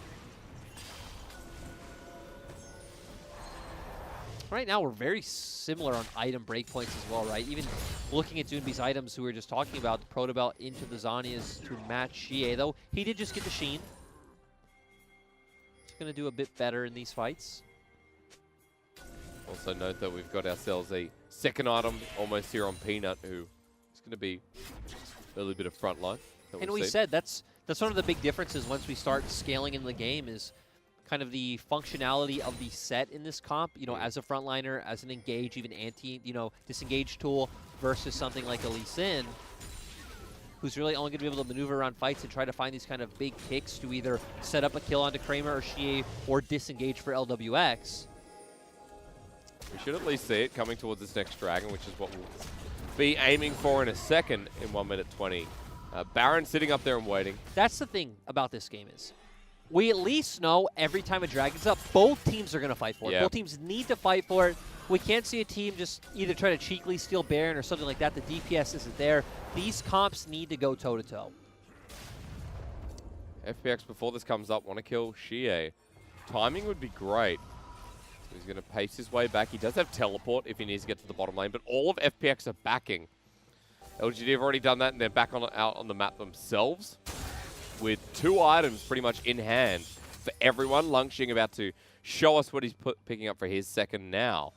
Right now, we're very similar on item breakpoints as well, right? Even looking at Doinb's items, who we were just talking about, the Protobelt into the Zhonya's to match Xie, though he did just get the Sheen. He's going to do a bit better in these fights. Also note that we've got ourselves a second item almost here on Peanut, who is going to be a little bit of frontline. And we said that's one of the big differences once we start scaling in the game is kind of the functionality of the set in this comp, you know, as a frontliner, as an engage, even disengage tool versus something like a Lee Sin, who's really only going to be able to maneuver around fights and try to find these kind of big picks to either set up a kill onto Kramer or Xie or disengage for LWX. We should at least see it coming towards this next dragon, which is what we'll be aiming for in a second in 1 minute 20. Baron sitting up there and waiting. That's the thing about this game is, we at least know every time a dragon's up, both teams are going to fight for it. Both teams need to fight for it. We can't see a team just either try to cheekily steal Baron or something like that. The DPS isn't there. These comps need to go toe-to-toe. FPX, before this comes up, want to kill Xie. Timing would be great. So he's going to pace his way back. He does have teleport if he needs to get to the bottom lane, but all of FPX are backing. LGD have already done that, and they're back out on the map themselves, with 2 items pretty much in hand for everyone. Lungxing about to show us what he's picking up for his second now.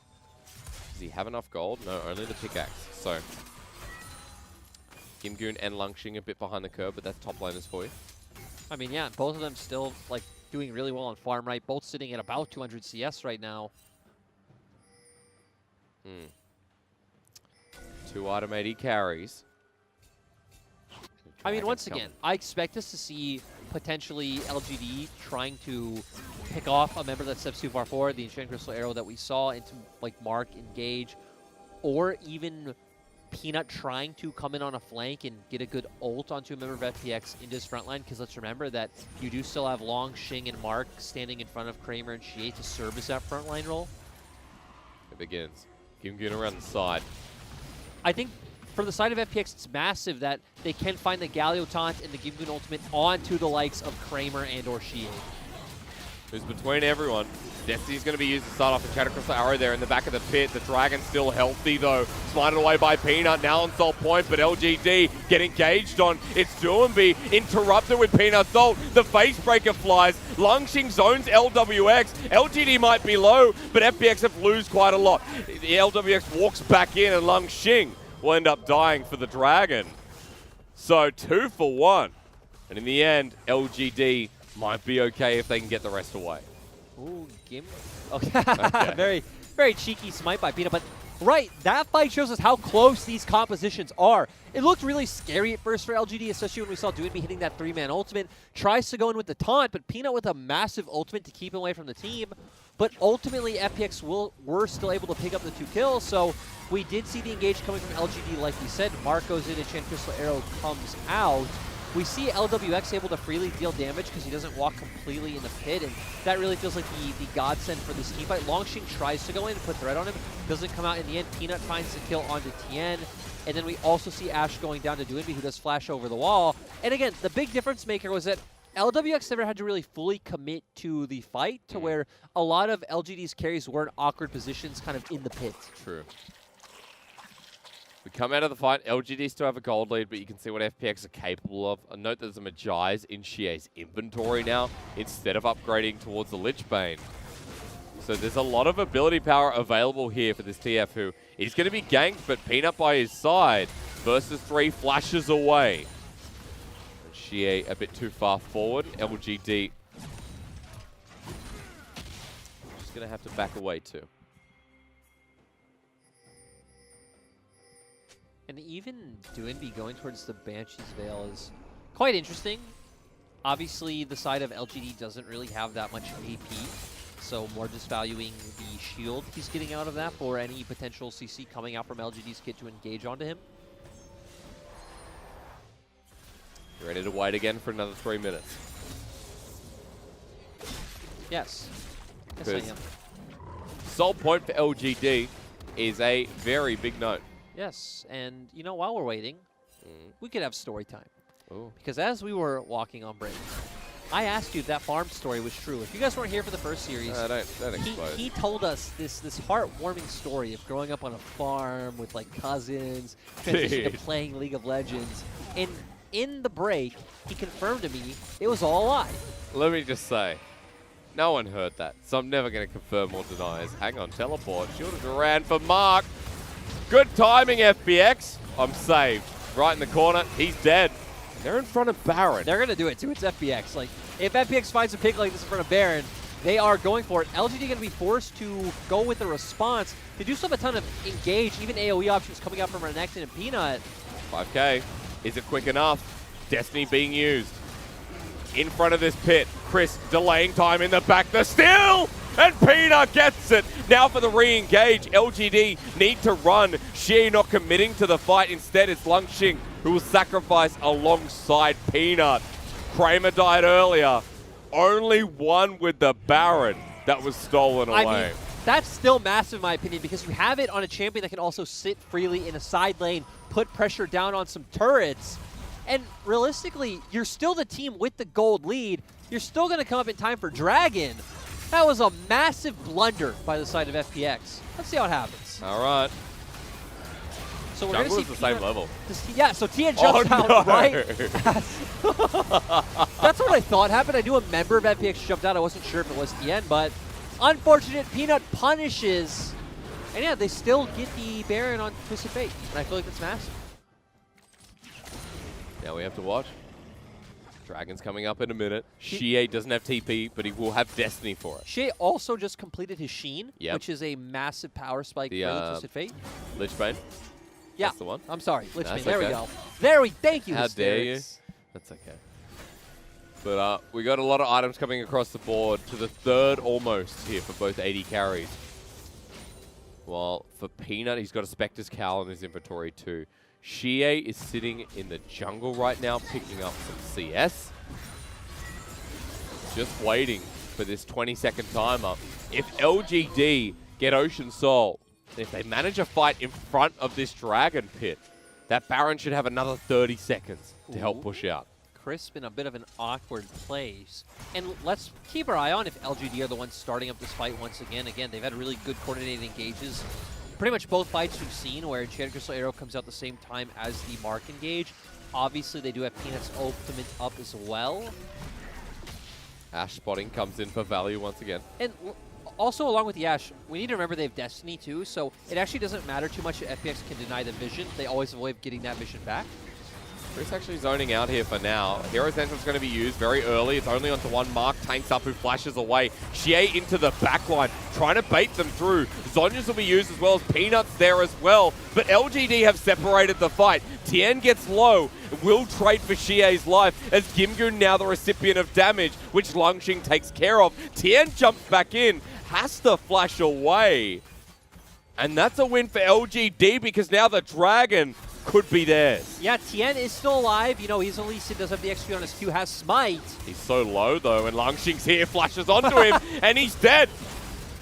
Does he have enough gold? No, only the pickaxe. So, Gimgoon and Lungxing a bit behind the curve, but that's top laners for you. I mean, yeah, both of them still like doing really well on farm, right? Both sitting at about 200 CS right now. 2 item AD carries. I mean, once again, I expect us to see potentially LGD trying to pick off a member that steps too far forward, the Enchanted Crystal Arrow that we saw into like Mark, Engage, or even Peanut trying to come in on a flank and get a good ult onto a member of FPX into his front line, because let's remember that you do still have Long, Xing, and Mark standing in front of Kramer and Xie to service that front line role. It begins. Gimgoon around the side. I think for the side of FPX, it's massive that they can find the Galio taunt and the Gimgoon ultimate onto the likes of Kramer and or Xie. Who's between everyone. Destiny's going to be used to start off the Enchanted Crystal Arrow there in the back of the pit. The Dragon's still healthy, though. Smited away by Peanut. Now on Salt Point, but LGD get engaged on. It's Doinb interrupted with Peanut's ult. The face breaker flies. Lungxing zones LWX. LGD might be low, but FPX have lose quite a lot. The LWX walks back in, and Lungxing will end up dying for the Dragon. So 2 for 1. And in the end, LGD might be okay if they can get the rest away. Ooh, okay. Very, very cheeky smite by Peanut, but right, that fight shows us how close these compositions are. It looked really scary at first for LGD, especially when we saw Doinb hitting that 3-man ultimate. Tries to go in with the taunt, but Peanut with a massive ultimate to keep him away from the team. But ultimately, FPX were still able to pick up the 2 kills, so we did see the engage coming from LGD, like we said. Mark goes in, and Enchanted Crystal Arrow comes out. We see LWX able to freely deal damage because he doesn't walk completely in the pit, and that really feels like the godsend for this team fight. Longxing tries to go in and put threat on him, doesn't come out in the end. Peanut finds the kill onto Tien, and then we also see Ash going down to Doinby, who does flash over the wall. And again, the big difference maker was that LWX never had to really fully commit to the fight, to where a lot of LGD's carries were in awkward positions kind of in the pit. True. We come out of the fight. LGD still have a gold lead, but you can see what FPX are capable of. A note there's a Magi's in Xie's inventory now, instead of upgrading towards the Lich Bane. So there's a lot of ability power available here for this TF, who is going to be ganked, but Peanut by his side. Versus 3 flashes away. Xie a bit too far forward. LGD just going to have to back away too. And even Doinby going towards the Banshee's Veil is quite interesting. Obviously, the side of LGD doesn't really have that much AP, so more just valuing the shield he's getting out of that for any potential CC coming out from LGD's kit to engage onto him. You ready to wait again for another 3 minutes? Yes. Yes, I am. Soul point for LGD is a very big note. Yes, and you know, while we're waiting, we could have story time. Ooh. Because as we were walking on break, I asked you if that farm story was true. If you guys weren't here for the first series, don't explode. he told us this heartwarming story of growing up on a farm with like cousins, transitioning to playing League of Legends. And in the break, he confirmed to me it was all a lie. Let me just say, no one heard that, so I'm never going to confirm or deny. Hang on, teleport. Shielded around for Mark. Good timing, FPX. I'm saved. Right in the corner. He's dead. They're in front of Baron. They're going to do it, too. It's FPX. Like, if FPX finds a pick like this in front of Baron, they are going for it. LGD going to be forced to go with the response. They do still have a ton of engage, even AoE options coming out from Renekton and Peanut. 5K. Is it quick enough? Destiny being used. In front of this pit. Chris delaying time in the back. The steal! And Peanut gets it. Now for the re-engage. LGD need to run. Xie not committing to the fight. Instead, it's Longxing who will sacrifice alongside Peanut. Kramer died earlier. Only one with the Baron that was stolen away. I mean, that's still massive in my opinion, because you have it on a champion that can also sit freely in a side lane, put pressure down on some turrets. And realistically, you're still the team with the gold lead. You're still going to come up in time for Dragon. That was a massive blunder by the side of FPX. Let's see how it happens. All right. So we're going to see the same level. Yeah, so Tien jumps out right. That's what I thought happened. I knew a member of FPX jumped out. I wasn't sure if it was Tien, but unfortunate. Peanut punishes. And yeah, they still get the Baron on Twisted Fate. And I feel like that's massive. Now we have to watch. Dragon's coming up in a minute. Xie doesn't have TP, but he will have Destiny for it. Xie also just completed his Sheen, which is a massive power spike for the Twisted Fate. Lich Bane. Yeah. That's the one. I'm sorry. Lich Bane. That's There okay. we go. There we thank you. How dare you? That's okay. But we got a lot of items coming across the board to the third almost here for both AD carries. While for Peanut, he's got a Spectre's Cowl in his inventory too. Xie is sitting in the jungle right now, picking up some CS. Just waiting for this 20-second timer. If LGD get Ocean Soul, and if they manage a fight in front of this Dragon pit, that Baron should have another 30 seconds to help push out. Crisp in a bit of an awkward place. And let's keep our eye on if LGD are the ones starting up this fight once again. Again, they've had really good coordinated engages. Pretty much both fights we've seen where Enchanted Crystal Arrow comes out the same time as the Mark engage. Obviously, they do have Peanut's ultimate up as well. Ash spotting comes in for value once again. And also, along with the Ash, we need to remember they have Destiny too, so it actually doesn't matter too much if FPX can deny the vision. They always avoid getting that vision back. Chris actually zoning out here for now. Hero's Entrance going to be used very early. It's only onto one Mark. Tanks up, who flashes away. Xie into the backline, trying to bait them through. Zhonya's will be used as well as Peanuts there as well. But LGD have separated the fight. Tien gets low. Will trade for Xie's life as Gimgoon now the recipient of damage, which Longxing takes care of. Tien jumps back in, has to flash away. And that's a win for LGD because now the Dragon could be theirs. Yeah, Tien is still alive. You know, he's at least, he does have the XP on his Q, has Smite. He's so low, though, and Langxing's here, flashes onto him, and he's dead.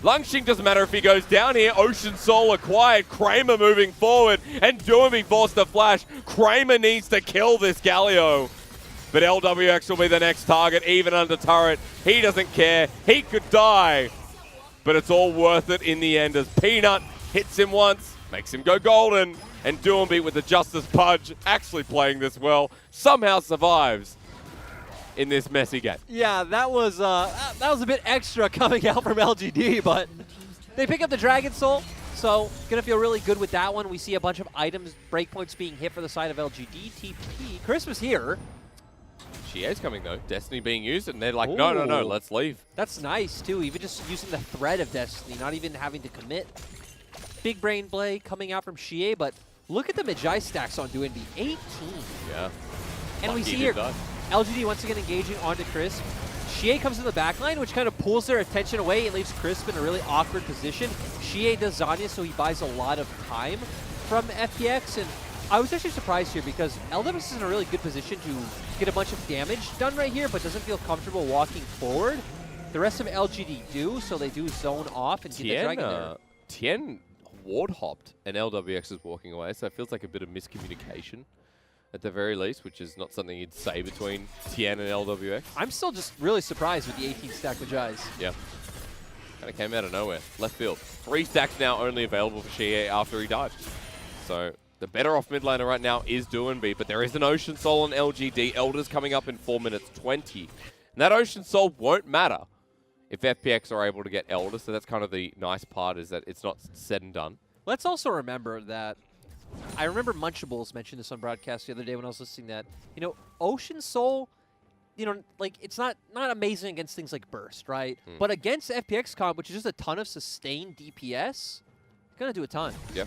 Langxing doesn't matter if he goes down here. Ocean Soul acquired. Kramer moving forward, and Doom being forced to flash. Kramer needs to kill this Galio. But LWX will be the next target, even under turret. He doesn't care. He could die. But it's all worth it in the end as Peanut hits him once, makes him go golden, and Doomby with the Justice Pudge, actually playing this well, somehow survives in this messy game. Yeah, that was a bit extra coming out from LGD, but they pick up the Dragon Soul, so gonna feel really good with that one. We see a bunch of items, breakpoints being hit for the side of LGD. TP, Christmas here. Shie's coming though, Destiny being used, and they're like, no, let's leave. That's nice too, even just using the threat of Destiny, not even having to commit. Big brain play coming out from Shie, but look at the Magi stacks on Doinby, 18. Yeah. And we see here, LGD once again engaging onto Crisp. Shie comes in the backline, which kind of pulls their attention away and leaves Crisp in a really awkward position. Shie does Zanya, so he buys a lot of time from FPX, and I was actually surprised here because LWX is in a really good position to get a bunch of damage done right here, but doesn't feel comfortable walking forward. The rest of LGD do, so they do zone off and get the Dragon there. Tien ward hopped, and LWX is walking away, so it feels like a bit of miscommunication at the very least, which is not something you'd say between Tien and LWX. I'm still just really surprised with the 18 stack Magi's. Yeah. Kind of came out of nowhere. Left field. 3 stacks now only available for Shie after he died. So the better off mid laner right now is Doinby, but there is an Ocean Soul on LGD. Elder's coming up in 4 minutes 20. And that Ocean Soul won't matter if FPX are able to get Elder, so that's kind of the nice part, is that it's not said and done. Let's also remember that, I remember Munchables mentioned this on broadcast the other day when I was listening that, you know, Ocean Soul, you know, like, it's not amazing against things like Burst, right? But against FPX comp, which is just a ton of sustained DPS, it's gonna do a ton. Yep.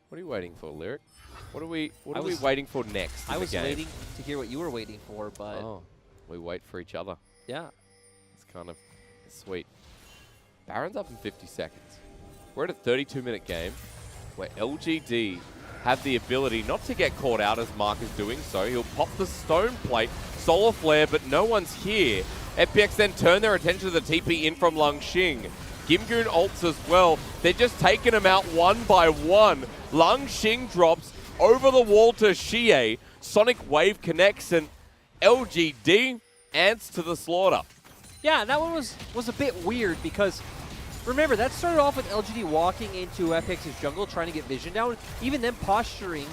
What are you waiting for, Lyric? What are we waiting for next? I was waiting to hear what you were waiting for, but we wait for each other. Yeah. It's kind of sweet. Baron's up in 50 seconds. We're at a 32-minute game where LGD have the ability not to get caught out as Mark is doing so. He'll pop the stone plate, solar flare, but no one's here. FPX then turn their attention to the TP in from Langxing. Gimgoon ults as well. They're just taking him out one by one. Langxing drops over the wall to Shie. Sonic Wave connects, and LGD ants to the slaughter. Yeah, and that one was a bit weird because, remember, that started off with LGD walking into FPX's jungle, trying to get vision down, even then posturing.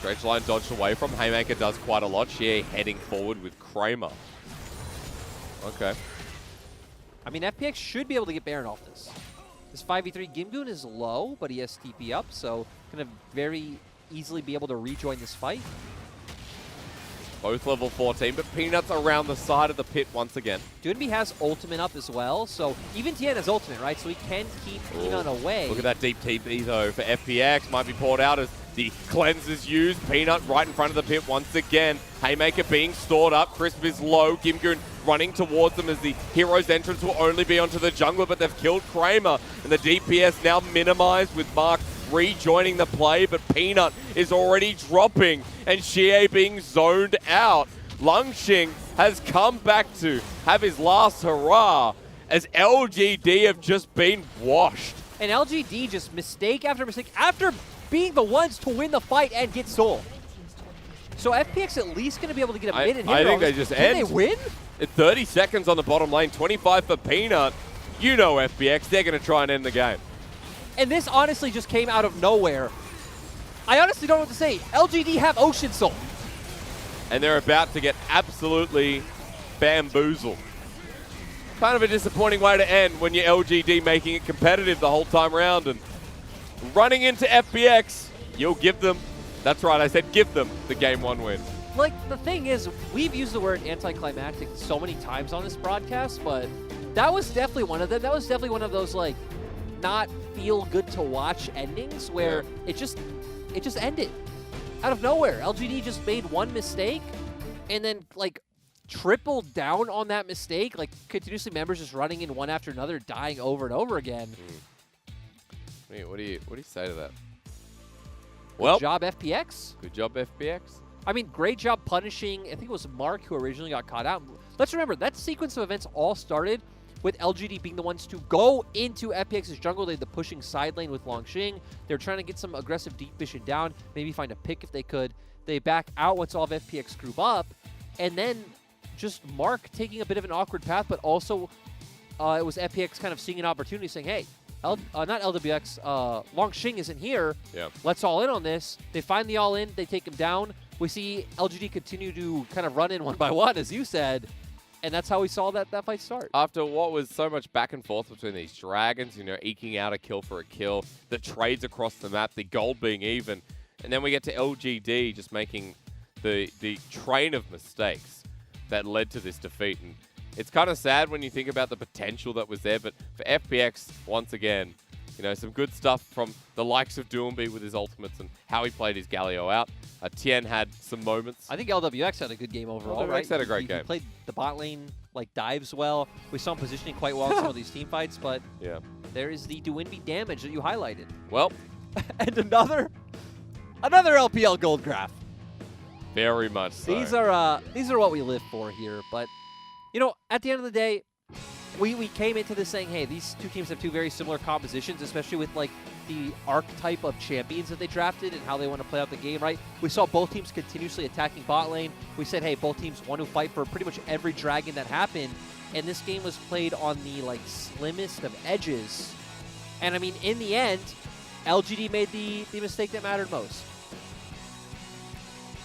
Dredge line dodged away from. Haymaker does quite a lot. Shie heading forward with Kramer. Okay. I mean, FPX should be able to get Baron off this. This 5v3 Gimgoon is low, but he has TP up, so going to very easily be able to rejoin this fight. Both level 14, but Peanut's around the side of the pit once again. Doinby has ultimate up as well, so even Tien has ultimate, right? So he can keep Peanut away. Look at that deep TP, though, for FPX. Might be poured out as the cleanse is used. Peanut right in front of the pit once again. Haymaker being stored up. Crisp is low. Gimgoon running towards them as the hero's entrance will only be onto the jungler, but they've killed Kramer. And the DPS now minimized with Mark rejoining the play, but Peanut is already dropping and Shie being zoned out. Langxing has come back to have his last hurrah as LGD have just been washed. And LGD just mistake after mistake after being the ones to win the fight and get soul. So FPX at least going to be able to get a mid inhibitor. I think they just end. Can they win? At 30 seconds on the bottom lane, 25 for Peanut. You know FPX, they're going to try and end the game. And this honestly just came out of nowhere. I honestly don't know what to say. LGD have Ocean Soul. And they're about to get absolutely bamboozled. Kind of a disappointing way to end when you're LGD making it competitive the whole time around and running into FPX. You'll give them, that's right, I said give them the game 1 win. Like, the thing is, we've used the word anticlimactic so many times on this broadcast, but that was definitely one of them. That was definitely one of those, like, not feel good to watch endings where it just ended out of nowhere. LGD just made one mistake and then, like, tripled down on that mistake, like continuously members just running in one after another, dying over and over again. What do you say to that? Good job, FPX. Good job, FPX. I mean, great job punishing, I think it was Mark who originally got caught out. Let's remember, that sequence of events all started with LGD being the ones to go into FPX's jungle. They had the pushing side lane with Longxing. They were trying to get some aggressive deep vision down, maybe find a pick if they could. They back out once all of FPX group up, and then just Mark taking a bit of an awkward path, but also it was FPX kind of seeing an opportunity, saying, hey, not LWX, Longxing isn't here. Yeah. Let's all in on this. They find the all in, they take him down. We see LGD continue to kind of run in one by one, as you said, and that's how we saw that fight start. After what was so much back and forth between these dragons, eking out a kill for a kill, the trades across the map, the gold being even, and then we get to LGD just making the train of mistakes that led to this defeat. And it's kind of sad when you think about the potential that was there, but for FPX, once again, some good stuff from the likes of Doomby with his ultimates and how he played his Galio out. Tien had some moments. I think LWX had a good game overall, right? LWX had a great game. He played the bot lane, dives well. We saw him positioning quite well in some of these team fights, but there is the Doomby damage that you highlighted. Well. And another LPL gold graph. Very much so. These are what we live for here, but, at the end of the day, we came into this saying, hey, these two teams have two very similar compositions, especially with the archetype of champions that they drafted and how they want to play out the game, right? We saw both teams continuously attacking bot lane. We said, hey, both teams want to fight for pretty much every dragon that happened, and this game was played on the slimmest of edges. And I mean, in the end, LGD made the mistake that mattered most.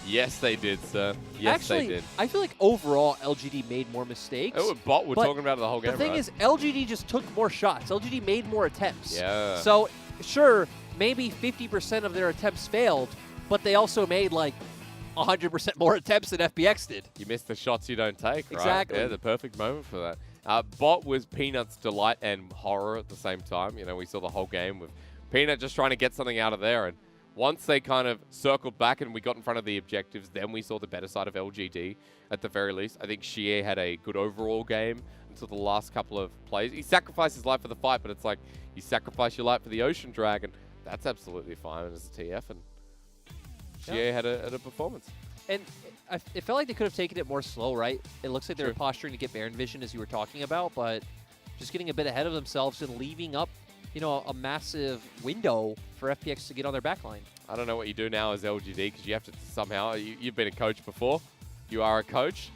Yes, they did, sir. Yes, Actually, they did. I feel like overall LGD made more mistakes. Oh, bot, we're talking about it the whole game, The thing right? is, LGD just took more shots. LGD made more attempts. Yeah. So, sure, maybe 50% of their attempts failed, but they also made 100% more attempts than FPX did. You miss the shots you don't take, right? Exactly. Yeah, the perfect moment for that. Bot was Peanut's delight and horror at the same time. We saw the whole game with Peanut just trying to get something out of there, and once they kind of circled back and we got in front of the objectives, then we saw the better side of LGD at the very least. I think Xie had a good overall game until the last couple of plays. He sacrificed his life for the fight, but it's like you sacrifice your life for the Ocean Dragon. That's absolutely fine as a TF, and Xie had a performance. And it felt like they could have taken it more slow, right? It looks like they were posturing to get Baron Vision, as you were talking about, but just getting a bit ahead of themselves and leaving up a massive window for FPX to get on their backline. I don't know what you do now as LGD, because you have to somehow, you've been a coach before. You are a coach.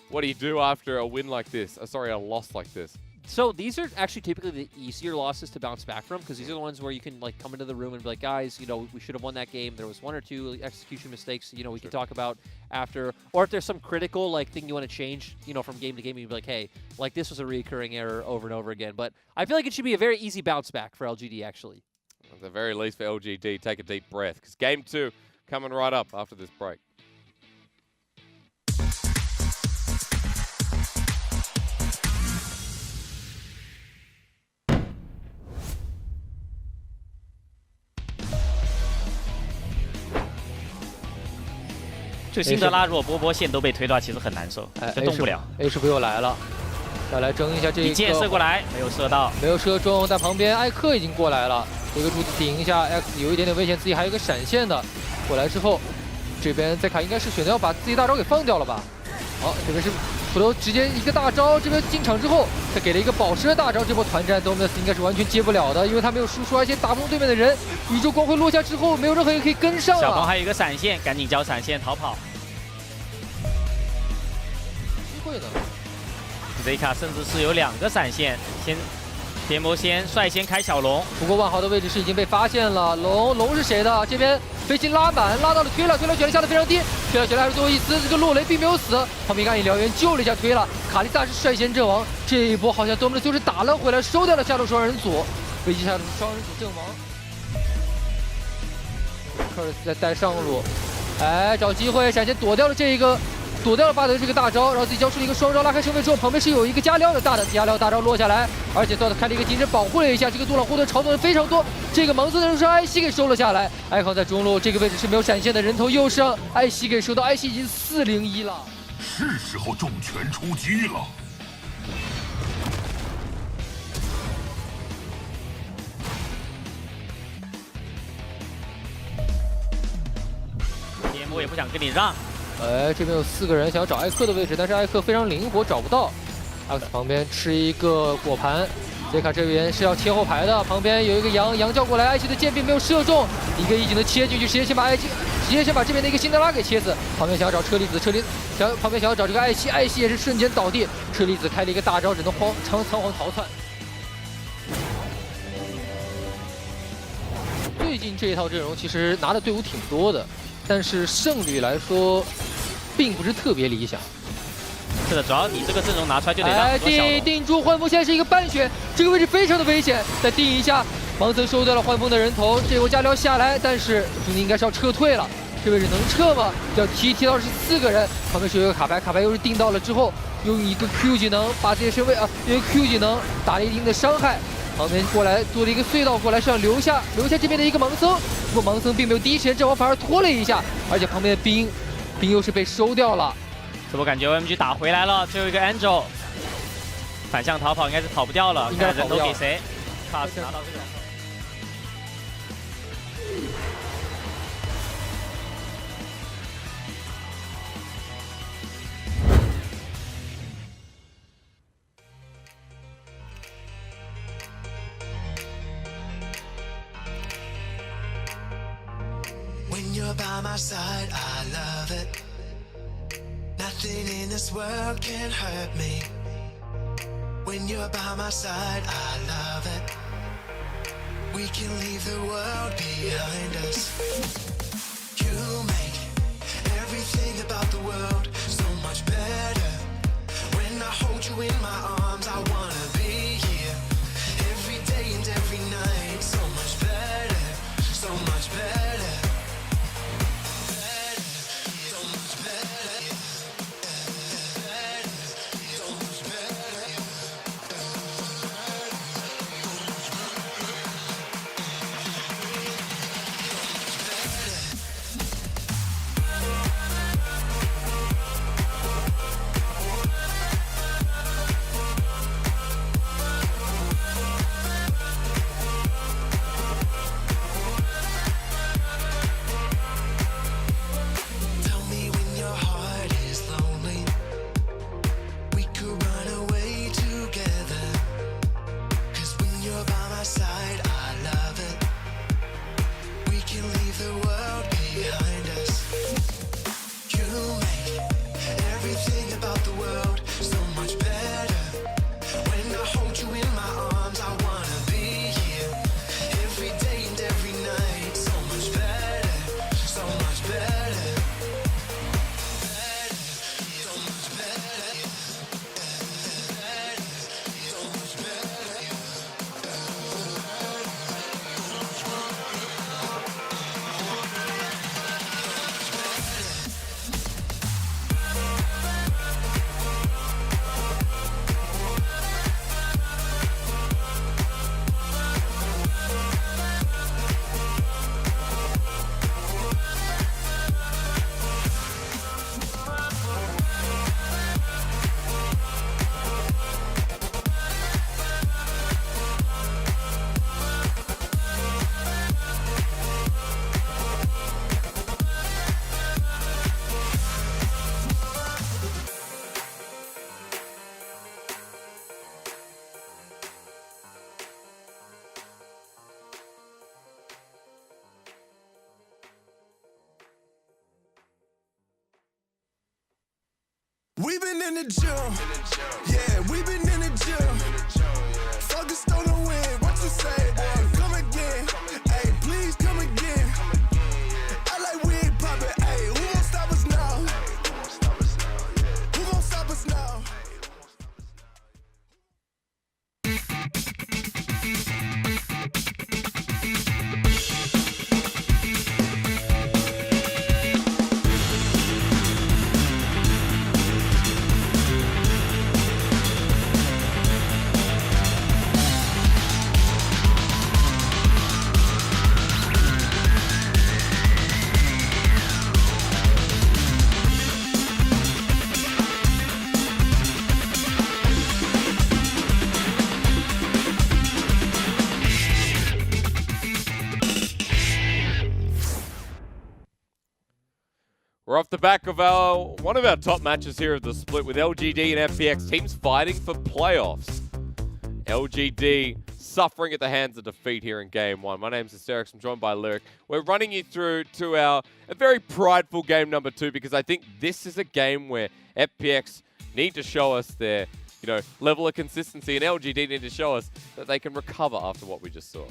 What do you do after a win like this? Sorry, a loss like this? So these are actually typically the easier losses to bounce back from, because these are the ones where you can come into the room and be like, guys, we should have won that game. There was one or two execution mistakes, we can talk about after. Or if there's some critical thing you want to change, from game to game, you'd be like, hey, this was a recurring error over and over again. But I feel like it should be a very easy bounce back for LGD, actually. At the very least for LGD, take a deep breath, because game 2 coming right up after this break.就辛德拉如果波波线都被推到，其实很难受，就动不了。H 不又来了，要来争一下这个。一箭射过来，没有射到，没有射中，但旁边艾克已经过来了，这个柱子顶一下 ，X 有一点点危险，自己还有一个闪现的，过来之后，这边再看应该是选择要把自己大招给放掉了吧？好，这边是斧头直接一个大招，这边进场之后，他给了一个宝石的大招，这波团战 Dominus 应该是完全接不了的，因为他没有输出，而且打不动对面的人，宇宙光辉落下之后，没有任何一个可以跟上。小鹏还有一个闪现，赶紧交闪现逃跑。机会呢 ？Zika 甚至是有2个闪现，田伯先率先开小龙，不过万豪的位置是已经被发现了，龙是谁的？这边飞行拉满，拉到了推了血量下的非常低，推了还是最后一丝，这个洛雷并没有死，旁边干医疗员救了一下推了，卡丽萨是率先阵亡，这一波好像多姆的就是打了回来，收掉了下路双人组，危机下路双人组阵亡，科尔斯在带上路，哎，找机会闪现躲掉了躲掉了巴德这个大招，然后自己交出了一个双招拉开身位之后，旁边是有一个加撩的加撩大招落下来，而且开了一个金身保护了一下，这个杜朗护盾嘲讽的非常多，这个蒙斯的人是艾希给收了下来，艾康在中路这个位置是没有闪现的，人头又上，艾希给收到，艾希已经401了。是时候重拳出击了。田波也不想跟你让。哎，这边有4个人想要找艾克的位置，但是艾克非常灵活，找不到。X 旁边吃一个果盘，杰卡这边是要切后排的，旁边有一个羊叫过来，艾希的剑并没有射中，一个一技能切进去，直接先把这边的一个辛德拉给切死。旁边想要找车厘子，旁边想要找这个艾希也是瞬间倒地，车厘子开了一个大招，只能仓皇逃窜。最近这一套阵容其实拿的队伍挺多的，但是胜率来说并不是特别理想。是的，主要你这个阵容拿出来就得让定住幻风，现在是一个半血，这个位置非常的危险。再定一下，盲僧收掉了幻风的人头，这波加里要下来，但是朱宁应该是要撤退了。这位置能撤吗？要踢到是4个人，旁边是有一个卡牌又是定到了之后，用一个 Q 技能把自己身位用一个 Q 技能打了一定的伤害。旁边过来做了一个隧道过来，是要留下这边的一个盲僧，不过盲僧并没有第一时间阵亡，反而拖了一下，而且旁边的兵又是被收掉了。这波感觉 OMG 打回来了，最后一个 Angel 反向逃跑，应该是跑不掉了，应该看人都给谁 ？Cast 拿到这个。When you're by my side, I love it. Nothing in this world can hurt me. When you're by my side, I love it. We can leave the world behind us. You make everything about the world so much better. When I hold you in my arms, I wanna be here every day and every night. So much better, so much better. We've been in the gym, yeah, we've been in the gym. Focused on the win, what you say, boy? Come again, hey, please come again. I like we ain't poppin', hey, who gon' stop us now? Who gon' stop us now? We're off the back of one of our top matches here of the split with LGD and FPX teams fighting for playoffs. LGD suffering at the hands of defeat here in Game 1. My name's Hysterics. I'm joined by Lyric. We're running you through to a very prideful game number 2 because I think this is a game where FPX need to show us their level of consistency, and LGD need to show us that they can recover after what we just saw.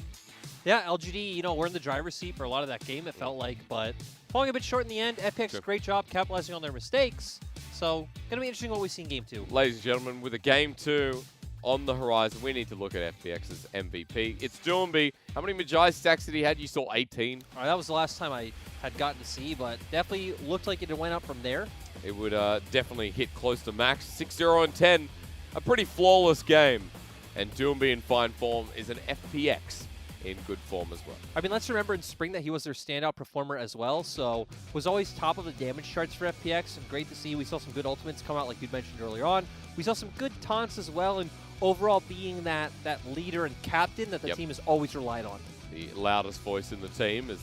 Yeah, LGD, we're in the driver's seat for a lot of that game, it felt like, but falling a bit short in the end. FPX, great job capitalizing on their mistakes. So, going to be interesting what we see in Game 2. Ladies and gentlemen, with a Game 2 on the horizon, we need to look at FPX's MVP. It's Doomby. How many Magi stacks did he have? You saw 18. That was the last time I had gotten to see, but definitely looked like it went up from there. It would definitely hit close to max. 6-0 and 10. A pretty flawless game. And Doomby in fine form is an FPX in good form as well. I mean, let's remember in spring that he was their standout performer as well, so was always top of the damage charts for FPX, and great to see. We saw some good ultimates come out like you'd mentioned earlier on. We saw some good taunts as well, and overall being that leader and captain that the team has always relied on. The loudest voice in the team is,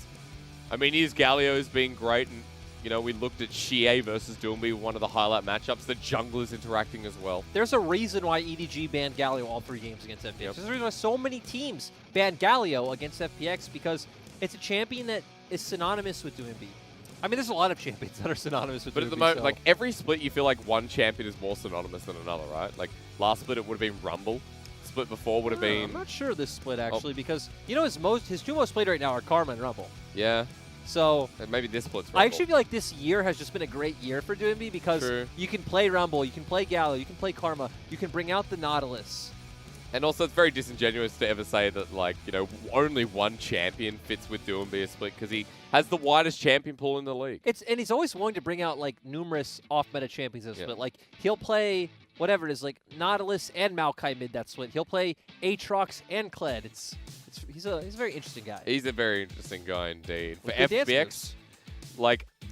his Galio's been great, and we looked at Xie versus Doomby, one of the highlight matchups. The junglers interacting as well. There's a reason why EDG banned Galio all 3 games against FPX. There's a reason why so many teams banned Galio against FPX, because it's a champion that is synonymous with Doomby. I mean, there's a lot of champions that are synonymous with Doomby. But at the moment, like every split, you feel like one champion is more synonymous than another, right? Like last split, it would have been Rumble. Split before would have been... I'm not sure this split, actually, because, his 2 most played right now are Karma and Rumble. Yeah. So and maybe this split's Rumble. I actually feel like this year has just been a great year for Doomby, because you can play Rumble, you can play Galio, you can play Karma, you can bring out the Nautilus. And also, it's very disingenuous to ever say that, only one champion fits with Doomby a split, because he has the widest champion pool in the league. And he's always willing to bring out, numerous off-meta champions in a split. Like, he'll play whatever it is, like Nautilus and Maokai mid that split. He'll play Aatrox and Kled. He's a very interesting guy. He's a very interesting guy indeed. For With good FPX,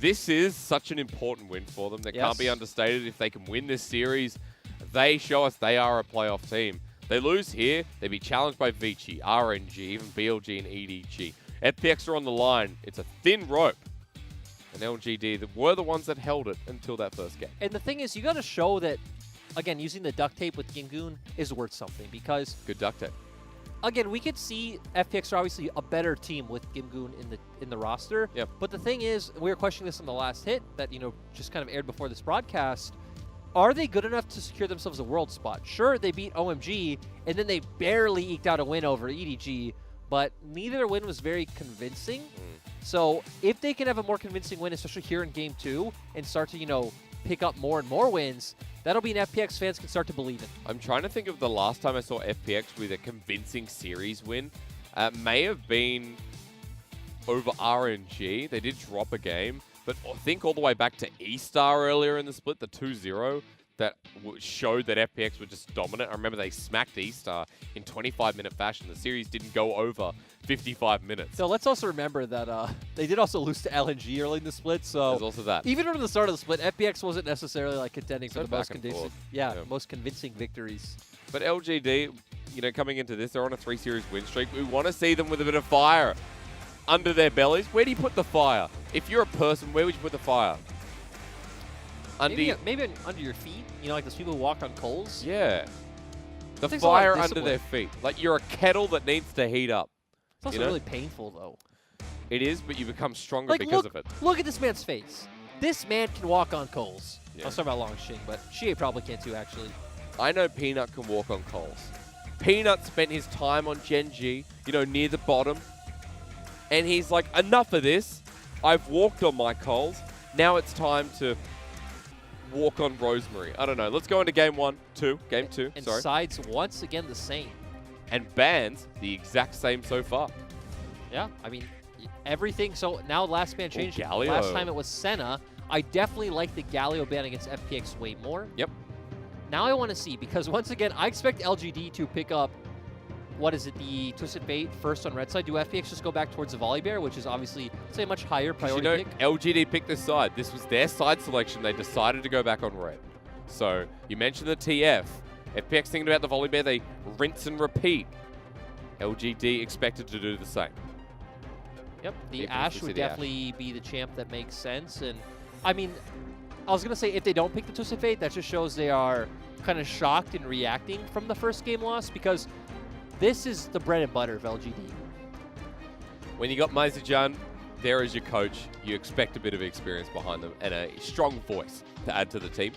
this is such an important win for them. That can't be understated. If they can win this series, they show us they are a playoff team. They lose here, they'd be challenged by Vici, RNG, even BLG and EDG. FPX are on the line. It's a thin rope. And LGD were the ones that held it until that first game. And the thing is, you got to show that, again, using the duct tape with Gingun is worth something, because... Good duct tape. Again, we could see FPX are obviously a better team with Gingun in the roster. Yep. But the thing is, we were questioning this on the last hit that, just kind of aired before this broadcast. Are they good enough to secure themselves a world spot? Sure, they beat OMG, and then they barely eked out a win over EDG, but neither win was very convincing. So if they can have a more convincing win, especially here in Game 2, and start to, pick up more and more wins, that'll be an FPX fans can start to believe in. I'm trying to think of the last time I saw FPX with a convincing series win. May have been over RNG. They did drop a game. But I think all the way back to E-Star earlier in the split, the 2-0, that showed that FPX were just dominant. I remember they smacked E-Star in 25-minute fashion. The series didn't go over 55 minutes. So let's also remember that they did also lose to LNG early in the split. So there's also that. Even from the start of the split, FPX wasn't necessarily contending for the most convincing, most convincing victories. But LGD, coming into this, they're on a 3-series win streak. We want to see them with a bit of fire under their bellies. Where do you put the fire? If you're a person, where would you put the fire? Maybe under your feet. Like those people who walk on coals. Yeah. The fire under their feet. Like you're a kettle that needs to heat up. It's also really painful, though. It is, but you become stronger because of it. Look at this man's face. This man can walk on coals. Yeah. I was talking about Long Xing, but Xie probably can't too, actually. I know Peanut can walk on coals. Peanut spent his time on Gen G, near the bottom. And he's like, enough of this. I've walked on my coals. Now it's time to walk on Rosemary. I don't know. Let's go into Game 2. And sides once again the same. And bans the exact same so far. Yeah, I mean, everything. So now last ban changed. Galio. Last time it was Senna. I definitely like the Galio ban against FPX way more. Yep. Now I want to see, because once again, I expect LGD to pick up, the Twisted Fate first on red side. Do FPX just go back towards the Volley Bear, which is obviously, say, a much higher priority pick? LGD picked this side. This was their side selection. They decided to go back on red. So, you mentioned the TF. FPX thinking about the Volley Bear, they rinse and repeat. LGD expected to do the same. Yep, the Ashe would definitely be the champ that makes sense. And I mean, I was going to say if they don't pick the Twisted Fate, that just shows they are kind of shocked and reacting from the first game loss, because this is the bread and butter of LGD. When you got Maizujan there as your coach, you expect a bit of experience behind them and a strong voice to add to the team,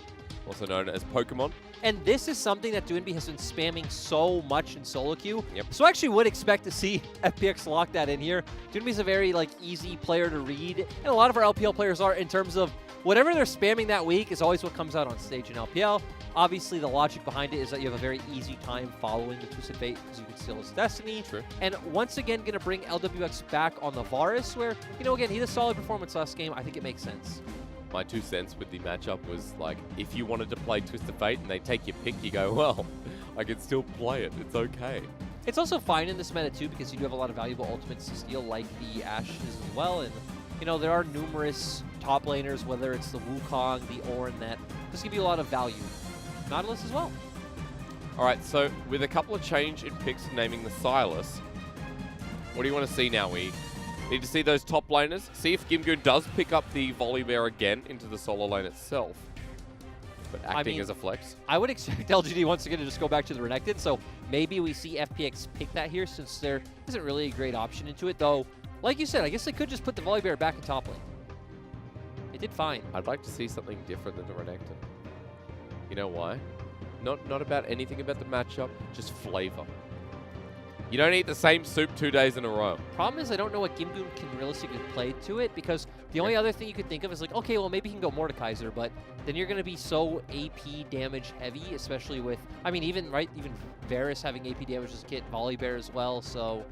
also known as Pokemon. And this is something that Doinby has been spamming so much in solo queue. Yep. So I actually would expect to see FPX lock that in here. Doinby's a very easy player to read, and a lot of our LPL players are, in terms of whatever they're spamming that week is always what comes out on stage in LPL. Obviously, the logic behind it is that you have a very easy time following the Twisted Fate because you can steal his Destiny. True. And once again, going to bring LWX back on the Varus, where, again, he had a solid performance last game. I think it makes sense. My 2 cents with the matchup was if you wanted to play Twisted Fate and they take your pick, you go, well, I can still play it. It's okay. It's also fine in this meta too, because you do have a lot of valuable ultimates to steal, like the Ashes as well. And there are numerous top laners, whether it's the Wukong, the Ornn, that just give you a lot of value. Nautilus as well. All right, so with a couple of change in picks naming the Sylas, what do you want to see now? We need to see those top laners, see if Gimgoon does pick up the Volibear again into the solo lane itself, but acting as a flex. I would expect LGD once again to just go back to the Renekton, so maybe we see FPX pick that here, since there isn't really a great option into it, though. Like you said, I guess they could just put the Volibear back in top lane. It did fine. I'd like to see something different than the Renekton. You know why? Not about anything about the matchup, just flavor. You don't eat the same soup 2 days in a row. Problem is, I don't know what Gimgoon can realistically play to it, because the only other thing you could think of is okay, well, maybe he can go Mordekaiser, but then you're going to be so AP damage heavy, especially with, even Varus having AP damage as a kit, Volibear as well, so...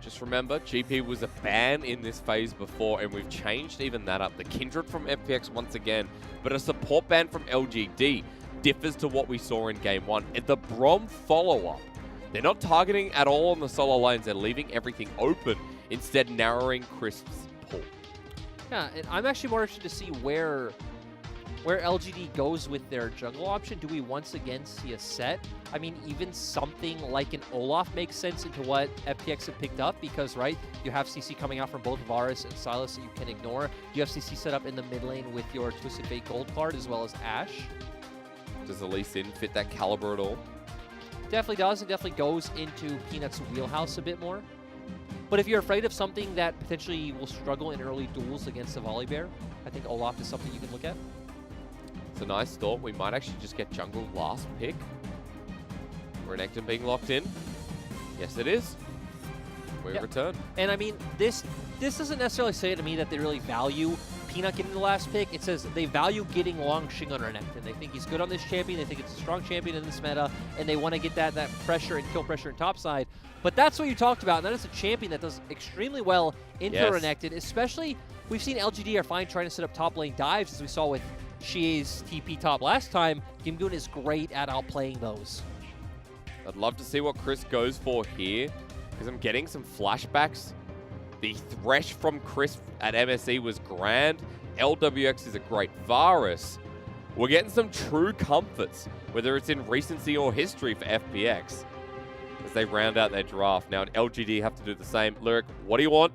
Just remember, GP was a ban in this phase before, and we've changed even that up. The Kindred from FPX once again, but a support ban from LGD differs to what we saw in Game 1. And the Brom follow-up, they're not targeting at all on the solo lanes. They're leaving everything open, instead narrowing Crisp's pull. Yeah, and I'm actually more interested to see where LGD goes with their jungle option. Do we once again see a set? Even something like an Olaf makes sense into what FPX have picked up, because, you have CC coming out from both Varus and Sylas that you can ignore. You have CC set up in the mid lane with your Twisted Fate Gold card, as well as Ashe. Does the Lee Sin fit that caliber at all? Definitely does. It definitely goes into Peanut's wheelhouse a bit more. But if you're afraid of something that potentially will struggle in early duels against a Volibear, I think Olaf is something you can look at. It's a nice thought. We might actually just get jungle last pick. Renekton being locked in. Yes, it is. We return. And this doesn't necessarily say to me that they really value Peanut getting the last pick. It says they value getting Long Xing on Renekton. They think he's good on this champion. They think it's a strong champion in this meta, and they want to get that pressure and kill pressure in topside. But that's what you talked about, and that is a champion that does extremely well into Renekton, especially we've seen LGD are fine trying to set up top lane dives, as we saw with Shie's TP top last time. Gimgoon is great at outplaying those. I'd love to see what Chris goes for here, because I'm getting some flashbacks. The Thresh from Chris at MSE was grand. LWX is a great Varus. We're getting some true comforts, whether it's in recency or history for FPX, as they round out their draft. Now, LGD have to do the same. Lyric, what do you want?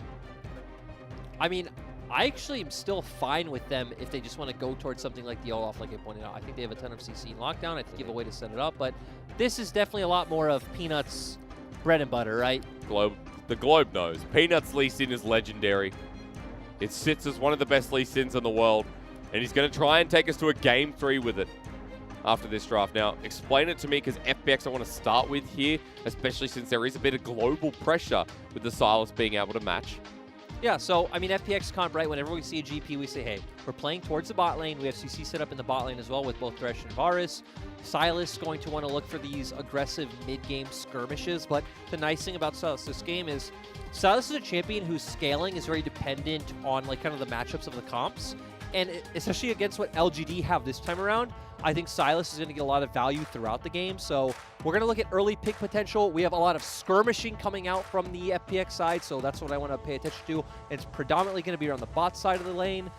I actually am still fine with them if they just want to go towards something like the Olaf, like I pointed out. I think they have a ton of CC in lockdown. I think you have a way to set it up, but this is definitely a lot more of Peanut's bread and butter, right? The Globe knows. Peanut's Lee Sin is legendary. It sits as one of the best Lee Sins in the world, and he's going to try and take us to a Game 3 with it after this draft. Now, explain it to me, because FPX I want to start with here, especially since there is a bit of global pressure with the Sylas being able to match. Yeah, so, FPX comp, whenever we see a GP, we say, hey, we're playing towards the bot lane. We have CC set up in the bot lane as well with both Thresh and Varus. Sylas going to want to look for these aggressive mid-game skirmishes, but the nice thing about Sylas this game is Sylas is a champion whose scaling is very dependent on, kind of the matchups of the comps, and especially against what LGD have this time around, I think Sylas is going to get a lot of value throughout the game, so we're going to look at early pick potential. We have a lot of skirmishing coming out from the FPX side, so that's what I want to pay attention to. It's predominantly going to be on the bot side of the lane,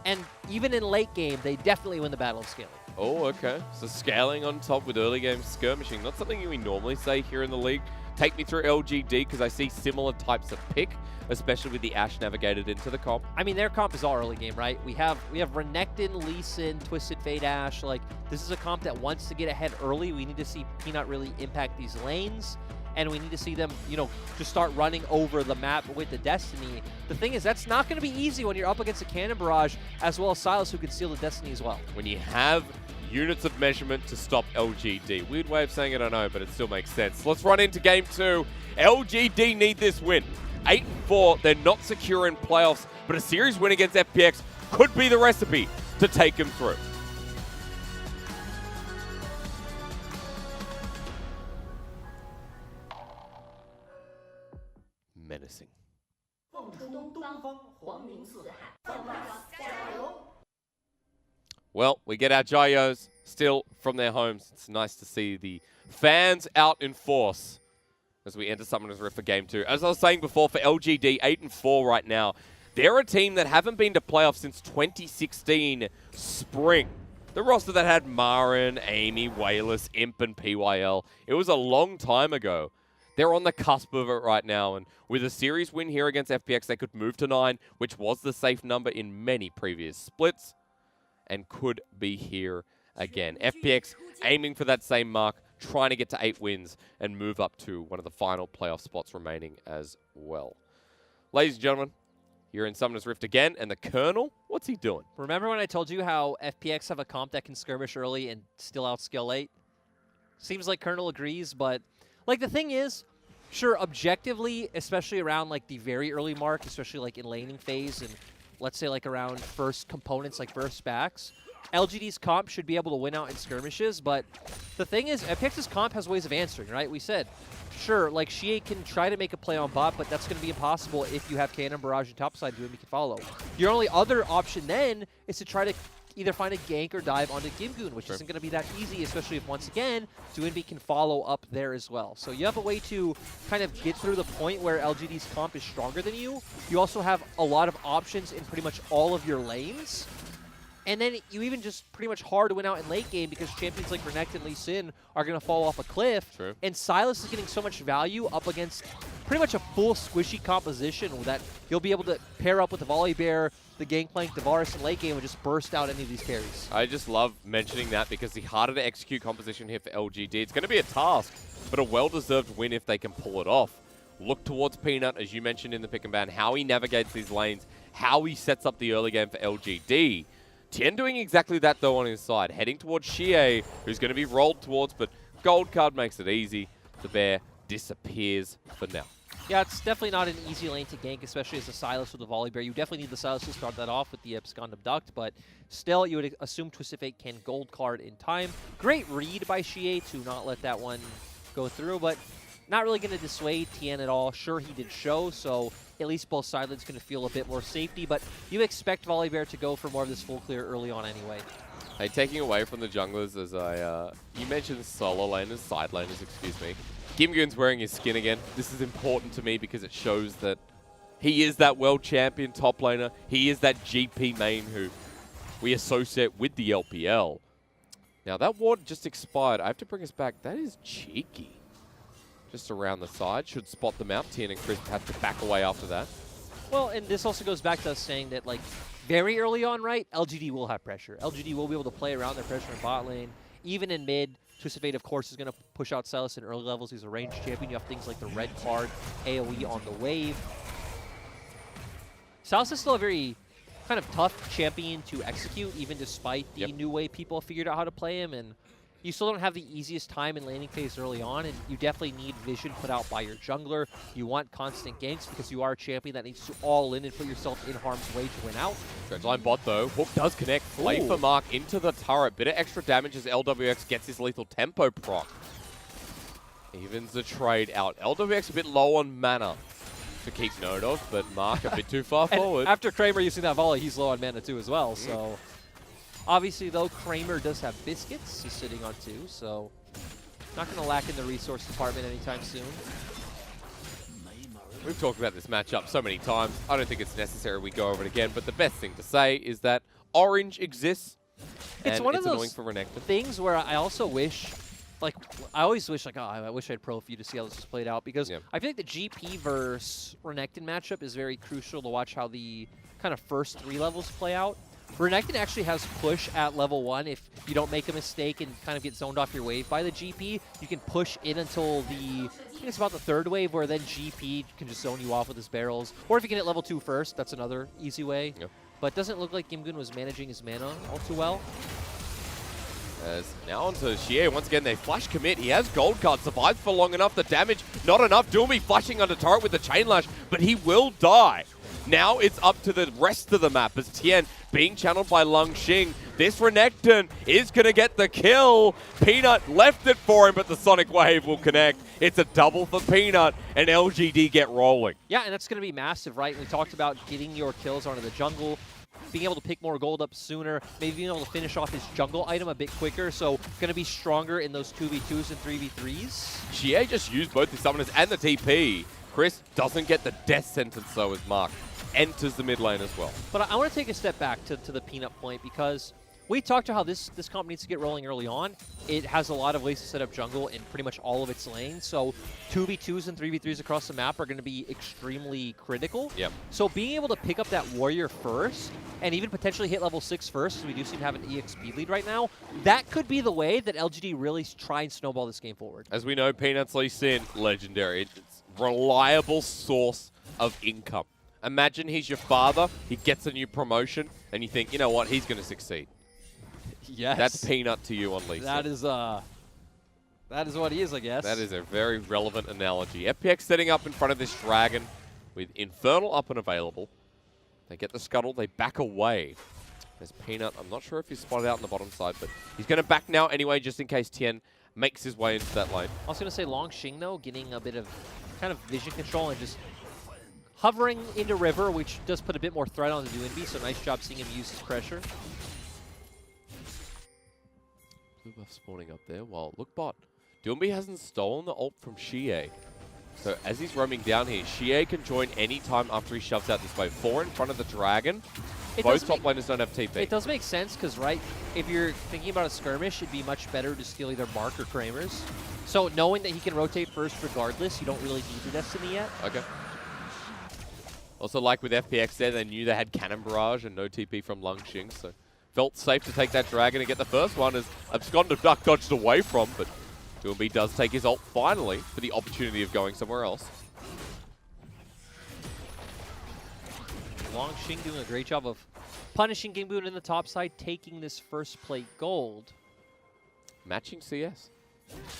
and even in late game, they definitely win the battle of scaling. Oh, okay. So scaling on top with early game skirmishing, not something we normally say here in the league. take me through LGD because I see similar types of pick, especially with the Ashe navigated into the comp. I mean, their comp is all early game, right? We have Renekton, Lee Sin, Twisted Fate Ashe. Like, this is a comp that wants to get ahead early. We need to see Peanut really impact these lanes, and we need to see them, you know, just start running over the map with the Destiny. The thing is, that's not going to be easy when you're up against a Cannon Barrage, as well as Silas, who can steal the Destiny as well. When you have units of measurement to stop LGD. Weird way of saying it, I know, but it still makes sense. Let's run into game 2. LGD need this win. 8-4, they're not secure in playoffs, but a series win against FPX could be the recipe to take them through. Menacing. Well, we get our Jayos still from their homes. It's nice to see the fans out in force as we enter Summoner's Rift for Game 2. As I was saying before, for LGD, 8-4 right now. They're a team that haven't been to playoffs since 2016 spring. The roster that had Marin, Amy, Wayless, Imp, and PYL. It was a long time ago. They're on the cusp of it right now, and with a series win here against FPX, they could move to 9, which was the safe number in many previous splits, and could be here again. FPX aiming for that same mark, trying to get to 8 wins and move up to one of the final playoff spots remaining as well. Ladies and gentlemen, you're in Summoner's Rift again, and the Colonel, what's he doing? Remember when I told you how FPX have a comp that can skirmish early and still outskill late? Seems like Colonel agrees, but like the thing is, sure, objectively, especially around like the very early mark, especially like in laning phase and let's say like around first components like burst backs, LGD's comp should be able to win out in skirmishes, but the thing is, FPX's comp has ways of answering, right? We said, sure, like Shie can try to make a play on bot, but that's going to be impossible if you have Cannon Barrage and topside doing, he can follow. Your only other option then is to try to either find a gank or dive onto Gimgoon, which isn't going to be that easy, especially if, once again, Doinby can follow up there as well. So you have a way to kind of get through the point where LGD's comp is stronger than you. You also have a lot of options in pretty much all of your lanes. And then you even just pretty much hard to win out in late game because champions like Renekton and Lee Sin are going to fall off a cliff. True. And Silas is getting so much value up against pretty much a full squishy composition that he'll be able to pair up with the Volibear, the Gangplank, the Varus in late game and just burst out any of these carries. I just love mentioning that because the harder to execute composition here for LGD, it's going to be a task, but a well-deserved win if they can pull it off. Look towards Peanut, as you mentioned in the pick and ban, how he navigates these lanes, how he sets up the early game for LGD. Tien doing exactly that, though, on his side. Heading towards Shie, who's going to be rolled towards, but Gold Card makes it easy. The bear disappears for now. Yeah, it's definitely not an easy lane to gank, especially as a Silas with the Volibear. You definitely need the Silas to start that off with the Abscond Abduct, but still, you would assume Twisted Fate can Gold Card in time. Great read by Shie to not let that one go through, but not really going to dissuade Tien at all. Sure, he did show, so at least both side lanes going to feel a bit more safety, but you expect Volibear to go for more of this full clear early on anyway. Hey, taking away from the junglers, as you mentioned solo laners, side laners, excuse me. Gimgoon's wearing his skin again. This is important to me because it shows that he is that world champion top laner. He is that GP main who we associate with the LPL. Now, that ward just expired. I have to bring us back. That is cheeky. Just around the side. Should spot them out. Tien and Crisp have to back away after that. Well, and this also goes back to us saying that, like, very early on, right, LGD will have pressure. LGD will be able to play around their pressure in bot lane. Even in mid, Twisted Fate, of course, is going to push out Silas in early levels. He's a ranged champion. You have things like the red card, AoE on the wave. Silas is still a very kind of tough champion to execute, even despite the new way people figured out how to play him. And you still don't have the easiest time in laning phase early on, and you definitely need vision put out by your jungler. You want constant ganks because you are a champion that needs to all in and put yourself in harm's way to win out. Stretch line bot, though. Hook does connect. Play for Mark into the turret. Bit of extra damage as LWX gets his lethal tempo proc. Evens the trade out. LWX a bit low on mana to keep note of, but Mark a bit too far forward. After Kramer using that volley, he's low on mana too as well, so... Obviously, though, Kramer does have biscuits. He's sitting on 2, so not going to lack in the resource department anytime soon. We've talked about this matchup so many times. I don't think it's necessary we go over it again, but the best thing to say is that Orange exists. It's one of those for Renekton. things where I also wish like, I always wish, like, oh, I wish I had Pro Few to see how this was played out, because Yeah. I feel like the GP versus Renekton matchup is very crucial to watch how the kind of first 3 levels play out. Renekton actually has push at level 1. If you don't make a mistake and kind of get zoned off your wave by the GP, you can push in until I think it's about the 3rd wave, where then GP can just zone you off with his barrels. Or if you can hit level 2 first, that's another easy way. Yep. But it doesn't look like Gimgoon was managing his mana all too well. As now onto Xie. Once again, they flash commit. He has gold card, survives for long enough. The damage, not enough. Doomby flashing under turret with the chain lash, but he will die. Now it's up to the rest of the map as Tien being channeled by Lung Xing. This Renekton is going to get the kill. Peanut left it for him, but the Sonic Wave will connect. It's a double for Peanut, and LGD get rolling. Yeah, and that's going to be massive, right? We talked about getting your kills onto the jungle, being able to pick more gold up sooner, maybe being able to finish off his jungle item a bit quicker, so going to be stronger in those 2v2s and 3v3s. Xie just used both the summoners and the TP. Chris doesn't get the death sentence, though, as Mark enters the mid lane as well. But I want to take a step back to the Peanut point, because we talked about how this comp needs to get rolling early on. It has a lot of ways to set up jungle in pretty much all of its lanes, so 2v2s and 3v3s across the map are going to be extremely critical. Yep. So being able to pick up that warrior first, and even potentially hit level 6 first, because we do seem to have an EXP lead right now, that could be the way that LGD really try and snowball this game forward. As we know, Peanut's Lee Sin, legendary. It's a reliable source of income. Imagine he's your father, he gets a new promotion, and you think, you know what, he's going to succeed. Yes. That's Peanut to you on Lee Sin. That is what he is, I guess. That is a very relevant analogy. FPX setting up in front of this dragon with Infernal up and available. They get the scuttle, they back away. There's Peanut. I'm not sure if he's spotted out on the bottom side, but he's going to back now anyway, just in case Tien makes his way into that lane. I was going to say Long Xing, though, getting a bit of kind of vision control and just hovering into river, which does put a bit more threat on the Doinby, so nice job seeing him use his pressure. Blue buff spawning up there, while look bot. Doomby hasn't stolen the ult from Xie. So as he's roaming down here, Xie can join any time after he shoves out this wave. 4 in front of the dragon. Both top laners don't have TP. It does make sense, because, right, if you're thinking about a skirmish, it'd be much better to steal either Mark or Kramer's. So knowing that he can rotate first regardless, you don't really need the Destiny yet. Okay. Also, like with FPX there, they knew they had Cannon Barrage and no TP from Lung Xing, so felt safe to take that dragon and get the first one as Abscond Duck dodged away from, but Doomby does take his ult finally for the opportunity of going somewhere else. Long Xing doing a great job of punishing Gimgoon in the top side, taking this first plate gold. Matching CS.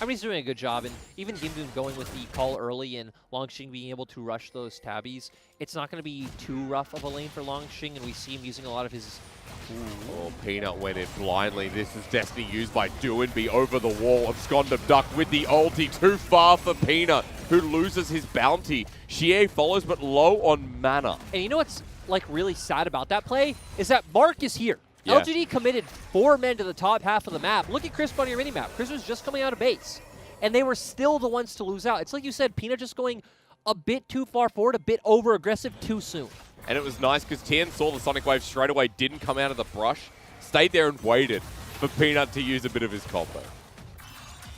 I mean, he's doing a good job, and even Gimgoon going with the call early and Long Xing being able to rush those tabbies, it's not going to be too rough of a lane for Long Xing, and we see him using a lot of his... Oh, Peanut went in blindly. This is Destiny used by Doinby over the wall. Abscond Duck with the ulti. Too far for Peanut, who loses his bounty. Xie follows, but low on mana. And you know what's like really sad about that play? Is that Mark is here. Yeah. LGD committed 4 men to the top half of the map. Look at Chris on your minimap. Chris was just coming out of base, and they were still the ones to lose out. It's like you said, Peanut just going a bit too far forward, a bit over-aggressive too soon. And it was nice because Tien saw the Sonic Wave straight away, didn't come out of the brush, stayed there and waited for Peanut to use a bit of his combo.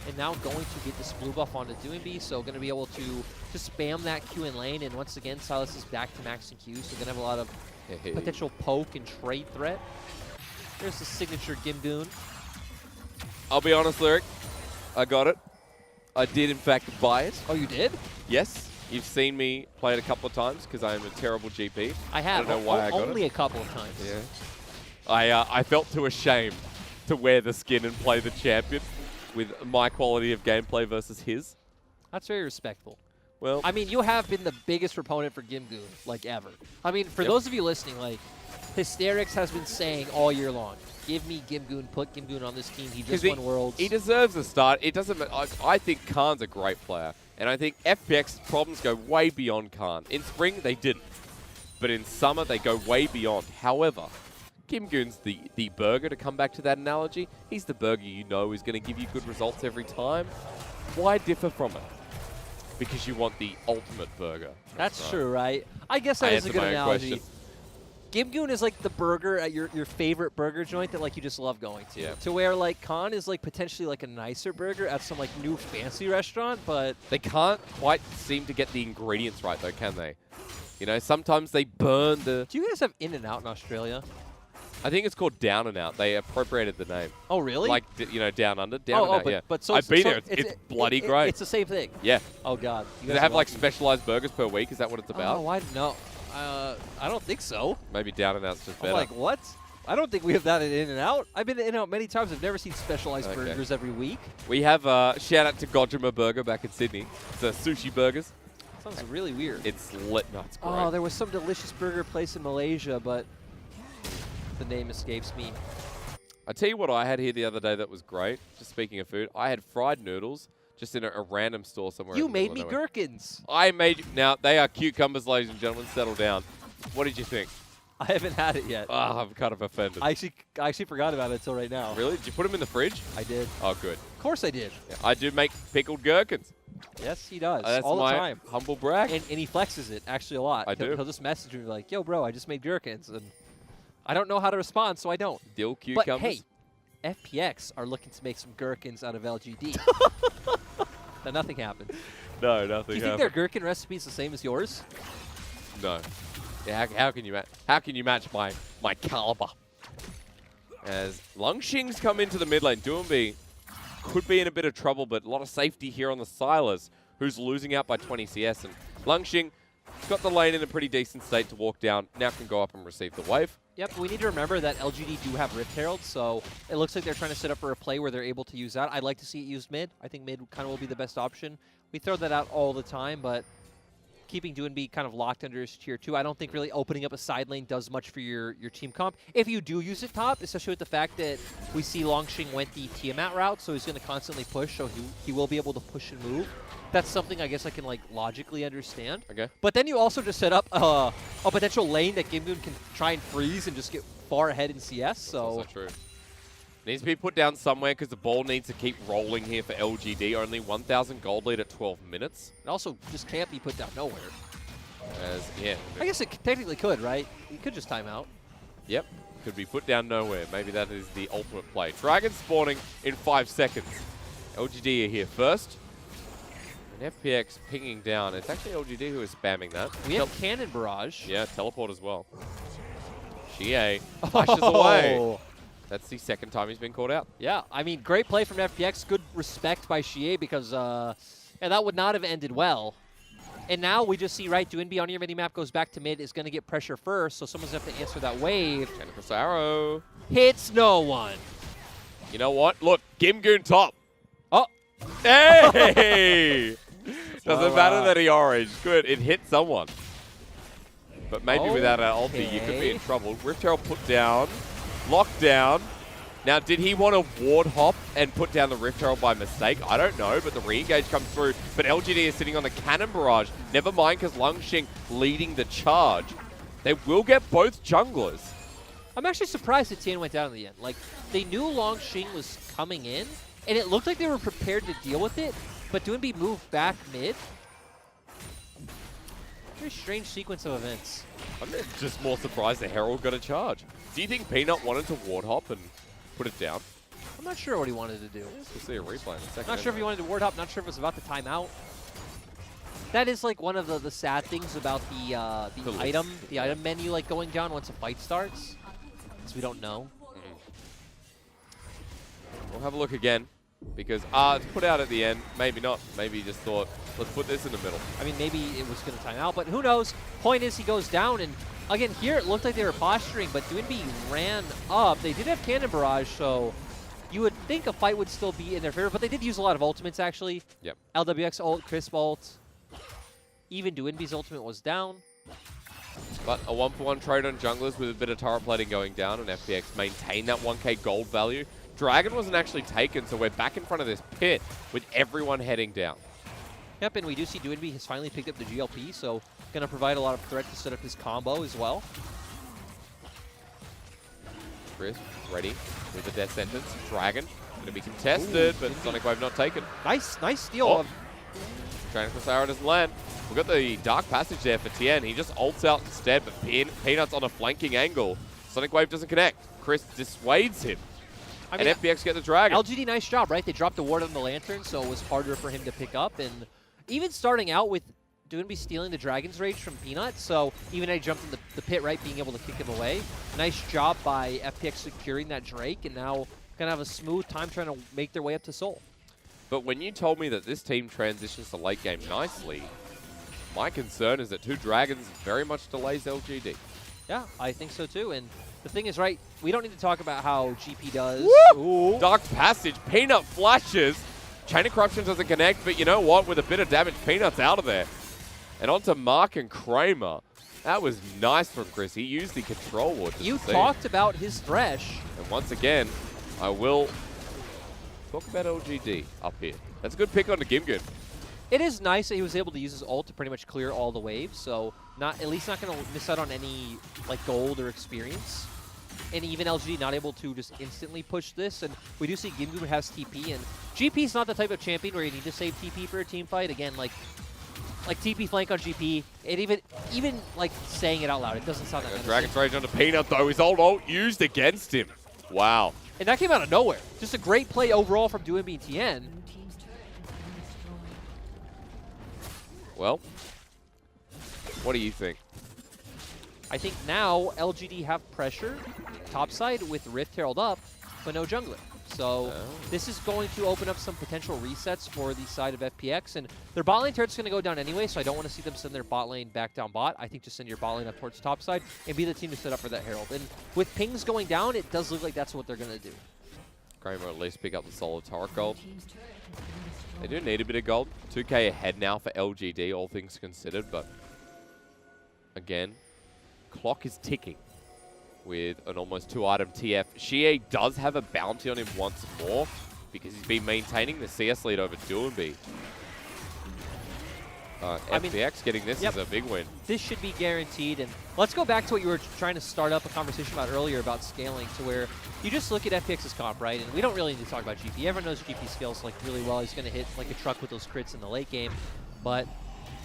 And now going to get this blue buff onto Doinby, so going to be able to spam that Q in lane. And once again, Silas is back to maxing Q, so going to have a lot of potential poke and trade threat. There's the signature Gimgoon. I'll be honest, Lyric, I got it. I did, in fact, buy it. Oh, you did? Yes. You've seen me play it a couple of times because I am a terrible GP. I have. I don't know why I got only it. a couple of times. Yeah. I felt too ashamed to wear the skin and play the champion with my quality of gameplay versus his. That's very respectful. Well, I mean, you have been the biggest proponent for Gimgoon, like, ever. I mean, for those of you listening, like, Hysterix has been saying all year long, give me Gimgoon, put Gimgoon on this team. He just won Worlds. He deserves a start. It doesn't. I think Khan's a great player. And I think FPX problems go way beyond Khan. In spring, they didn't. But in summer, they go way beyond. However, Gimgoon's the burger, to come back to that analogy. He's the burger you know is going to give you good results every time. Why differ from it? Because you want the ultimate burger. That's true, right? I guess that is a good analogy. Gimgoon is like the burger at your favorite burger joint that like you just love going to. Yeah. To where like Khan is like potentially like a nicer burger at some like new fancy restaurant, but they can't quite seem to get the ingredients right though, can they? You know, sometimes they burn the... Do you guys have In-N-Out in Australia? I think it's called Down and Out. They appropriated the name. Oh, really? Like, you know, Down Under, Down and Out, but, yeah. But so I've been so there. It's bloody great. It's the same thing. Yeah. Oh, God. Do they have, like, specialized burgers per week? Is that what it's about? Oh, I don't know. I don't think so. Maybe Down and Out's just better. I'm like, what? I don't think we have that at In-N-Out. I've been to In-N-Out many times. I've never seen specialized burgers every week. We have, shout out to Gojima Burger back in Sydney. It's sushi burgers. Sounds really weird. It's lit. No, it's great. Oh, there was some delicious burger place in Malaysia, but the name escapes me. I tell you what I had here the other day that was great. Just speaking of food, I had fried noodles just in a random store somewhere. You in the made middle me of nowhere. gherkins. I made... Now, they are cucumbers, ladies and gentlemen. Settle down. What did you think? I haven't had it yet. Oh, I'm kind of offended. I actually forgot about it until right now. Really? Did you put them in the fridge? I did. Oh, good. Of course I did. Yeah, I do make pickled gherkins. Yes, he does. That's all the my time. humble brag. And he flexes it actually a lot. I do. He'll just message me like, yo, bro, I just made gherkins. And I don't know how to respond, so I don't. Dill cucumbers. But hey, FPX are looking to make some gherkins out of LGD. Now, nothing happened. No, nothing Do you think their gherkin recipe is the same as yours? No. Yeah, how can you match my caliber? As Lungxing's come into the mid lane, Doombi could be in a bit of trouble, but a lot of safety here on the Silas, who's losing out by 20 CS. And Lungxing got the lane in a pretty decent state to walk down. Now can go up and receive the wave. Yep, we need to remember that LGD do have Rift Herald, so it looks like they're trying to set up for a play where they're able to use that. I'd like to see it used mid. I think mid kind of will be the best option. We throw that out all the time, but keeping Doombi kind of locked under his tier 2, I don't think really opening up a side lane does much for your team comp. If you do use it top, especially with the fact that we see Longxing went the Tiamat route, so he's going to constantly push, so he will be able to push and move. That's something I guess I can like logically understand. Okay. But then you also just set up a potential lane that Gimgoon can try and freeze and just get far ahead in CS. So that's also true. Needs to be put down somewhere because the ball needs to keep rolling here for LGD. Only 1,000 gold lead at 12 minutes. It also just can't be put down nowhere. Yeah. I guess it technically could, right? You could just time out. Yep. Could be put down nowhere. Maybe that is the ultimate play. Dragon spawning in 5 seconds. LGD are here first. And FPX pinging down. It's actually LGD who is spamming that. We have Cannon Barrage. Yeah, teleport as well. Shie flashes away. That's the second time he's been called out. Yeah, I mean, great play from FPX. Good respect by Shie because yeah, that would not have ended well. And now we just see, right, Doinbi on your mini-map goes back to mid, is going to get pressure first, so someone's going to have to answer that wave. Jennifer's arrow. Hits no one. You know what? Look, Gimgoon top. Oh. Hey! Doesn't matter that he orange. Good, it hit someone. But maybe without an ulti, you could be in trouble. Rift Herald put down. Lockdown. Now, did he want to ward hop and put down the Rift Herald by mistake? I don't know, but the re-engage comes through. But LGD is sitting on the Cannon Barrage. Never mind, because Lungxing leading the charge. They will get both junglers. I'm actually surprised that Tian went down in the end. Like, they knew Longxing was coming in, and it looked like they were prepared to deal with it, but Doinbi moved back mid. Very strange sequence of events. I'm just more surprised the Herald got a charge. Do you think Peanut wanted to ward hop and put it down? I'm not sure what he wanted to do. We'll see a replay in a second. Not sure if he wanted to ward hop, not sure if it was about to time out. That is like one of the sad things about the item menu like going down once a fight starts. Because we don't know. We'll have a look again. Because it's put out at the end. Maybe not. Maybe he just thought, let's put this in the middle. I mean, maybe it was going to time out, but who knows? Point is, he goes down, and again, here it looked like they were posturing, but Doinbi ran up. They did have Cannon Barrage, so you would think a fight would still be in their favor, but they did use a lot of ultimates, actually. Yep. LWX ult, Crisp ult. Even Doinbi's ultimate was down. But a 1-for-1 trade on junglers with a bit of turret plating going down, and FPX maintain that 1k gold value. Dragon wasn't actually taken, so we're back in front of this pit with everyone heading down. Yep, and we do see Doinbi has finally picked up the GLP, so going to provide a lot of threat to set up his combo as well. Chris, ready with the death sentence. Dragon, going to be contested, but Sonic Wave not taken. Nice steal. Dragon Arrow doesn't land. We've got the Dark Passage there for Tien. He just ults out instead, but Peanut's on a flanking angle. Sonic Wave doesn't connect. Chris dissuades him. And FPX get the Dragon. LGD, nice job, right? They dropped the ward on the Lantern, so it was harder for him to pick up. And even starting out with Doonby stealing the Dragon's Rage from Peanut, so even I jumped in the pit, right, being able to kick him away. Nice job by FPX securing that Drake, and now gonna have a smooth time trying to make their way up to Seoul. But when you told me that this team transitions to late game nicely, my concern is that 2 Dragons very much delays LGD. Yeah, I think so too. And the thing is, right, we don't need to talk about how GP does. Ooh. Dark Passage, Peanut flashes. Chain of Corruption doesn't connect, but you know what? With a bit of damage, Peanut's out of there. And onto Mark and Kramer. That was nice from Chris. He used the control ward. You talked about his Thresh. And once again, I will talk about LGD up here. That's a good pick on the Gimgun. It is nice that he was able to use his ult to pretty much clear all the waves, so at least not going to miss out on any like gold or experience. And even LGD not able to just instantly push this. And we do see Gimgun has TP, and GP's not the type of champion where you need to save TP for a team fight. Again, like TP flank on GP, and even like saying it out loud, it doesn't sound that. Dragon's Rage onto Peanut though. His old ult used against him. Wow. And that came out of nowhere. Just a great play overall from Doonby and Tien. Well, what do you think? I think now LGD have pressure topside with Rift Herald up, but no jungler. So this is going to open up some potential resets for the side of FPX. And their bot lane turret's going to go down anyway, so I don't want to see them send their bot lane back down bot. I think just send your bot lane up towards topside and be the team to set up for that Herald. And with pings going down, it does look like that's what they're going to do. Kramer at least pick up the solid turret gold. They do need a bit of gold. 2k ahead now for LGD, all things considered, but again, clock is ticking with an almost 2-item TF. Xie does have a bounty on him once more because he's been maintaining the CS lead over Doonby. FPX getting this is a big win. This should be guaranteed. And let's go back to what you were trying to start up a conversation about earlier about scaling, to where you just look at FPX's comp, right? And we don't really need to talk about GP. Everyone knows GP scales like really well. He's going to hit like a truck with those crits in the late game. But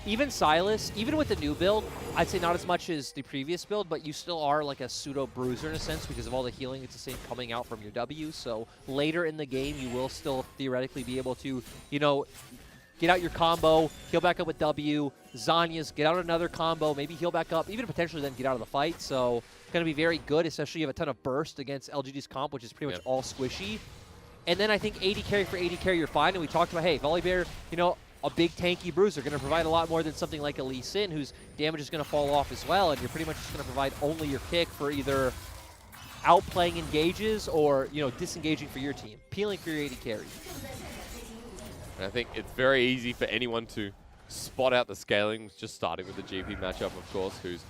even Silas, even with the new build, I'd say not as much as the previous build, but you still are like a pseudo bruiser in a sense because of all the healing it's the same coming out from your W. So later in the game, you will still theoretically be able to, you know, get out your combo, heal back up with W, Zanya's, get out another combo, maybe heal back up, even potentially then get out of the fight. So going to be very good, especially you have a ton of burst against LGD's comp, which is pretty much all squishy. And then I think AD carry for AD carry, you're fine. And we talked about, hey, Volibear, you know, a big tanky bruiser, going to provide a lot more than something like a Lee Sin, whose damage is going to fall off as well, and you're pretty much just going to provide only your kick for either outplaying engages or, you know, disengaging for your team, peeling for your AD carry. And I think it's very easy for anyone to spot out the scaling, just starting with the GP matchup, of course, who's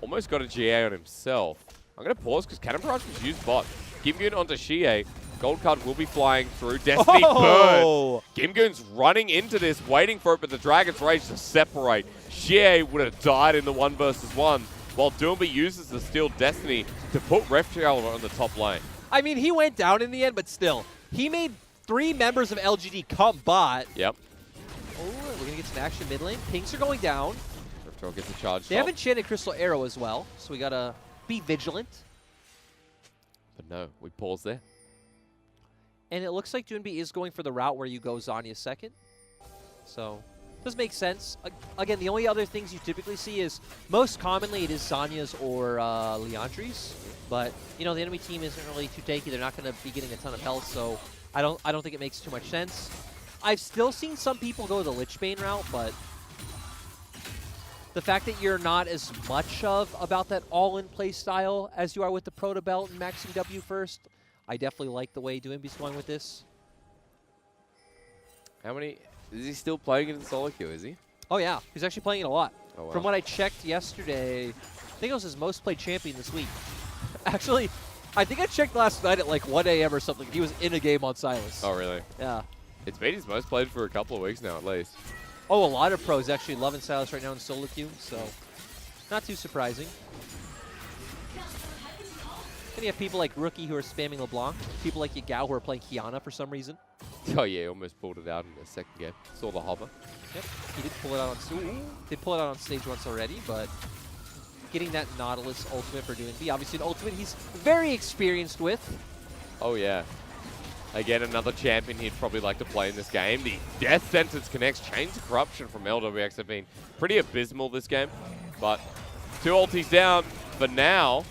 almost got a GA on himself. I'm going to pause because Cannon Barrage was used bot. Gimgun onto Xie. Gold card will be flying through. Destiny burn. Gimgun's running into this, waiting for it, but the Dragon's Rage to separate. Xie would have died in the 1 versus 1, while Doonby uses the Steel Destiny to put Reftrail on the top lane. I mean, he went down in the end, but still. He made 3 members of LGD come bot. Yep. Oh, we're going to get some action mid lane. Pings are going down. Reftrail gets a charge. They have Enchanted Crystal Arrow as well, so we got to be vigilant. But no, we pause there. And it looks like Doonby is going for the route where you go Zanya second. So, does make sense. Again, the only other things you typically see is, most commonly it is Zanya's or Leandri's. But, you know, the enemy team isn't really too tanky. They're not going to be getting a ton of health, so I don't think it makes too much sense. I've still seen some people go the Lichbane route, but the fact that you're not as much about that all-in play style as you are with the Proto Belt and maxing W first, I definitely like the way Doonby's going with this. How many? Is he still playing it in solo queue, is he? Oh, yeah. He's actually playing it a lot. Oh, wow. From what I checked yesterday, I think it was his most played champion this week. Actually, I think I checked last night at like 1 a.m. or something. He was in a game on Silas. Oh, really? Yeah. It's been his most played for a couple of weeks now, at least. Oh, a lot of pros actually loving Silas right now in solo queue, so not too surprising. Then you have people like Rookie who are spamming LeBlanc, people like Yagao who are playing Kiana for some reason. Oh yeah, almost pulled it out in the second game. Saw the hover. Yep, he did pull it out on stage once already, but getting that Nautilus ultimate for doing B. Obviously, an ultimate he's very experienced with. Oh, yeah. Again, another champion he'd probably like to play in this game. The Death Sentence connects. Chains of Corruption from LWX have been pretty abysmal this game. But 2 ultis down for now.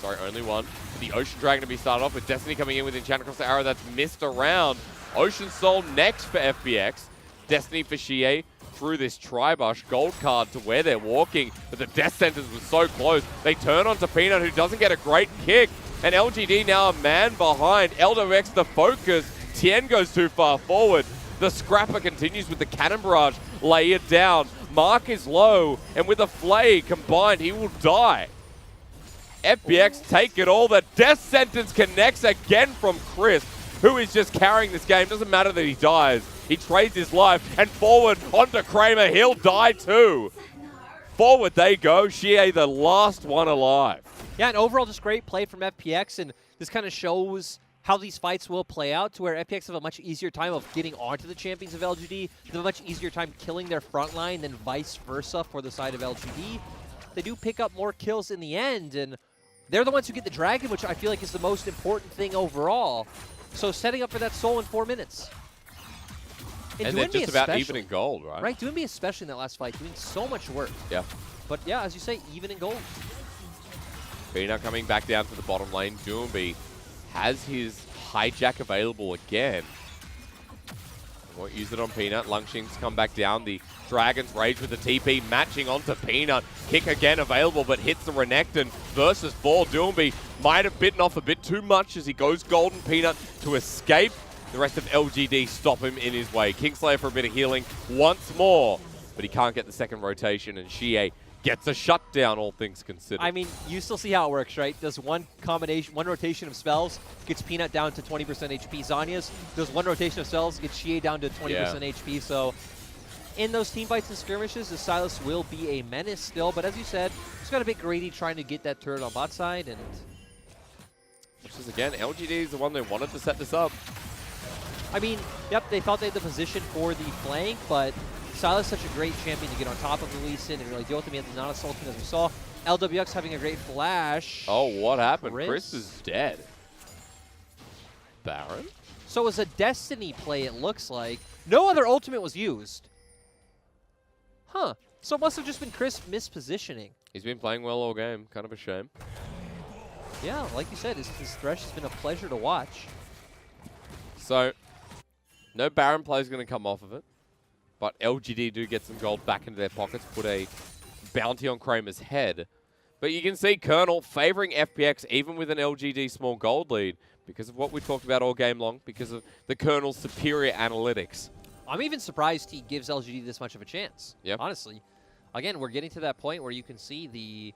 Sorry, only one. The Ocean Dragon to be started off with. Destiny coming in with Enchant across the arrow that's missed around. Ocean Soul next for FPX. Destiny for Xie through this Tribush gold card to where they're walking. But the Death Sentence was so close. They turn onto Peanut, who doesn't get a great kick. And LGD now a man behind. LWX the focus. Tien goes too far forward. The Scrapper continues with the Cannon Barrage. Lay it down. Mark is low. And with a Flay combined, he will die. FPX take it all. The Death Sentence connects again from Chris, who is just carrying this game. Doesn't matter that he dies. He trades his life. And forward onto Kramer. He'll die too. Forward they go. Xie the last one alive. Yeah, and overall just great play from FPX, and this kind of shows how these fights will play out, to where FPX have a much easier time of getting onto the champions of LGD. They have a much easier time killing their front line than vice versa for the side of LGD. They do pick up more kills in the end, and they're the ones who get the dragon, which I feel like is the most important thing overall. So setting up for that soul in 4 minutes. And they're just about even in gold, right? Right, Doinby especially in that last fight, doing so much work. Yeah. But yeah, as you say, even in gold. Peanut coming back down to the bottom lane. Doinby has his hijack available again. Won't use it on Peanut. Lungshing's come back down. The Dragon's Rage with the TP matching onto Peanut. Kick again available, but hits the Renekton versus 4. Doinby might have bitten off a bit too much as he goes golden. Peanut to escape. The rest of LGD stop him in his way. Kingslayer for a bit of healing once more, but he can't get the second rotation, and Xie gets a shutdown, all things considered. I mean, you still see how it works, right? Does one rotation of spells, gets Peanut down to 20% HP. Zanya's does one rotation of spells, gets Xie down to 20% HP. So in those team fights and skirmishes, the Sylas will be a menace still. But as you said, just got a bit greedy trying to get that turret on bot side. And which is, again, LGD is the one they wanted to set this up. I mean, yep, they thought they had the position for the flank, but Sylas is such a great champion to get on top of the Lee Sin and really deal with him. He has not assaulting, as we saw. LWX having a great flash. Oh, what happened? Chris is dead. Baron? So it was a Destiny play, it looks like. No other ultimate was used. Huh. So it must have just been Chris mispositioning. He's been playing well all game. Kind of a shame. Yeah, like you said, his Thresh has been a pleasure to watch. So, no Baron play is going to come off of it. But LGD do get some gold back into their pockets, put a bounty on Kramer's head. But you can see Colonel favoring FPX even with an LGD small gold lead because of what we talked about all game long, because of the Colonel's superior analytics. I'm even surprised he gives LGD this much of a chance, yep. Honestly. Again, we're getting to that point where you can see the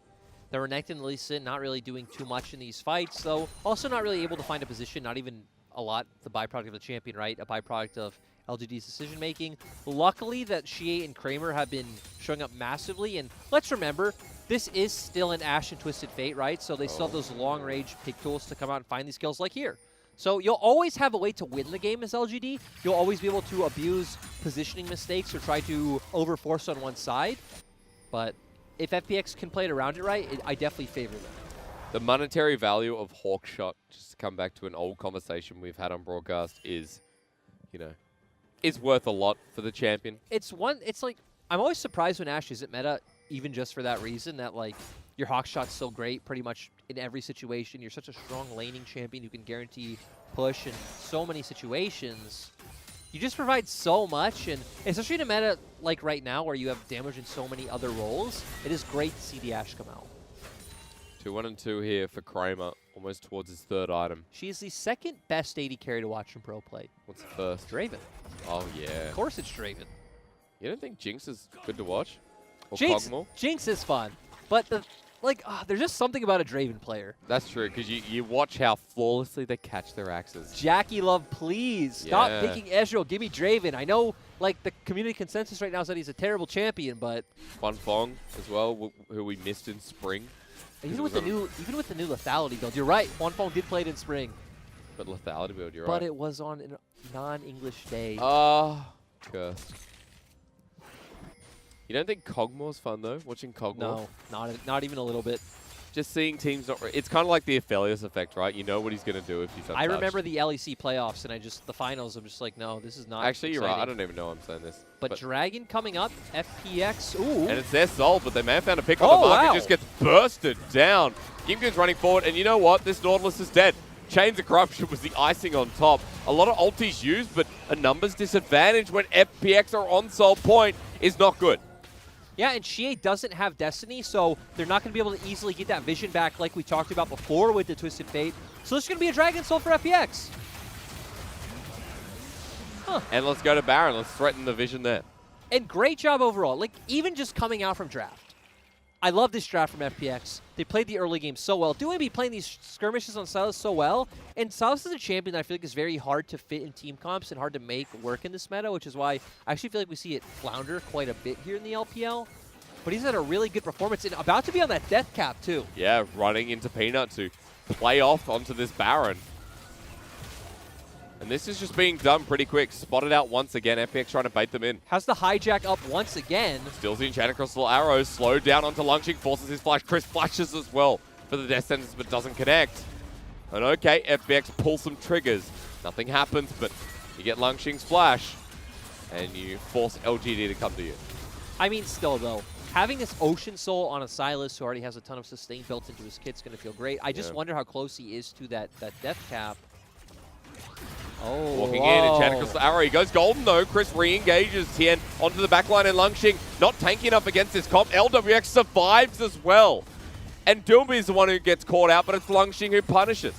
Renekton and Lee Sin not really doing too much in these fights, though also not really able to find a position, not even a lot the byproduct of the champion, right? A byproduct of LGD's decision-making. Luckily that Xie and Kramer have been showing up massively, and let's remember, this is still an Ashe and Twisted Fate, right? So they still have those long-range pick tools to come out and find these kills like here. So you'll always have a way to win the game as LGD. You'll always be able to abuse positioning mistakes or try to overforce on one side. But if FPX can play it around it right, I definitely favor them. The monetary value of Hawkshot, just to come back to an old conversation we've had on broadcast, is, you know, is worth a lot for the champion. It's like, I'm always surprised when Ashe isn't meta, even just for that reason, that like, your Hawkshot's so great pretty much in every situation. You're such a strong laning champion who can guarantee push in so many situations. You just provide so much, and especially in a meta like right now where you have damage in so many other roles, it is great to see the Ashe come out. 2-1 and 2 here for Kramer, almost towards his third item. She is the second best AD carry to watch in pro play. What's the first? Draven. Oh, yeah. Of course it's Draven. You don't think Jinx is good to watch? Or Jinx, Kog'Maw? Jinx is fun, but there's just something about a Draven player. That's true, because you watch how flawlessly they catch their axes. Jackie Love, please stop picking Ezreal. Give me Draven. I know, like, the community consensus right now is that he's a terrible champion, but Quan Fong as well, who we missed in spring. Even with the new lethality build, you're right. Quan Fong did play it in spring. But lethality build, you're right. But right. it was on a non-English day. Oh, cursed. You don't think Cogmore's fun, though, watching Cogmore? No, not even a little bit. Just seeing teams not... It's kind of like the Aphelios effect, right? You know what he's going to do if he's untouched. I remember the LEC playoffs, and the finals, I'm just like, no, this is not Actually, exciting. you're right. I don't even know I'm saying this. But Dragon coming up, FPX, ooh. And it's their soul, but they may have found a pick on the mark. Wow. It just gets bursted down. Gimgoon's running forward, and you know what? This Nautilus is dead. Chains of Corruption was the icing on top. A lot of ultis used, but a numbers disadvantage when FPX are on soul point is not good. Yeah, and Xie doesn't have Destiny, so they're not going to be able to easily get that vision back like we talked about before with the Twisted Fate. So this is going to be a Dragon Soul for FPX. Huh. And let's go to Baron. Let's threaten the vision there. And great job overall. Like, even just coming out from draft. I love this draft from FPX. They played the early game so well. Doing playing these skirmishes on Sylas so well. And Sylas is a champion that I feel like is very hard to fit in team comps and hard to make work in this meta, which is why I actually feel like we see it flounder quite a bit here in the LPL. But he's had a really good performance and about to be on that death cap too. Yeah, running into Peanut to play off onto this Baron. And this is just being done pretty quick. Spotted out once again. FPX trying to bait them in. Has the hijack up once again. Still seeing Chad across the arrows. Slowed down onto Lungshing. Forces his flash. Chris flashes as well for the death sentence, but doesn't connect. And okay, FPX pull some triggers. Nothing happens, but you get Lungshing's flash. And you force LGD to come to you. I mean, still though, having this Ocean Soul on a Sylas who already has a ton of sustain built into his kit's going to feel great. I just wonder how close he is to that death cap. Oh, walking in and Chad across the arrow. He goes golden though. Chris re-engages Tien onto the backline and Lungshing not tanky enough against this comp. LWX survives as well. And Doomby is the one who gets caught out, but it's Lungshing who punishes.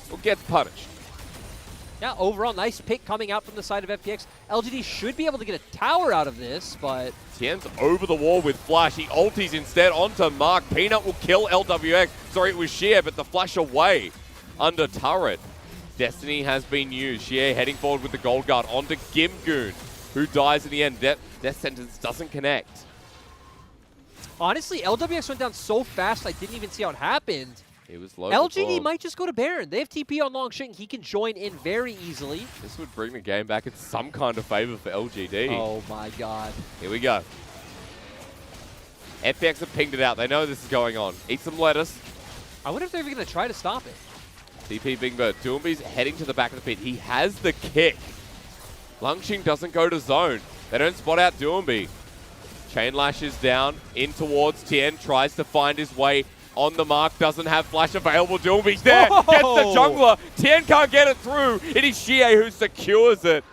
Or gets punished. Yeah, overall, nice pick coming out from the side of FPX. LGD should be able to get a tower out of this, but... Tien's over the wall with flash. He ulties instead onto Mark. Peanut will kill LWX. Sorry, it was Xie, but the flash away under turret. Destiny has been used. Xie heading forward with the gold guard onto Gimgoon, who dies in the end. Death sentence doesn't connect. Honestly, LWX went down so fast I didn't even see how it happened. It was low. LGD might just go to Baron. They have TP on Longsheng. He can join in very easily. This would bring the game back in some kind of favor for LGD. Oh my god. Here we go. FPX have pinged it out. They know this is going on. Eat some lettuce. I wonder if they're even going to try to stop it. TP Big Bird. Doomby's heading to the back of the pit. He has the kick. Lungshing doesn't go to zone. They don't spot out Doomby. Chain lashes down in towards Tien. Tries to find his way on the mark. Doesn't have flash available. Doomby's there. Whoa! Gets the jungler. Tien can't get it through. It is Xie who secures it.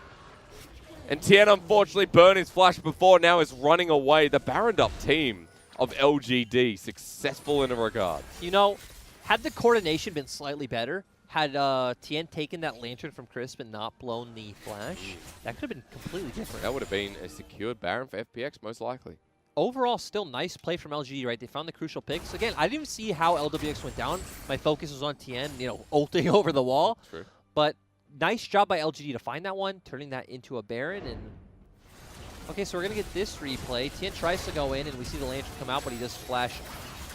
And Tien unfortunately burned his flash before. Now is running away. The Baroned up team of LGD successful in a regard. You know, had the coordination been slightly better, had Tien taken that lantern from Crisp and not blown the flash, that could have been completely different. That would have been a secured Baron for FPX, most likely. Overall, still nice play from LGD, right? They found the crucial picks. Again, I didn't even see how LWX went down. My focus was on Tien, you know, ulting over the wall. True. But nice job by LGD to find that one, turning that into a Baron. And okay, so we're going to get this replay. Tien tries to go in, and we see the lantern come out, but he does flash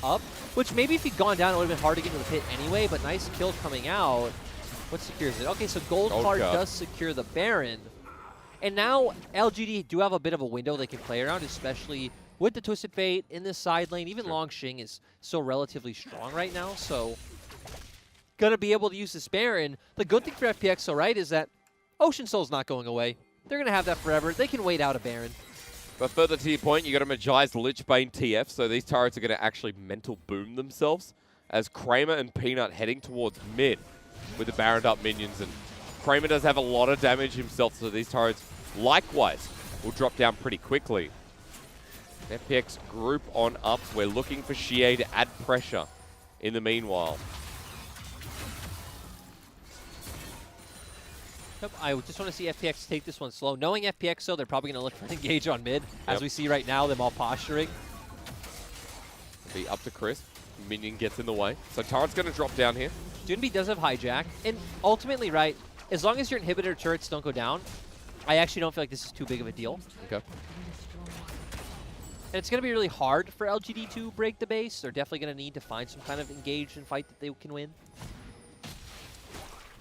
up, which maybe if he'd gone down, it would have been hard to get into the pit anyway, but nice kill coming out. What secures it? Okay, so Gold Card does secure the Baron. And now LGD do have a bit of a window they can play around, especially with the Twisted Fate in this side lane. Even Longsheng is still relatively strong right now, so gonna be able to use this Baron. The good thing for FPX, though, right, is that Ocean Soul's not going away. They're gonna have that forever. They can wait out a Baron. But further to your point, you got a Magi's Lichbane TF, so these turrets are going to actually mental boom themselves as Kramer and Peanut heading towards mid with the Baroned up minions. And Kramer does have a lot of damage himself, so these turrets likewise will drop down pretty quickly. FPX group on up. We're looking for Xie to add pressure in the meanwhile. Yep, I just want to see FPX take this one slow. Knowing FPX, though, they're probably going to look for an engage on mid, as we see right now, them all posturing. Be up to Chris. Minion gets in the way. So turret's going to drop down here. Dunby does have hijack, and ultimately, right, as long as your inhibitor turrets don't go down, I actually don't feel like this is too big of a deal. Okay. And it's going to be really hard for LGD to break the base. They're definitely going to need to find some kind of engage and fight that they can win.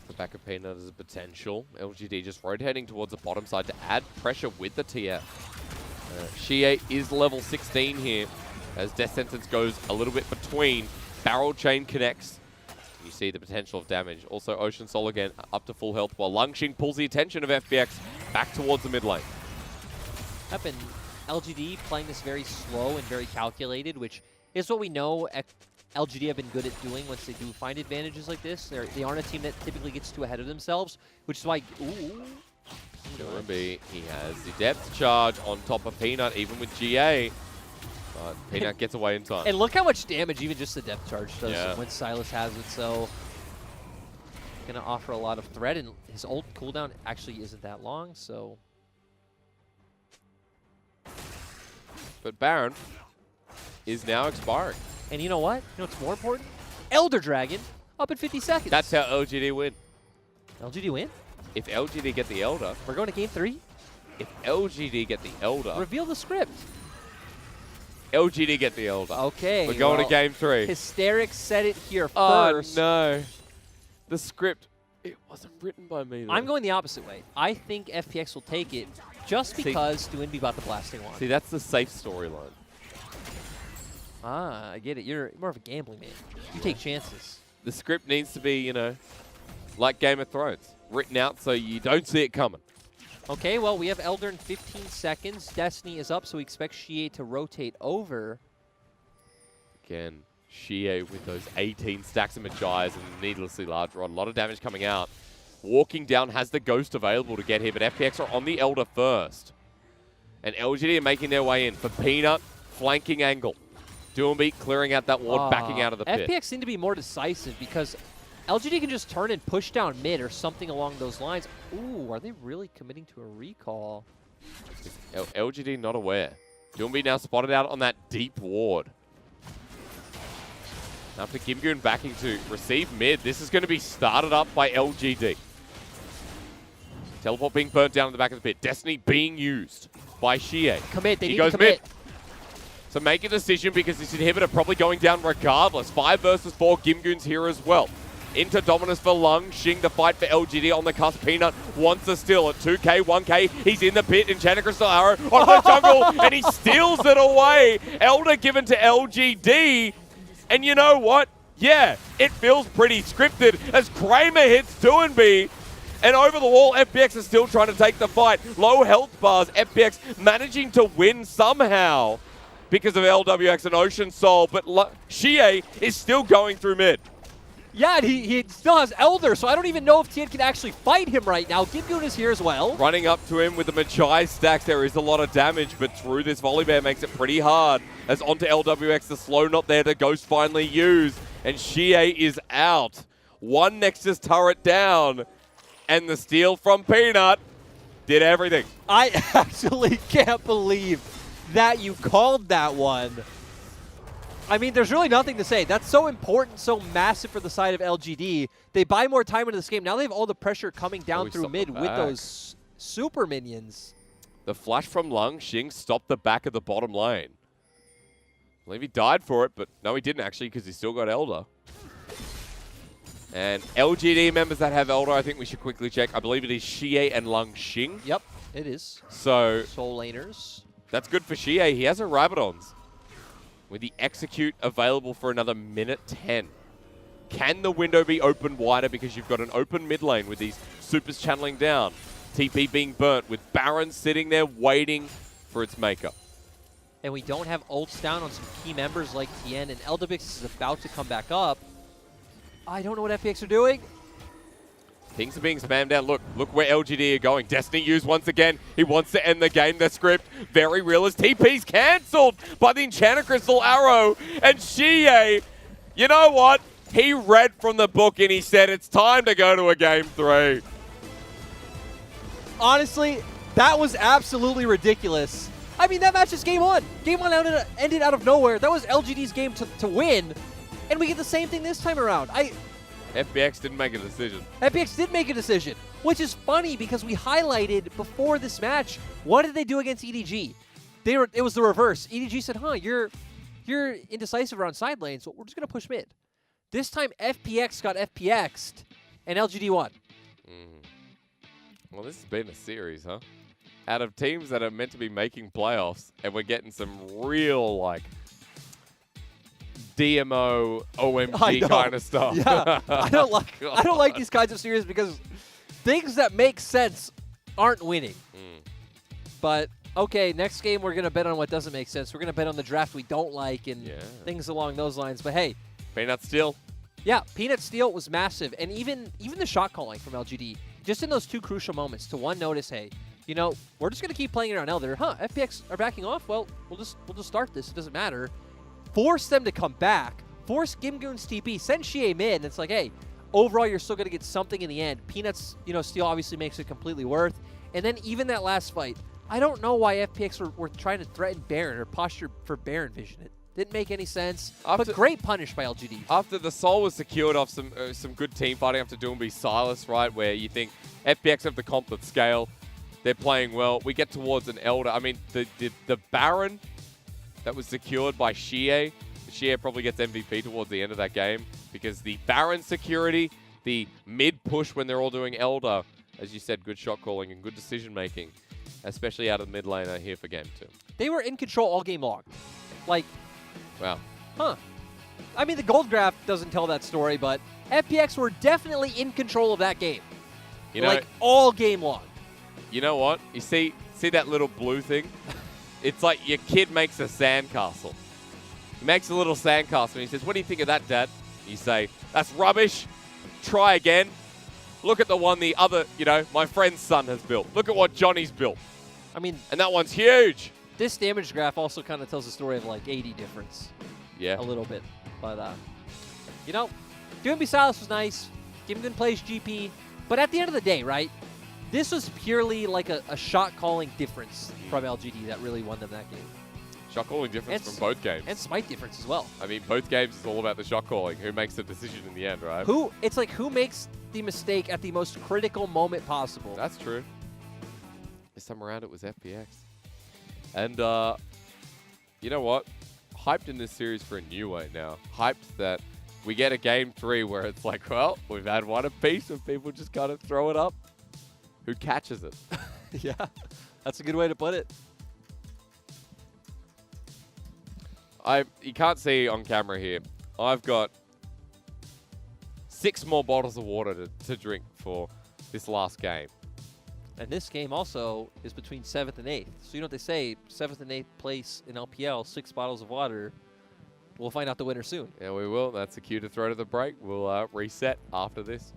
The back of Peanut is a potential. LGD just rotating towards the bottom side to add pressure with the TF. Shie is level 16 here as Death Sentence goes a little bit between. Barrel Chain connects. You see the potential of damage. Also, Ocean Soul again up to full health while Lungxing pulls the attention of FPX back towards the mid lane. Up in LGD playing this very slow and very calculated, which is what we know LGD have been good at doing once they do find advantages like this. They aren't a team that typically gets too ahead of themselves, which is why... Ooh. He has the depth charge on top of Peanut, even with GA. But Peanut gets away in time. And look how much damage even just the depth charge does when Silas has it. So, going to offer a lot of threat, and his ult cooldown actually isn't that long, so... But Baron is now expiring. And you know what? You know what's more important? Elder Dragon up in 50 seconds. That's how LGD win. LGD win? If LGD get the Elder... We're going to game 3? If LGD get the Elder... Reveal the script. LGD get the Elder. Okay. We're going to game 3. Hysterics said it here Oh, first. no. The script, it wasn't written by me, though. I'm going the opposite way. I think FPX will take it just because Duinby bought the blasting wand. See, that's the safe storyline. Ah, I get it. You're more of a gambling man. You take chances. The script needs to be, you know, like Game of Thrones. Written out so you don't see it coming. Okay, well, we have Elder in 15 seconds. Destiny is up, so we expect Shie to rotate over. Again, Shie with those 18 stacks of Magi's and needlessly large rod. A lot of damage coming out. Walking down has the Ghost available to get here, but FPX are on the Elder first. And LGD are making their way in for Peanut, flanking angle. Duinby clearing out that ward, backing out of the pit. FPX seem to be more decisive because LGD can just turn and push down mid or something along those lines. Ooh, are they really committing to a recall? LGD not aware. Duinby now spotted out on that deep ward. Now for Gimgoon backing to receive mid, this is going to be started up by LGD. Teleport being burnt down in the back of the pit. Destiny being used by Shie. Commit, they he need goes to commit. Mid. So make a decision because this inhibitor probably going down regardless. 5 versus 4, Gimgoon's here as well. Into Dominus for Lungxing, the fight for LGD on the cusp. Peanut wants a steal at 2k, 1k. He's in the pit. Enchanted Crystal Arrow on the jungle, and he steals it away. Elder given to LGD. And you know what? Yeah, it feels pretty scripted as Kramer hits Duinby. And over the wall, FPX is still trying to take the fight. Low health bars, FPX managing to win somehow because of LWX and Ocean Soul. But Shie is still going through mid. Yeah, and he still has Elder, so I don't even know if Tien can actually fight him right now. Gimgoon is here as well. Running up to him with the Magi stacks, there is a lot of damage, but through this volley bear makes it pretty hard. As onto LWX, the slow not there, the Ghost finally used, and Shie is out. One Nexus turret down, and the steal from Peanut did everything. I actually can't believe that you called that one. I mean, there's really nothing to say. That's so important, so massive for the side of LGD. They buy more time into this game. Now they have all the pressure coming down through mid with those super minions. The flash from Lungxing stopped the back of the bottom lane. I believe he died for it, but no, he didn't actually because he still got Elder. And LGD members that have Elder, I think we should quickly check. I believe it is Shie and Lungxing. Yep, it is. So Soul Laners. That's good for Shie. He has a Rabadons with the Execute available for another minute 10. Can the window be opened wider because you've got an open mid lane with these supers channeling down? TP being burnt with Baron sitting there waiting for its maker. And we don't have ults down on some key members like Tien, and LWX is about to come back up. I don't know what FPX are doing. Things are being spammed down. Look where LGD are going. Destiny used once again. He wants to end the game. The script, very real, as TP's cancelled by the Enchanted Crystal Arrow. And Shie, you know what? He read from the book and he said, it's time to go to a game 3. Honestly, that was absolutely ridiculous. I mean, that match is game 1. Game 1 ended out of nowhere. That was LGD's game to win. And we get the same thing this time around. FPX didn't make a decision. FPX did make a decision, which is funny because we highlighted before this match, what did they do against EDG? It was the reverse. EDG said, you're indecisive around side lanes, so we're just going to push mid. This time, FPX got FPX'd, and LGD won. Well, this has been a series, huh? out of teams that are meant to be making playoffs, and we're getting some real, like, DMO, OMG kind of stuff. Yeah, I don't like these kinds of series because things that make sense aren't winning. But okay, next game we're gonna bet on what doesn't make sense. We're gonna bet on the draft we don't like and things along those lines. But hey, Peanut Steal. Yeah, Peanut Steal was massive, and even the shot calling from LGD, just in those 2 crucial moments to notice, hey, you know, we're just gonna keep playing around Elder. FPX are backing off. Well, we'll just start this. It doesn't matter. Force them to come back. Force Gimgoon's TP. Send Xie mid. And it's like, hey, overall you're still gonna get something in the end. Peanut's Steal obviously makes it completely worth. And then even that last fight, I don't know why FPX were trying to threaten Baron or posture for Baron vision. It didn't make any sense. But great punish by LGD. After the soul was secured off some good team fighting after Doomby Silas, right, where you think FPX have the comp that scale. They're playing well. We get towards an Elder. I mean, the Baron that was secured by Xie. Xie probably gets MVP towards the end of that game because the Baron security, the mid push when they're all doing Elder, as you said, good shot calling and good decision making, especially out of the mid laner here for game 2. They were in control all game long. Like, wow. Huh. I mean, the gold graph doesn't tell that story, but FPX were definitely in control of that game. You know, like all game long. You know what? You see that little blue thing? It's like your kid makes a sandcastle. He makes a little sandcastle and he says, "What do you think of that, Dad?" You say, "That's rubbish. Try again. Look at the one the other, my friend's son has built. Look at what Johnny's built." I mean, and that one's huge. This damage graph also kind of tells a story of like 80 difference. Yeah. A little bit. But, Doomby Silas was nice. Gimgoon plays GP. But at the end of the day, right, this was purely like a shot calling difference from LGD that really won them that game. Shot calling difference from both games. And smite difference as well. I mean, both games is all about the shot calling. Who makes the decision in the end, right? It's like who makes the mistake at the most critical moment possible. That's true. This time around it was FPX. And you know what? Hyped in this series for a new way now. Hyped that we get a game 3 where it's like, well, we've had one apiece and people just kind of throw it up. Who catches it? Yeah, that's a good way to put it. You can't see on camera here. I've got 6 more bottles of water to drink for this last game. And this game also is between 7th and 8th. So you know what they say, 7th and 8th place in LPL, 6 bottles of water. We'll find out the winner soon. Yeah, we will. That's the cue to throw to the break. We'll reset after this.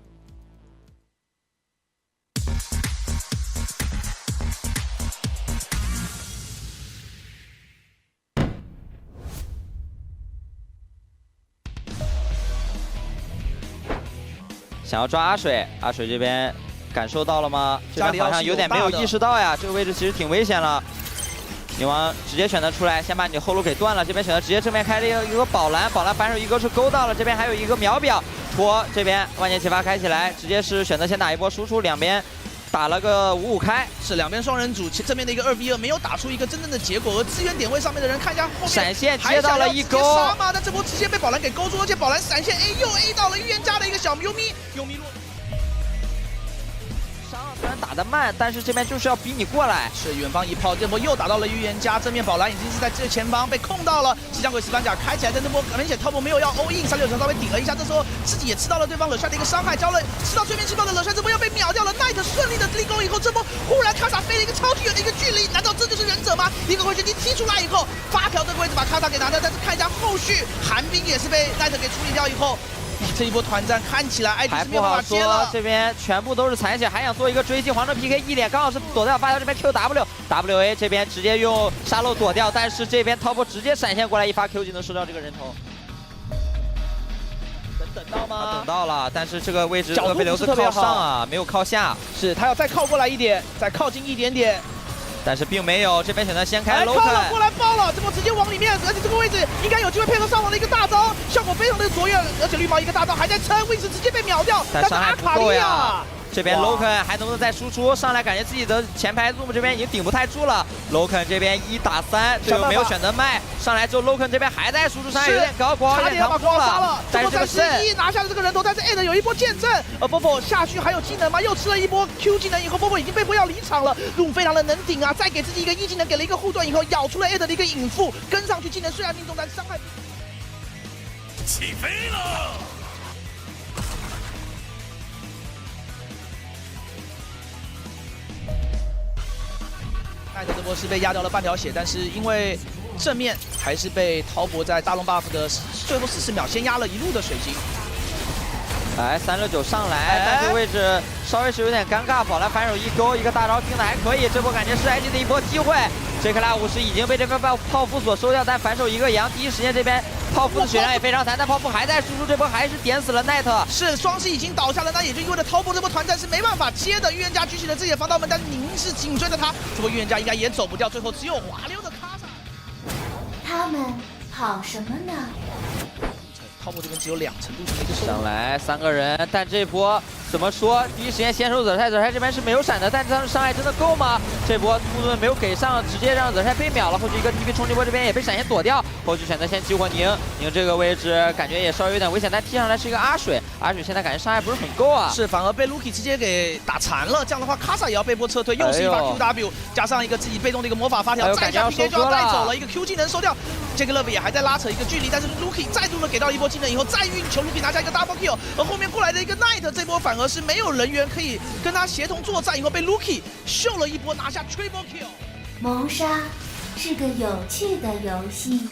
想要抓阿水，阿水这边感受到了吗？这边好像有点没有意识到呀，这个位置其实挺危险了。女王直接选择出来，先把你后路给断了。这边选择直接正面开了一个宝蓝，宝蓝反手一个是勾到了，这边还有一个秒表拖，这边万箭齐发开起来，直接是选择先打一波输出，两边打了个5-5开，是两边双人组，正面的一个2v2没有打出一个真正的结果，而资源点位上面的人看一下后面闪现接到了一勾，杀吗？但这波直接被宝蓝给勾住，而且宝蓝闪现 A 又 A 到了预言家的一个小喵咪，有迷路。虽然打得慢，但是这边就是要逼你过来。是远方一炮，这波又打到了预言家，正面宝蓝已经是在这前方被控到了。西江鬼石板甲开起来，但这波明显top没有要 all in， 36层稍微顶了一下，这时候自己也吃到了对方惹帅的一个伤害，吃到催眠气泡的惹帅，这波要被秒掉了。Knight 顺利的立功以后，这波忽然卡萨飞了一个超级远的一个距离，难道这就是忍者吗？一个回旋踢踢出来以后，发条这个位置把卡萨给拿掉，但是看一下后续寒冰也是被 Knight 给处理掉以后。这一波团战看起来 IG 是没有办法接了，这边全部都是残血，还想做一个追击，黄州 PK 一脸刚好是躲掉发条这边 QWA 这边直接用沙漏躲掉，但是这边 Top 直接闪现过来一发 Q 技能收掉这个人头。等到吗？等到了，但是这个位置厄贝留斯靠上啊，没有靠下，是他要再靠过来一点，再靠近一点点。但是并没有，这边选择先开 low 靠了过来爆了，这波直接往里面，而且这个位置应该有机会配合上网的一个大招，效果非常的卓越，而且绿毛一个大招还在撑，位置直接被秒掉，但是阿卡丽亚这边 Loken 还能不能再输出？上来感觉自己的前排 Zoom 这边已经顶不太住了。Loken 这边1打3，队友没有选择卖，上来之后 Loken 这边还在输出伤害有点高，国豪有点扛不住了。但是这个31拿下了这个人头，但是 AD 有一波见证，而 Bobo 下去还有技能吗？又吃了一波 Q 技能以后 ，Bobo 已经被迫要离场了。Zoom 非常的能顶啊，再给自己一个 E 技能，给了一个护盾以后，咬出了 AD 的一个引附，跟上去技能虽然命中，但伤害起飞了。奈特这波是被压掉了半条血，但是因为正面还是被滔博在大龙 buff 的最后40秒先压了一路的水晶。来369上来，但这个位置稍微是有点尴尬，跑来反手一勾，一个大招盯的还可以，这波感觉是 IG 的一波机会。这克拉50已经被这边泡芙所收掉，但反手一个羊，第一时间这边泡芙的血量也非常残，但泡芙还在输出，这波还是点死了奈特。是双击已经倒下了，那也就意味着滔博这波团战是没办法接的。预言家举起了自己的防盗门，但是宁是紧追着他，这波预言家应该也走不掉，最后只有滑溜的卡萨。他们跑什么呢？滔博这边只有2程度上的一个收入。上来3个人，但这波怎么说？第一时间先手惹菜这边是没有闪的，但是他的伤害真的够吗？这波突盾没有给上，直接让惹菜被秒了。后续一个 TP 冲击波这边也被闪现躲掉，后续选择先激活宁这个位置感觉也稍微有点危险，但踢上来是一个阿水现在感觉伤害不是很够啊。是，反而被 Lucky 直接给打残了。这样的话，卡萨也要被迫撤退，又是一发 QW，加上一个自己被动的一个魔法发条，再加 PK 就要带走了。一个 Q 技能收掉，这个 Love 也还在拉扯一个距离，但是 Lucky 再度的给到一波技能以后，再运球 Lucky 拿下一个 double kill， 而后面过来的一个 Knight 这波反而是没有人员可以跟他协同作战，以后被 Lucky 秀了一波拿下 triple kill。谋杀是个有趣的游戏。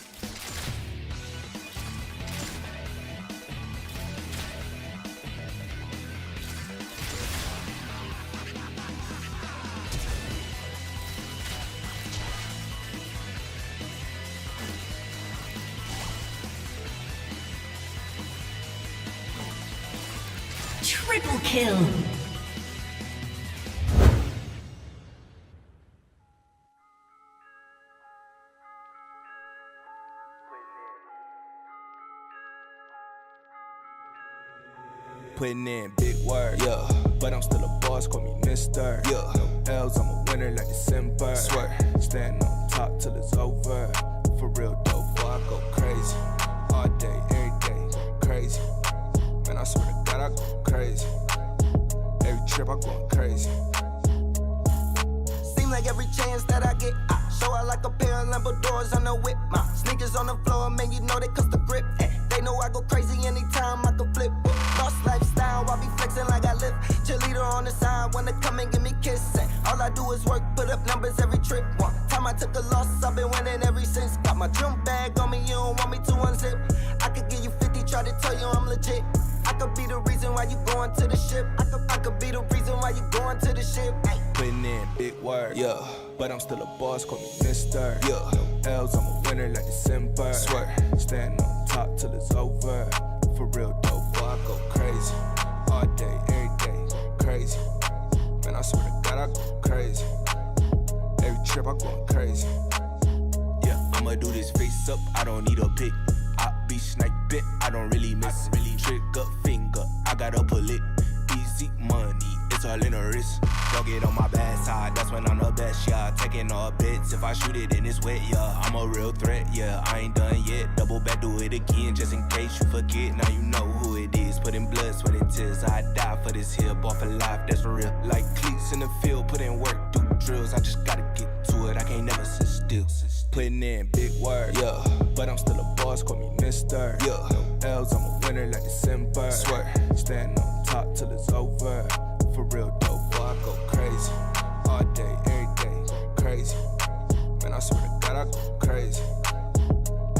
Triple kill. Putting in big work, yeah. But I'm still a boss, call me Mister. Yeah. L's, I'm a winner like December. Swear, stand on top till it's over. For real dope, boy, I go crazy. All day, every day, crazy. Man, I swear to God, I go crazy. Every trip, I going crazy. Seem like every chance that I get, I show out like a pair of Lambo doors on the whip. My sneakers on the floor, man, you know they cost the grip. They know I go crazy anytime I can flip. Lost lifestyle, I be flexing like I live. Cheerleader on the side, wanna come and give me kissing. All I do is work, put up numbers every trip. One time I took a loss, I've been winning ever since. Got my drum bag on me, you don't want me to unzip. I could give you 50, try to tell you I'm legit. I could be the reason why you going to the ship. I could be the reason why you going to the ship. Putting in big work, yeah. But I'm still a boss, call me Mister. Yeah. L's, I'm a winner like December. Swear, stand on top till it's over. For real dope, boy, I go crazy. All day, every day, crazy. Man, I swear to God, I go crazy. Every trip, I going crazy. Yeah, I'ma do this face up, I don't need a pick. I be sniping, I don't really miss. Trigger finger, I gotta pull it. Easy money, it's all in the wrist. Don't get on my bad side, that's when I'm the best, yeah. Taking all bets, if I shoot it then it's wet, yeah. I'm a real threat, yeah, I ain't done yet. Double back, do it again, just in case you forget. Now you know who it is, put in blood, sweat and tears. I die for this here, ball for life, that's real. Like cleats in the field, put in work, do drills. I just gotta get to it, I can't never sit still. Putting in big work, yeah. But I'm still a boss, call me Mister. Yeah. L's, I'm a winner like December. Swear, stand on top till it's over. For real dope, boy, I go crazy. All day, every day, crazy. Man, I swear to God, I go crazy.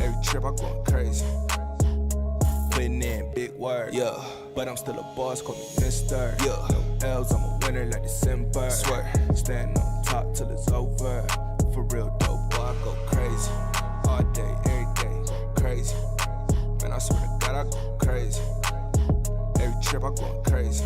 Every trip, I going crazy. Putting in big work, yeah. But I'm still a boss, call me Mister. Yeah. L's, I'm a winner like December. Swear, stand on top till it's over. For real dope, boy, I go crazy. All day, every day, crazy. Man, I swear to God, I go crazy. Every trip, I going crazy.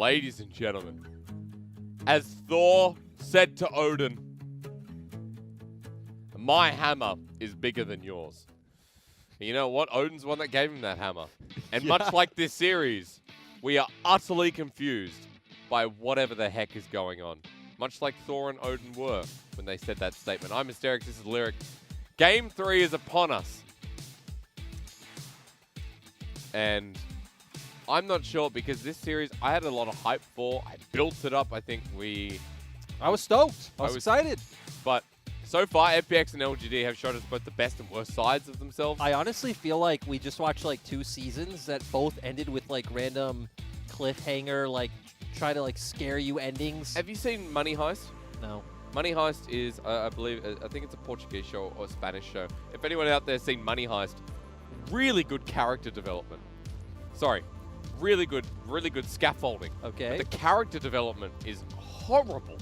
Ladies and gentlemen, as Thor said to Odin, my hammer is bigger than yours. And you know what? Odin's the one that gave him that hammer. And much like this series, we are utterly confused by whatever the heck is going on. Much like Thor and Odin were when they said that statement. I'm Mysterix, this is Lyric. Game 3 is upon us. And I'm not sure because this series I had a lot of hype for. I built it up. I think I was stoked. I was excited. But so far, FPX and LGD have showed us both the best and worst sides of themselves. I honestly feel like we just watched like 2 seasons that both ended with like random cliffhanger, like try to like scare you endings. Have you seen Money Heist? No. Money Heist is, I think it's a Portuguese show or a Spanish show. If anyone out there has seen Money Heist, really good character development. Sorry, really good scaffolding. Okay. But the character development is horrible.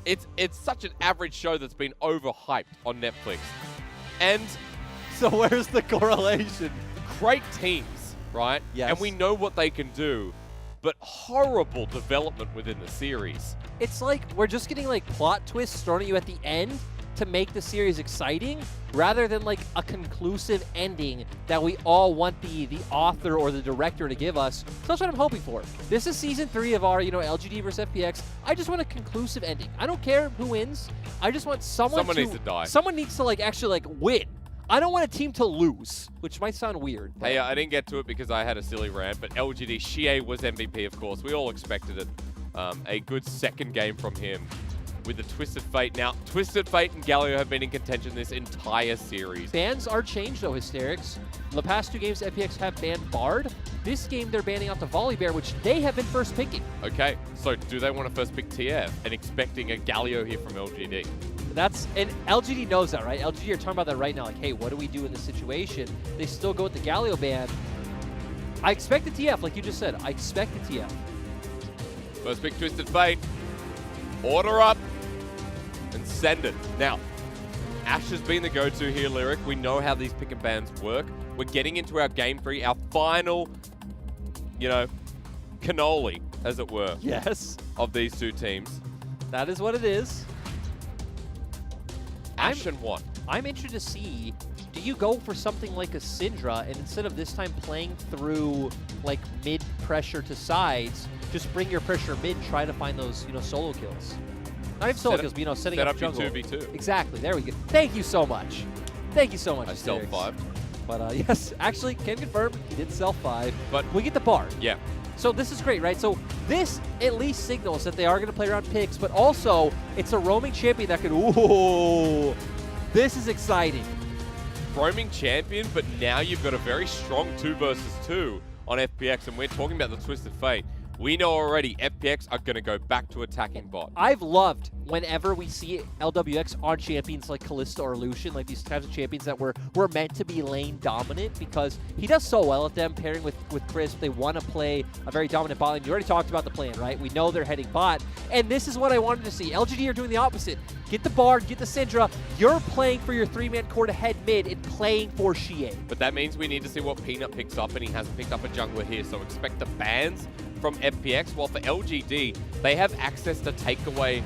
It's such an average show that's been overhyped on Netflix. And so where's the correlation? Great teams, right? Yes. And we know what they can do, but horrible development within the series. It's like we're just getting like plot twists thrown at you at the end to make the series exciting rather than like a conclusive ending that we all want the author or the director to give us. So that's what I'm hoping for. This is season 3 of our, LGD versus FPX. I just want a conclusive ending. I don't care who wins. I just want someone needs to die. Someone needs to like actually like win. I don't want a team to lose, which might sound weird. Hey, I didn't get to it because I had a silly rant, but LGD, Shie was MVP, of course. We all expected it. A good second game from him with the Twisted Fate. Now, Twisted Fate and Galio have been in contention this entire series. Bans are changed, though, Hysterics. The past 2 games, FPX have banned Bard. This game, they're banning out the Volibear, which they have been first picking. Okay, so do they want to first pick TF and expecting a Galio here from LGD? And LGD knows that, right? LGD are talking about that right now, like, hey, what do we do in this situation? They still go with the Galio ban. I expect the TF, like you just said. I expect the TF. First pick Twisted Fate. Order up and send it. Now, Ash has been the go-to here, Lyric. We know how these pick and bans work. We're getting into our game 3, our final, cannoli, as it were. Yes. Of these 2 teams. That is what it is. Ash and what? I'm interested to see, do you go for something like a Syndra, and instead of this time playing through, like, mid-pressure to sides, just bring your pressure mid, try to find those, solo kills. Not even solo kills, but, setting up jungle. Set up your 2v2. Exactly, there we go. Thank you so much. Thank you so much, I self-5. But, yes, actually, can confirm, he did self-5. But we get the Bard. Yeah. So this is great, right? So this at least signals that they are going to play around picks, but also it's a roaming champion that could, ooh, this is exciting. Roaming champion, but now you've got a very strong 2 versus 2 on FPX, and we're talking about the Twisted Fate. We know already FPX are going to go back to attacking bot. I've loved whenever we see LWX on champions like Kalista or Lucian, like these types of champions that were meant to be lane dominant, because he does so well at them, pairing with Chris. They want to play a very dominant bot lane. You already talked about the plan, right? We know they're heading bot, and this is what I wanted to see. LGD are doing the opposite. Get the Bard, get the Syndra. You're playing for your 3-man core to head mid and playing for Shie. But that means we need to see what Peanut picks up, and he hasn't picked up a jungler here, so expect the bans from FPX, while for LGD, they have access to take away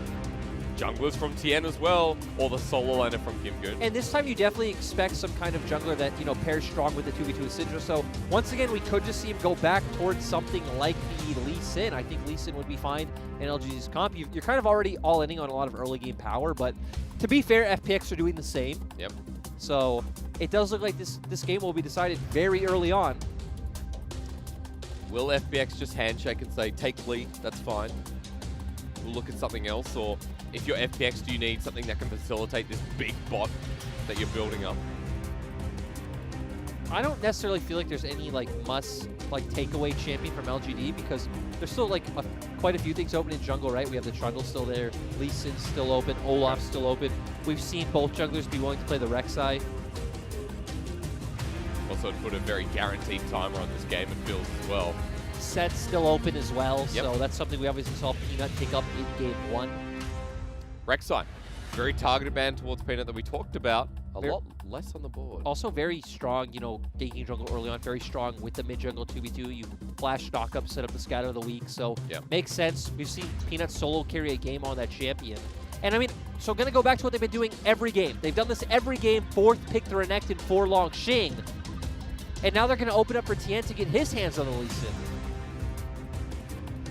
junglers from Tien as well, or the solo laner from Kimgun. And this time you definitely expect some kind of jungler that, pairs strong with the 2v2 with Syndra. So once again, we could just see him go back towards something like the Lee Sin. I think Lee Sin would be fine in LGD's comp. You're kind of already all-inning on a lot of early game power, but to be fair, FPX are doing the same. Yep. So it does look like this game will be decided very early on. Will FPX just handshake and say, take lead, that's fine. We'll look at something else, or if you're FPX, do you need something that can facilitate this big bot that you're building up? I don't necessarily feel like there's any takeaway champion from LGD, because there's still quite a few things open in jungle, right? We have the Trundle still there, Lee Sin's still open, Olaf's still open. We've seen both junglers be willing to play the Rek'Sai. Also put a very guaranteed timer on this game, it feels as well. Set's still open as well, Yep. so that's something we obviously saw Peanut pick up in game 1. Rek'Sai. Very targeted ban towards Peanut that we talked about. A lot less on the board. Also very strong, you know, ganking jungle early on. Very strong with the mid jungle 2v2. You flash knock up, set up the scatter of the week. So makes sense. We've seen Peanut solo carry a game on that champion. And I mean, so gonna go back to what they've been doing every game. They've done this every game. 4th pick the Renekton for Long Xing. And now they're gonna open up for Tien to get his hands on the Lee Sin.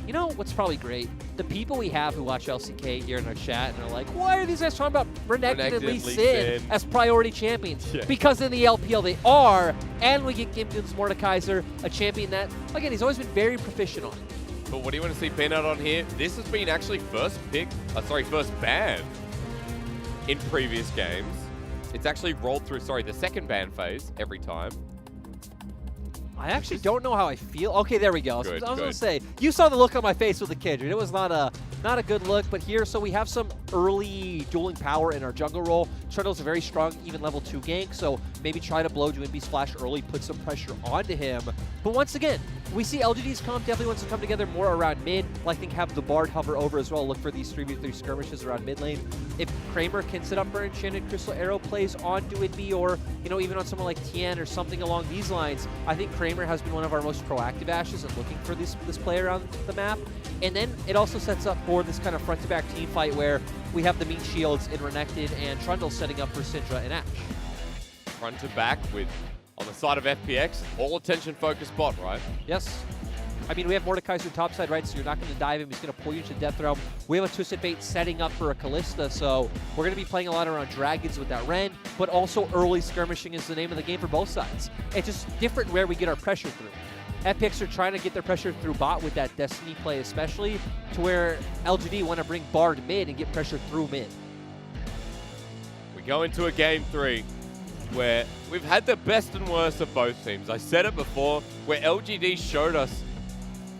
You know what's probably great? The people we have who watch LCK here in our chat and are like, why are these guys talking about Renekton and Lee Sin as priority champions? Yeah. Because in the LPL they are, and we get Gimdun's Mordekaiser, a champion that, again, he's always been very proficient on. But what do you want to see Peanut on here? This has been actually first ban in previous games. It's actually rolled through, the second ban phase every time. I actually don't know how I feel. Okay, there we go. Good, I was going to say, you saw the look on my face with the Kindred. It was not a good look, but here, so we have some early dueling power in our jungle role. Trundle's a very strong, even level 2 gank, so maybe try to blow Doinby's flash early, put some pressure onto him. But once again, we see LGD's comp definitely wants to come together more around mid. I think have the Bard hover over as well. Look for these 3v3 skirmishes around mid lane. If Kramer can set up for Enchanted Crystal Arrow plays on Doinby or, you know, even on someone like Tien or something along these lines, I think Kramer has been one of our most proactive Ashes and looking for this player on the map. And then it also sets up for this kind of front-to-back team fight where we have the mean shields in Renekton and Trundle setting up for Syndra and Ashe. Front to back with, on the side of FPX, all attention focused bot, right? Yes. I mean, we have Mordekaiser topside, right? So you're not going to dive him. He's going to pull you into Death Realm. We have a Twisted Fate setting up for a Callista, so we're going to be playing a lot around Dragons with that Ren, but also early skirmishing is the name of the game for both sides. It's just different where we get our pressure through. FPX are trying to get their pressure through bot with that Destiny play especially, to where LGD want to bring Bard mid and get pressure through mid. We go into a game 3 where we've had the best and worst of both teams. I said it before, where LGD showed us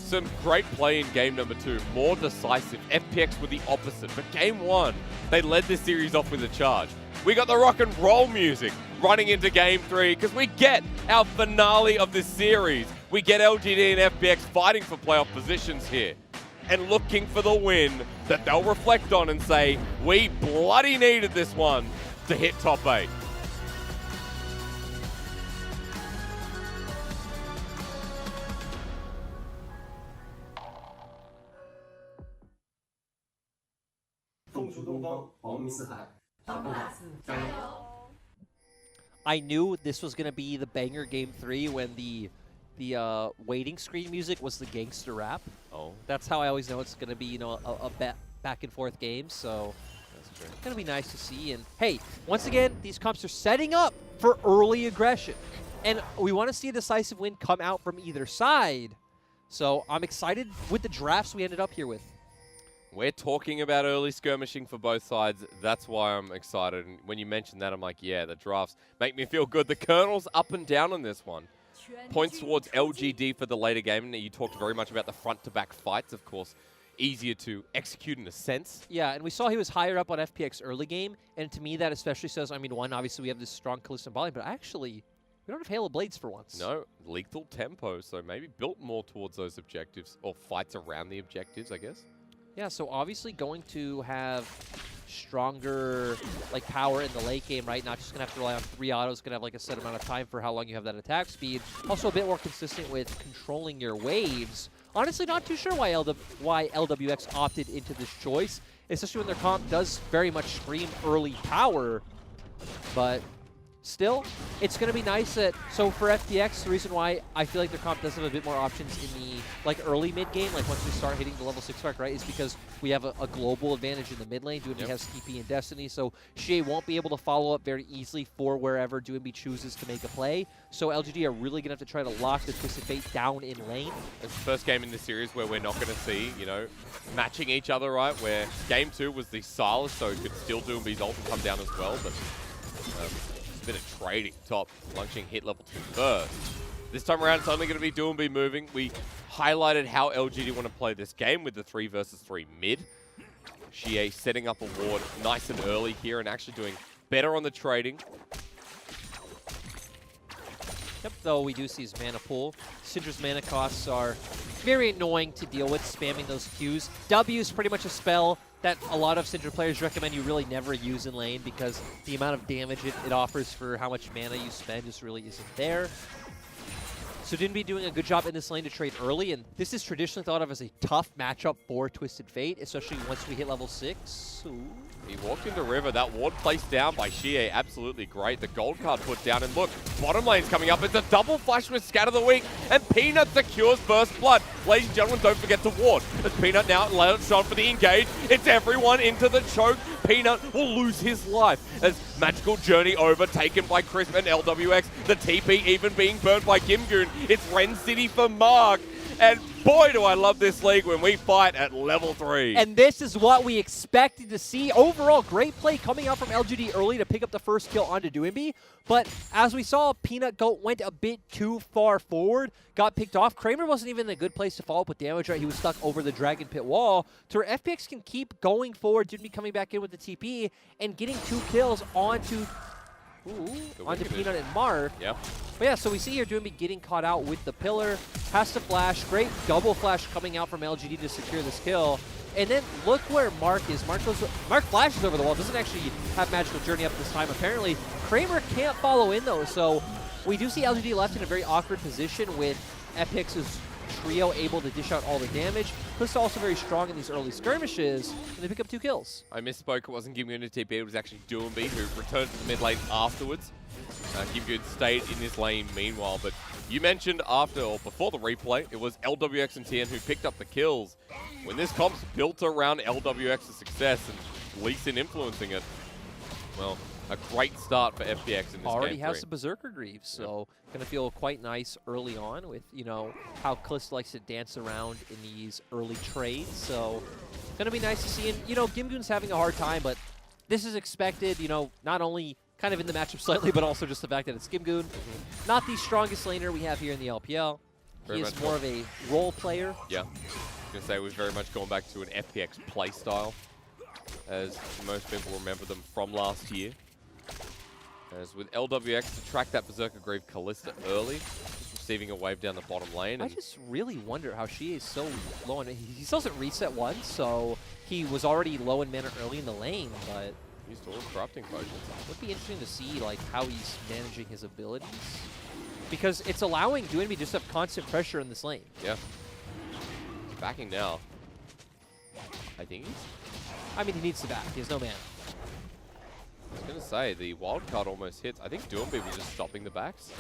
some great play in game number 2, more decisive. FPX were the opposite. But game 1, they led this series off with a charge. We got the rock and roll music running into game 3 because we get our finale of this series. We get LGD and FPX fighting for playoff positions here and looking for the win that they'll reflect on and say, we bloody needed this one to hit top 8. I knew this was going to be the banger game 3 when the waiting screen music was the gangster rap. Oh. That's how I always know it's going to be, you know, a back and forth game. So it's going to be nice to see. And hey, once again, these comps are setting up for early aggression. And we want to see a decisive win come out from either side. So I'm excited with the drafts we ended up here with. We're talking about early skirmishing for both sides. That's why I'm excited. And when you mentioned that, I'm like, yeah, the drafts make me feel good. The Colonel's up and down on this one. Points towards LGD for the later game. And you talked very much about the front-to-back fights, of course. Easier to execute in a sense. Yeah, and we saw he was higher up on FPX early game. And to me, that especially says, I mean, one, obviously we have this strong Callista Volley, but actually, we don't have Halo Blades for once. No, lethal tempo. So maybe built more towards those objectives or fights around the objectives, I guess. Yeah, so obviously going to have stronger like power in the late game, right? Not just going to have to rely on 3 autos, going to have like a set amount of time for how long you have that attack speed. Also a bit more consistent with controlling your waves. Honestly, not too sure why LWX opted into this choice, especially when their comp does very much scream early power. But still, it's going to be nice that, so for FPX, the reason why I feel like their comp does have a bit more options in the like early mid game, like once we start hitting the level 6 mark, right, is because we have a global advantage in the mid lane. Doinby has TP and Destiny, so Shea won't be able to follow up very easily for wherever Doinby chooses to make a play. So LGD are really going to have to try to lock the Twisted Fate down in lane. It's the first game in this series where we're not going to see, you know, matching each other, right, where game 2 was the Silas, so it could still Doinby's ult and come down as well, but a bit of trading top, launching hit level 2 first. This time around, it's only going to be Doinby moving. We highlighted how LGD want to play this game with the 3 versus 3 mid. Shea setting up a ward nice and early here and actually doing better on the trading. Yep, though we do see his mana pool. Syndra's mana costs are very annoying to deal with, spamming those Qs. W is pretty much a spell that a lot of Syndra players recommend you really never use in lane because the amount of damage it offers for how much mana you spend just really isn't there. So Dinby doing a good job in this lane to trade early, and this is traditionally thought of as a tough matchup for Twisted Fate, especially once we hit level 6. Ooh. He walked into River. That ward placed down by Xie, absolutely great. The gold card put down, and look, bottom lane's coming up. It's a double flash with Scatter the Weak, and Peanut secures Burst Blood. Ladies and gentlemen, don't forget to ward. As Peanut now let on for the engage. It's everyone into the choke. Peanut will lose his life as Magical Journey overtaken by Crisp and LWX. The TP even being burned by Gimgoon. It's Ren City for Mark. And boy, do I love this league when we fight at level 3. And this is what we expected to see. Overall, great play coming out from LGD early to pick up the first kill onto Doinby. But as we saw, Peanut went a bit too far forward, got picked off. Kramer wasn't even in a good place to follow up with damage, right? He was stuck over the Dragon Pit wall to where FPX can keep going forward. Doinby coming back in with the TP and getting 2 kills onto Peanut and Mark. Yep. But yeah, so we see here Doinby getting caught out with the pillar. Has to flash. Great double flash coming out from LGD to secure this kill. And then look where Mark is. Mark flashes over the wall. Doesn't actually have Magical Journey up this time. Apparently, Kramer can't follow in though. So we do see LGD left in a very awkward position with FPX's trio able to dish out all the damage. Plus also very strong in these early skirmishes, and they pick up 2 kills. I misspoke. It wasn't Gimgoon to TP. It was actually Doinby who returned to the mid lane afterwards. Gimgoon stayed in this lane meanwhile, but you mentioned after or before the replay, it was LWX and TN who picked up the kills. When this comp's built around LWX's success and Lee Sin influencing it, well, a great start for FPX in this Already game has 3. some Berserker Greaves, so going to feel quite nice early on with, you know, how Calista likes to dance around in these early trades. So going to be nice to see. And, you know, Gimgoon's having a hard time, but this is expected, you know, not only kind of in the matchup slightly, but also just the fact that it's Gimgoon. Not the strongest laner we have here in the LPL. He is more of a role player. Yeah. I was going to say we've very much gone back to an FPX playstyle, as most people remember them from last year. As with LWX to track that Berserker Greave Calista early, just receiving a wave down the bottom lane. I just really wonder how she is so low on it. He still hasn't reset once, so he was already low in mana early in the lane, but used all corrupting potions. It would be interesting to see like how he's managing his abilities, because it's allowing Doinby just to have constant pressure in this lane. Yeah. He's backing now. I think I mean, he needs to back. He has no mana. I was going to say, the wild card almost hits. I think Doinby was just stopping the backs.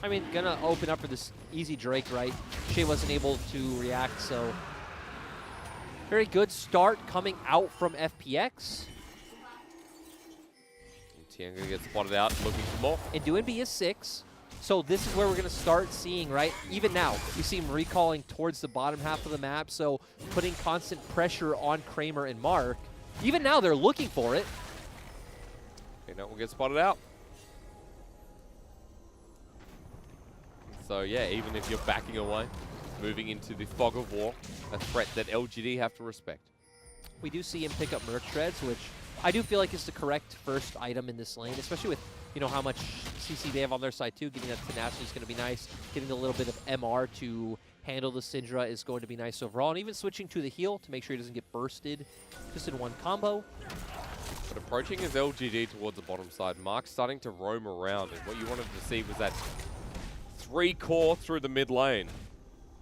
I mean, gonna open up for this easy Drake, right? Shea wasn't able to react, so very good start coming out from FPX. And Tian gonna get spotted out, looking for more. And Doinby is 6, so this is where we're gonna start seeing, right? Even now, we see him recalling towards the bottom half of the map, so putting constant pressure on Kramer and Mark. Even now, they're looking for it. Peanut will get spotted out. So yeah, even if you're backing away, moving into the fog of war, a threat that LGD have to respect. We do see him pick up Merc Shreds, which I do feel like is the correct first item in this lane, especially with, you know, how much CC they have on their side too. Getting that tenacity is going to be nice. Getting a little bit of MR to handle the Syndra is going to be nice overall. And even switching to the heal to make sure he doesn't get bursted just in one combo. But approaching his LGD towards the bottom side, Mark's starting to roam around, and what you wanted to see was that 3 core through the mid lane,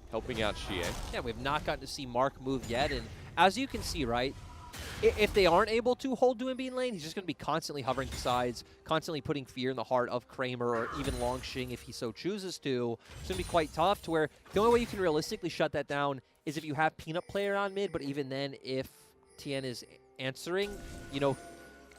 helping out Xie. Yeah, we have not gotten to see Mark move yet, and as you can see, right, if they aren't able to hold Doinby in lane, he's just going to be constantly hovering to sides, constantly putting fear in the heart of Kramer or even Longxing if he so chooses to. It's going to be quite tough to where the only way you can realistically shut that down is if you have Peanut player on mid, but even then, if Tien is answering, you know,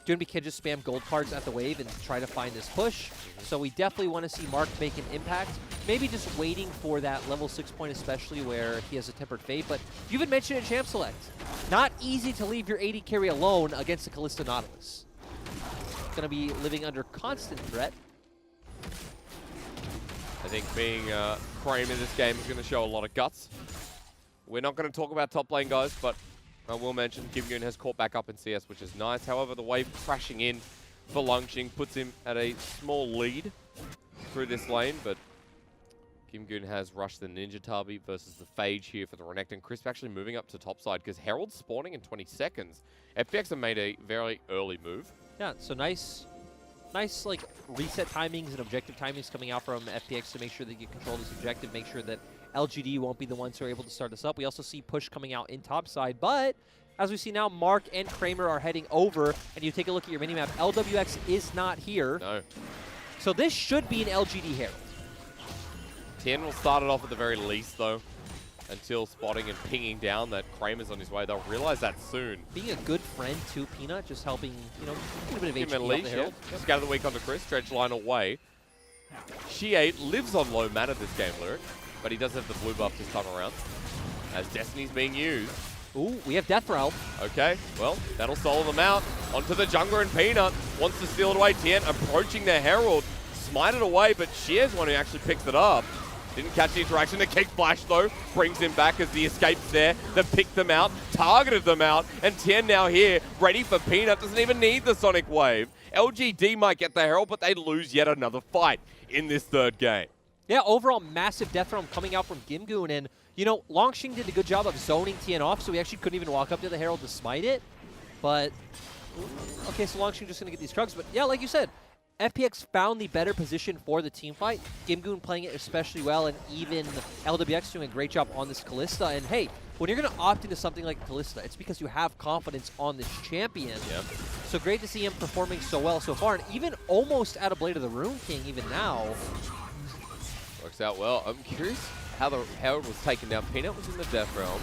Doinby can just spam gold cards at the wave and try to find this push. So we definitely want to see Mark make an impact. Maybe just waiting for that level 6 point, especially where he has a Tempered Fate. But you even mentioned in Champ Select, not easy to leave your AD carry alone against the Calista Nautilus. Going to be living under constant threat. I think being Kramer in this game is going to show a lot of guts. We're not going to talk about top lane, guys, but I will mention Gimgoon has caught back up in CS, which is nice. However, the wave crashing in for Longxing puts him at a small lead through this lane, but Gimgoon has rushed the Ninja Tabi versus the Phage here for the Renekton. Crisp actually moving up to topside because Herald's spawning in 20 seconds. FPX have made a very early move. Yeah, so nice like reset timings and objective timings coming out from FPX to make sure they get control of this objective, make sure that LGD won't be the ones who are able to start this up. We also see push coming out in topside, but as we see now, Mark and Kramer are heading over, and you take a look at your minimap, LWX is not here. No. So this should be an LGD Herald. Tien will start it off at the very least, though, until spotting and pinging down that Kramer's on his way. They'll realize that soon. Being a good friend to Peanut, just helping, you know, a little bit of HP Give him a off leash, the yeah. Herald. Scatter the weak onto Chris, dredge line away. Shie lives on low mana this game, Lyric, but he does have the blue buff this time around, as Destiny's being used. Ooh, we have Death Realm. Okay, well, that'll solo them out. Onto the jungler, and Peanut wants to steal it away. Tien approaching the Herald, smite it away, but Shie's one who actually picks it up. Didn't catch the interaction. The kick flash, though, brings him back as the escape's there. They picked them out, targeted them out, and Tien now here, ready for Peanut. Doesn't even need the Sonic Wave. LGD might get the Herald, but they lose yet another fight in this third game. Yeah, overall massive Death Realm coming out from Gimgoon, and you know, Longxing did a good job of zoning Tien off, so he actually couldn't even walk up to the Herald to smite it. But, okay, so Longxing just going to get these Krugs. But yeah, like you said, FPX found the better position for the team fight. Gimgoon playing it especially well, and even LWX doing a great job on this Kalista. And hey, when you're going to opt into something like Kalista, it's because you have confidence on this champion. Yep. So great to see him performing so well so far, and even almost at a Blade of the Rune King even now. Works out well. I'm curious how the Herald was taken down. Peanut was in the Death Realm.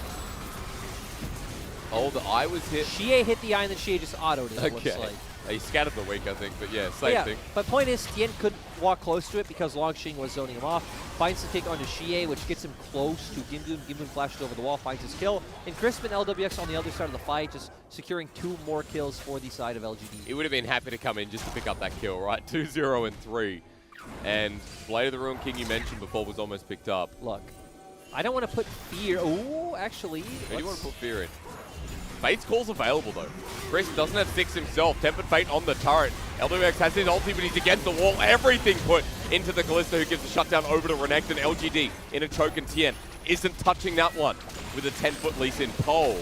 Oh, the eye was hit. Shie hit the eye, and then Shie just autoed it, it looks like. He scattered the weak, I think, but yeah, same thing. But point is, Tien couldn't walk close to it because Longxing was zoning him off. Finds the kick onto Shie, which gets him close to Gimgoon. Gimgoon flashes over the wall, finds his kill. And Crisp and LWX on the other side of the fight, just securing 2 more kills for the side of LGD. He would have been happy to come in just to pick up that kill, right? 2-0 and 3. And Blade of the Ruin King you mentioned before was almost picked up. Look, I don't want to put fear. Ooh, actually. Who do you want to put fear in? Fate's call's available, though. Chris doesn't have 6 himself. Tempered Fate on the turret. LWX has his ulti, but he's against the wall. Everything put into the Kalista, who gives the shutdown over to Renekton. LGD in a choke, and Tien isn't touching that one with a 10-foot Lee Sin pole.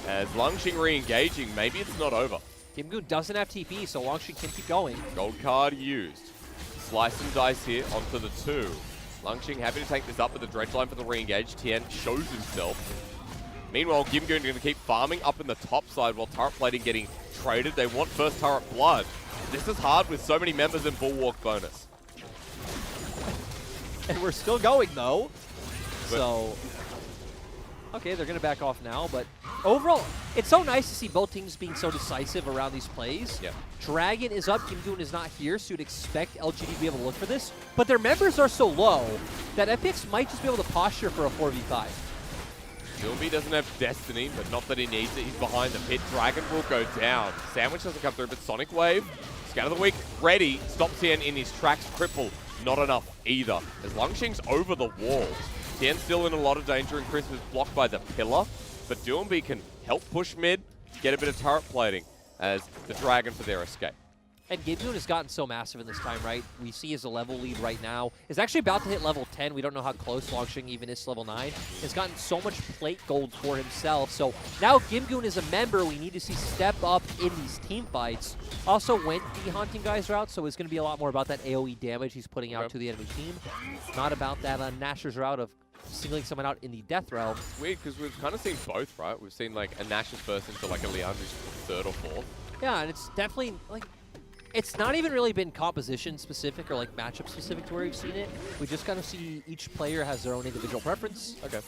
As Longxing re-engaging, maybe it's not over. Gimgoon doesn't have TP, so Longxing can keep going. Gold card used. Slice and dice here onto the 2. Longxing happy to take this up with the dredge line for the re-engage. Tien shows himself. Meanwhile, Gimgoon going to keep farming up in the top side while turret plating getting traded. They want first turret blood. This is hard with so many members in Bulwark bonus. And we're still going, though. So, okay, they're going to back off now. But overall, it's so nice to see both teams being so decisive around these plays. Yeah. Dragon is up, Gimgoon is not here, so you'd expect LGD to be able to look for this. But their members are so low that FPX might just be able to posture for a 4v5. Gilby doesn't have Destiny, but not that he needs it. He's behind the pit. Dragon will go down. Sandwich doesn't come through, but Sonic Wave, Scatter the Weak, ready. Stops Tien in his tracks. Cripple, not enough either. As Longxing's over the wall. Tien's still in a lot of danger, and Chris is blocked by the pillar. But Duumbi can help push mid, get a bit of turret plating as the Dragon for their escape. And Gimgoon has gotten so massive in this time, right? We see as a level lead right now. Is actually about to hit level 10. We don't know how close Longxing even is to level 9. Has gotten so much plate gold for himself. So now Gimgoon is a member we need to see step up in these team fights. Also went the Haunting Guys route, so it's going to be a lot more about that AoE damage he's putting out to the enemy team. Not about that Nashor's route of singling someone out in the Death Realm. It's weird because we've kind of seen both, right? We've seen like a Nash's first into like a Leandri's 3rd or 4th. Yeah, and it's definitely like... It's not even really been composition specific or like matchup specific to where we've seen it. We just kind of see each player has their own individual preference. Okay.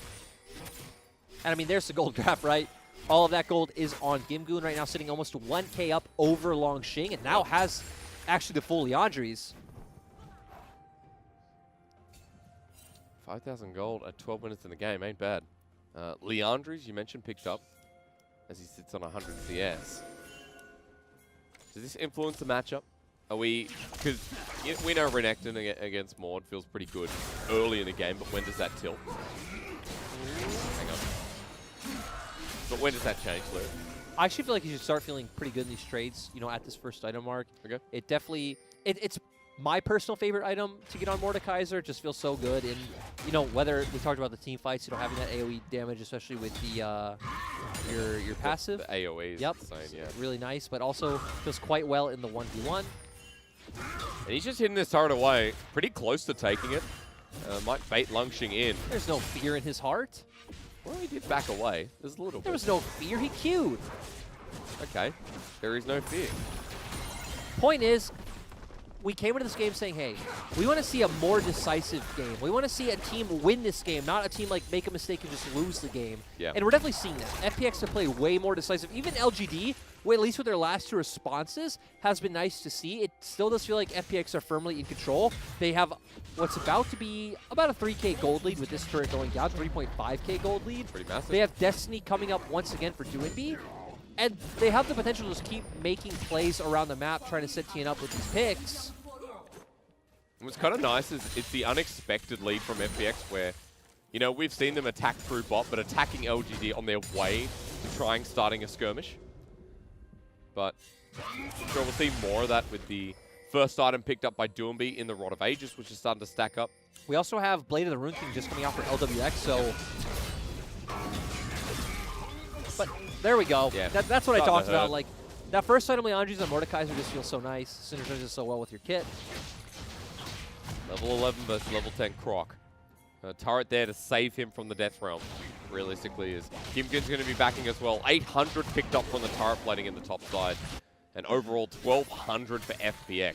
And I mean, there's the gold graph, right? All of that gold is on Gimgoon right now, sitting almost 1k up over Longxing, and now has actually the full Leandries. 5,000 gold at 12 minutes in the game, ain't bad. Leandri's, you mentioned, picked up as he sits on 100 CS. Does this influence the matchup? Are we... Because we know Renekton against Maud feels pretty good early in the game, but when does that tilt? Hang on. But when does that change, Lou? I actually feel like you should start feeling pretty good in these trades, you know, at this first item mark. Okay. It definitely... It's my personal favorite item to get on Mordekaiser. It just feels so good. And, you know, whether we talked about the team fights, you know, having that AoE damage, especially with the your passive. The AoE is yep. insane, yeah. Really nice, but also feels quite well in the 1v1. And he's just hitting this turret away, pretty close to taking it. Might bait Lungxing in. There's no fear in his heart. Well, he did back away. There's a little bit. There was no fear. He queued. Okay. There is no fear. Point is, we came into this game saying, hey, we want to see a more decisive game. We want to see a team win this game, not a team like make a mistake and just lose the game. Yeah. And we're definitely seeing that. FPX have played way more decisive. Even LGD, at least with their last 2 responses, has been nice to see. It still does feel like FPX are firmly in control. They have what's about to be about a 3K gold lead with this turret going down, 3.5K gold lead. Pretty massive. They have Destiny coming up once again for Doinby. And they have the potential to just keep making plays around the map, trying to set TN up with these picks. What's kind of nice is it's the unexpected lead from FPX where, you know, we've seen them attack through bot, but attacking LGD on their way to trying starting a skirmish. But I'm sure we'll see more of that with the first item picked up by Doinby in the Rod of Ages, which is starting to stack up. We also have Blade of the Rune King just coming out for LWX, so... But there we go. Yeah. That's what I talked about. Like, that first item Leandri's on Mordekaiser just feels so nice. Synergizes so well with your kit. Level 11 versus level 10 Croc. A turret there to save him from the Death Realm, realistically, is Gimgun's going to be backing as well. 800 picked up from the turret plating in the top side. And overall 1,200 for FPX,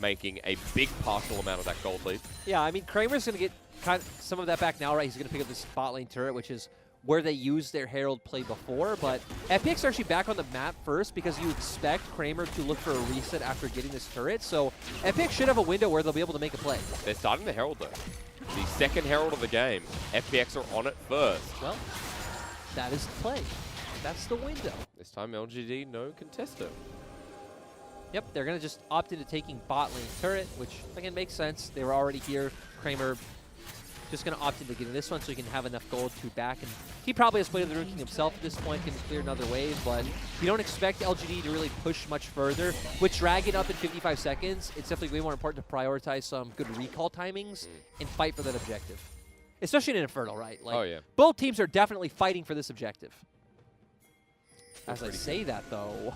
making a big partial amount of that gold lead. Yeah, I mean, Kramer's going to get kind of some of that back now, right? He's going to pick up this bot lane turret, which is where they used their Herald play before, but FPX are actually back on the map first because you expect Kramer to look for a reset after getting this turret, so FPX should have a window where they'll be able to make a play. They're starting the Herald, though. The second Herald of the game. FPX are on it first. Well, that is the play. That's the window. This time LGD, no contester. Yep, they're going to just opt into taking bot lane turret, which, again, makes sense. They were already here. Kramer just going to opt into getting this one so he can have enough gold to back. And he probably has played the Rune King himself at this point, can clear another wave, but you don't expect LGD to really push much further. With Dragon up in 55 seconds, it's definitely way more important to prioritize some good recall timings and fight for that objective. Especially in Infernal, right? Like, oh, yeah. Both teams are definitely fighting for this objective. As I say that, though,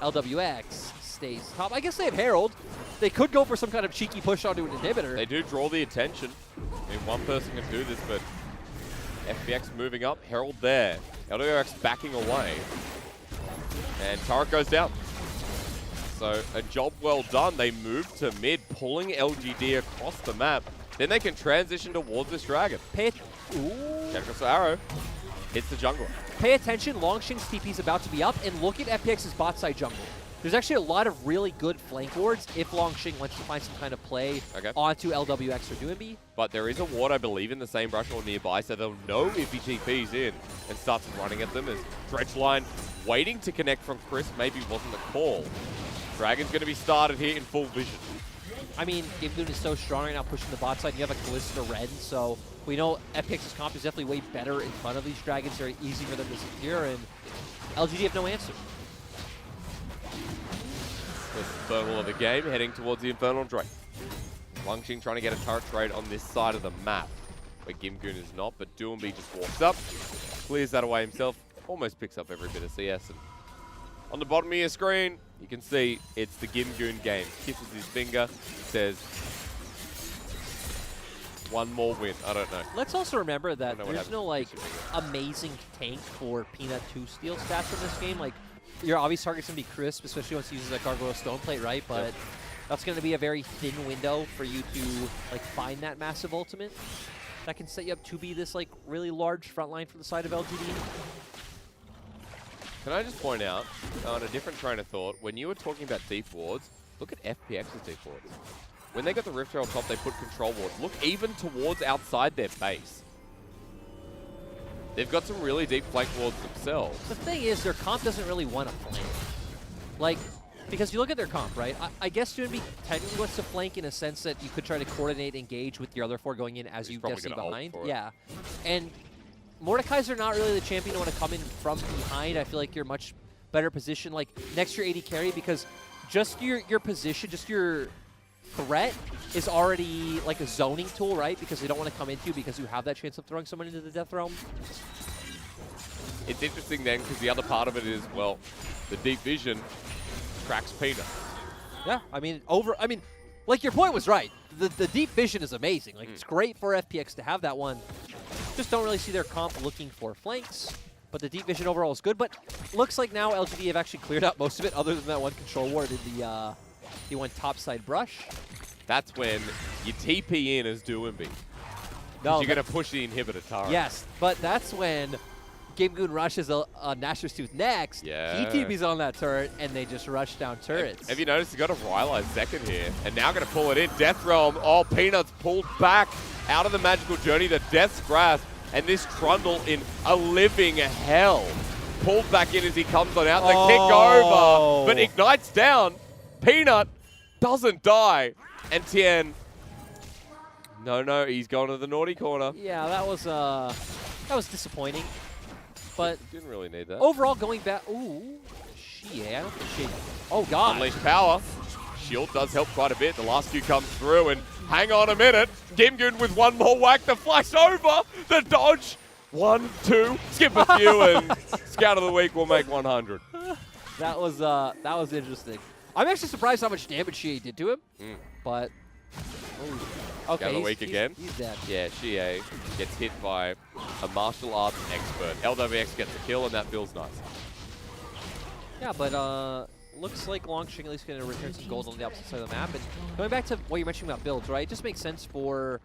LWX stays top. I guess they have Herald. They could go for some kind of cheeky push onto an inhibitor. They do draw the attention. I mean, one person can do this, but FPX moving up, Herald there. LWX backing away. And turret goes down. So a job well done. They move to mid, pulling LGD across the map. Then they can transition towards this dragon. Generous arrow hits the jungler. Pay attention, Longxing's TP is about to be up, and look at FPX's bot side jungle. There's actually a lot of really good flank wards if Longxing wants to find some kind of play onto LWX or Doinby. But there is a ward, I believe, in the same brush or nearby, so they'll know if he TP's in and starts running at them as Dredgeline waiting to connect from Chris maybe wasn't the call. Dragon's going to be started here in full vision. I mean, Gimgun is so strong right now pushing the bot side. You have a Callista Red, so we know FPX's comp is definitely way better in front of these dragons. Very easy for them to secure, and LGD have no answer. First Infernal of the game, heading towards the Infernal Drake. Lungxing trying to get a turret trade on this side of the map, where Gimgun is not, but Doinby just walks up, clears that away himself, almost picks up every bit of CS. And on the bottom of your screen, you can see it's the Gimgun game. Kisses his finger, says, one more win. I don't know. Let's also remember that there's no, like, amazing tank for Peanut 2 steal stats in this game. Like, your obvious target's going to be Crisp, especially once he uses that Gargoyle Stone Plate, right? But that's going to be a very thin window for you to, like, find that massive ultimate that can set you up to be this, like, really large front line for the side of LGD. Can I just point out, on a different train of thought, when you were talking about deep wards, look at FPX's deep wards. When they got the Rift Rail top, they put control wards. Look even towards outside their base. They've got some really deep flank wards themselves. The thing is, their comp doesn't really want to flank. Like, because you look at their comp, right? I guess Doinby technically wants to flank in a sense that you could try to coordinate, engage with your other four going in as you Destiny behind. Yeah. And Mordekaiser not really the champion to want to come in from behind. I feel like you're much better positioned, like, next to your AD carry, because just your position, just your threat is already like a zoning tool, right? Because they don't want to come into you because you have that chance of throwing someone into the death realm. It's interesting then because the other part of it is, well, the deep vision cracks Peanut. Yeah, I mean, like your point was right. The deep vision is amazing. Like it's great for FPX to have that one. Just don't really see their comp looking for flanks. But the deep vision overall is good. But looks like now LGD have actually cleared out most of it, other than that one control ward in the one topside brush. That's when you TP in as Doomby. No, you're going to push the inhibitor turret. Yes, but that's when GameGoon rushes a Nashor's Tooth next. Yeah. He TP's on that turret, and they just rush down turrets. Have you noticed he got a Rylai's second here? And now going to pull it in. Death Realm. Oh, Peanut's pulled back out of the magical journey, the Death's Grasp. And this Trundle in a living hell. Pulled back in as he comes on out. The kick over, but ignites down. Peanut doesn't die. And Tien, no, he's gone to the naughty corner. Yeah, that was disappointing. But didn't really need that. Overall, going back, ooh, I don't think she. Oh God! Unleash power. Shield does help quite a bit. The last Q comes through, and hang on a minute. GimGoon with one more whack. The flash over. The dodge. 1, 2. Skip a few, and Scout of the Week will make 100. That was interesting. I'm actually surprised how much damage she did to him. But okay, Scout of the Week again. He's dead. Yeah, Xie gets hit by a martial arts expert. LWX gets a kill, and that feels nice. Yeah, but looks like Longshing at least going to return some gold on the opposite side of the map. And going back to what you're mentioning about builds, right? It just makes sense for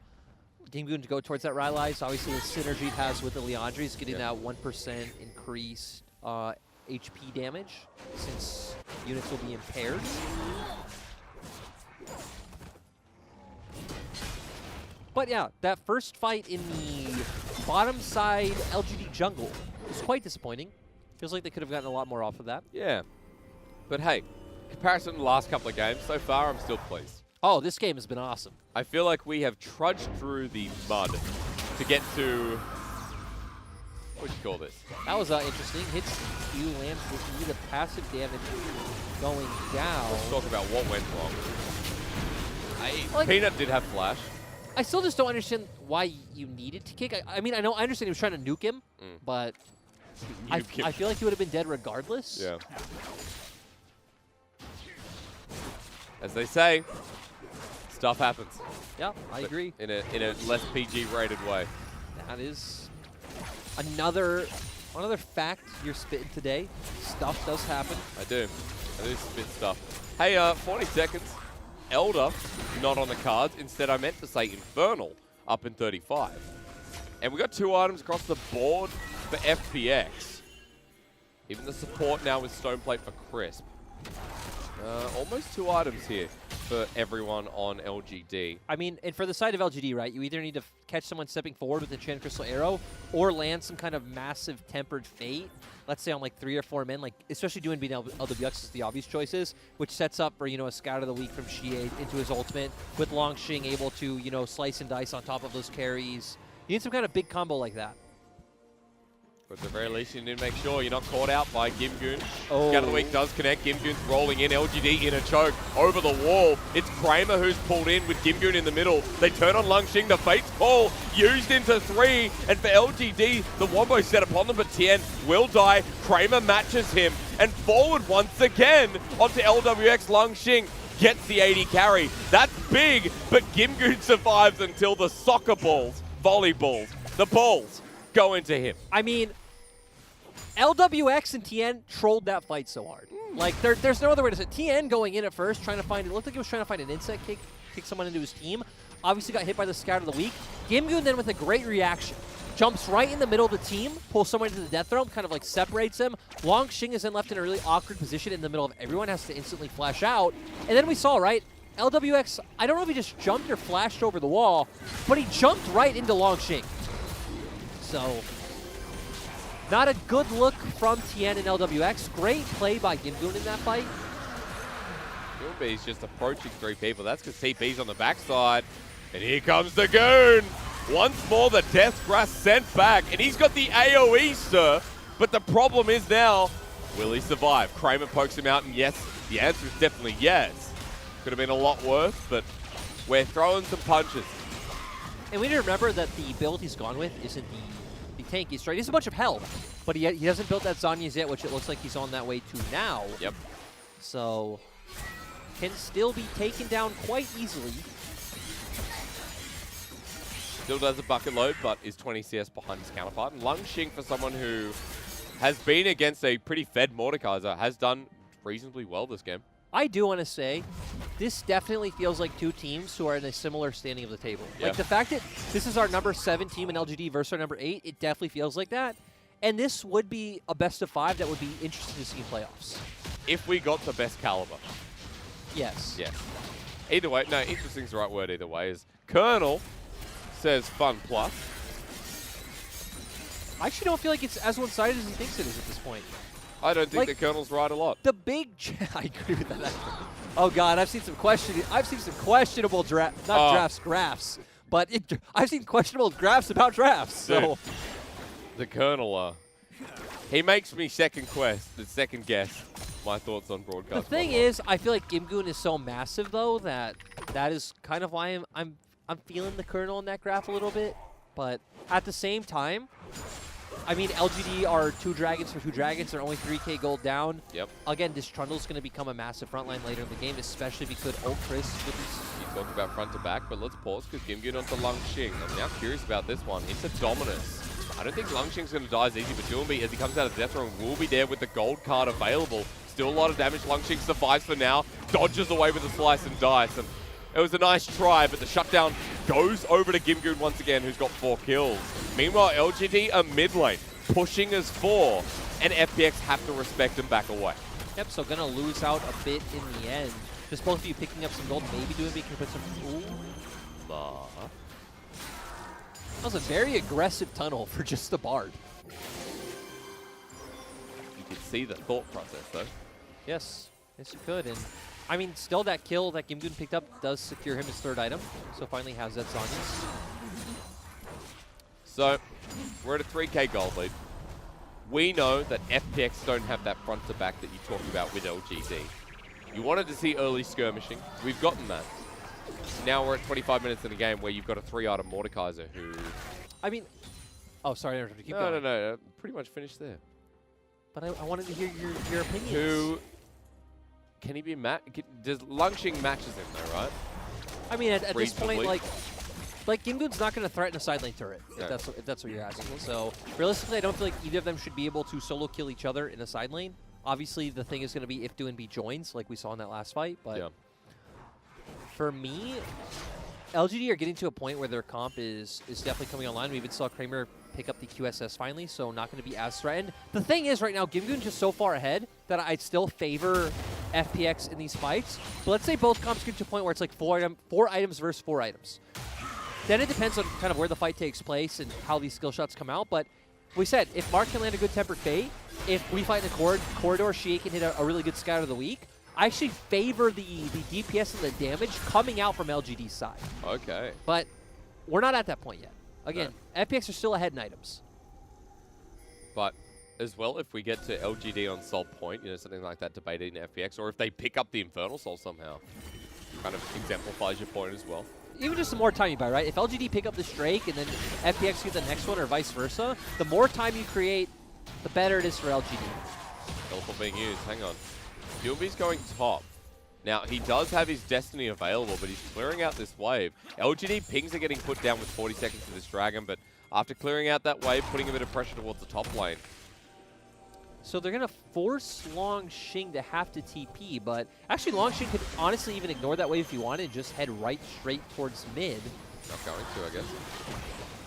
GameGoon to go towards that Rylai's. Obviously, the synergy it has with the Liandry's, getting that 1% increased HP damage since units will be impaired. But yeah, that first fight in the bottom side LGD jungle was quite disappointing. Feels like they could have gotten a lot more off of that. Yeah. But hey, comparison to the last couple of games, so far I'm still pleased. Oh, this game has been awesome. I feel like we have trudged through the mud to get to, what do you call this? That was interesting. Hits Q, lands with E, the passive damage going down. Let's talk about what went wrong. Peanut did have flash. I still just don't understand why you needed to kick. I mean, I understand he was trying to nuke him, but I feel like he would have been dead regardless. Yeah. As they say, stuff happens. Yeah, I agree. In a less PG rated way. That is another fact you're spitting today. Stuff does happen. I do spit stuff. Hey, 40 seconds. Elder, not on the cards. Instead, I meant to say Infernal, up in 35. And we got 2 items across the board for FPX. Even the support now with Stoneplate for Crisp. Almost 2 items here for everyone on LGD. I mean, and for the side of LGD, right, you either need to catch someone stepping forward with Enchanted Crystal Arrow or land some kind of massive Tempered Fate. Let's say on like 3 or 4 men, like especially doing being LWX is the obvious choices, which sets up for, a Scout of the Week from Xie into his ultimate, with Longshing able to, slice and dice on top of those carries. You need some kind of big combo like that. But at the very least, you need to make sure you're not caught out by GimGoon. Oh. Scout of the Week does connect. GimGoon's rolling in. LGD in a choke. Over the wall. It's Kramer who's pulled in with GimGoon in the middle. They turn on Longshing. The Fate's Call used into 3. And for LGD, the Wombo set upon them, but Tien will die. Kramer matches him. And forward once again onto LWX. Longshing gets the 80 carry. That's big, but GimGoon survives until the soccer balls, volleyballs, the balls go into him. I mean, LWX and Tien trolled that fight so hard. Like, there's no other way to say it. Tien going in at first, trying to find, it looked like he was trying to find an insect kick someone into his team. Obviously got hit by the Scout of the Week. GimGoon then with a great reaction, jumps right in the middle of the team, pulls someone into the death realm, kind of like separates them. Longshing is then left in a really awkward position in the middle of everyone, has to instantly flash out. And then we saw, right, LWX, I don't know if he just jumped or flashed over the wall, but he jumped right into Longshing. So, not a good look from Tien and LWX. Great play by GimGoon in that fight. Goonby's just approaching 3 people. That's because TP's on the backside. And here comes the Goon. Once more, the Death Grasp sent back. And he's got the AoE, sir. But the problem is now, will he survive? Kramer pokes him out, and yes, the answer is definitely yes. Could have been a lot worse, but we're throwing some punches. And we need to remember that the build he's gone with isn't the tankiest, right? He has a bunch of health, but he hasn't built that Zhonya's yet, which it looks like he's on that way to now. Yep. So can still be taken down quite easily. Still does a bucket load, but is 20 CS behind his counterpart. And Lungxing, for someone who has been against a pretty fed Mordekaiser, has done reasonably well this game. I do want to say, this definitely feels like two teams who are in a similar standing of the table. Yeah. Like the fact that this is our number 7 team in LGD versus our number 8, it definitely feels like that. And this would be a best of 5 that would be interesting to see in playoffs. If we got the best caliber. Yes. Yes. Either way, no, interesting's the right word either way, is Colonel says fun plus. I actually don't feel like it's as one-sided as he thinks it is at this point. I don't think like, the Colonel's right a lot. The big, I agree with that. Oh God, I've seen some questionable graphs, but I've seen questionable graphs about drafts. So dude, the Colonel, he makes me second guess my thoughts on broadcast. The thing is, I feel like Gimgoon is so massive though that is kind of why I'm feeling the Colonel in that graph a little bit. But at the same time, I mean, LGD are 2 dragons for 2 dragons. They're only 3k gold down. Yep. Again, this Trundle's going to become a massive frontline later in the game, especially if he could ult Chris with his... You talked about front to back, but let's pause because Gimgoon onto Lungxing. I'm now curious about this one. It's a Dominus. I don't think Lungxing's going to die as easy, but Doomby, as he comes out of the death room, will be there with the gold card available. Still a lot of damage. Lungxing survives for now. Dodges away with a slice and dice. And it was a nice try, but the shutdown goes over to Gimgoon once again, who's got 4 kills. Meanwhile, LGD are mid lane, pushing as 4, and FPX have to respect and back away. Yep, so gonna lose out a bit in the end. Just both of you picking up some gold, maybe Doomby can put some... Ooh. That was a very aggressive tunnel for just the Bard. You can see the thought process, though. Yes, yes you could, and I mean, still that kill that Gimgoon picked up does secure him his 3rd item, so finally has that Zhonya's. So, we're at a 3k gold lead. We know that FPX don't have that front to back that you talked about with LGD. You wanted to see early skirmishing. We've gotten that. Now we're at 25 minutes in the game where you've got a 3-item Mordekaiser who... I mean... Oh, sorry, I interrupted. Keep going. No. Pretty much finished there. But I wanted to hear your opinions. Who... Can he be does Lungxing matches him though, right? I mean, at this point, like Gimgoon's not going to threaten a side lane turret, no. if that's what you're asking. So realistically, I don't feel like either of them should be able to solo kill each other in a side lane. Obviously, the thing is going to be if Doomby joins, like we saw in that last fight. But for me, LGD are getting to a point where their comp is definitely coming online. We even saw Kramer pick up the QSS finally, so not going to be as threatened. The thing is, right now, Gimgoon's just so far ahead that I'd still favor FPX in these fights. But let's say both comps get to a point where it's like 4 items versus 4 items. Then it depends on kind of where the fight takes place and how these skill shots come out. But we said, if Mark can land a good Tempered Fate, if we fight in the corridor, Shie can hit a really good Scout of the Week, I actually favor the DPS and the damage coming out from LGD's side. Okay. But we're not at that point yet. Again, FPX are still ahead in items. But as well, if we get to LGD on Soul Point, you know, something like that debated in FPX, or if they pick up the Infernal Soul somehow, kind of exemplifies your point as well. Even just the more time you buy, right? If LGD pick up this Drake and then FPX get the next one or vice versa, the more time you create, the better it is for LGD. Teleport being used. Hang on. Doomby's going top. Now, he does have his Destiny available, but he's clearing out this wave. LGD pings are getting put down with 40 seconds to this Dragon, but after clearing out that wave, putting a bit of pressure towards the top lane. So they're going to force Longxing to have to TP, but actually Longxing could honestly even ignore that wave if he wanted and just head right straight towards mid. Not going to, I guess.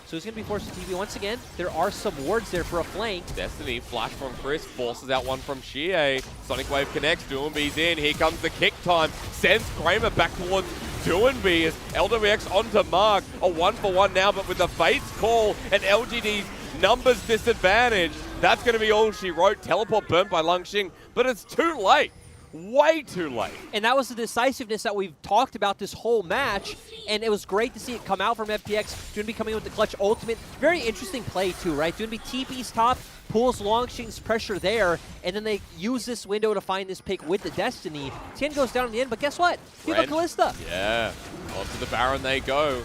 So he's going to be forced to TP once again. There are some wards there for a flank. Destiny, flash from Chris, forces out one from Shie. Sonic Wave connects, Doomby's in. Here comes the kick time. Sends Kramer back towards Doomby as LWX onto Mark. A 1-for-1 now, but with the Fate's call and LGD's numbers disadvantage, that's going to be all she wrote. Teleport burnt by Lungxing, but it's too late. way too late. And that was the decisiveness that we've talked about this whole match, and it was great to see it come out from FPX. Doonby coming in with the clutch ultimate. Very interesting play too, right? Doonby TP's top, pulls Longxing's pressure there, and then they use this window to find this pick with the Destiny. Tien goes down in the end, but guess what? He got Kalista. Yeah, onto the Baron they go.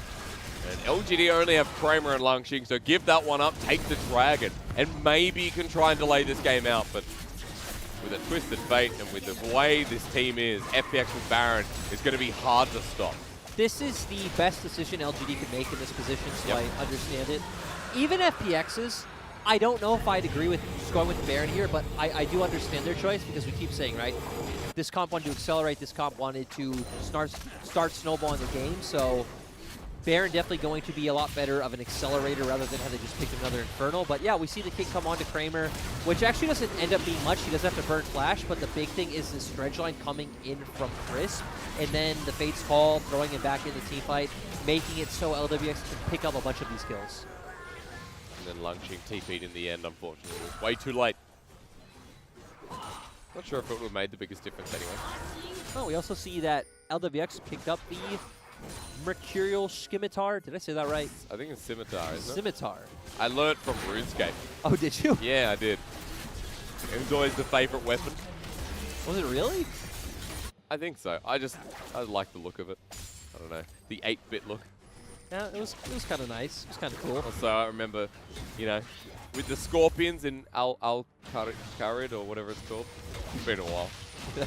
And LGD only have Kramer and Longxing, so give that one up, take the Dragon, and maybe you can try and delay this game out, but with a twisted fate and with the way this team is, FPX with Baron is going to be hard to stop. This is the best decision LGD could make in this position, so I understand it. Even FPX's, I don't know if I'd agree with just going with the Baron here, but I do understand their choice because we keep saying, right, this comp wanted to accelerate, this comp wanted to start snowballing the game, so Baron definitely going to be a lot better of an accelerator rather than have they just picked another Infernal. But yeah, we see the kick come on to Kramer, which actually doesn't end up being much. He doesn't have to burn Flash, but the big thing is this dredge line coming in from Crisp, and then the Fate's Call, throwing it back in the team fight, making it so LWX can pick up a bunch of these kills. And then Longxing TP'd in the end, unfortunately. It was way too late. Not sure if it would have made the biggest difference anyway. Oh, we also see that LWX picked up the Mercurial Scimitar. Did I say that right? I think it's Scimitar, isn't it? Scimitar. I learned from RuneScape. Oh, did you? Yeah, I did. It was always the favorite weapon. Was it really? I think so. I like the look of it. I don't know. The 8-bit look. Yeah, it was kind of nice. It was kind of cool. Also, I remember, you know, with the Scorpions in Al-Kharid or whatever it's called. It's been a while.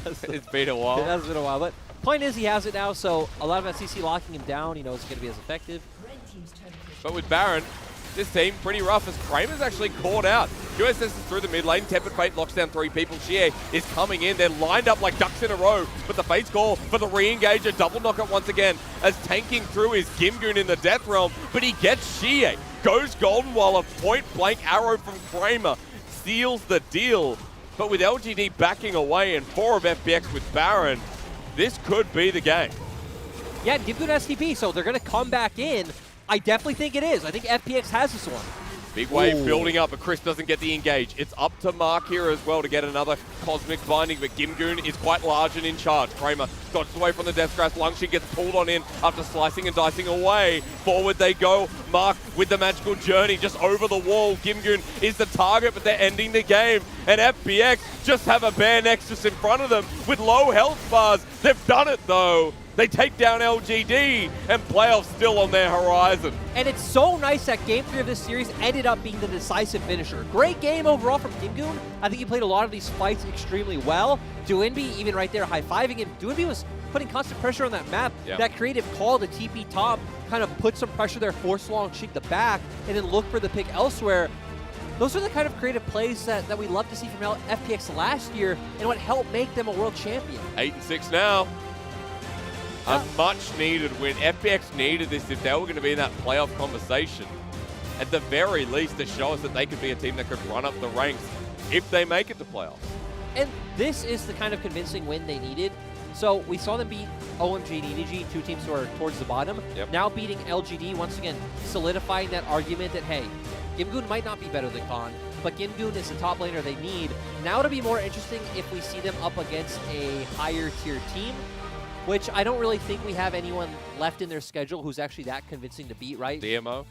It's been a while. It has been a while, but point is he has it now, so a lot of SCC locking him down, you know, it's going to be as effective. But with Baron, this team pretty rough as Kramer's actually caught out. QSS is through the mid lane. Tepid Fate locks down 3 people. Xie is coming in. They're lined up like ducks in a row. But the Fate's call for the re-engager. Double knockout once again as tanking through is Gimgoon in the Death Realm. But he gets Xie. Goes golden while a point-blank arrow from Kramer seals the deal. But with LGD backing away and 4 of FPX with Baron, this could be the game. Yeah, Gimgoon STP, so they're going to come back in. I definitely think it is. I think FPX has this one. Big wave building up, but Chris doesn't get the engage. It's up to Mark here as well to get another Cosmic Binding, but Gimgoon is quite large and in charge. Kramer dodges away from the Death Grasp. Longxing gets pulled on in after slicing and dicing away. Forward they go. Mark with the magical journey just over the wall. Gimgoon is the target, but they're ending the game. And FPX just have a bare Nexus in front of them with low health bars. They've done it though. They take down LGD, and playoffs still on their horizon. And it's so nice that Game 3 of this series ended up being the decisive finisher. Great game overall from Gimgoon. I think he played a lot of these fights extremely well. Doinby, even right there, high-fiving him. Doinby was putting constant pressure on that map. Yeah. That creative call to TP top kind of put some pressure there, force Longxing the back, and then look for the pick elsewhere. Those are the kind of creative plays that we love to see from FPX last year, and what helped make them a world champion. 8-6 now. A much needed win. FPX needed this if they were going to be in that playoff conversation. At the very least, to show us that they could be a team that could run up the ranks if they make it to playoffs. And this is the kind of convincing win they needed. So we saw them beat OMG and JDG, 2 teams who are towards the bottom. Yep. Now beating LGD, once again, solidifying that argument that, hey, Gimgoon might not be better than Khan, but Gimgoon is the top laner they need. Now it'll be more interesting if we see them up against a higher tier team, which I don't really think we have anyone left in their schedule who's actually that convincing to beat, right? DMO?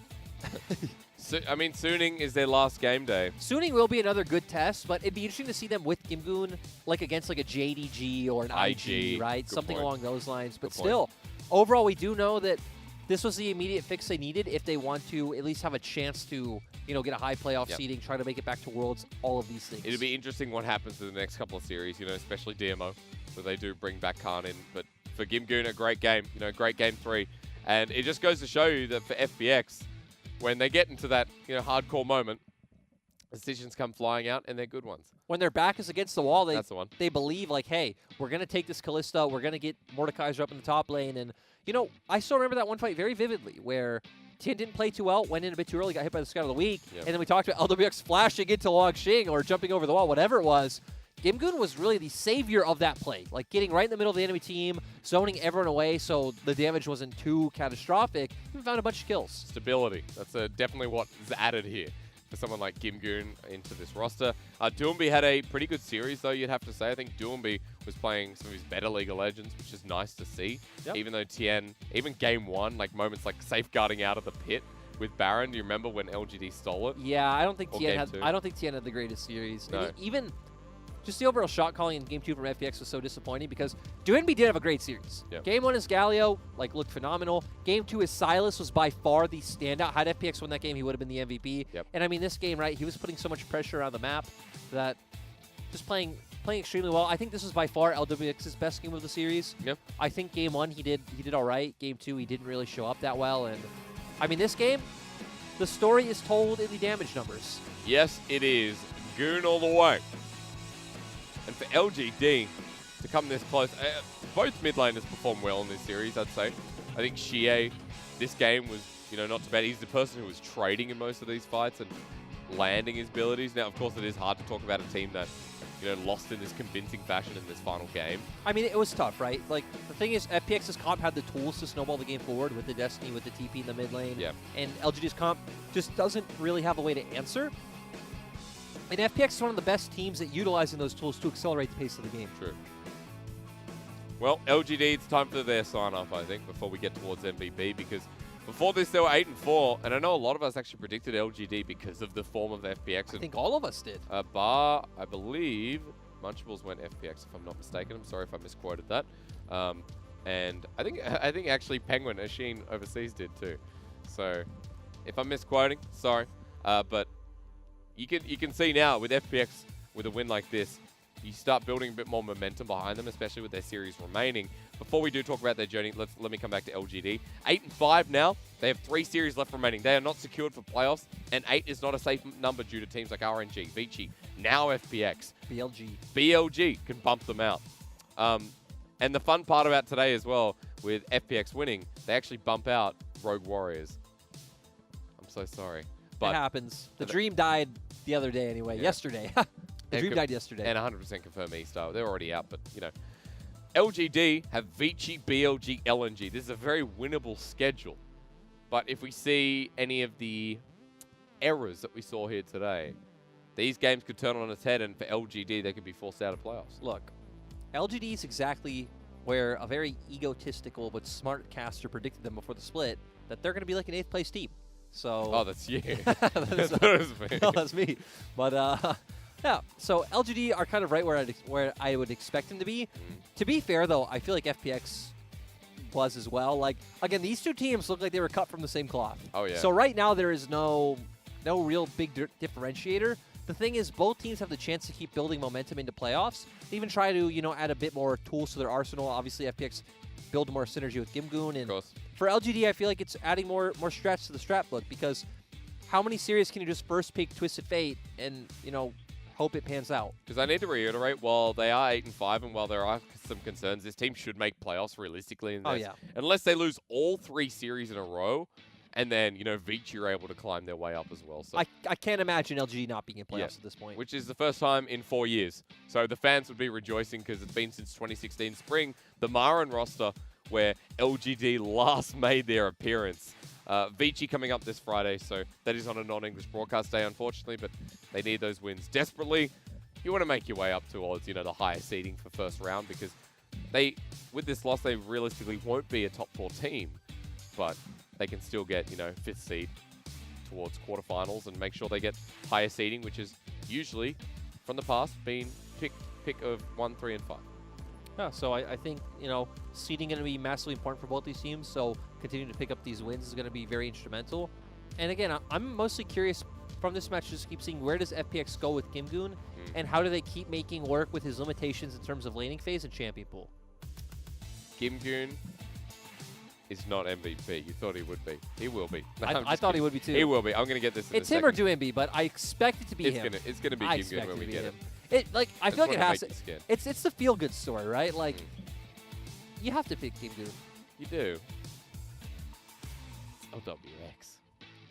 I mean, Suning is their last game day. Suning will be another good test, but it'd be interesting to see them with Gimgoon, like against like a JDG or an IG, right? Good Something point. along those lines. But Good still, overall, we do know that this was the immediate fix they needed if they want to at least have a chance to, you know, get a high playoff seeding, try to make it back to Worlds, all of these things. It'll be interesting what happens in the next couple of series, you know, especially DMO, where they do bring back Khan in. But for Gimgoon, a great game, you know, great game 3. And it just goes to show you that for FPX, when they get into that, you know, hardcore moment, decisions come flying out, and they're good ones. When their back is against the wall, That's the one. they believe, like, hey, we're going to take this Kalista, we're going to get Mordekaiser up in the top lane. And, you know, I still remember that one fight very vividly where Tien didn't play too well, went in a bit too early, got hit by the Scout of the Week, and then we talked about LWX flashing into Longxing or jumping over the wall, whatever it was. Gimgoon was really the savior of that play, like getting right in the middle of the enemy team, zoning everyone away so the damage wasn't too catastrophic. We found a bunch of kills. Stability. That's definitely what is added here for someone like Gimgoon into this roster. Doomby had a pretty good series, though, you'd have to say. I think Doomby was playing some of his better League of Legends, which is nice to see. Yep. Even though Tien, even game 1, like moments like safeguarding out of the pit with Baron. Do you remember when LGD stole it? Yeah, I don't think Or Tien game had. 2? I don't think Tien had the greatest series. No. And even just the overall shot calling in Game 2 from FPX was so disappointing because Duenby did have a great series. Yep. Game 1 is Galio, like looked phenomenal. Game 2 is Silas was by far the standout. Had FPX won that game, he would have been the MVP. Yep. And I mean, this game, right? He was putting so much pressure on the map that just playing extremely well. I think this was by far LWX's best game of the series. Yep. I think Game 1 he did all right. Game 2 he didn't really show up that well. And I mean, this game, the story is told in the damage numbers. Yes, it is. Goon all the way. And for LGD to come this close, both mid laners performed well in this series, I'd say. I think Xie, this game was, not too bad. He's the person who was trading in most of these fights and landing his abilities. Now, of course, it is hard to talk about a team that, lost in this convincing fashion in this final game. I mean, it was tough, right? Like, the thing is, FPX's comp had the tools to snowball the game forward with the Destiny, with the TP in the mid lane. Yeah. And LGD's comp just doesn't really have a way to answer. And FPX is one of the best teams at utilizing those tools to accelerate the pace of the game. True. Well, LGD, it's time for their sign-off, I think, before we get towards MVP, because before this, they were 8-4, and I know a lot of us actually predicted LGD because of the form of FPX. I think all of us did. Bar, I believe, Munchables went FPX, if I'm not mistaken. I'm sorry if I misquoted that. And I think actually Penguin, Ashin overseas did too. So, if I'm misquoting, sorry. But you can see now with FPX, with a win like this, you start building a bit more momentum behind them, especially with their series remaining. Before we do talk about their journey, let me come back to LGD. 8-5 now. They have 3 series left remaining. They are not secured for playoffs, and 8 is not a safe number due to teams like RNG, Vici, now FPX. BLG can bump them out. And the fun part about today as well, with FPX winning, they actually bump out Rogue Warriors. I'm so sorry. But it happens. The dream died the other day anyway. Yeah. Yesterday. The dream died yesterday. And 100% confirm E-Star. They're already out, but, LGD have Vici, BLG, LNG. This is a very winnable schedule. But if we see any of the errors that we saw here today, these games could turn on its head, and for LGD, they could be forced out of playoffs. Look, LGD is exactly where a very egotistical but smart caster predicted them before the split, that they're going to be like an 8th place team. So. Oh, that's you. That's me. No, that's me. But yeah. So LGD are kind of right where I would expect them to be. To be fair, though, I feel like FPX was as well. Like again, these two teams look like they were cut from the same cloth. Oh yeah. So right now there is no real big differentiator. The thing is, both teams have the chance to keep building momentum into playoffs. They even try to add a bit more tools to their arsenal. Obviously, FPX build more synergy with Gimgoon, and for LGD, I feel like it's adding more strats to the strat book, because how many series can you just first pick Twisted Fate and hope it pans out? Because I need to reiterate, while they are 8-5 and while there are some concerns, this team should make playoffs realistically. In this. Oh yeah. Unless they lose all 3 series in a row, and then Vici are able to climb their way up as well. So I can't imagine LGD not being in playoffs at this point. Which is the first time in 4 years. So the fans would be rejoicing because it's been since 2016 spring, the Marin roster, where LGD last made their appearance. Vici coming up this Friday, so that is on a non-English broadcast day, unfortunately, but they need those wins desperately. You want to make your way up towards, the higher seeding for first round, because with this loss, they realistically won't be a top 4 team, but they can still get, 5th seed towards quarterfinals and make sure they get higher seeding, which is usually, from the past, been pick of 1, 3, and 5. Yeah, so I think, seeding going to be massively important for both these teams, so continuing to pick up these wins is going to be very instrumental. And again, I'm mostly curious from this match, just keep seeing where does FPX go with Gimgoon, and how do they keep making work with his limitations in terms of laning phase and champion pool. Gimgoon is not MVP. You thought he would be. He will be. No, I thought he would be too. He will be. I'm going to get this in It's him or Duenby, but I expect it to be him. It's going to be Gimgoon when we get it. I feel like it has to. It's the feel-good story, right? Like, you have to pick Gimgoon. You do. It's LWX.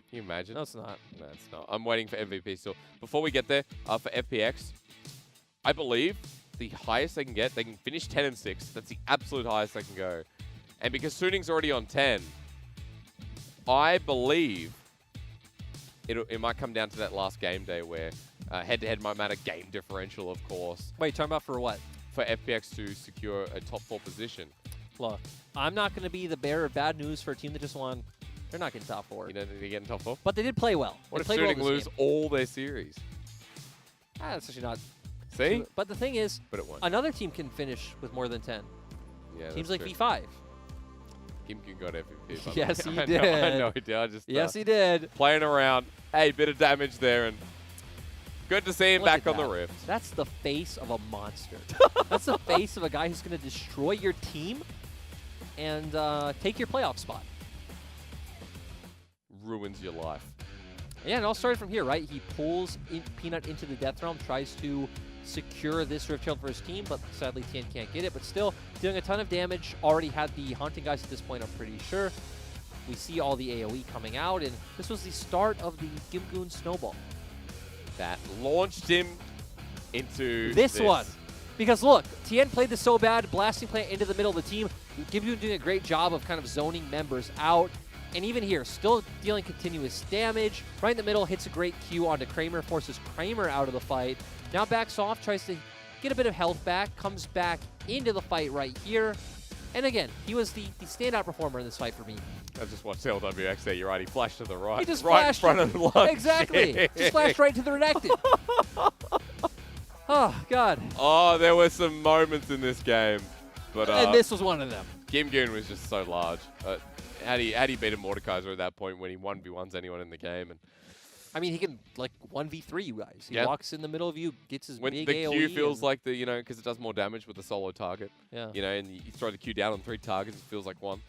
Can you imagine? No, it's not. No, it's not. I'm waiting for MVP still. Before we get there, for FPX, I believe the highest they can finish 10-6. That's the absolute highest they can go. And because Suning's already on 10, I believe it might come down to that last game day where head-to-head might matter. Game differential, of course. Wait, talking about for what? for FPX to secure a top 4 position. Look, I'm not going to be the bearer of bad news for a team that just won. They're not getting top 4. You don't think they get in top 4? But they did play well. What if they played Suning well this lose game. all their series? That's actually not. See? But the thing is, But it won't. another team can finish with more than 10. Yeah, Teams that's like true. V5. Kim got MVP. by the Yes, way. he I did. know he did. I just Yes, he did. Playing around. Hey, bit of damage there, and good to see him Look back at on the that. Rift. That's the face of a monster. That's the face of a guy who's going to destroy your team and take your playoff spot. Ruins your life. Yeah, and it all started from here, right? He pulls Peanut into the Death Realm, tries to secure this Rift Shield for his team, but sadly Tien can't get it. But still, doing a ton of damage. Already had the Haunting Guys at this point, I'm pretty sure. We see all the AoE coming out, and this was the start of the Gimgoon Snowball. That launched him into This one. Because look, Tien played this so bad, blasting plant into the middle of the team. Gimgoon doing a great job of kind of zoning members out. And even here, still dealing continuous damage. Right in the middle, hits a great Q onto Kramer, forces Kramer out of the fight. Now backs off, tries to get a bit of health back, comes back into the fight right here. And again, he was the standout performer in this fight for me. I just watched LWX there. You're right. He flashed to the right. He just right in flashed front of the line. Exactly. Just flashed right to the Renekton. Oh, God. Oh, there were some moments in this game. But And this was one of them. Gimgoon was just so large. Had he beaten Mordekaiser at that point when he 1v1s anyone in the game? And I mean, he can, like, 1v3 you guys. He Yeah. walks in the middle of you, gets his when big the AoE. Q feels and- like the, because it does more damage with a solo target. Yeah. And you throw the Q down on 3 targets, it feels like 1.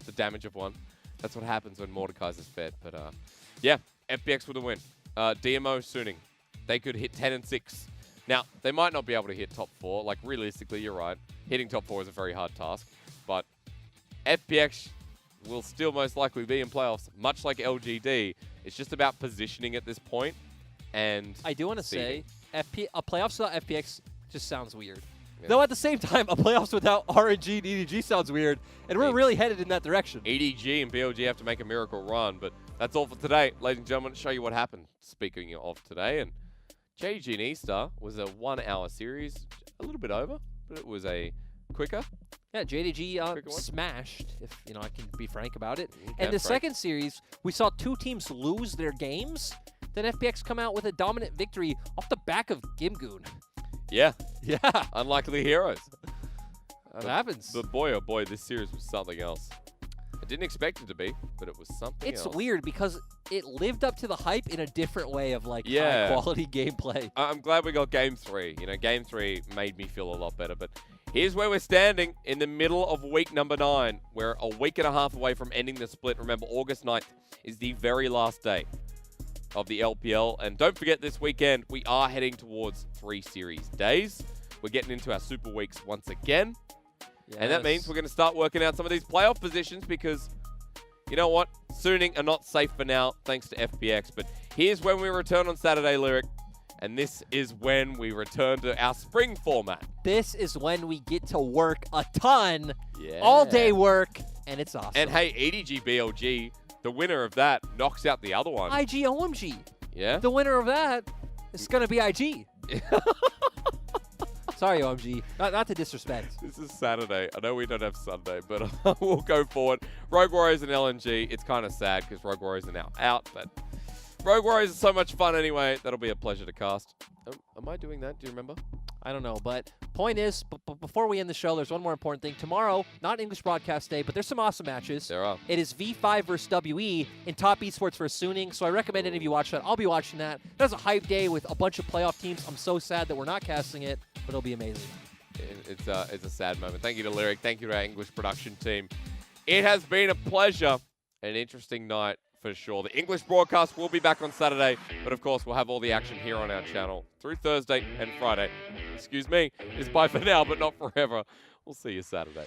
The damage of 1. That's what happens when Mordekaiser's fed. But yeah, FPX with a win. DMO Suning. They could hit 10 and 6. Now, they might not be able to hit top 4. Like, realistically, you're right. Hitting top 4 is a very hard task. But FPX will still most likely be in playoffs, much like LGD. It's just about positioning at this point. And I do want to say, a playoffs without FPX just sounds weird. Yeah. Though at the same time, a playoffs without RNG and EDG sounds weird, and we're really headed in that direction. EDG and BLG have to make a miracle run, but that's all for today. Ladies and gentlemen, to show you what happened. Speaking of today, and JDG and E-Star was a 1-hour series, a little bit over, but it was a quicker. Yeah, JDG Quicker one. smashed, if I can be frank about it. You can, And the Frank. second series, we saw 2 teams lose their games, then FPX come out with a dominant victory off the back of Gimgoon. Yeah. Yeah. Unlikely heroes. That happens. But boy, oh boy, this series was something else. I didn't expect it to be, but it was something It's else. weird because it lived up to the hype in a different way of like Yeah. high quality gameplay. I'm glad we got Game 3. Game 3 made me feel a lot better. But here's where we're standing in the middle of week number 9. We're a week and a half away from ending the split. Remember, August 9th is the very last day of the LPL. And don't forget, this weekend, we are heading towards 3 series days. We're getting into our super weeks once again. And that means we're going to start working out some of these playoff positions because, you know what? Suning are not safe for now, thanks to FPX. But here's when we return on Saturday, Lyric. And this is when we return to our spring format. This is when we get to work a ton, Yeah. all day work, and it's awesome. And hey, EDG BLG, the winner of that knocks out the other one. IG OMG. Yeah? The winner of that is going to be IG. Sorry, OMG. Not to disrespect. This is Saturday. I know we don't have Sunday, but we'll go forward. Rogue Warriors and LNG. It's kind of sad because Rogue Warriors are now out, but Rogue Warriors is so much fun anyway. That'll be a pleasure to cast. Am I doing that? Do you remember? I don't know, but point is, before we end the show, there's one more important thing. Tomorrow, not English broadcast day, but there's some awesome matches. There are. It is V5 versus WE in Top Esports versus Suning, so I recommend any of you watch that. I'll be watching that. That's a hype day with a bunch of playoff teams. I'm so sad that we're not casting it, but it'll be amazing. It's a sad moment. Thank you to Lyric. Thank you to our English production team. It has been a pleasure. An interesting night for sure. The English broadcast will be back on Saturday, but of course we'll have all the action here on our channel through Thursday and Friday. Excuse me. It's bye for now, but not forever. We'll see you Saturday.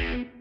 Bye.